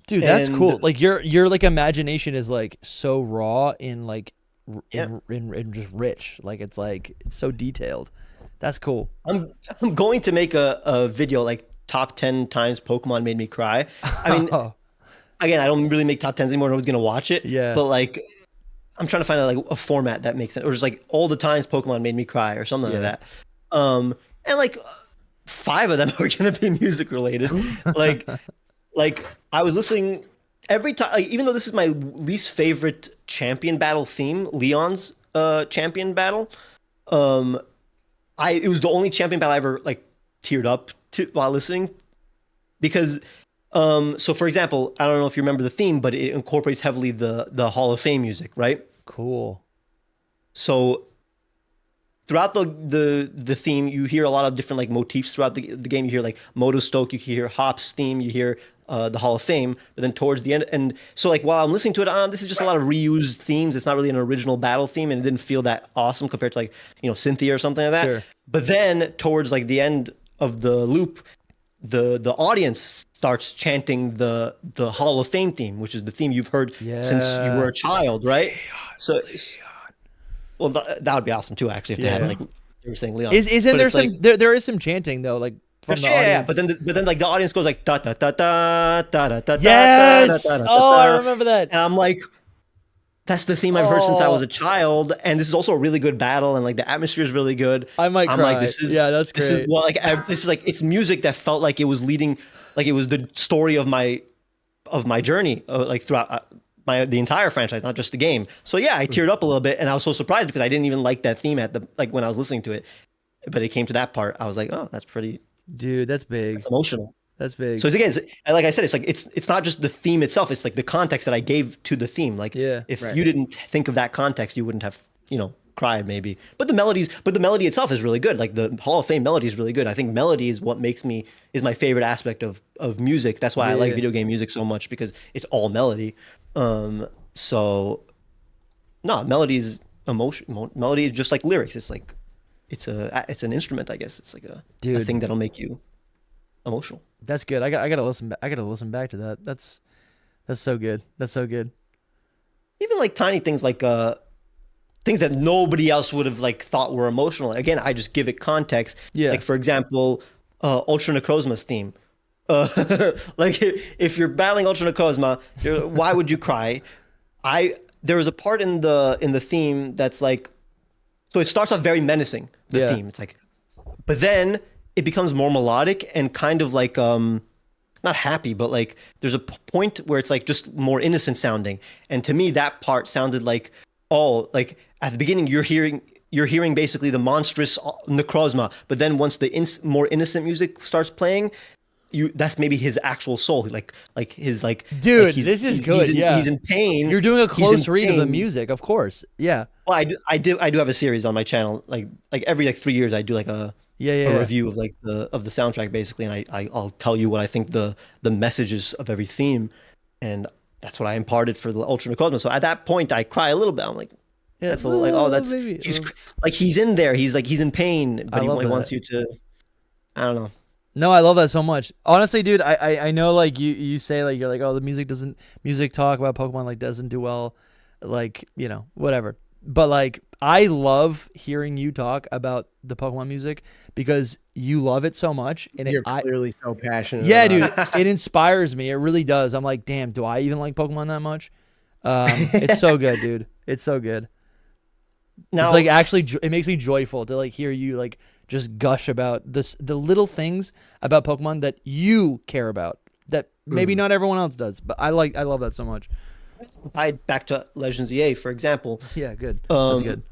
Dude, that's cool. Like your like imagination is like so raw and like and just rich. Like it's so detailed. That's cool. I'm going to make a video like top 10 times Pokemon made me cry. I mean, again, I don't really make top 10s anymore. Nobody's gonna watch it. Yeah. But like, I'm trying to find a format that makes sense, or just like all the times Pokemon made me cry, or something like that. And like 5 of them are gonna be music related. like I was listening every time, like, even though this is my least favorite champion battle theme, Leon's champion battle. It was the only champion battle I ever like teared up to while listening, because so for example, I don't know if you remember the theme, but it incorporates heavily the Hall of Fame music, right? Cool. So throughout the theme, you hear a lot of different like motifs throughout the game. You hear like Moto Stoke, you hear Hop's theme, you hear the Hall of Fame, but then towards the end, and so like while I'm listening to it, this is just a lot of reused themes. It's not really an original battle theme, and it didn't feel that awesome compared to like Cynthia or something like that. Sure. But then towards like the end of the loop, the audience starts chanting the Hall of Fame theme, which is the theme you've heard since you were a child, right? Well, that would be awesome too, actually, if they had like they were saying Leon. Isn't there some there is some chanting though, like from the audience? Yeah, but then like the audience goes like da da da da da da da. Yes. I remember that. And I'm like, that's the theme I've heard since I was a child, and this is also a really good battle, and like the atmosphere is really good. I'm cry. Like, this is that's great. This is like it's music that felt like it was leading, like it was the story of my journey, like throughout the entire franchise, not just the game. So yeah, I teared up a little bit, and I was so surprised because I didn't even like that theme when I was listening to it, but it came to that part, I was like, oh, that's pretty. Dude, that's big. It's emotional. That's big. So it's like I said, it's like it's not just the theme itself. It's like the context that I gave to the theme. Like if you didn't think of that context, you wouldn't have cried maybe. But the melody itself is really good. Like the Hall of Fame melody is really good. I think melody is what is my favorite aspect of music. That's why I like video game music so much, because it's all melody. So no, melody is emotion. Melody is just like lyrics. It's like it's an instrument, I guess. It's like a Dude. thing that'll make you emotional. That's good. I gotta listen. I gotta listen back to that. That's so good. That's so good. Even like tiny things like things that nobody else would have like thought were emotional. Again, I just give it context. Yeah. Like for example, Ultra Necrozma's theme. Like if you're battling Ultra Necrozma, why would you cry? There was a part in the theme that's like, so it starts off very menacing. The theme, it's like, but then it becomes more melodic and kind of like not happy, but like there's a point where it's like just more innocent sounding. And to me, that part sounded like, oh, like at the beginning you're hearing basically the monstrous Necrozma, but then once the more innocent music starts playing, that's maybe his actual soul, like his like. Dude, like this is good. He's in pain. You're doing a close read of the music, of course. Yeah. Well, I do have a series on my channel. Like every 3 years, I do like a review of like the soundtrack basically, and I'll tell you what I think the messages of every theme, and that's what I imparted for the Ultra Necrozma. So at that point, I cry a little bit. I'm like, that's a little like, oh, that's baby. he's in there. He's in pain, but he wants you to. I don't know. No, I love that so much. Honestly, dude, I know like you say like you're like, oh, the music talk about Pokemon like doesn't do well, like, you know, whatever. But like I love hearing you talk about the Pokemon music because you love it so much, and you're clearly so passionate. Yeah, about dude, it inspires me. It really does. I'm like, damn, do I even like Pokemon that much? It's so good, dude. It's so good. Now, it's like actually, it makes me joyful to like hear you like just gush about the little things about Pokemon that you care about that maybe not everyone else does. But I love that so much. Back to Legends EA, for example. Yeah, good. That's good.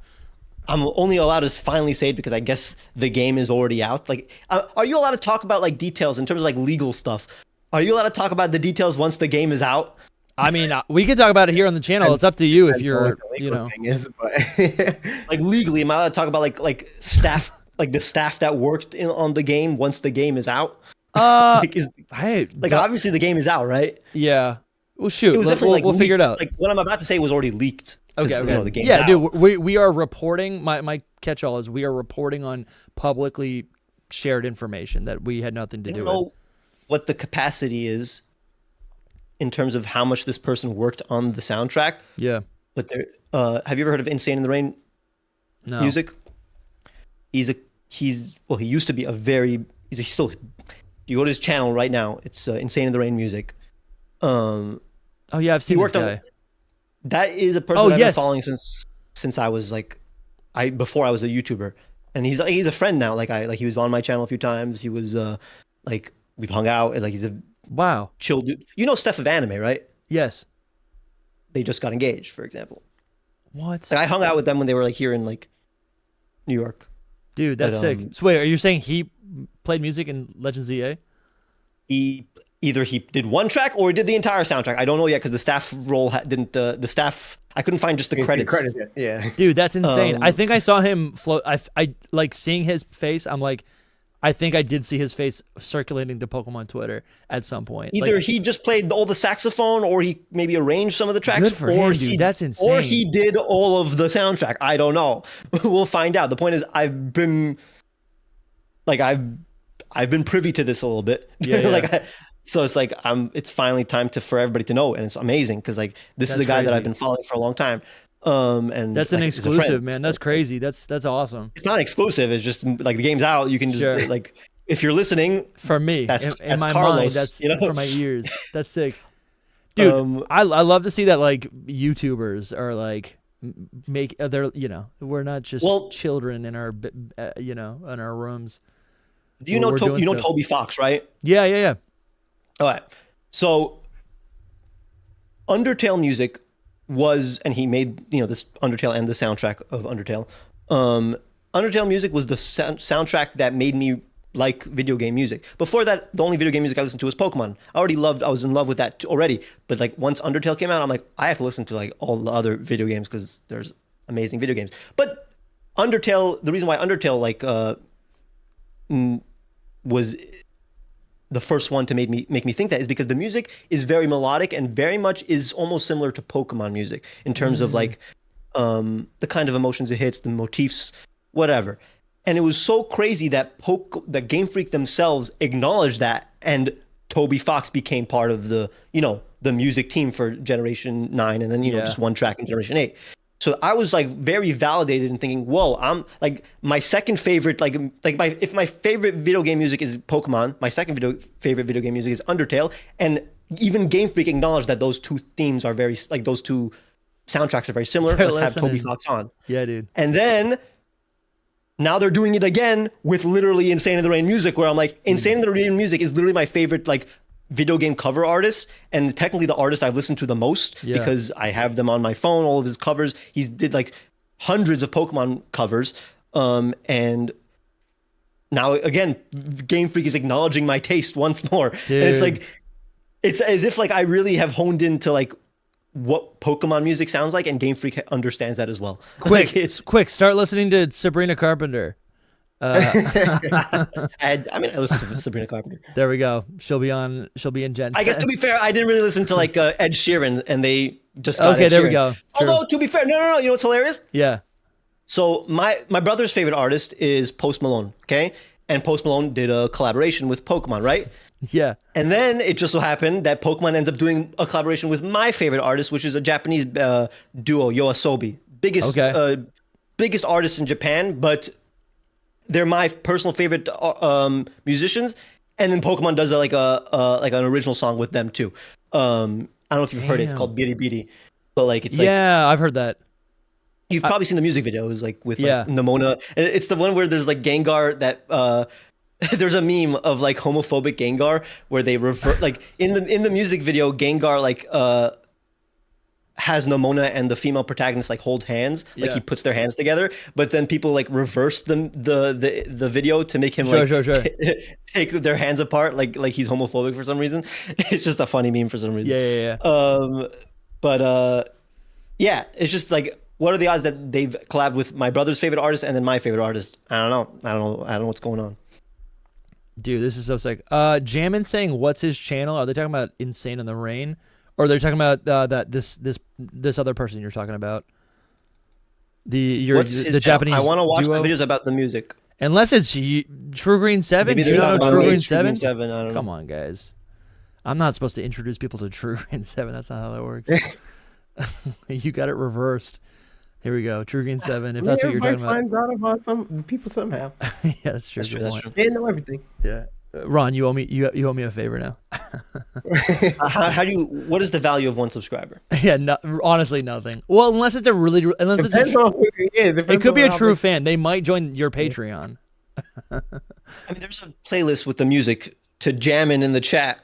I'm only allowed to finally say it because I guess the game is already out. Like, are you allowed to talk about like details in terms of like legal stuff? Are you allowed to talk about the details once the game is out? I mean, we can talk about it here on the channel. It's up to you if you're, you know. Like legally, am I allowed to talk about like staff, like the staff that worked on the game once the game is out? Obviously the game is out, right? Yeah. Well, shoot. It was definitely we'll figure it out. Like what I'm about to say was already leaked. Okay. You know, the game's yeah, out. dude. We are reporting. My catch-all is we are reporting on publicly shared information that we had nothing to do with. I don't know what the capacity is in terms of how much this person worked on the soundtrack. Yeah. But there, have you ever heard of Insane in the Rain music? He used to be still, you go to his channel right now, it's Insane in the Rain music. Oh yeah, I've seen this guy. That is a person I've been following since I was like, before I was a YouTuber, and he's a friend now. Like he was on my channel a few times. He was like we've hung out, and like he's a chill dude. You know Steph of Anime, right? Yes. They just got engaged, for example. What? Like, I hung out with them when they were like here in like New York. Dude, that's sick. So wait, are you saying he played music in Legends EA? Either he did one track or he did the entire soundtrack. I don't know yet because the staff role didn't. The staff, I couldn't find just the credits. Yeah, dude, that's insane. I think I saw him float. I like seeing his face. I'm like, I think I did see his face circulating to Pokemon Twitter at some point. Either he just played all the saxophone, or he maybe arranged some of the tracks. Good for him, dude. That's insane. Or he did all of the soundtrack. I don't know. We'll find out. The point is, I've been privy to this a little bit. Yeah. So it's like it's finally time for everybody to know, and it's amazing because like this is a guy that I've been following for a long time. And that's an exclusive, man. That's crazy. That's awesome. It's not exclusive. It's just like the game's out. You can just like if you're listening. For me, that's in my Carlos, mind, that's for my ears. That's sick, dude. I love to see that like YouTubers are like they're we're not just children in our in our rooms. Do you know Toby Fox, right? Yeah. All right. So Undertale music and he made, this Undertale and the soundtrack of Undertale. Undertale music was the soundtrack that made me like video game music. Before that, the only video game music I listened to was Pokemon. I was in love with that already. But like once Undertale came out, I'm like, I have to listen to like all the other video games because there's amazing video games. But Undertale, the reason why Undertale was the first one to make me think that is because the music is very melodic and very much is almost similar to Pokemon music in terms of like the kind of emotions it hits, the motifs, whatever. And it was so crazy that that Game Freak themselves acknowledged that, and Toby Fox became part of the music team for Generation 9, and then just one track in Generation 8. So I was like very validated in thinking, whoa, I'm like my second favorite, if my favorite video game music is Pokemon, my second favorite video game music is Undertale, and even Game Freak acknowledged that those two themes are very, like those two soundtracks are very similar. Let's have Toby Fox on. Yeah, dude. And then now they're doing it again with literally Insane in the Rain music, where I'm like, Insane in the Rain music is literally my favorite like video game cover artist, and technically the artist I've listened to the most because I have them on my phone, all of his covers. He's did like hundreds of Pokemon covers. And now again, Game Freak is acknowledging my taste once more. Dude. And it's like, it's as if like I really have honed into like what Pokemon music sounds like, and Game Freak understands that as well. Quick, start listening to Sabrina Carpenter. I listened to Sabrina Carpenter. There we go. She'll be in Gen 10. I guess to be fair, I didn't really listen to like Ed Sheeran, and they just got Ed there Sheeran. We go. True. Although to be fair, no, you know what's hilarious? Yeah. So my brother's favorite artist is Post Malone, okay? And Post Malone did a collaboration with Pokemon, right? Yeah. And then it just so happened that Pokemon ends up doing a collaboration with my favorite artist, which is a Japanese duo, YOASOBI. Biggest artist in Japan, but they're my personal favorite musicians. And then Pokemon does like an original song with them too. I don't know if you've heard it. It's called Biri Biri. But like it's like, yeah, I've heard that. You've probably seen the music videos like with like Nimona. And it's the one where there's like Gengar that there's a meme of like homophobic Gengar where they refer like in the music video, Gengar like has Nimona and the female protagonist like hold hands, like he puts their hands together, but then people like reverse the video to make him take their hands apart, like he's homophobic for some reason. It's just a funny meme for some reason. Yeah. It's just like, what are the odds that they've collabed with my brother's favorite artist and then my favorite artist? I don't know what's going on. Dude, this is so sick. Jammin saying, what's his channel? Are they talking about Insane in the Rain? Or they're talking about this other person you're talking about? The Japanese. I want to watch duo? the videos about the music. Unless it's True Green 7. Do you not know True Green 7? I don't know. Come on, guys. I'm not supposed to introduce people to True Green 7. That's not how that works. You got it reversed. Here we go. True Green 7. If that's what you're talking about. Finds out about some people somehow. Yeah, that's true. That's true. They know everything. Yeah. Ron, you owe me a favor now. What is the value of one subscriber? Yeah, honestly, nothing. Well, unless it's it could be a true fan. They might join your Patreon. I mean, there's a playlist with the music to jam in the chat.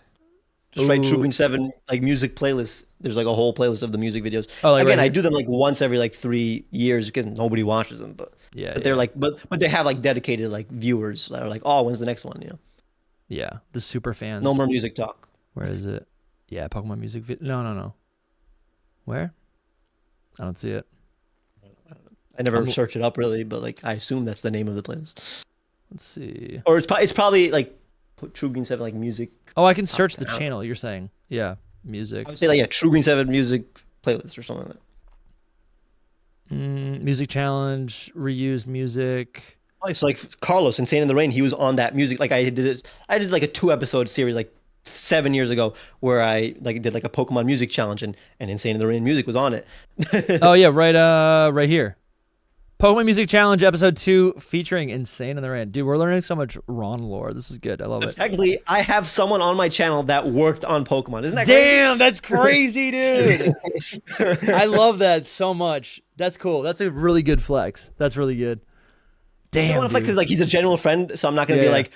Just write True Green 7 like music playlist. There's like a whole playlist of the music videos. Oh, like again, I do them like once every like 3 years because nobody watches them. But they're like, but they have like dedicated like viewers that are like, oh, when's the next one? You know. Yeah, the super fans. No more music talk. Where is it? Yeah, Pokemon music video. No. Where? I don't see it. I never search it up really, but like I assume that's the name of the playlist. Let's see. Or it's probably like True Green 7 like music. Oh, I can search the channel. You're saying, yeah, music. I would say like True Green 7 music playlist or something like that. Music challenge, reused music. It's like Carlos, Insane in the Rain. He was on that music. Like I did like a 2-episode series like 7 years ago where I like did like a Pokemon music challenge and Insane in the Rain music was on it. Oh yeah, right here. Pokemon Music Challenge Episode 2 featuring Insane in the Rain. Dude, we're learning so much Ron lore. This is good. I love it. Technically, I have someone on my channel that worked on Pokemon. Isn't that crazy? Damn, that's crazy, dude. I love that so much. That's cool. That's a really good flex. That's really good. Damn, I don't want to flex because like he's a genuine friend, so I'm not gonna be like,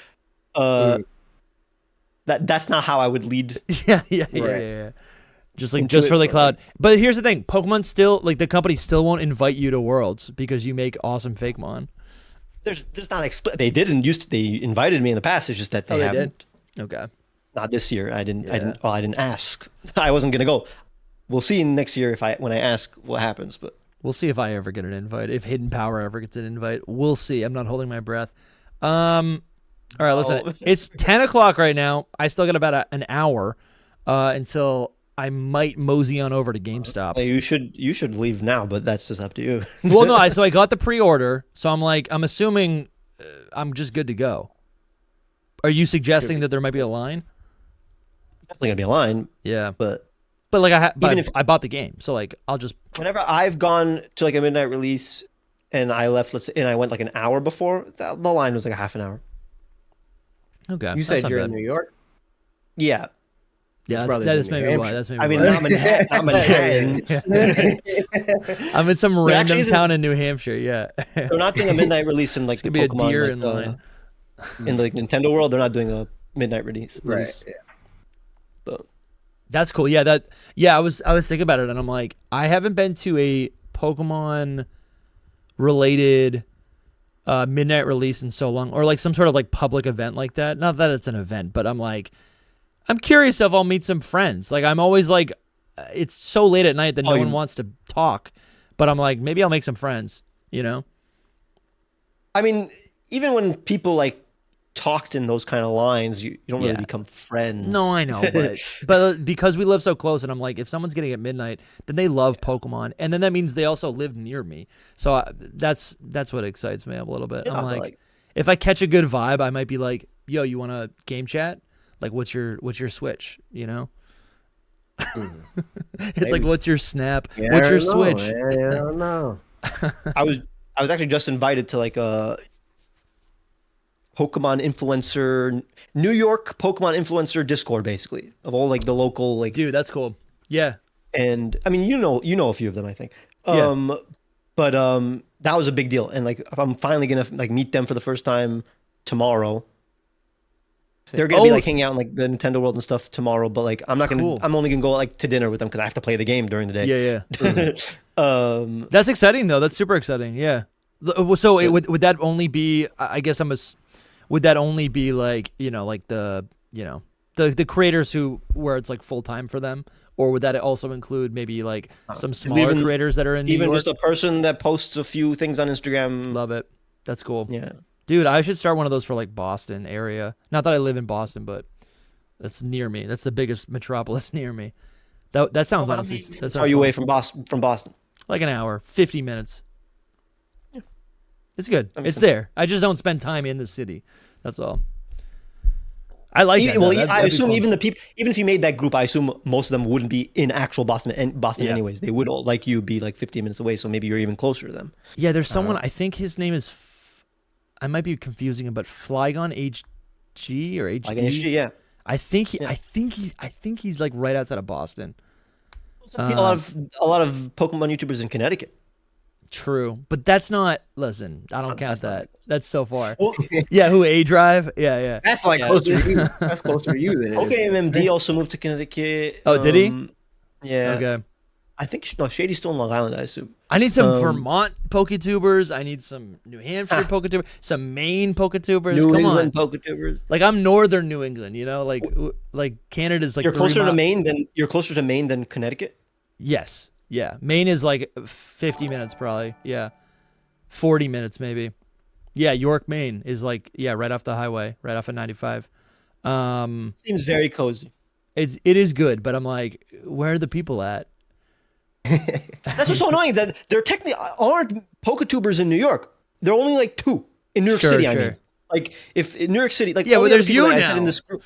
that's not how I would lead. Yeah. Just for the cloud. But here's the thing: Pokemon still like the company still won't invite you to Worlds because you make awesome Fakemon. There's not they didn't they invited me in the past. It's just that they haven't. Did? Okay. Not this year. I didn't ask. I wasn't gonna go. We'll see next year when I ask what happens, but. We'll see if I ever get an invite. If Hidden Power ever gets an invite, we'll see. I'm not holding my breath. All right, listen. It's 10 o'clock right now. I still got about an hour until I might mosey on over to GameStop. You should leave now, but that's just up to you. Well, no. So I got the pre-order. So I'm assuming I'm just good to go. Are you suggesting that there might be a line? Definitely gonna be a line. Yeah, but like I bought the game, so like I'll just. Whenever I've gone to like a midnight release, and I left, and I went like an hour before, the line was like a half an hour. Okay, You said you're in New York. Yeah. Yeah, that's maybe why. That's maybe. I mean, why. not Manhattan. Not Manhattan. I'm in some random town in New Hampshire. Yeah, they're not doing a midnight release in like the Pokemon. Be a deer like, in line. In the Nintendo world, they're not doing a midnight release. Right. Yeah. But that's cool. Yeah, I was thinking about it, and I'm like, I haven't been to a Pokemon related midnight release in so long, or like some sort of like public event like that. Not that it's an event, but I'm like, I'm curious if I'll meet some friends. Like I'm always like, it's so late at night that no one wants to talk, but I'm like, maybe I'll make some friends, you know? I mean, even when people like talked in those kind of lines, you don't really become friends. No, I know, but because we live so close, and I'm like, if someone's getting at midnight, then they love Pokemon, and then that means they also live near me. So that's what excites me a little bit. Yeah, I'm like, if I catch a good vibe, I might be like, yo, you want to game chat? Like, what's your Switch? You know, it's like, what's your Snap? Yeah, what's your Switch? I don't know. I was actually just invited to like a Pokemon influencer, New York Pokemon influencer Discord, basically, of all like the local like. Dude, that's cool. Yeah. And I mean, you know a few of them, I think. But that was a big deal, and like I'm finally gonna like meet them for the first time tomorrow. They're gonna be like hanging out in like the Nintendo world and stuff tomorrow, but like I'm not gonna. Cool. I'm only gonna go like to dinner with them because I have to play the game during the day. Yeah. That's exciting though. That's super exciting. Yeah. So would that only be? I guess would that only be like like the the creators where it's like full time for them, or would that also include maybe like some smaller creators that are in New York? Just a person that posts a few things on Instagram. Love it. That's cool. Yeah. Dude, I should start one of those for like Boston area. Not that I live in Boston, but that's near me. That's the biggest metropolis near me. That sounds honestly. That sounds Are you away from Boston? Like an hour, 50 minutes. Yeah. It's good. It's there. I just don't spend time in the city. That's all. I like that. Well, I assume even if you made that group, I assume most of them wouldn't be in actual Boston anyways. They would all, like you, be like 15 minutes away, so maybe you're even closer to them. Yeah, there's someone. I think his name is. I might be confusing him, but Flygon HG or HD. Flygon HG, yeah. I think he's like right outside of Boston. A lot of Pokemon YouTubers in Connecticut. True, but that's not. Listen, I don't count that. That's so far. Well, yeah, who A Drive? Yeah. That's like closer to you. That's closer to you than okay, MMD also moved to Connecticut. Oh, did he? Yeah. Okay. I think Shady's still in Long Island, I assume. I need some Vermont Poketubers. I need some New Hampshire Poketubers. Some Maine Poketubers. New England Poketubers. Like I'm northern New England, like Canada's like. You're closer to Maine than Connecticut. Yes. Yeah. Maine is like 50 minutes probably. Yeah. 40 minutes maybe. Yeah. York, Maine is like right off the highway, right off of 95. Seems very cozy. It is good, but I'm like, where are the people at? That's what's so annoying, that there technically aren't Poketubers in New York. There are only like 2 in New York City. I mean, like if in New York City, like well, there's you now. I said in this group,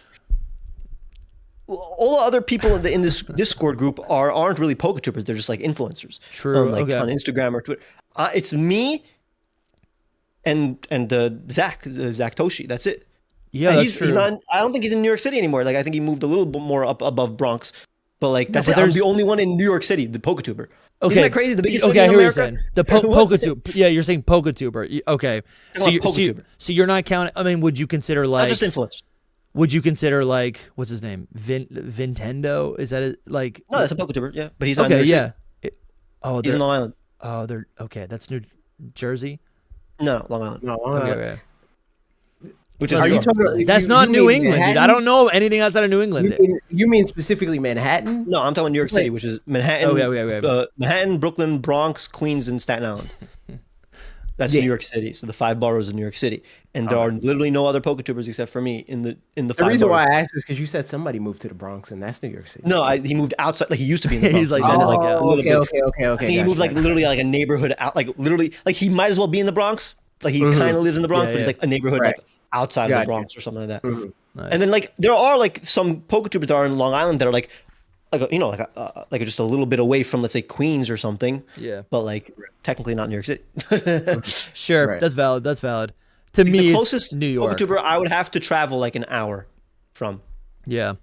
all the other people in this Discord group aren't really Poketubers. They're just like influencers. True. On Instagram or Twitter. It's me and Zach Toshi. That's it. Yeah, that's true. I don't think he's in New York City anymore. Like I think he moved a little bit more up above Bronx. But like that's it. I'm the only one in New York City, the Poketuber. Okay. Isn't that crazy? The biggest city in America. What you're saying. The Poketuber. Yeah, you're saying Poketuber. Okay. So you're not counting. I mean, would you consider like not just influencers? Would you consider like what's his name? Vintendo? Is that like? No, that's a Poketuber. Yeah, but he's not. Okay. Yeah. He's in Long Island. Oh, they're okay. That's New Jersey. No, Long Island. No, okay. Which is that's not New England, dude. I don't know anything outside of New England. You mean specifically Manhattan? No, I'm talking New York City, which is Manhattan. Manhattan, Brooklyn, Bronx, Queens, and Staten Island. That's New York City. So the 5 boroughs of New York City, and there are literally no other Poketubers except for me in the 5 The reason why I asked is because you said somebody moved to the Bronx, and that's New York City. No, he moved outside. Like he used to be in the Bronx. He's like, okay. I think he moved like literally like a neighborhood out. Like literally, like he might as well be in the Bronx. like he kind of lives in the Bronx, Yeah, but he's yeah. like a neighborhood Right. like outside of the Gotcha. Bronx or something like that. Nice. And then like there are like some Poketubers that are in Long Island that are like like just a little bit away from, let's say, Queens or something. Yeah. But like technically not New York City. Sure, Right. that's valid. That's valid. To me, The it's closest New York. Poketuber I would have to travel like an hour from. Yeah.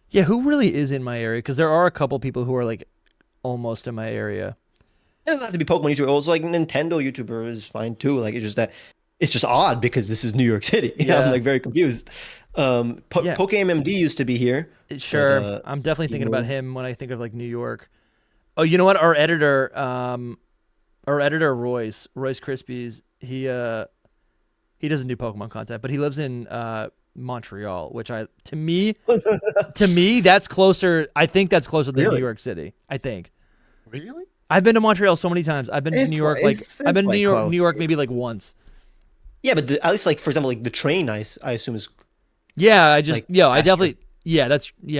Yeah, who really is in my area? Because there are a couple people who are like almost in my area. It doesn't have to be Pokemon YouTuber. Also, like Nintendo YouTuber is fine too. Like it's just that it's just odd because this is New York City. Yeah. I'm like very confused. Yeah. PokeMMD used to be here. Sure, but, I'm definitely thinking moved. about him when I think of like New York. Oh, you know what? Our editor, Royce Crispies, he doesn't do Pokemon content, but he lives in Montreal, which to me that's closer. I think that's closer than Really? New York City. I think. Really? I've been to Montreal so many times. I've been to It's New York like- I've been to it's New like York, close. New York maybe like once. Yeah, but at least like for example, like the train, I assume is Yeah, I just Like, I faster. definitely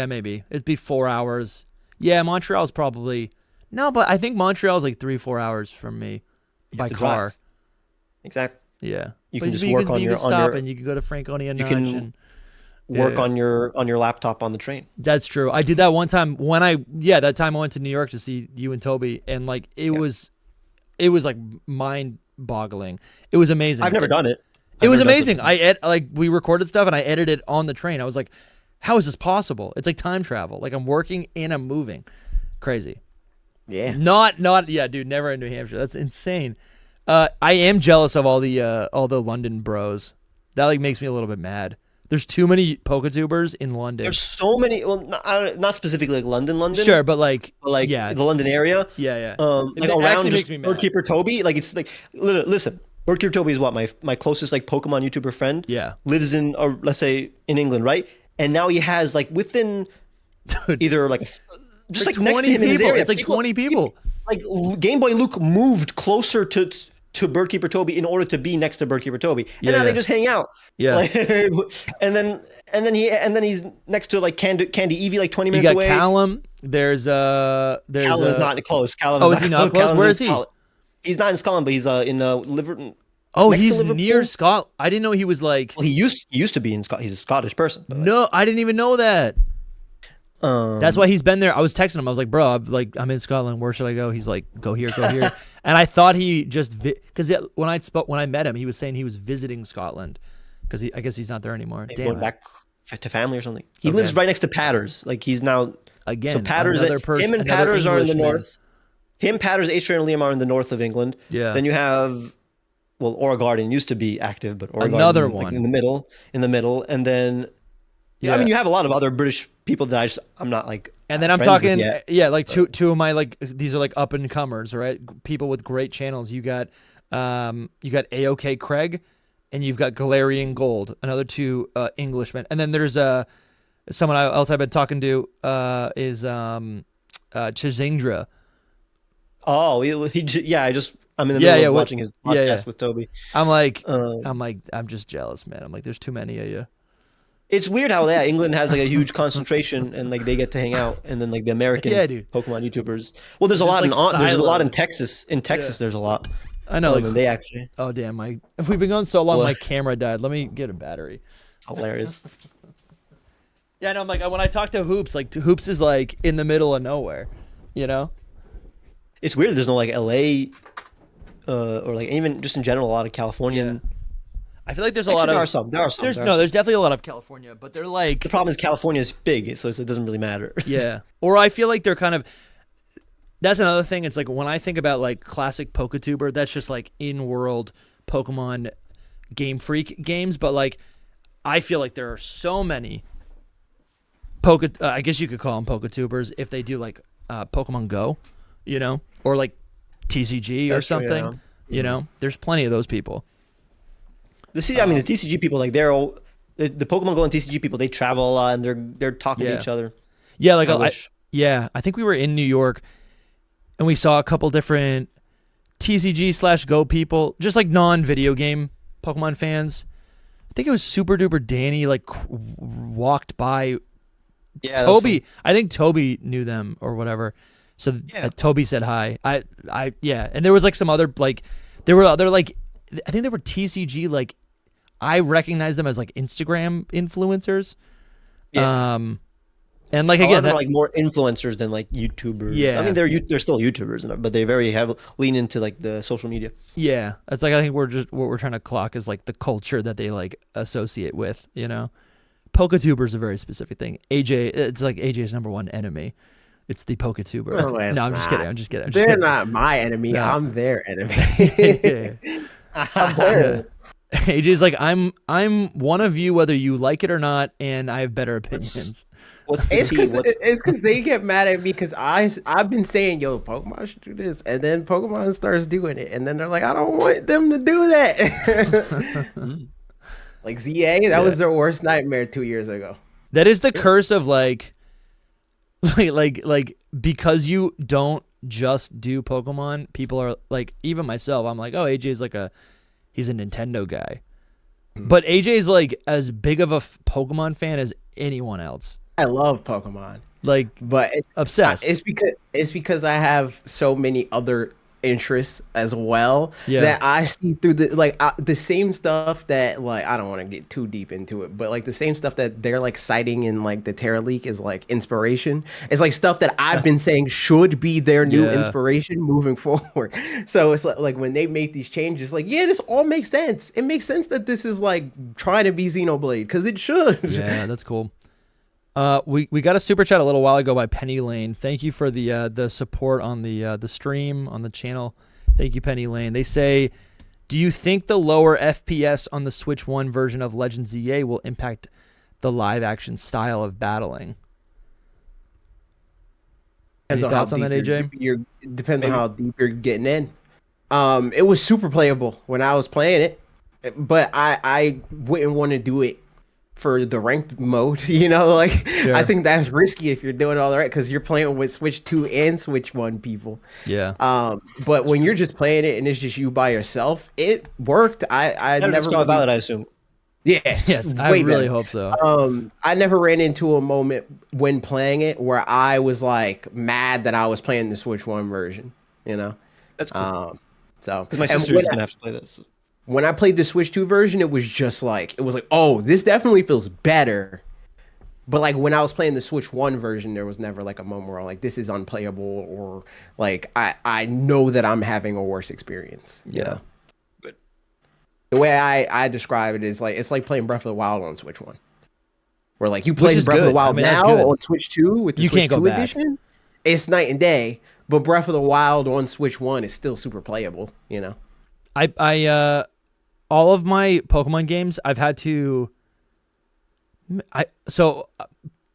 maybe it'd be 4 hours. Yeah, Montreal's probably no, but I think Montreal's like 3-4 hours from me by to car. drive. Exactly. Yeah, You But can just you work can, on you your can on stop your and you can go to Franconia you Notch can and work Yeah. on your laptop on the train. that's true. I did that one time when that time I went to New York to see you and Toby, and like it was like mind boggling. It was amazing. I've never done it. It was I've never done amazing. something. We recorded stuff and I edited it on the train. I was like, how is this possible? It's like time travel. Like I'm working and I'm moving. Crazy. Yeah. Not yeah, dude, never in New Hampshire. That's insane. I am jealous of all the London bros. That like makes me a little bit mad. There's too many Poketubers in London. There's so many. Well, not specifically like London. Sure, but like yeah, the London area. Yeah. Like It around actually just makes me mad. Birdkeeper Toby. Like it's like listen, Birdkeeper Toby is what my closest like Pokemon YouTuber friend. Yeah. Lives in let's say in England, right? And now he has like within Dude, either like just like 20 next to him in his people. area. It's like 20 people. Like Game Boy Luke moved closer to Birdkeeper Toby in order to be next to Birdkeeper Toby, and Yeah, now they yeah. just hang out. Yeah. Like, and then he's next to like Candy Eevee like 20 You minutes got away. Callum. There's Callum is not close. Callum Oh, is he not close? Callum's Where in is he? Scotland. He's not in Scotland, but he's in Liverpool. Oh, next to he's Liverpool. near Scotland. I didn't know he was like. Well, he used to be in Scotland. He's a Scottish person. But, No, I didn't even know that. That's why he's been there. I was texting him. I was like, "Bro, I'm in Scotland. Where should I go?" He's like, "Go here, go here." And I thought he just because when I met him, he was saying he was visiting Scotland because I guess he's not there anymore. maybe Damn going it. back to family or something. He Okay. lives right next to Patters. Like he's now Again, So Patters, another person, him and another Patters are in the Englishman. north. Him, Patters, Atrian, and Liam are in the north of England. Yeah. Then you have, well, Oregarden used to be active, but Oregarden Another like, one. in the middle, and then Yeah. I mean you have a lot of other British people that I'm not like. And then I'm friends with talking, yet. like two of my like these are like up and comers, right? People with great channels. You got AOK Craig, and you've got Galarian Gold, another two Englishmen, and then there's someone else I've been talking to is Chizindra. Oh, I'm in the Yeah, middle yeah, of what- watching his yeah, podcast yeah. with Toby. I'm just jealous, man. I'm like, there's too many of you. It's weird how England has like a huge concentration and like they get to hang out, and then like the American Yeah, dude. Pokemon YouTubers. Well, there's a Just, lot like, there's a lot in siloed. Texas. In Texas, there's a lot. I know. Like, They actually oh damn, if we've been going so long, Well- my camera died. Let me get a battery. hilarious. Yeah, no, I'm like when I talk to Hoops, like Hoops is like in the middle of nowhere, you know? It's weird. There's no like LA, or like even just in general a lot of Californian. I feel like there's a Actually, lot of there are some. There are some. There's definitely a lot of California, but they're like The problem is California is big, so it doesn't really matter. yeah. Or I feel like they're kind of that's another thing. It's like when I think about like classic Poketuber, that's just like in-world Pokemon Game Freak games, but like I feel like there are so many I guess you could call them Poketubers if they do like Pokemon Go, you know, or like TCG or That's true, something. yeah. You know, there's plenty of those people. The TCG people, like they're all the Pokemon Go and TCG people. They travel a lot and they're talking to Yeah. each other. Yeah, like I I wish. I think we were in New York and we saw a couple different TCG/Go people, just like non-video game Pokemon fans. I think it was Super Duper Danny like walked by Yeah, that's Toby. I think Toby knew them or whatever. So Yeah. Toby said hi. I and there was like some other like there were other like I think they were TCG. Like, I recognize them as like Instagram influencers. Yeah. And like A lot again, of them are like more influencers than like YouTubers. Yeah. I mean, they're still YouTubers, but they very lean into like the social media. yeah, it's like I think what we're trying to clock is like the culture that they like associate with. You know, Poketuber is a very specific thing. AJ, it's like AJ's number one enemy. It's the Poketuber. No, it's I'm just not. kidding. I'm just kidding. They're not my enemy. No. I'm their enemy. Yeah. I'm their AJ's like, I'm one of you, whether you like it or not, and I have better opinions. What's the It's tea? because they get mad at me because I've been saying, yo, Pokemon should do this, and then Pokemon starts doing it, and then they're like, I don't want them to do that. Like ZA, that was their worst nightmare 2 years ago. That is the curse of like because you don't just do Pokemon, people are like, even myself, I'm like, oh, AJ's like he's a Nintendo guy. But AJ's like as big of a Pokemon fan as anyone else. I love Pokemon, Like, but obsessed. It's because I have so many other interests as well Yeah. that I see through the same stuff that, like, I don't want to get too deep into it, but like the same stuff that they're like citing in like the Terra leak is like inspiration. It's like stuff that I've been saying should be their new Yeah. inspiration moving forward. So it's like when they make these changes, like, yeah, this all makes sense. It makes sense that this is like trying to be Xenoblade because it should. Yeah, that's cool. We got a super chat a little while ago by Penny Lane. Thank you for the support on the stream, on the channel. Thank you, Penny Lane. They say, do you think the lower FPS on the Switch 1 version of Legends ZA will impact the live action style of battling? Any thoughts on that, AJ? It depends on how deep you're getting in. It was super playable when I was playing it, but I wouldn't want to do it for the ranked mode, you know, like Sure. I think that's risky if you're doing all right because you're playing with Switch 2 and Switch 1 people. Yeah. But when you're just playing it and it's just you by yourself, it worked. I Never never really... valid, I assume. Yes, Yes, I way really better. hope so. I never ran into a moment when playing it where I was like mad that I was playing the Switch 1 version, you know? That's cool. So Because my and sister's gonna have to play this. when I played the Switch 2 version, it was just like, oh, this definitely feels better. But like when I was playing the Switch 1 version, there was never like a moment where I'm like, this is unplayable, or like I know that I'm having a worse experience. You know? Good. The way I describe it is like, it's like playing Breath of the Wild on Switch 1. Where like you play is Breath of the good. Wild I mean, that's now good. on Switch 2 with the You Switch can't go 2 back. edition, it's night and day. But Breath of the Wild on Switch 1 is still super playable, you know? I all of my Pokemon games I've had to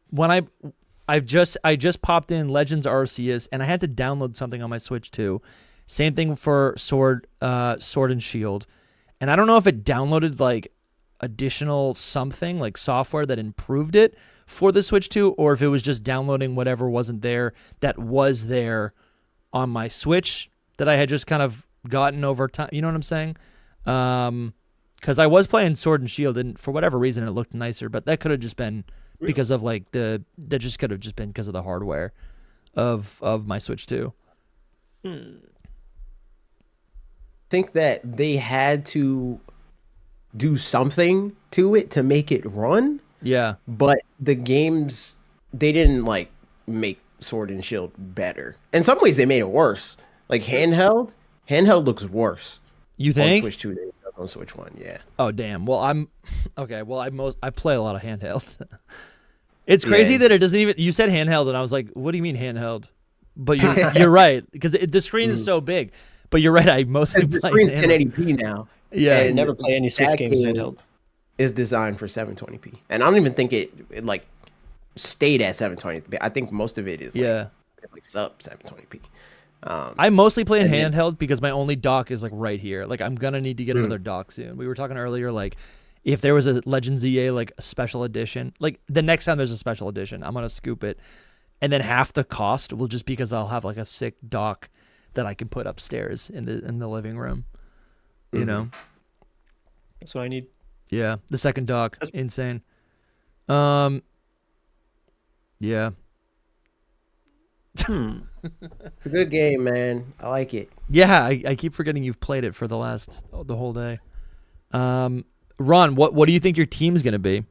when I just popped in Legends Arceus and I had to download something on my Switch too. Same thing for Sword and Shield. And I don't know if it downloaded like additional something like software that improved it for the Switch 2 or if it was just downloading whatever wasn't there that was there on my Switch that I had just kind of gotten over time. You know what I'm saying? Because I was playing Sword and Shield, and for whatever reason, it looked nicer. But that could have just been because of like that just could have just been because of the hardware of my Switch 2. Think that they had to do something to it to make it run. Yeah, But the games, they didn't like make Sword and Shield better. In some ways, they made it worse. Like handheld looks worse you on think? Switch 2 than it does on Switch 1. Yeah. Oh damn. Well, I'm okay. Well, I play a lot of handheld. It's crazy Yeah. that it doesn't even. You said handheld, and I was like, "What do you mean handheld?" But you're right because the screen is so big. But you're right. I mostly The play screen's handheld. 1080p now. Yeah, I And never play any Switch that games game handheld. is designed for 720p, and I don't even think it like stayed at 720p. I think most of it is yeah. it's like sub 720p. I mostly play in and then- handheld because my only dock is like right here. Like I'm gonna need to get another dock soon. We were talking earlier, like if there was a Legends EA like a special edition, like the next time there's a special edition, I'm gonna scoop it, and then half the cost will just because I'll have like a sick dock that I can put upstairs in the living room. You know? That's what I need. Yeah, the second dock, insane. Yeah. It's a good game, man. I like it. Yeah, I keep forgetting you've played it for the whole day. Ron, what do you think your team's gonna be?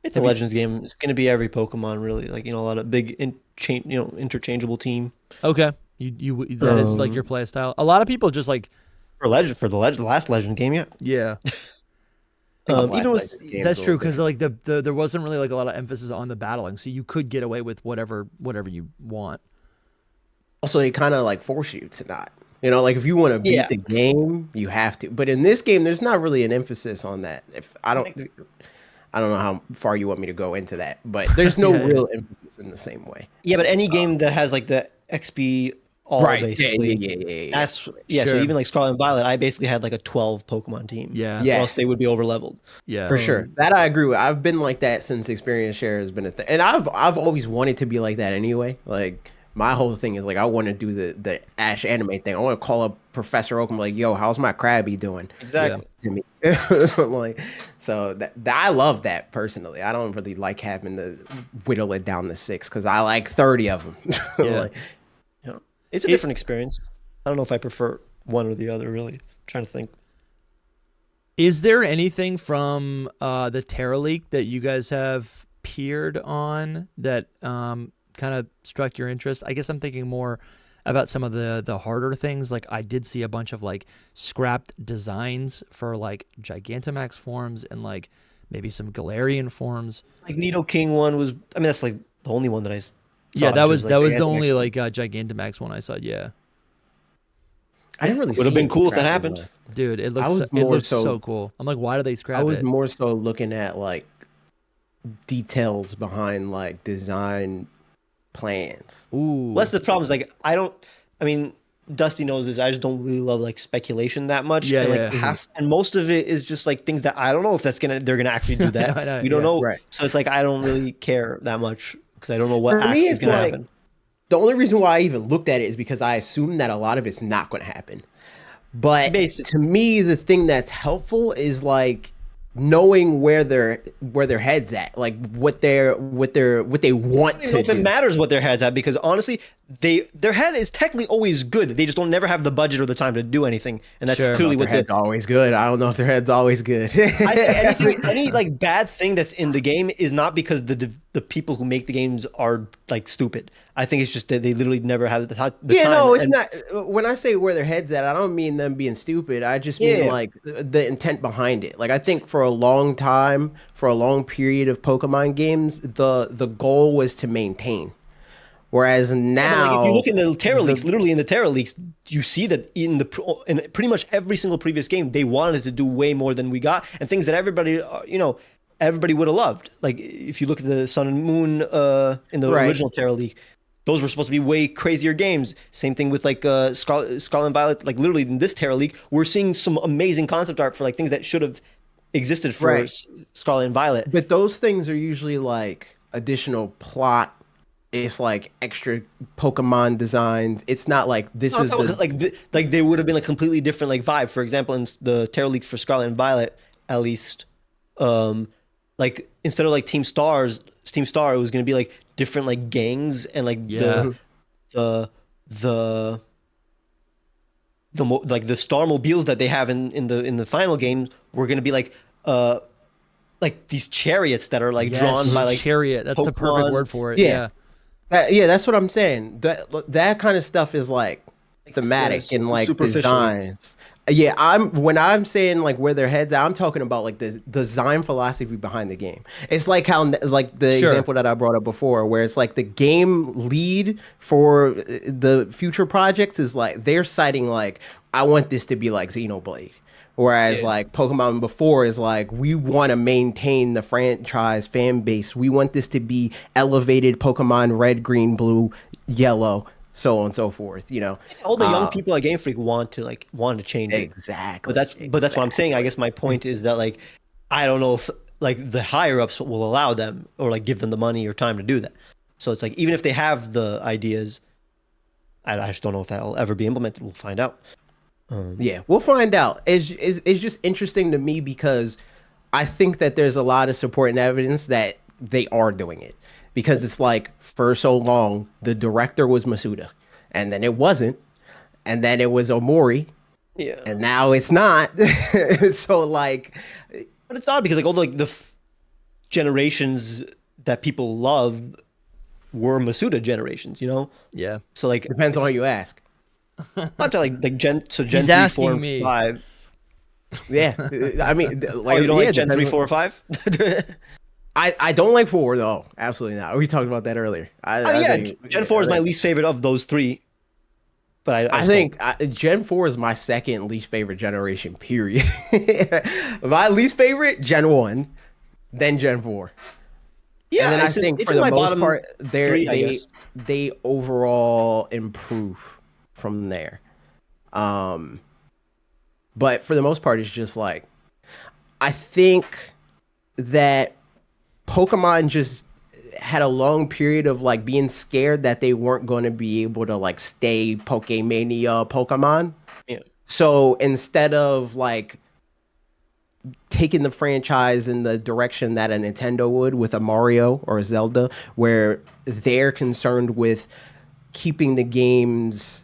It's a Legends game. It's going to be every Pokemon, really. Like, a lot of big, interchangeable team. Okay, that is like your play style. A lot of people just like For the last Legend game, yeah. Yeah. Even with That's true, because like there wasn't really like a lot of emphasis on the battling, so you could get away with whatever you want. Also, they kind of like force you to not. Like if you want to beat the game, you have to. But in this game, there's not really an emphasis on that. I don't know how far you want me to go into that, but there's no real emphasis in the same way. Yeah, but any game that has like the XP basically. Yeah. That's Sure. So even like Scarlet and Violet, I basically had like a 12 Pokemon team. Yeah. Yeah. Or else they would be over leveled. Yeah. For sure. That I agree with. I've been like that since experience share has been a thing. And I've always wanted to be like that anyway. Like my whole thing is like I want to do the Ash anime thing. I want to call up Professor Oak and be like, yo, how's my Krabby doing? Exactly. To me. So that I love that personally. I don't really like having to whittle it down to 6 because I like 30 of them. Yeah. It's a different experience. I don't know if I prefer one or the other, really. I'm trying to think. Is there anything from the Terra Leak that you guys have peered on that kind of struck your interest? I guess I'm thinking more about some of the harder things. Like I did see a bunch of like scrapped designs for like Gigantamax forms and like maybe some Galarian forms. Like Nidoking one was, that's like the only one that I saw. Yeah, that was like the only like Gigantamax one I saw. Yeah, I didn't really. Would have been cool if that happened, dude. It looks so cool. I'm like, why do they scrap it? I was more so looking at like details behind like design plans. Ooh, well, that's the problem. Is like Dusty knows this. I just don't really love like speculation that much. Yeah, and like and most of it is just like things that I don't know if they're gonna actually do that. I know, we don't know. Right. So it's like I don't really care that much because I don't know what For actually me, is it's gonna like happen. the only reason why I even looked at it is because I assume that a lot of it's not going to happen. But to me, the thing that's helpful is like knowing where their heads at, like what they want to do. If it matters what their head's at, because honestly, their head is technically always good. They just don't never have the budget or the time to do anything, and that's clearly what their head's always good. I don't know if their head's always good. I think any like bad thing that's in the game is not because the people who make the games are like stupid. I think it's just that they literally never have the time. No, it's not. When I say where their heads at, I don't mean them being stupid. I just mean like the intent behind it. Like I think for a long time, for a long period of Pokemon games, the goal was to maintain. Whereas now, like if you look in the Terra Leaks, literally in the Terra Leaks, you see that in pretty much every single previous game, they wanted to do way more than we got, and things that everybody would have loved. Like if you look at the Sun and Moon in the original Terra Leak, those were supposed to be way crazier games. Same thing with like Scarlet and Violet. Like literally in this Terra Leak, we're seeing some amazing concept art for like things that should have existed for Scarlet and Violet. But those things are usually like additional plot. It's like extra Pokemon designs. It's not like this is like they would have been a completely different like vibe. For example, in the Terra Leaks for Scarlet and Violet, at least, like instead of like Team Star, it was going to be like different like gangs and like the Starmobiles that they have in the final game were going to be like these chariots that are like drawn by like chariot. That's Pokemon. the perfect word for it. Yeah. That's what I'm saying. That kind of stuff is like thematic and like designs. Yeah, when I'm saying like where their heads, I'm talking about like the design philosophy behind the game. It's like how like the example that I brought up before, where it's like the game lead for the future projects is like they're citing like I want this to be like Xenoblade. Whereas like Pokemon before is like, we want to maintain the franchise fan base. We want this to be elevated Pokemon red, green, blue, yellow, so on and so forth, All the young people at Game Freak want to change it. Exactly. But that's what I'm saying. I guess my point is that like, I don't know if like the higher ups will allow them or like give them the money or time to do that. So it's like, even if they have the ideas, I just don't know if that'll ever be implemented. We'll find out. We'll find out. It's just interesting to me because I think that there's a lot of support and evidence that they are doing it. because it's like for so long the director was Masuda, and then it wasn't, and then it was Omori, Yeah. and now it's not. So like, But it's odd because like all the generations that people love were Masuda generations, you know? Yeah. So like depends on who you ask. up to like Gen He's 3, 4, asking and me. 5. Yeah, I mean, Oh, you don't like Gen 3, 4, or 5? I don't like 4 though. Absolutely not. We talked about that earlier. I think- Gen 4 is my least favorite of those 3. But I think Gen 4 is my second least favorite generation, period. My least favorite, Gen 1, then Gen 4. yeah, And then I it's think it's for in the my most bottom part, 3, I guess. they overall improve from there. But for the most part, it's just like, I think that Pokemon just had a long period of like being scared that they weren't going to be able to like stay Pokemania Pokemon. Yeah. So instead of like taking the franchise in the direction that a Nintendo would with a Mario or a Zelda, where they're concerned with keeping the games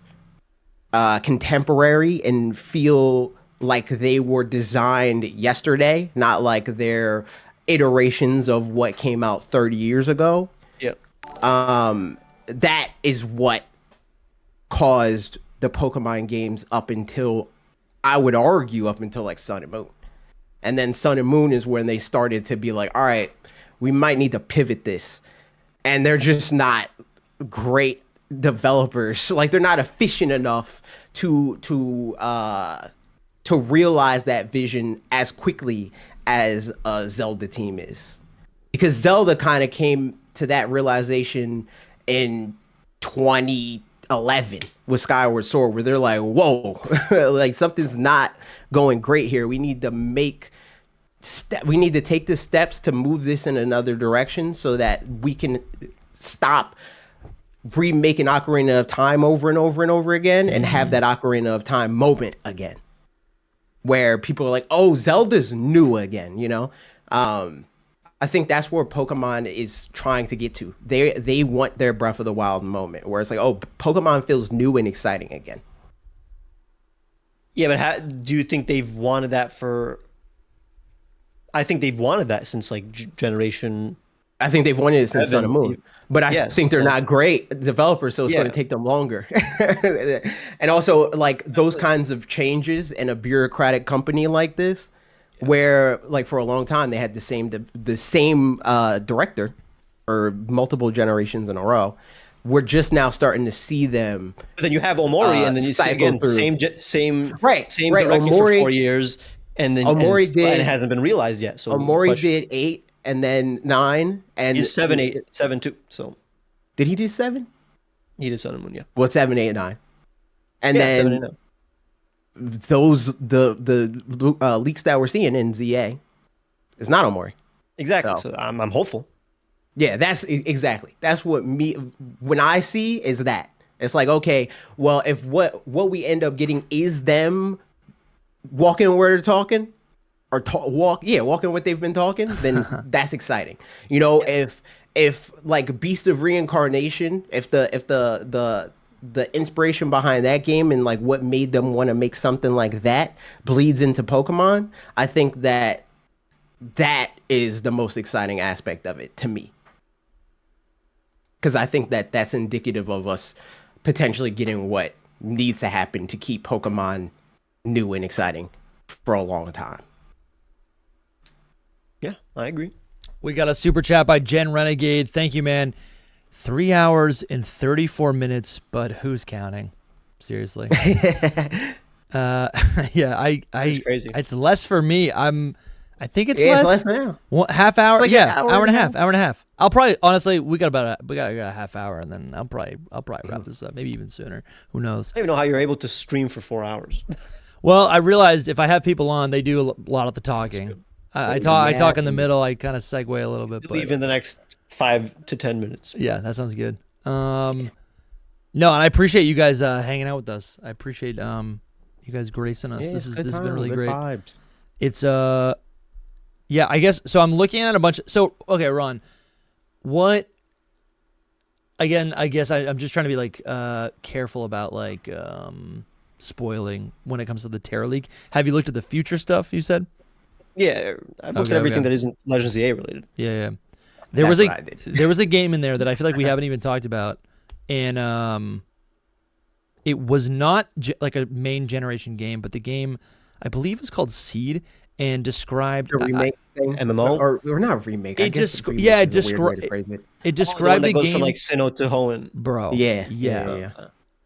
contemporary and feel like they were designed yesterday, not like they're iterations of what came out 30 years ago. Yep. That is what caused the Pokemon games up until, I would argue, up until like Sun and Moon. And then Sun and Moon is when they started to be like, all right, we might need to pivot this. And they're just not great developers. Like, they're not efficient enough to realize that vision as quickly as a Zelda team is. Because Zelda kind of came to that realization in 2011 with Skyward Sword, where they're like, whoa, like something's not going great here. We need to take the steps to move this in another direction so that we can stop remaking Ocarina of Time over and over and over again and have that Ocarina of Time moment again, where people are like, oh, Zelda's new again, you know? I think that's where Pokemon is trying to get to. They want their Breath of the Wild moment, where it's like, oh, Pokemon feels new and exciting again. Yeah, but do you think they've wanted that for... I think they've wanted that since like generation... I think they've wanted it since Sun and Moon. But I think they're not great developers, so it's going to take them longer. And also, like, those kinds of changes in a bureaucratic company like this, where, like, for a long time they had the same director or multiple generations in a row, we're just now starting to see them. But then you have Omori, and then you see again same director for 4 years, and then Omori and it hasn't been realized yet. So Omori did 8 and then 9 and he's 7, 2. So did he do 7? He did Sun and Moon, yeah. Well, 7, 8, 9, and then 7 and 9. Those the leaks that we're seeing in ZA is not Omori. Exactly. So I'm hopeful. Yeah, that's exactly. That's what when I see is that. It's like, okay, well, if what we end up getting is them walking where they're talking, or walking what they've been talking, then that's exciting. You know, if like Beast of Reincarnation, if the inspiration behind that game and like what made them want to make something like that bleeds into Pokemon, I think that is the most exciting aspect of it to me. Because I think that that's indicative of us potentially getting what needs to happen to keep Pokemon new and exciting for a long time. Yeah, I agree. We got a super chat by Jen Renegade. Thank you, man. 3 hours and 34 minutes, but who's counting? Seriously. Yeah, It's crazy. It's less for me. I think it's It's less. now. Half hour. It's like yeah, an hour and a half. Hour and a half. I'll probably honestly we got a half hour, and then I'll probably wrap this up. Maybe even sooner. Who knows? I don't even know how you're able to stream for 4 hours. Well, I realized if I have people on, they do a lot of the talking. I talk in the middle. I kind of segue a little bit. Leave in the next 5 to 10 minutes. Yeah, that sounds good. No, and I appreciate you guys hanging out with us. I appreciate you guys gracing us. Yeah, this has been really good great. Vibes. It's yeah, I guess so. I'm looking at a bunch. So okay, Ron, what again, I guess I'm just trying to be like careful about like spoiling when it comes to the Terra League. Have you looked at the future stuff? You said. Yeah, I've looked at everything that isn't Legends ZA related. Yeah. That's what I did. There was a game in there that I feel like we haven't even talked about, and it was not like a main generation game, but the game I believe is called Seed and described A remake thing? MMO? Or not a remake. I It guess just remake yeah, is a weird way to phrase it. it The one described that the goes game from like Sinnoh to Hoenn. bro. Yeah.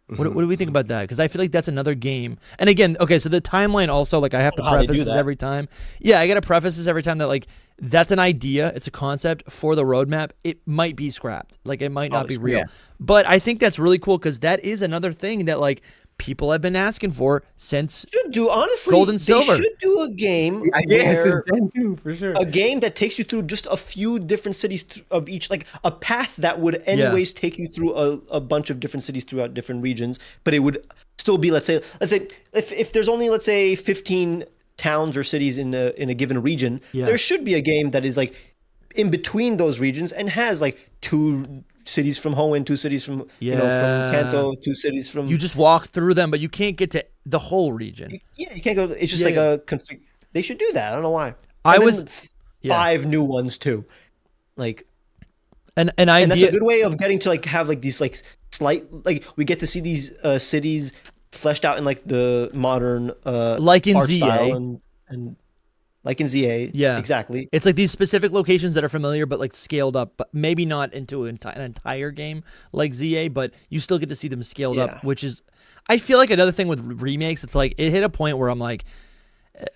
What do we think about that? Because I feel like that's another game. And again, okay, so the timeline also, like I have to How they preface do this that. every time. Yeah, I got to preface this every time that like that's an idea, it's a concept for the roadmap. It might be scrapped. Like it might not be real. Yeah. But I think that's really cool because that is another thing that like people have been asking for since Should do honestly. Gold and Silver. They should do a game. Yes, where it's Gen 2 for sure. a game that takes you through just a few different cities of each, like a path that would anyways take you through a bunch of different cities throughout different regions, but it would still be, let's say if there's only, let's say 15 towns or cities in a given region, there should be a game that is like in between those regions and has like 2 cities from Hoenn, 2 cities from from Kanto, 2 cities from. you just walk through them, but you can't get to the whole region. Yeah, you can't go. It's just like a config. They should do that. I don't know why. I And was- then 5 new ones too, like, And and that's a good way of getting to like have like these like slight, like we get to see these cities fleshed out in like the modern Like in art ZA. style and like in ZA. Yeah. exactly. It's like these specific locations that are familiar, but like scaled up, but maybe not into an entire game like ZA, but you still get to see them scaled up, which is, I feel like another thing with remakes, it's like it hit a point where I'm like,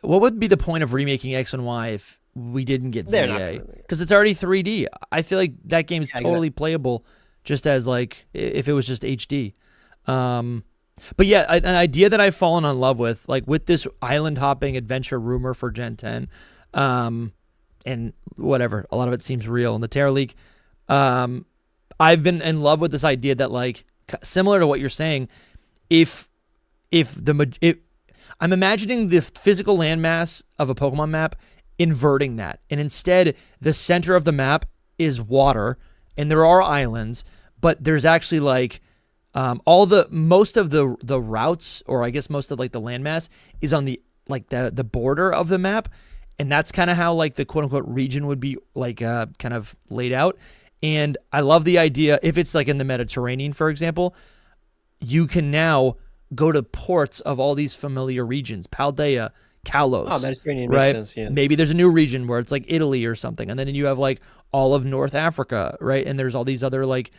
what would be the point of remaking X and Y if we didn't get They're not ZA? gonna- Because it's already 3D. I feel like that game's Yeah, totally playable just as like if it was just HD. But yeah, an idea that I've fallen in love with, like with this island hopping adventure rumor for Gen 10, and whatever, a lot of it seems real in the Terra League. I've been in love with this idea that like similar to what you're saying, I'm imagining the physical landmass of a Pokemon map inverting that, and instead the center of the map is water, and there are islands, but there's actually like most of the routes, or I guess most of like the landmass is on the like the border of the map, and that's kind of how like the quote unquote region would be like kind of laid out. And I love the idea if it's like in the Mediterranean, for example, you can now go to ports of all these familiar regions, Paldea, Kalos. Oh, Mediterranean right? makes sense. Yeah. Maybe there's a new region where it's like Italy or something, and then you have like all of North Africa, right? And there's all these other like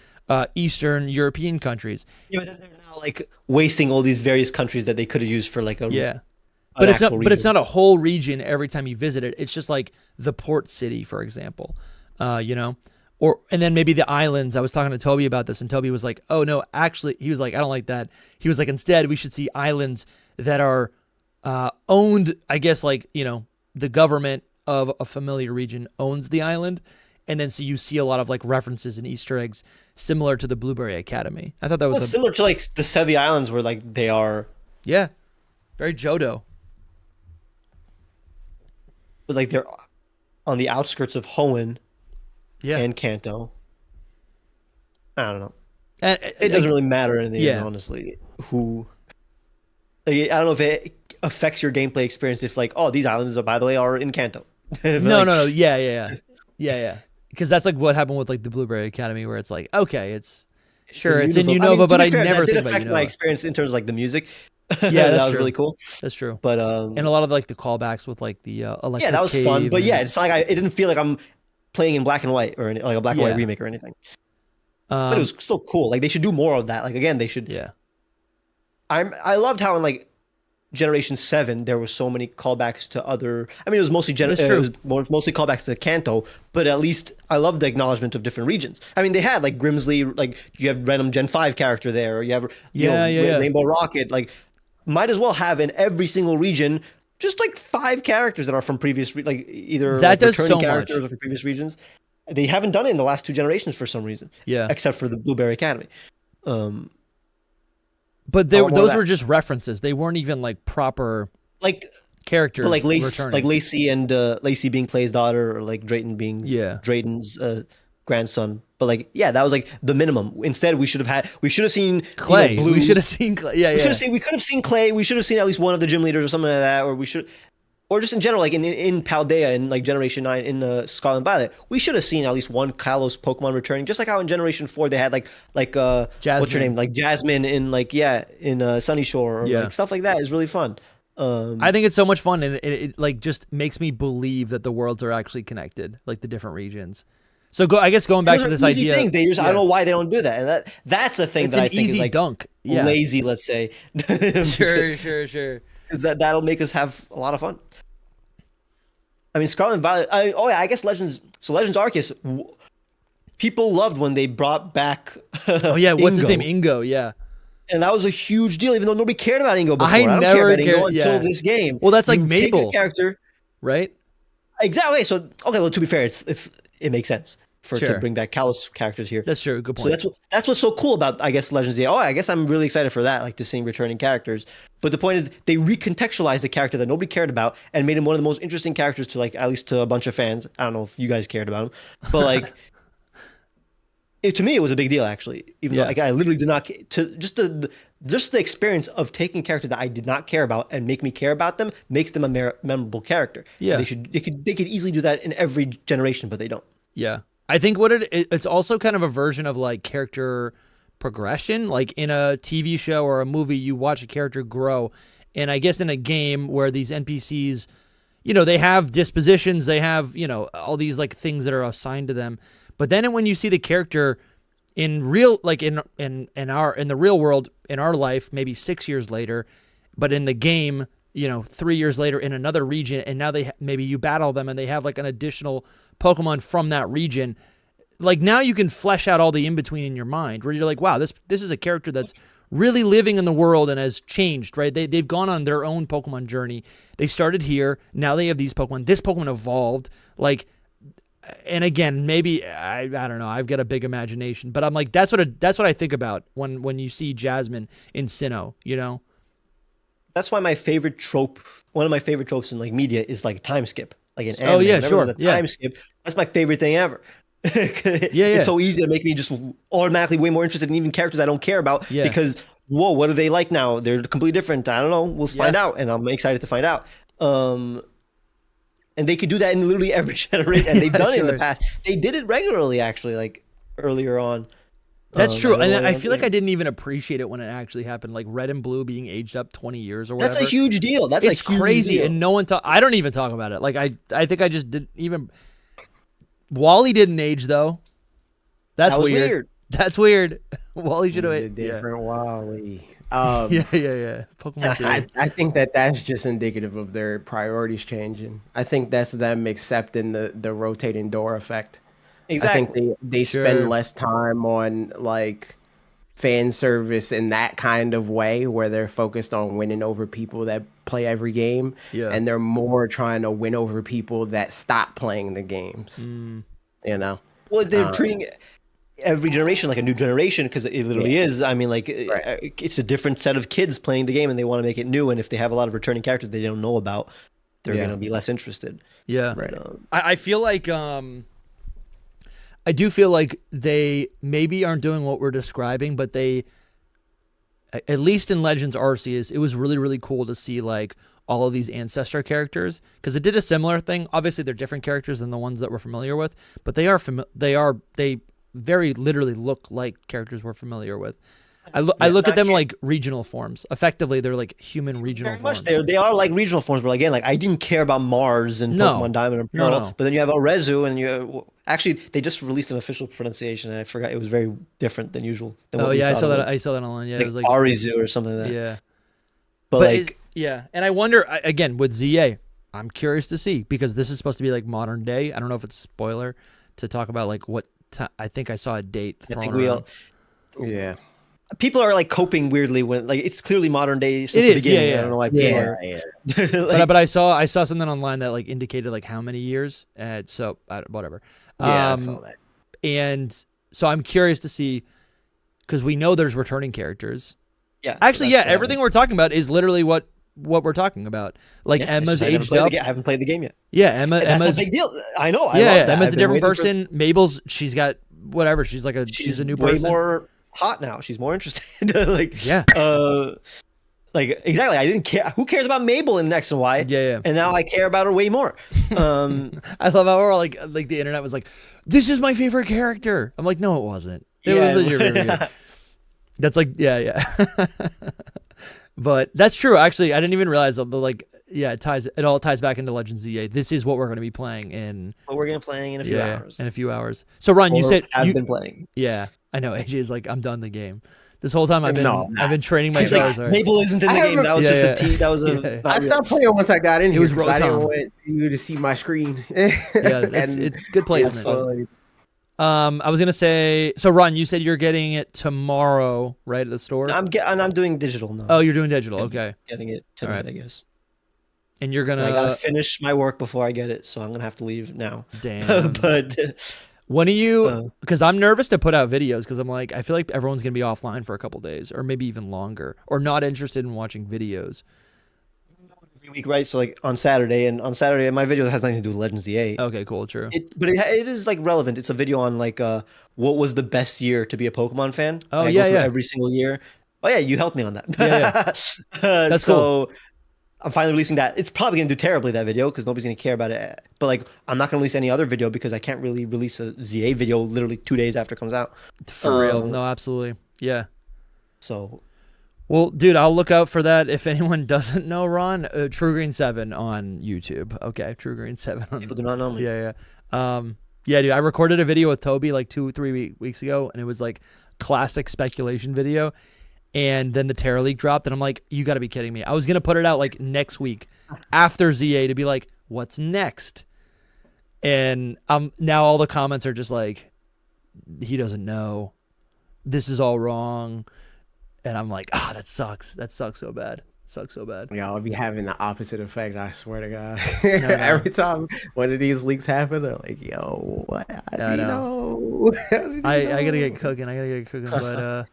Eastern European countries. Yeah, but then they're now like wasting all these various countries that they could have used for like a But it's not. actual But it's region. not a whole region every time you visit it. It's just like the port city, for example. And then maybe the islands. I was talking to Toby about this, and Toby was like, "Oh no, actually," he was like, "I don't like that." He was like, "Instead, we should see islands that are owned. I guess like the government of a familiar region owns the island, and then so you see a lot of like references and Easter eggs similar to the Blueberry Academy." I thought that was similar to like the Sevi Islands, where like they are, very Johto. but like they're on the outskirts of Hoenn and Kanto. I don't know. And, It doesn't really matter in the end, Yeah. honestly. I don't know if it affects your gameplay experience if like, oh, these islands by the way are in Kanto. No. Yeah. Because that's like what happened with like the Blueberry Academy, where it's like, okay, it's in Unova, but I never that did think affect about my Unova. experience in terms of like the music. Yeah, that that's was true. really cool. That's true. But And a lot of like the callbacks with like the electric yeah, that was fun. cave But and- yeah, it's like it didn't feel like I'm playing in black and white or like a black and white remake or anything. But it was still cool. Like they should do more of that. Like again, they should. Yeah. I loved how in like Generation 7 there was so many callbacks to other. I mean, it was mostly mostly callbacks to Kanto, but at least I love the acknowledgement of different regions. I mean, they had like Grimsley, like you have random Gen 5 character there, or you have Rainbow Rocket. Like, might as well have in every single region just like 5 characters that are from previous, like either That like, does returning so characters much. or from previous regions. They haven't done it in the last 2 generations for some reason. Yeah. Except for the Blueberry Academy. But I want more of those that. were just references. They weren't even like proper Like characters. like returning. Lacey and Lacey being Clay's daughter, or like Drayton being Yeah. Drayton's grandson. But like, yeah, that was like the minimum. Instead, we should have seen Clay. Blue. We should have seen Clay. Yeah, yeah. We could have seen Clay. We should have seen at least one of the gym leaders or something like that, or just in general, like in Paldea in like Generation 9 in Scarlet and Violet, we should have seen at least one Kalos Pokemon returning, just like how in Generation 4 they had like Jasmine. what's her name, like Jasmine in Sunny Shore, or like stuff like that is really fun. I think it's so much fun, and it like just makes me believe that the worlds are actually connected, like the different regions. So I guess going back to this easy idea, things. I don't know why they don't do that, and that's a thing it's that an I think easy is like dunk. Yeah. lazy, let's say. Sure. Because that'll make us have a lot of fun. I mean, Scarlet and Violet. I guess Legends. So Legends Arceus, people loved when they brought back. Oh yeah, what's his Ingo. name? Ingo. Yeah. And that was a huge deal, even though nobody cared about Ingo before. I don't never care about Ingo until this game. Well, that's like You take Mabel. a character, right? Exactly. So well, to be fair, it makes sense to bring back Kalos characters here. That's true. Good point. So that's what's so cool about, I guess, Legends. I guess I'm really excited for that, like to seeing returning characters. But the point is, they recontextualized the character that nobody cared about and made him one of the most interesting characters to, like, at least to a bunch of fans. I don't know if you guys cared about him, but like, to me, it was a big deal actually. Even though like I literally did not just the experience of taking a character that I did not care about and make me care about them makes them a memorable character. Yeah, they could easily do that in every generation, but they don't. Yeah. I think it's also kind of a version of like character progression. Like in a TV show or a movie, you watch a character grow. And I guess in a game where these NPCs, they have dispositions, they have, all these like things that are assigned to them. But then when you see the character in real, like in the real world, in our life, maybe 6 years later, but in the game, 3 years later in another region, and now maybe you battle them and they have like an additional Pokemon from that region. Like now you can flesh out all the in-between in your mind where you're like, wow, this is a character that's really living in the world and has changed, right? They've gone on their own Pokemon journey. They started here. Now they have these Pokemon. This Pokemon evolved. Like, and again, maybe, I don't know, I've got a big imagination, but I'm like, that's what I think about when you see Jasmine in Sinnoh, That's why one of my favorite tropes in like media is like time skip. Like an anime. Oh yeah, whenever sure. there's a time skip. That's my favorite thing ever. It's so easy to make me just automatically way more interested in even characters I don't care about because what are they like now? They're completely different. I don't know. We'll find out, and I'm excited to find out. And they could do that in literally every generation, and they've done it in the past. They did it regularly, actually, like earlier on. That's true, and I feel like I didn't even appreciate it when it actually happened. Like Red and Blue being aged up 20 years or whatever. That's a huge deal. It's crazy, and no one I don't even talk about it. Like I think I just didn't even. Wally didn't age though. That was weird. That's weird. Wally should have aged. Different Wally. Yeah. Pokemon. I think that's just indicative of their priorities changing. I think that's them accepting the rotating door effect. Exactly. I think they spend less time on like fan service in that kind of way where they're focused on winning over people that play every game. Yeah. And they're more trying to win over people that stop playing the games. Well, they're treating every generation like a new generation because it literally is. I mean, like it's a different set of kids playing the game and they want to make it new. And if they have a lot of returning characters they don't know about, they're going to be less interested. Yeah. Right. I feel like I do feel like they maybe aren't doing what we're describing, but they, at least in Legends Arceus, it was really, really cool to see like all of these ancestor characters because it did a similar thing. Obviously, they're different characters than the ones that we're familiar with, but they very literally look like characters we're familiar with. I look at them like regional forms. Effectively, they're like human regional forms. They are like regional forms, but again, like I didn't care about Mars and Pokemon Diamond and Pearl. No. But then you have Orezu, and actually they just released an official pronunciation, and I forgot it was very different than usual. I saw that. I saw that online. Yeah, like it was like Arizu or something like that. Yeah, but and I wonder again with ZA. I'm curious to see because this is supposed to be like modern day. I don't know if it's a spoiler to talk about like what I think I saw a date. I think people are like coping weirdly when like it's clearly modern day since the beginning. I don't know why people are. But I saw something online that like indicated like how many years. So whatever. I saw that. And so I'm curious to see because we know there's returning characters. Yeah. Actually, everything we're talking about is literally what we're talking about. Like Emma's aged up. I haven't played the game yet. Yeah, Emma's a big deal. I know. Emma's a different person. Mabel's she's got whatever. She's like she's a new way person. more hot now. She's more interested. Like, yeah. Like, exactly. I didn't care. Who cares about Mabel in X and Y? Yeah. And now I care about her way more. I love how we're all like the internet was like, this is my favorite character. I'm like, no, it wasn't. It was your favorite character. That's like, yeah. But that's true. Actually, I didn't even realize that, but like, yeah, it all ties back into Legends ZA. This is what we're going to be playing in. What we're going to be playing in a few hours. In a few hours. So, Ron, you said I've been playing. Yeah, I know. AJ is like, I'm done the game. This whole time I've been training my Charizard. Mabel isn't in the game. That was just a tease. That was a. I stopped playing once I got in here. Was I didn't want you to see my screen. It's good placement. I was gonna say. So, Ron, you said you're getting it tomorrow, right, at the store? I'm doing digital now. Oh, you're doing digital. Okay. Getting it tonight, I guess. And you're gonna. I gotta finish my work before I get it, so I'm gonna have to leave now. Damn. But. When are you? Because I'm nervous to put out videos because I'm like, I feel like everyone's gonna be offline for a couple days or maybe even longer, or not interested in watching videos. Every week, right? So like on Saturday my video has nothing to do with Legends ZA. Okay, cool, true. But it is like relevant. It's a video on like what was the best year to be a Pokemon fan. Oh, I go through every single year. Oh yeah, you helped me on that. Yeah. That's cool. I'm finally releasing that. It's probably going to do terribly, that video, because nobody's going to care about it. But like, I'm not going to release any other video because I can't really release a ZA video literally 2 days after it comes out. For real. No, absolutely. Yeah. So. Well, dude, I'll look out for that. If anyone doesn't know, Ron, True Green 7 on YouTube. Okay, True Green 7. People do not know me. Yeah. Yeah, dude, I recorded a video with Toby like 2-3 weeks ago, and it was like classic speculation video. And then the Terror League dropped, and I'm like, you got to be kidding me. I was going to put it out like next week after ZA to be like, what's next? And now all the comments are just like, he doesn't know. This is all wrong. And I'm like, that sucks. That sucks so bad. Sucks so bad. Yeah, I'll be having the opposite effect, I swear to God. No. Every time one of these leaks happen, I'm like, yo, what? I know. I got to get cooking. But,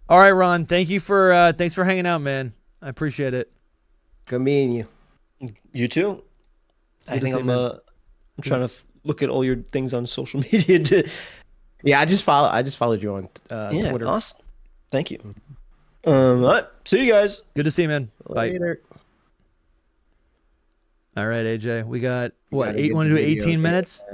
all right, Ron. Thanks for hanging out, man. I appreciate it. Good meeting you. You too. I think I'm trying to look at all your things on social media. Yeah, I just followed you on Twitter. Awesome. Thank you. All right. See you guys. Good to see you, man. Later. Bye. All right, AJ. We got what? Want to do 18 minutes?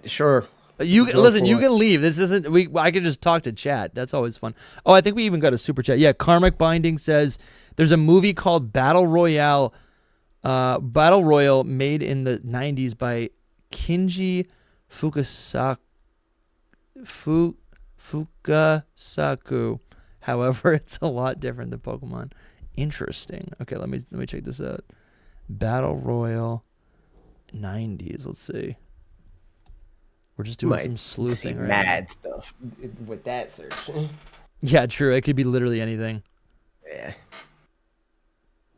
Sure. You listen. You can leave. This isn't. I could just talk to chat. That's always fun. Oh, I think we even got a super chat. Yeah, Karmic Binding says there's a movie called Battle Royale made in the 90s by Kinji Fukasaku. However, it's a lot different than Pokemon. Interesting. Okay, let me check this out. Battle Royale 90s. Let's see. We're just doing some sleuthing right mad stuff with that search. Yeah, true. It could be literally anything.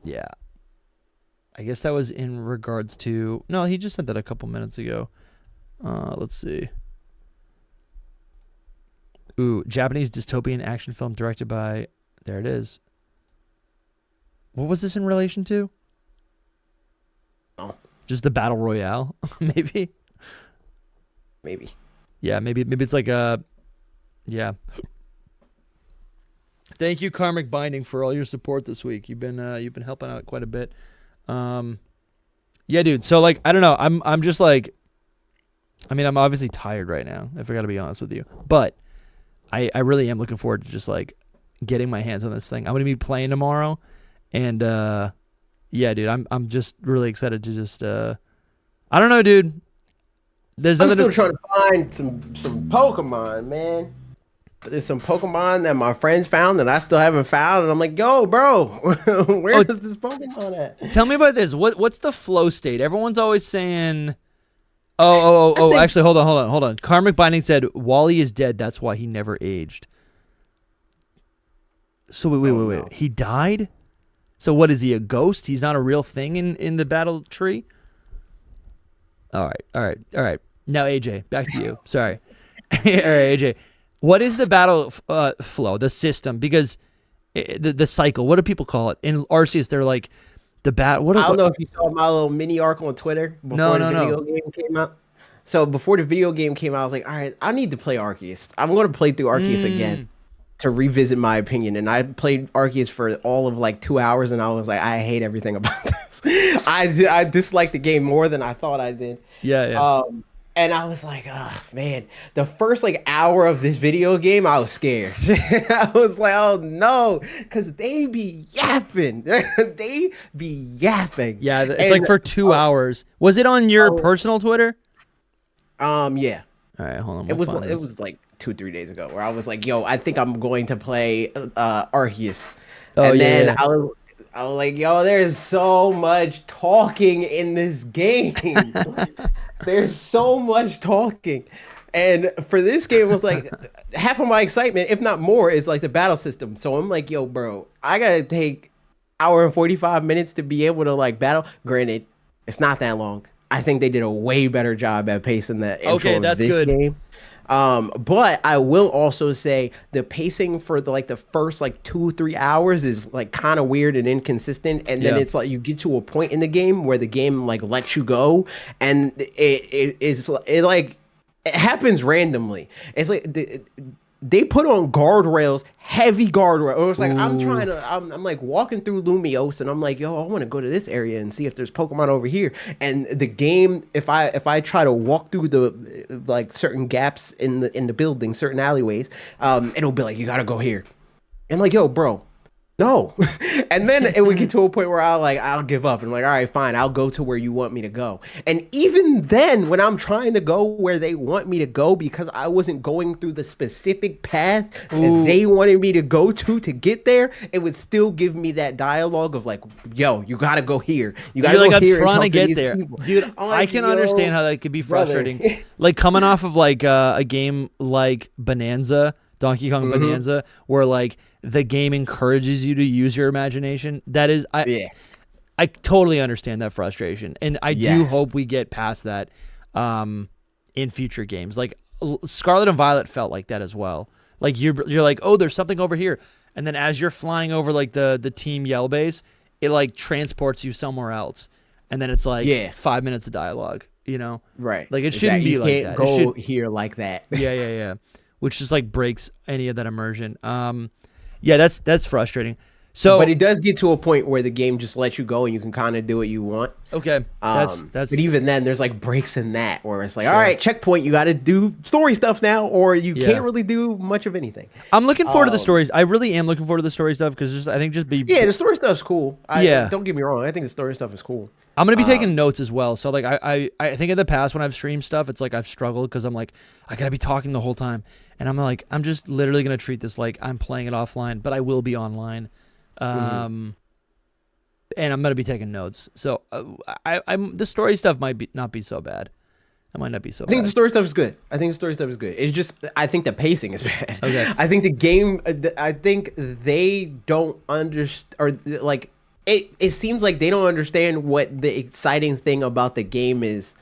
Yeah. I guess that was in regards to... No, he just said that a couple minutes ago. Let's see. Ooh, Japanese dystopian action film directed by... There it is. What was this in relation to? Oh. Just the Battle Royale, maybe? Maybe. Yeah, maybe it's like a... Yeah. Thank you, Karmic Binding, for all your support this week. You've been helping out quite a bit. Yeah, dude. So like, I don't know. I'm just like, I mean, I'm obviously tired right now, if I got to be honest with you. But I really am looking forward to just like getting my hands on this thing. I'm gonna be playing tomorrow, and yeah, dude. I'm just really excited to just I don't know, dude. I'm still trying to find some Pokemon, man. There's some Pokemon that my friends found that I still haven't found, and I'm like, yo, bro, where is this Pokemon at? Tell me about this. What's the flow state? Everyone's always saying, oh. Actually, hold on. Karmic Binding said Wally is dead. That's why he never aged. So wait. No. He died? So what is he, a ghost? He's not a real thing in the battle tree? All right. Now, AJ, back to you. Sorry. All right, AJ. What is the battle flow, the system? Because the cycle, what do people call it? In Arceus, they're like the bat. I don't know if you saw my little mini arc on Twitter before the video game came out. So before the video game came out, I was like, all right, I need to play Arceus. I'm going to play through Arceus again to revisit my opinion. And I played Arceus for all of like 2 hours, and I was like, I hate everything about this. I dislike the game more than I thought I did. Yeah. And I was like, oh man, the first like hour of this video game, I was scared. I was like, oh no, because they be yapping. They be yapping. Yeah, it's like for 2 hours. Was it on your personal Twitter? Yeah. All right, hold on. It was like 2-3 days ago where I was like, yo, I think I'm going to play Arceus. And then I was like, yo, there's so much talking in this game. There's so much talking. And for this game, it was like half of my excitement, if not more, is like the battle system. So I'm like, yo, bro, I got to take hour and 45 minutes to be able to like battle. Granted, it's not that long. I think they did a way better job at pacing the intro of this game. But I will also say the pacing for the first like 2-3 hours is like kind of weird and inconsistent, and then it's like you get to a point in the game where the game like lets you go, and it happens randomly. It's like they put on guardrails, heavy guardrails. It was like I'm like walking through Lumiose, and I'm like, yo, I want to go to this area and see if there's Pokemon over here. And the game, if I try to walk through the like certain gaps in the building, certain alleyways, it'll be like, you gotta go here. And I'm like, yo, bro, no. And then it would get to a point where I'll give up. And I'm like, all right, fine, I'll go to where you want me to go. And even then, when I'm trying to go where they want me to go, because I wasn't going through the specific path that they wanted me to go to get there, it would still give me that dialogue of like, yo, you gotta go here. You gotta go here. I'm trying to get there. People. Dude, like, I can understand how that could be frustrating. Like coming off of like a game like Bonanza, Donkey Kong Bonanza, where like the game encourages you to use your imagination. That is, I totally understand that frustration, and I do hope we get past that in future games. Like Scarlet and Violet felt like that as well. Like you're like, oh, there's something over here, and then as you're flying over like the Team Yell base, it like transports you somewhere else, and then it's like 5 minutes of dialogue. You know, right? Like it shouldn't be like that. It should go here like that. Yeah. Which just like breaks any of that immersion. Yeah, that's frustrating. So, but it does get to a point where the game just lets you go and you can kind of do what you want. Okay, that's. But even then, there's like breaks in that where it's like, all right, checkpoint, you got to do story stuff now, or you can't really do much of anything. I'm looking forward to the stories. I really am looking forward to the story stuff because the story stuff's cool. Don't get me wrong, I think the story stuff is cool. I'm gonna be taking notes as well. So like I think in the past when I've streamed stuff, it's like I've struggled because I'm like I gotta be talking the whole time, and I'm like I'm just literally gonna treat this like I'm playing it offline, but I will be online, and I'm gonna be taking notes. So I'm the story stuff might not be so bad. It might not be so bad. I think the story stuff is good. It's just I think the pacing is bad. Okay. I think the game. I think they don't understand, or like. It seems like they don't understand what the exciting thing about the game is,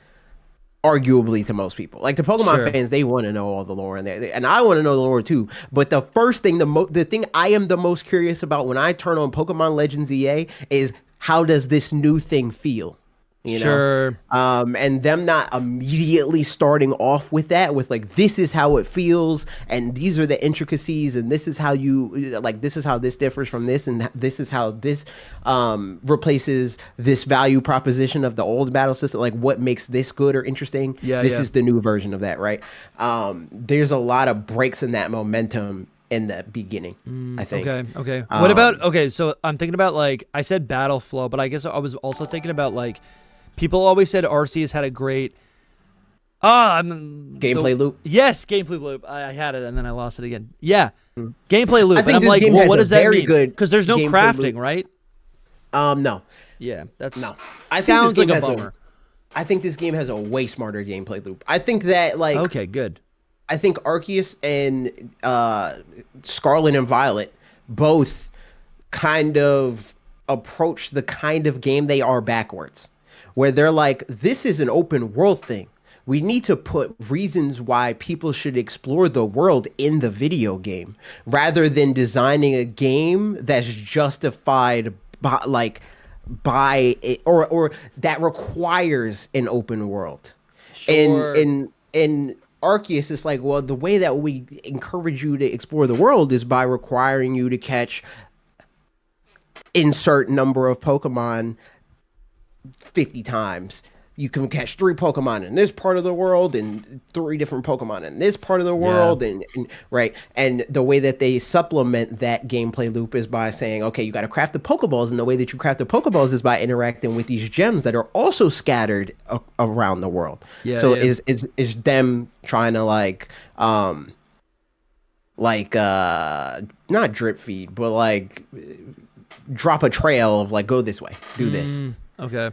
arguably, to most people. Like the Pokemon fans, they want to know all the lore, and I want to know the lore too. But the first thing, the thing I am the most curious about when I turn on Pokemon Legends EA is how does this new thing feel? You know? And them not immediately starting off with that, with like, this is how it feels, and these are the intricacies, and this is how this is how this differs from this, and this is how this replaces this value proposition of the old battle system. Like, what makes this good or interesting? This is the new version of that, right? There's a lot of breaks in that momentum in the beginning, I think. Okay. What about, so I'm thinking about, like, I said battle flow, but I guess I was also thinking about, like, people always said Arceus had a great gameplay loop. Yes, gameplay loop. I had it and then I lost it again. Yeah, gameplay loop. I think and I'm like, well, what does that mean? Because there's no crafting, right? No. Yeah, that's no. Sounds like a bummer. I think this game has a way smarter gameplay loop. I think that like okay, good. I think Arceus and Scarlet and Violet both kind of approach the kind of game they are backwards. Where they're like, this is an open world thing. We need to put reasons why people should explore the world in the video game, rather than designing a game that's justified by it, or that requires an open world. Sure. In Arceus, it's like, well, the way that we encourage you to explore the world is by requiring you to catch insert number of Pokemon 50 times. You can catch 3 Pokemon in this part of the world and 3 different Pokemon in this part of the world. And right. And the way that they supplement that gameplay loop is by saying, okay, you got to craft the Pokeballs. And the way that you craft the Pokeballs is by interacting with these gems that are also scattered around the world. Yeah, so is them trying to not drip feed, but like drop a trail of like, go this way, do this. Okay.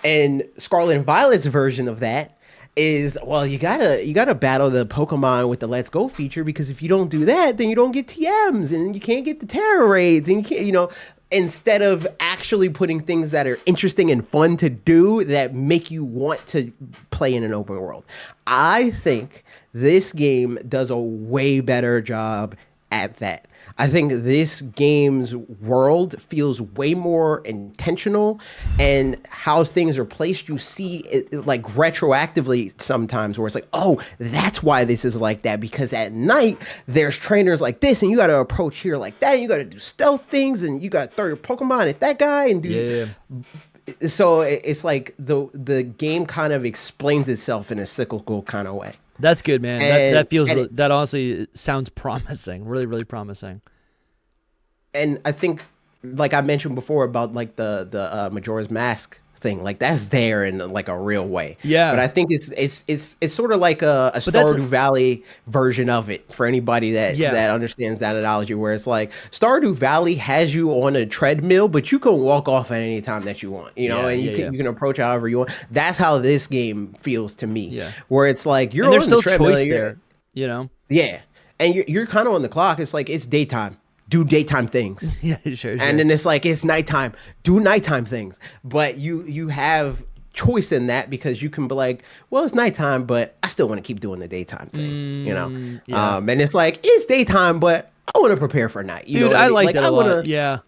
And Scarlet and Violet's version of that is, well, you gotta battle the Pokemon with the Let's Go feature, because if you don't do that, then you don't get TMs and you can't get the Terror Raids, and you can't, instead of actually putting things that are interesting and fun to do that make you want to play in an open world. I think this game does a way better job at that. I think this game's world feels way more intentional, and how things are placed, you see it like retroactively sometimes, where it's like, oh, that's why this is like that, because at night there's trainers like this, and you got to approach here like that, and you got to do stealth things, and you got to throw your Pokemon at that guy and do. Yeah. So it's like the game kind of explains itself in a cyclical kind of way. That's good, man. That honestly sounds promising. Really, really promising. And I think, like I mentioned before about like the Majora's Mask thing, like that's there in like a real way. Yeah. But I think it's sort of like a Stardew Valley version of it for anybody that understands that analogy, where it's like Stardew Valley has you on a treadmill, but you can walk off at any time that you want, you can approach however you want. That's how this game feels to me. Yeah. Where it's like you're on there's the still treadmill, choice there, Yeah. And you're kind of on the clock. It's like it's daytime. Do daytime things. Yeah, sure. And then it's like, it's nighttime. Do nighttime things. But you have choice in that, because you can be like, well, it's nighttime, but I still want to keep doing the daytime thing, Yeah. And it's like, it's daytime, but I want to prepare for night. Dude, I like that a lot. Yeah.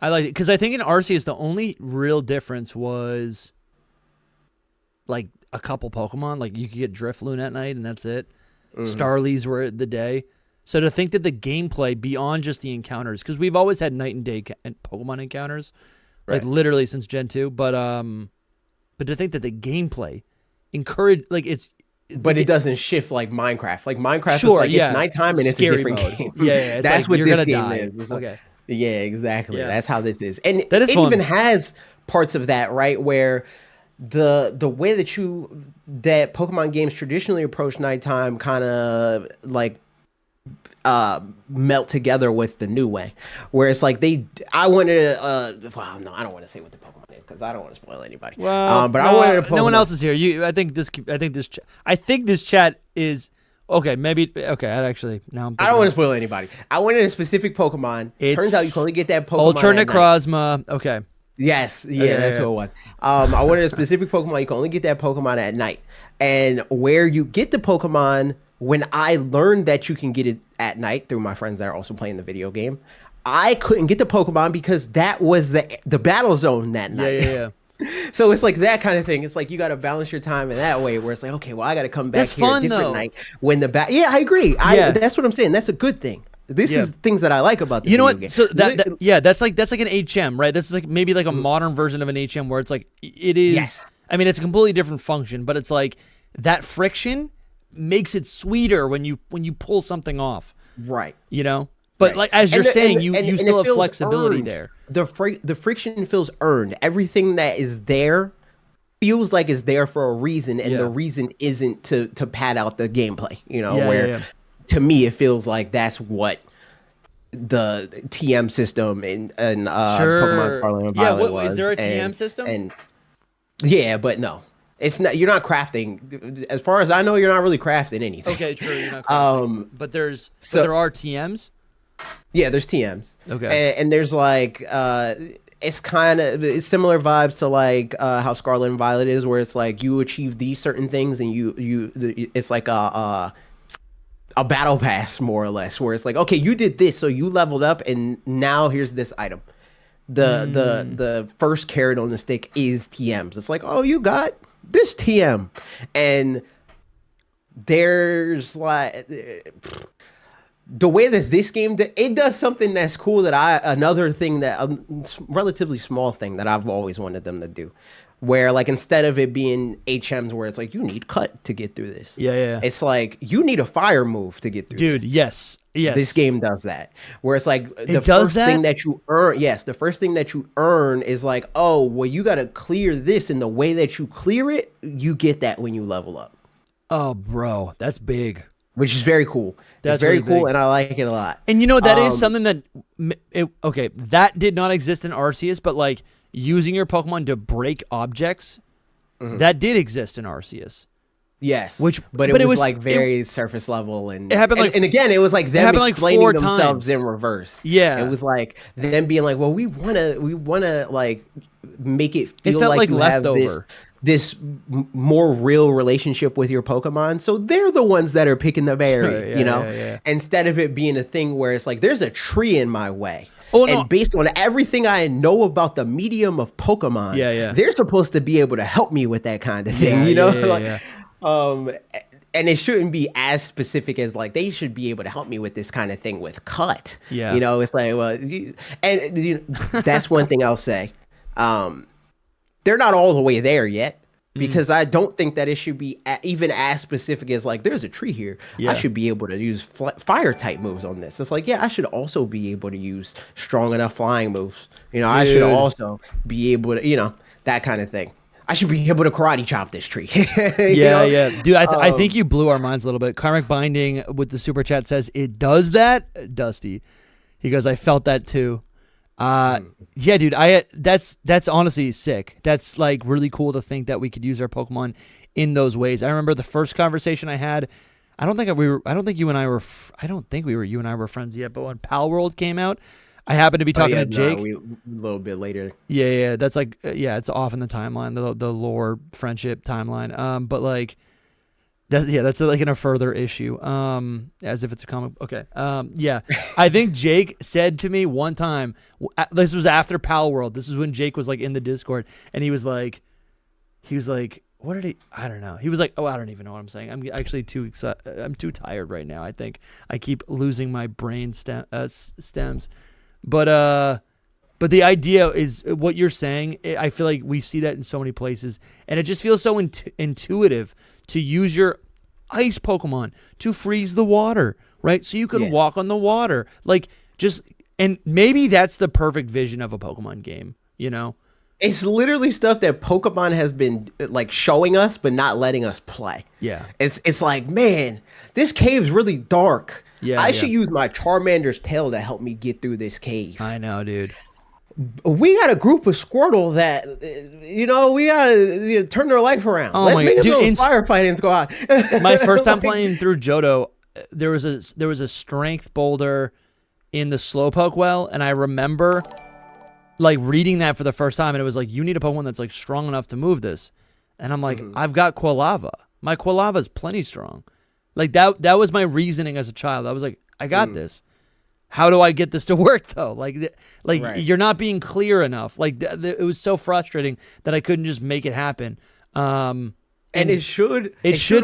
I like it, because I think in Arceus, the only real difference was like a couple Pokemon. Like you could get Drifloon at night, and that's it. Starlies were the day. So to think that the gameplay beyond just the encounters, because we've always had night and day Pokemon encounters, like literally since Gen 2, but to think that the gameplay but it doesn't shift like Minecraft. Like Minecraft is like it's nighttime and it's a different game. Yeah, that's like, what this game is. It's okay. Yeah, exactly. Yeah. That's how this is. And that is fun. Even has parts of that, right, where the way that Pokemon games traditionally approach nighttime kind of like melt together with the new way, where it's like I wanted to well, no, I don't want to say what the Pokemon is, because I don't want to spoil anybody. Well, but I wanted a Pokemon. No one else is here. I think this chat is okay. Maybe okay. I don't want to spoil anybody. I wanted a specific Pokemon. Turns out you can only get that Pokemon Ultra Necrozma. Okay. Yes, that's who it was. I wanted a specific Pokemon. You can only get that Pokemon at night, and where you get the Pokemon. When I learned that you can get it at night through my friends that are also playing the video game, I couldn't get the Pokemon because that was the battle zone that night. Yeah. So it's like that kind of thing. It's like you got to balance your time in that way, where it's like, okay, well, I got to come back here a different night when the Yeah, I agree. That's what I'm saying. That's a good thing. This is things that I like about the video game. Game. So that's like an HM, right? This is like maybe like a modern version of an HM, where it's like it is. Yes. I mean, it's a completely different function, but it's like that friction makes it sweeter when you pull something off, right? But like as you're saying, you still have flexibility there. The friction feels earned. Everything that is there feels like it's there for a reason, and the reason isn't to pad out the gameplay. To me, it feels like that's what the TM system in Pokemon Scarlet and Violet was. Is there a TM system? And but no. It's not. You're not crafting. As far as I know, you're not really crafting anything. Okay, true. You're not crafting. But there are TMs. Yeah, there's TMs. Okay. And there's like it's kind of similar vibes to like how Scarlet and Violet is, where it's like you achieve these certain things, and it's like a battle pass more or less, where it's like, okay, you did this, so you leveled up, and now here's this item. The first carrot on the stick is TMs. It's like, oh, you got this TM, and there's like the way that this game it does something that's cool that another thing that a relatively small thing that I've always wanted them to do, where like instead of it being HMs where it's like you need cut to get through this, it's like you need a fire move to get through. Dude, this. Yes. This game does that, where it's like the first thing that you earn. Yes, the first thing that you earn is like, oh, well, you got to clear this, and the way that you clear it, you get that when you level up. Oh, bro, that's big. Which is very cool. That's very cool, big. And I like it a lot. And you know, that is something that, that did not exist in Arceus, but like using your Pokemon to break objects, that did exist in Arceus. Yes, but it was like very surface level, and it happened and again, it was like them explaining themselves in reverse. Yeah, it was like them being like, well, we wanna like make it feel like you have this more real relationship with your Pokemon, so they're the ones that are picking the berry, instead of it being a thing where it's like there's a tree in my way. And based on everything I know about the medium of Pokemon, they're supposed to be able to help me with that kind of thing, and it shouldn't be as specific as like they should be able to help me with this kind of thing with cut. It's like, well, that's one thing I'll say. They're not all the way there yet, because I don't think that it should be even as specific as like there's a tree here. I should be able to use fire type moves on this. It's like, I should also be able to use strong enough flying moves. I should also be able to, that kind of thing. I should be able to karate chop this tree. Dude, I think you blew our minds a little bit. Karmic Binding with the super chat says it does that. Dusty, he goes, I felt that too. Yeah, dude, that's honestly sick. That's like really cool to think that we could use our Pokemon in those ways. I remember the first conversation I had. I don't think you and I were friends yet. But when Pal World came out, I happened to be talking to Jake. A little bit later. Yeah. That's like, it's off in the timeline, the lore friendship timeline. But like, that's like in a further issue. As if it's a comic. Okay. I think Jake said to me one time. This was after Pal World. This is when Jake was like in the Discord, and he was like, what did he? I don't know. He was like, oh, I don't even know what I'm saying. I'm actually I'm too tired right now. I think I keep losing my brain stems. But the idea is what you're saying. I feel like we see that in so many places, and it just feels so intuitive to use your ice Pokemon to freeze the water, right? So you can walk on the water, and maybe that's the perfect vision of a Pokemon game. It's literally stuff that Pokemon has been like showing us, but not letting us play. Yeah, it's like, man, this cave's really dark. I should use my Charmander's tail to help me get through this cave. I know, dude. We got a group of Squirtle that, we gotta turn their life around. Let's make a little firefighting squad. My first time playing through Johto, there was a strength boulder in the Slowpoke well, and I remember like reading that for the first time, and it was like, you need a Pokemon that's like strong enough to move this. And I'm like, I've got Quilava. My Quilava's plenty strong. Like that was my reasoning as a child. I was like, I got this. How do I get this to work though? Right. You're not being clear enough. Like it was so frustrating that I couldn't just make it happen. And it should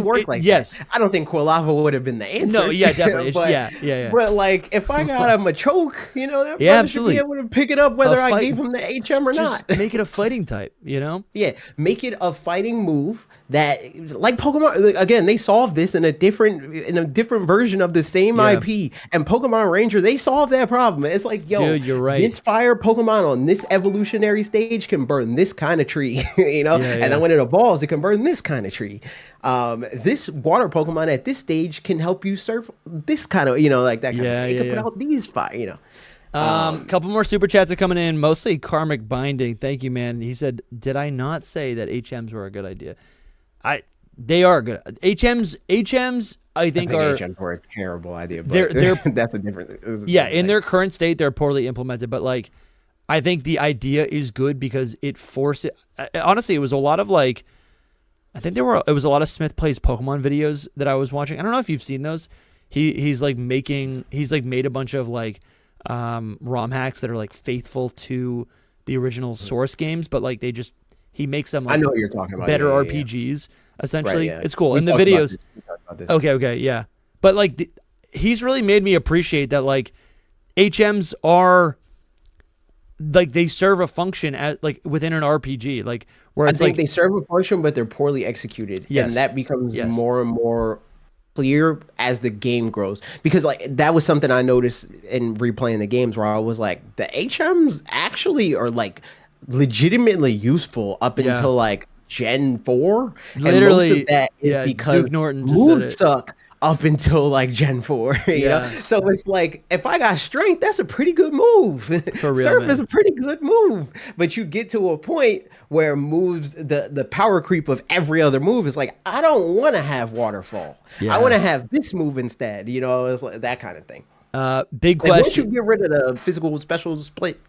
work like that. I don't think Quilava would have been the answer. No, yeah, definitely. Yeah. But like, if I got him a choke, that brother should be able to pick it up whether I gave him the HM or not. Make it a fighting type, Yeah, make it a fighting move that, like Pokemon, again, they solved this in a different version of the same IP. And Pokemon Ranger, they solved that problem. It's like, dude, you're right. This fire Pokemon on this evolutionary stage can burn this kind of tree, and then when it evolves, it can burn this kind of tree. This water Pokemon at this stage can help you surf this kind of, like that kind of thing. It can put out these fire, couple more super chats are coming in, mostly Karmic Binding. Thank you, man. He said, did I not say that HMs were a good idea? They are good. HMs I think HMs were a terrible idea, but they're that's a different in their current state they're poorly implemented, but like I think the idea is good because it forced it. Honestly, it was a lot of like, it was a lot of Smith Plays Pokemon videos that I was watching. I don't know if you've seen those. He's made a bunch of like ROM hacks that are like faithful to the original source games, but like he makes them I like know what you're talking about. better Yeah, yeah, RPGs. Essentially, Right, yeah. it's cool. We And the talked about videos. this. We talked about this. Okay, yeah. But like, he's really made me appreciate that like HMs are like they serve a function at like within an RPG, like where I it's think like they serve a function, but they're poorly executed, Yes. and that becomes Yes. more and more clear as the game grows. Because like that was something I noticed in replaying the games, where I was like, the HMs actually are like legitimately useful up Yeah. until like Gen 4. And most Literally, of that is yeah, because Duke Norton just said moves it. suck up until like Gen 4. You Yeah. know? So it's like, if I got strength, that's a pretty good move. For real, Surf man. is a pretty good move. But you get to a point where moves, the power creep of every other move is like, I don't want to have waterfall. Yeah. I want to have this move instead. You know, it's like that kind of thing. Big Like, once you question. get rid of the physical special split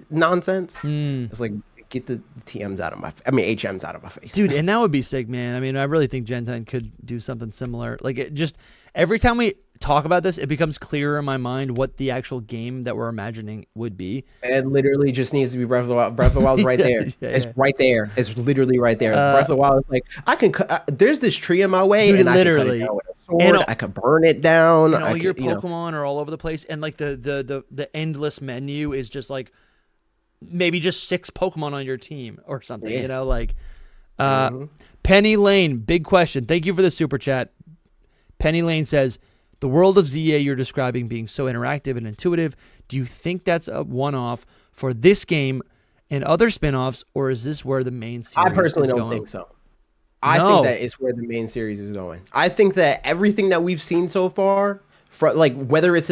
nonsense, Hmm. it's like, get the TMs out of my, HMs out of my face. Dude, and that would be sick, man. I mean, I really think Gen 10 could do something similar. Like, it just every time we talk about this, it becomes clearer in my mind what the actual game that we're imagining would be. It literally just needs to be Breath of the Wild. Breath of the Wild's right there. It's right there. It's literally right there. Breath of the Wild is like, I can cut. There's this tree in my way, Dude, and literally. I can cut it down with a sword. And I could burn it down. And all I your could, you know. Pokemon are all over the place, and like the endless menu is just like maybe just 6 Pokemon on your team or something. Yeah. You know, like Penny Lane. Big question. Thank you for the super chat. Penny Lane says, the world of ZA you're describing being so interactive and intuitive, do you think that's a one-off for this game and other spin-offs, or is this where the main series I personally is don't going? think so. I No. think that is where the main series is going. I think that everything that we've seen so far, like whether it's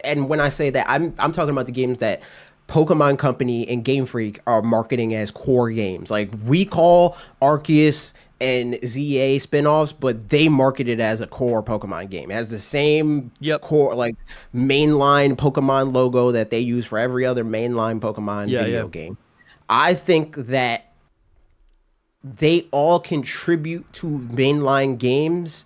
and when I say that, I'm talking about the games that Pokemon Company and Game Freak are marketing as core games. Like, we call Arceus and ZA spin-offs, but they market it as a core Pokemon game. It has the same core, like, mainline Pokemon logo that they use for every other mainline Pokemon video game. I think that they all contribute to mainline games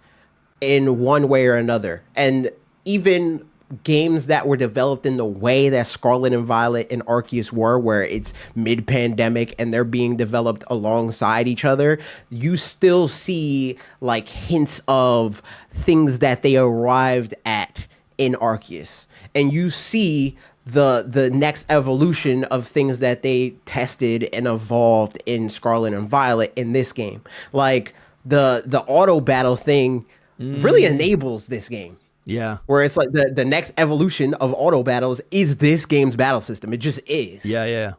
in one way or another. And even games that were developed in the way that Scarlet and Violet and Arceus were, where it's mid-pandemic and they're being developed alongside each other, you still see like hints of things that they arrived at in Arceus. And you see the next evolution of things that they tested and evolved in Scarlet and Violet in this game. Like the auto battle thing really enables this game. Yeah. Where it's like the next evolution of auto battles is this game's battle system. It just is. Yeah.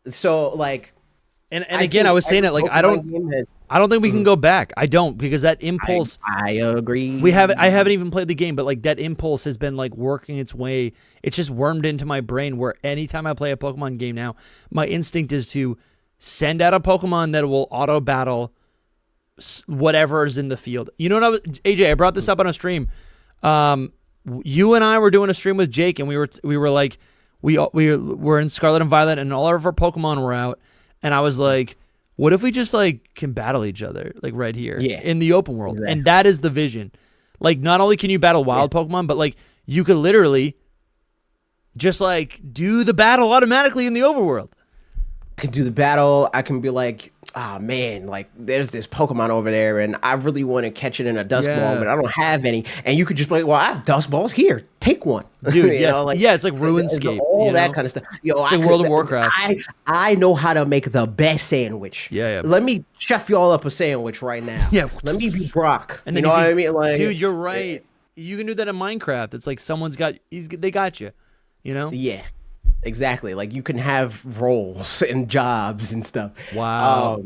So like, and again, I was saying it like I don't think we can go back. I don't, because that impulse. I agree. I haven't even played the game, but like that impulse has been like working its way. It's just wormed into my brain, where anytime I play a Pokemon game now, my instinct is to send out a Pokemon that will auto battle whatever is in the field. You know what AJ, I brought this up on a stream. You and I were doing a stream with Jake, and we were like, we were in Scarlet and Violet, and all of our Pokemon were out, and I was like, what if we just like can battle each other like right here in the open world? Exactly. And that is the vision. Like, not only can you battle wild Pokemon, but like you could literally just like do the battle automatically in the overworld. I can do the battle. I can be like, oh man, like there's this Pokemon over there, and I really want to catch it in a dust ball, but I don't have any. And you could just be like, well, I have dust balls here. Take one, dude. You know, like, it's like RuneScape, all that kind of stuff. Yo, it's like World of Warcraft. I know how to make the best sandwich. Yeah. Let me chef y'all up a sandwich right now. Yeah. Let me be Brock. And you then know what I mean? Like, dude, you're right. You can do that in Minecraft. It's like they got you. You know? Yeah. Exactly. Like, you can have roles and jobs and stuff. Wow.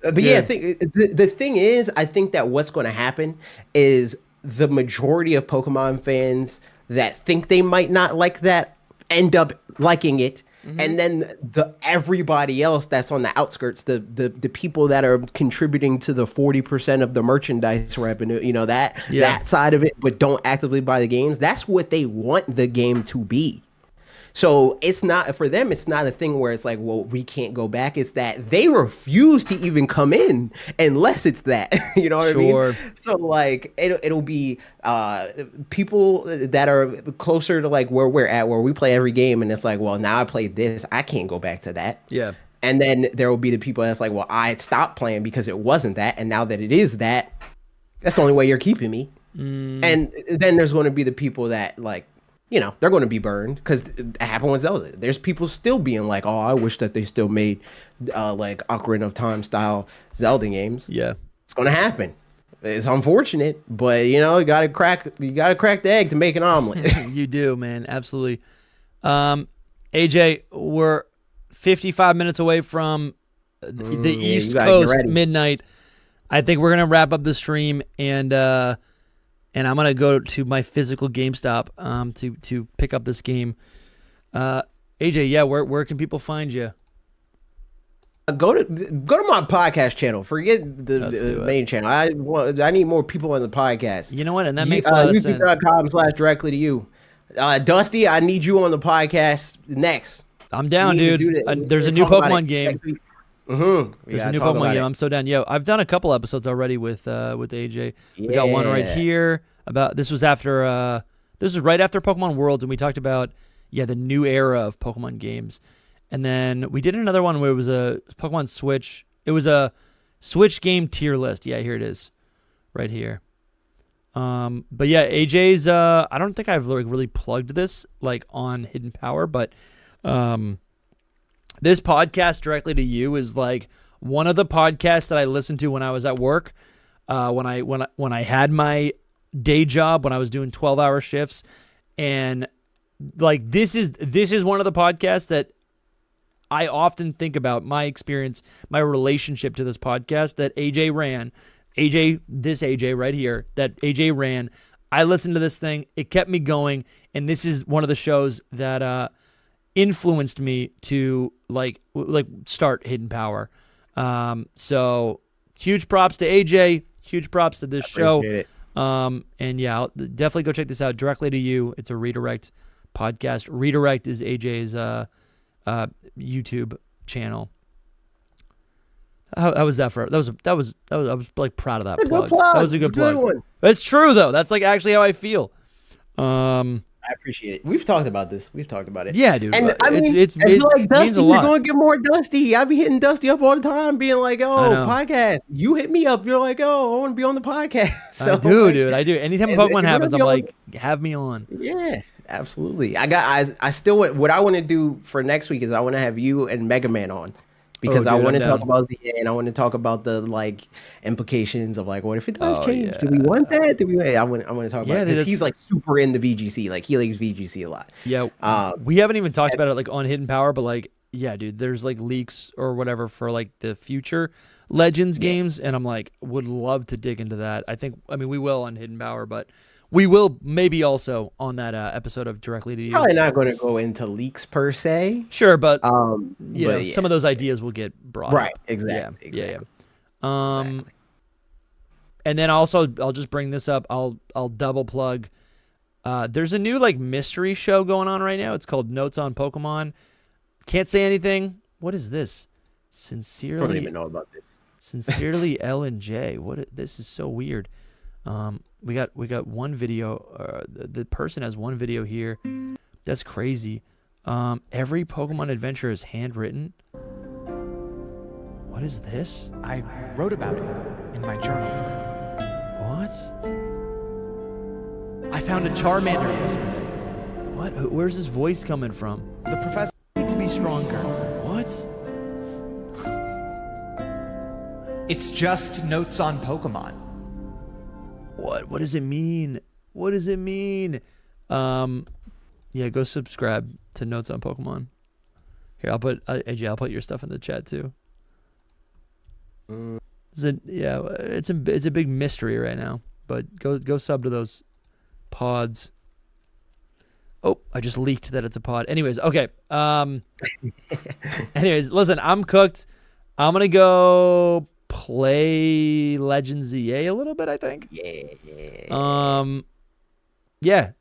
But Dude. yeah, the thing is, I think that what's going to happen is the majority of Pokemon fans that think they might not like that end up liking it. Mm-hmm. And then everybody else that's on the outskirts, the people that are contributing to the 40% of the merchandise revenue, you know, that side of it, but don't actively buy the games, that's what they want the game to be. So it's not, for them, it's not a thing where it's like, well, we can't go back. It's that they refuse to even come in unless it's that. You know what I mean? So like it'll be people that are closer to like where we're at, where we play every game, and it's like, well, now I played this, I can't go back to that. Yeah. And then there will be the people that's like, well, I stopped playing because it wasn't that, and now that it is that, that's the only way you're keeping me. And then there's going to be the people that, like, you know, they're going to be burned because it happened with Zelda. There's people still being like, oh, I wish that they still made like Ocarina of Time style Zelda games. Yeah, it's going to happen. It's unfortunate, but you know, you gotta crack the egg to make an omelet. You do, man, absolutely. AJ, we're 55 minutes away from the East Coast midnight. I think we're gonna wrap up the stream, and I'm gonna go to my physical GameStop to pick up this game. AJ, yeah, where can people find you? Go to my podcast channel. Forget the main channel. I need more people on the podcast. You know what? And that makes a lot of sense. YouTube.com/directly to you. Dusty, I need you on the podcast next. I'm down, dude. There's a new Pokemon game. There's a new Pokemon game. I'm so down. Yo, I've done a couple episodes already with AJ. We got one right here about this was right after Pokemon Worlds, and we talked about the new era of Pokemon games. And then we did another one where it was a Pokemon Switch. It was a Switch game tier list. Yeah, here it is, right here. But yeah, AJ's. I don't think I've really plugged this like on Hidden Power, but this podcast directly to you is like one of the podcasts that I listened to when I was at work, when I had my day job, when I was doing 12-hour shifts, and like this is one of the podcasts that I often think about my experience, my relationship to this podcast that AJ ran. This AJ right here, that AJ ran. I listened to this thing. It kept me going. And this is one of the shows that influenced me to like start Hidden Power. So huge props to AJ. Huge props to this show. And yeah, I'll definitely go check this out. Directly to you. It's a Redirect podcast. Redirect is AJ's YouTube channel. How was that for? That was I was like proud of that plug. That was a good plug. It's true though. That's like actually how I feel. I appreciate it. We've talked about this. We've talked about it. Yeah, dude. And I mean, it like Dusty, you're going to get more Dusty. I be hitting Dusty up all the time, being like, "Oh, podcast." You hit me up. You're like, "Oh, I want to be on the podcast." So, I do, dude. I do. Anytime Pokemon happens, I'm like, "Have me on." Yeah. Absolutely. I still what I want to do for next week is I want to have you and Mega Man on because I want to talk about ZA and I want to talk about the like implications of like what if it does change? Yeah. Do we want that? I want to talk about it because he's like super into VGC. Like he likes VGC a lot. Yeah. We haven't even talked about it like on Hidden Power, but like dude, there's like leaks or whatever for like the future Legends games, and I'm like would love to dig into that. I mean we will on Hidden Power, but we will maybe also on that episode of Directly to You. Probably not going to go into leaks per se. Sure, but some of those ideas will get brought up. Exactly. Yeah. And then also I'll just bring this up. I'll double plug. There's a new like mystery show going on right now. It's called Notes on Pokemon. Can't say anything. What is this? Sincerely. I don't even know about this. Sincerely, L and J. This is so weird. We got one video. The person has one video here. That's crazy. Every Pokemon adventure is handwritten. What is this? I wrote about it in my journal. What? I found a Charmander yesterday. What? Where's his voice coming from? The professor needs to be stronger. What? It's just notes on Pokemon. What does it mean? What does it mean? Yeah, go subscribe to Notes on Pokemon. Here, I'll put AJ, I'll put your stuff in the chat too. It's a big mystery right now. But go sub to those pods. Oh, I just leaked that it's a pod. Anyways, okay. Anyways, listen, I'm cooked. I'm gonna go play Legends ZA a little bit, I think. Yeah.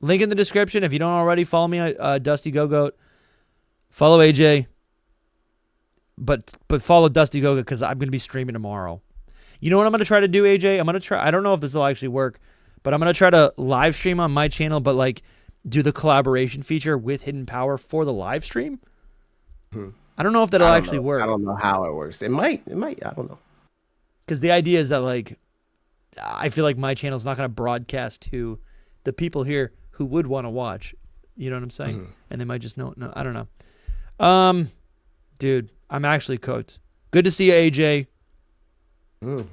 Link in the description. If you don't already, follow me at DustyGogoat. Follow AJ. But follow DustyGogoat because I'm going to be streaming tomorrow. You know what I'm going to try to do, AJ? I don't know if this will actually work, but I'm going to try to live stream on my channel, but like do the collaboration feature with Hidden Power for the live stream. I don't know if that'll I don't actually know. work. I don't know how it works. It might. I don't know. Because the idea is that, like, I feel like my channel's not going to broadcast to the people here who would want to watch. You know what I'm saying? Mm-hmm. And they might just know. No, I don't know. Dude, I'm actually cooked. Good to see you, AJ.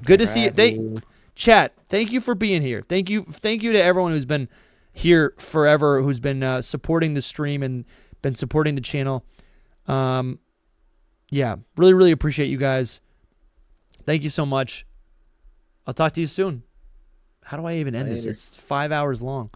Good to see you. Chat, thank you for being here. Thank you to everyone who's been here forever, who's been supporting the stream and been supporting the channel. Yeah, really, really appreciate you guys. Thank you so much. I'll talk to you soon. How do I even end this? It's 5 hours long.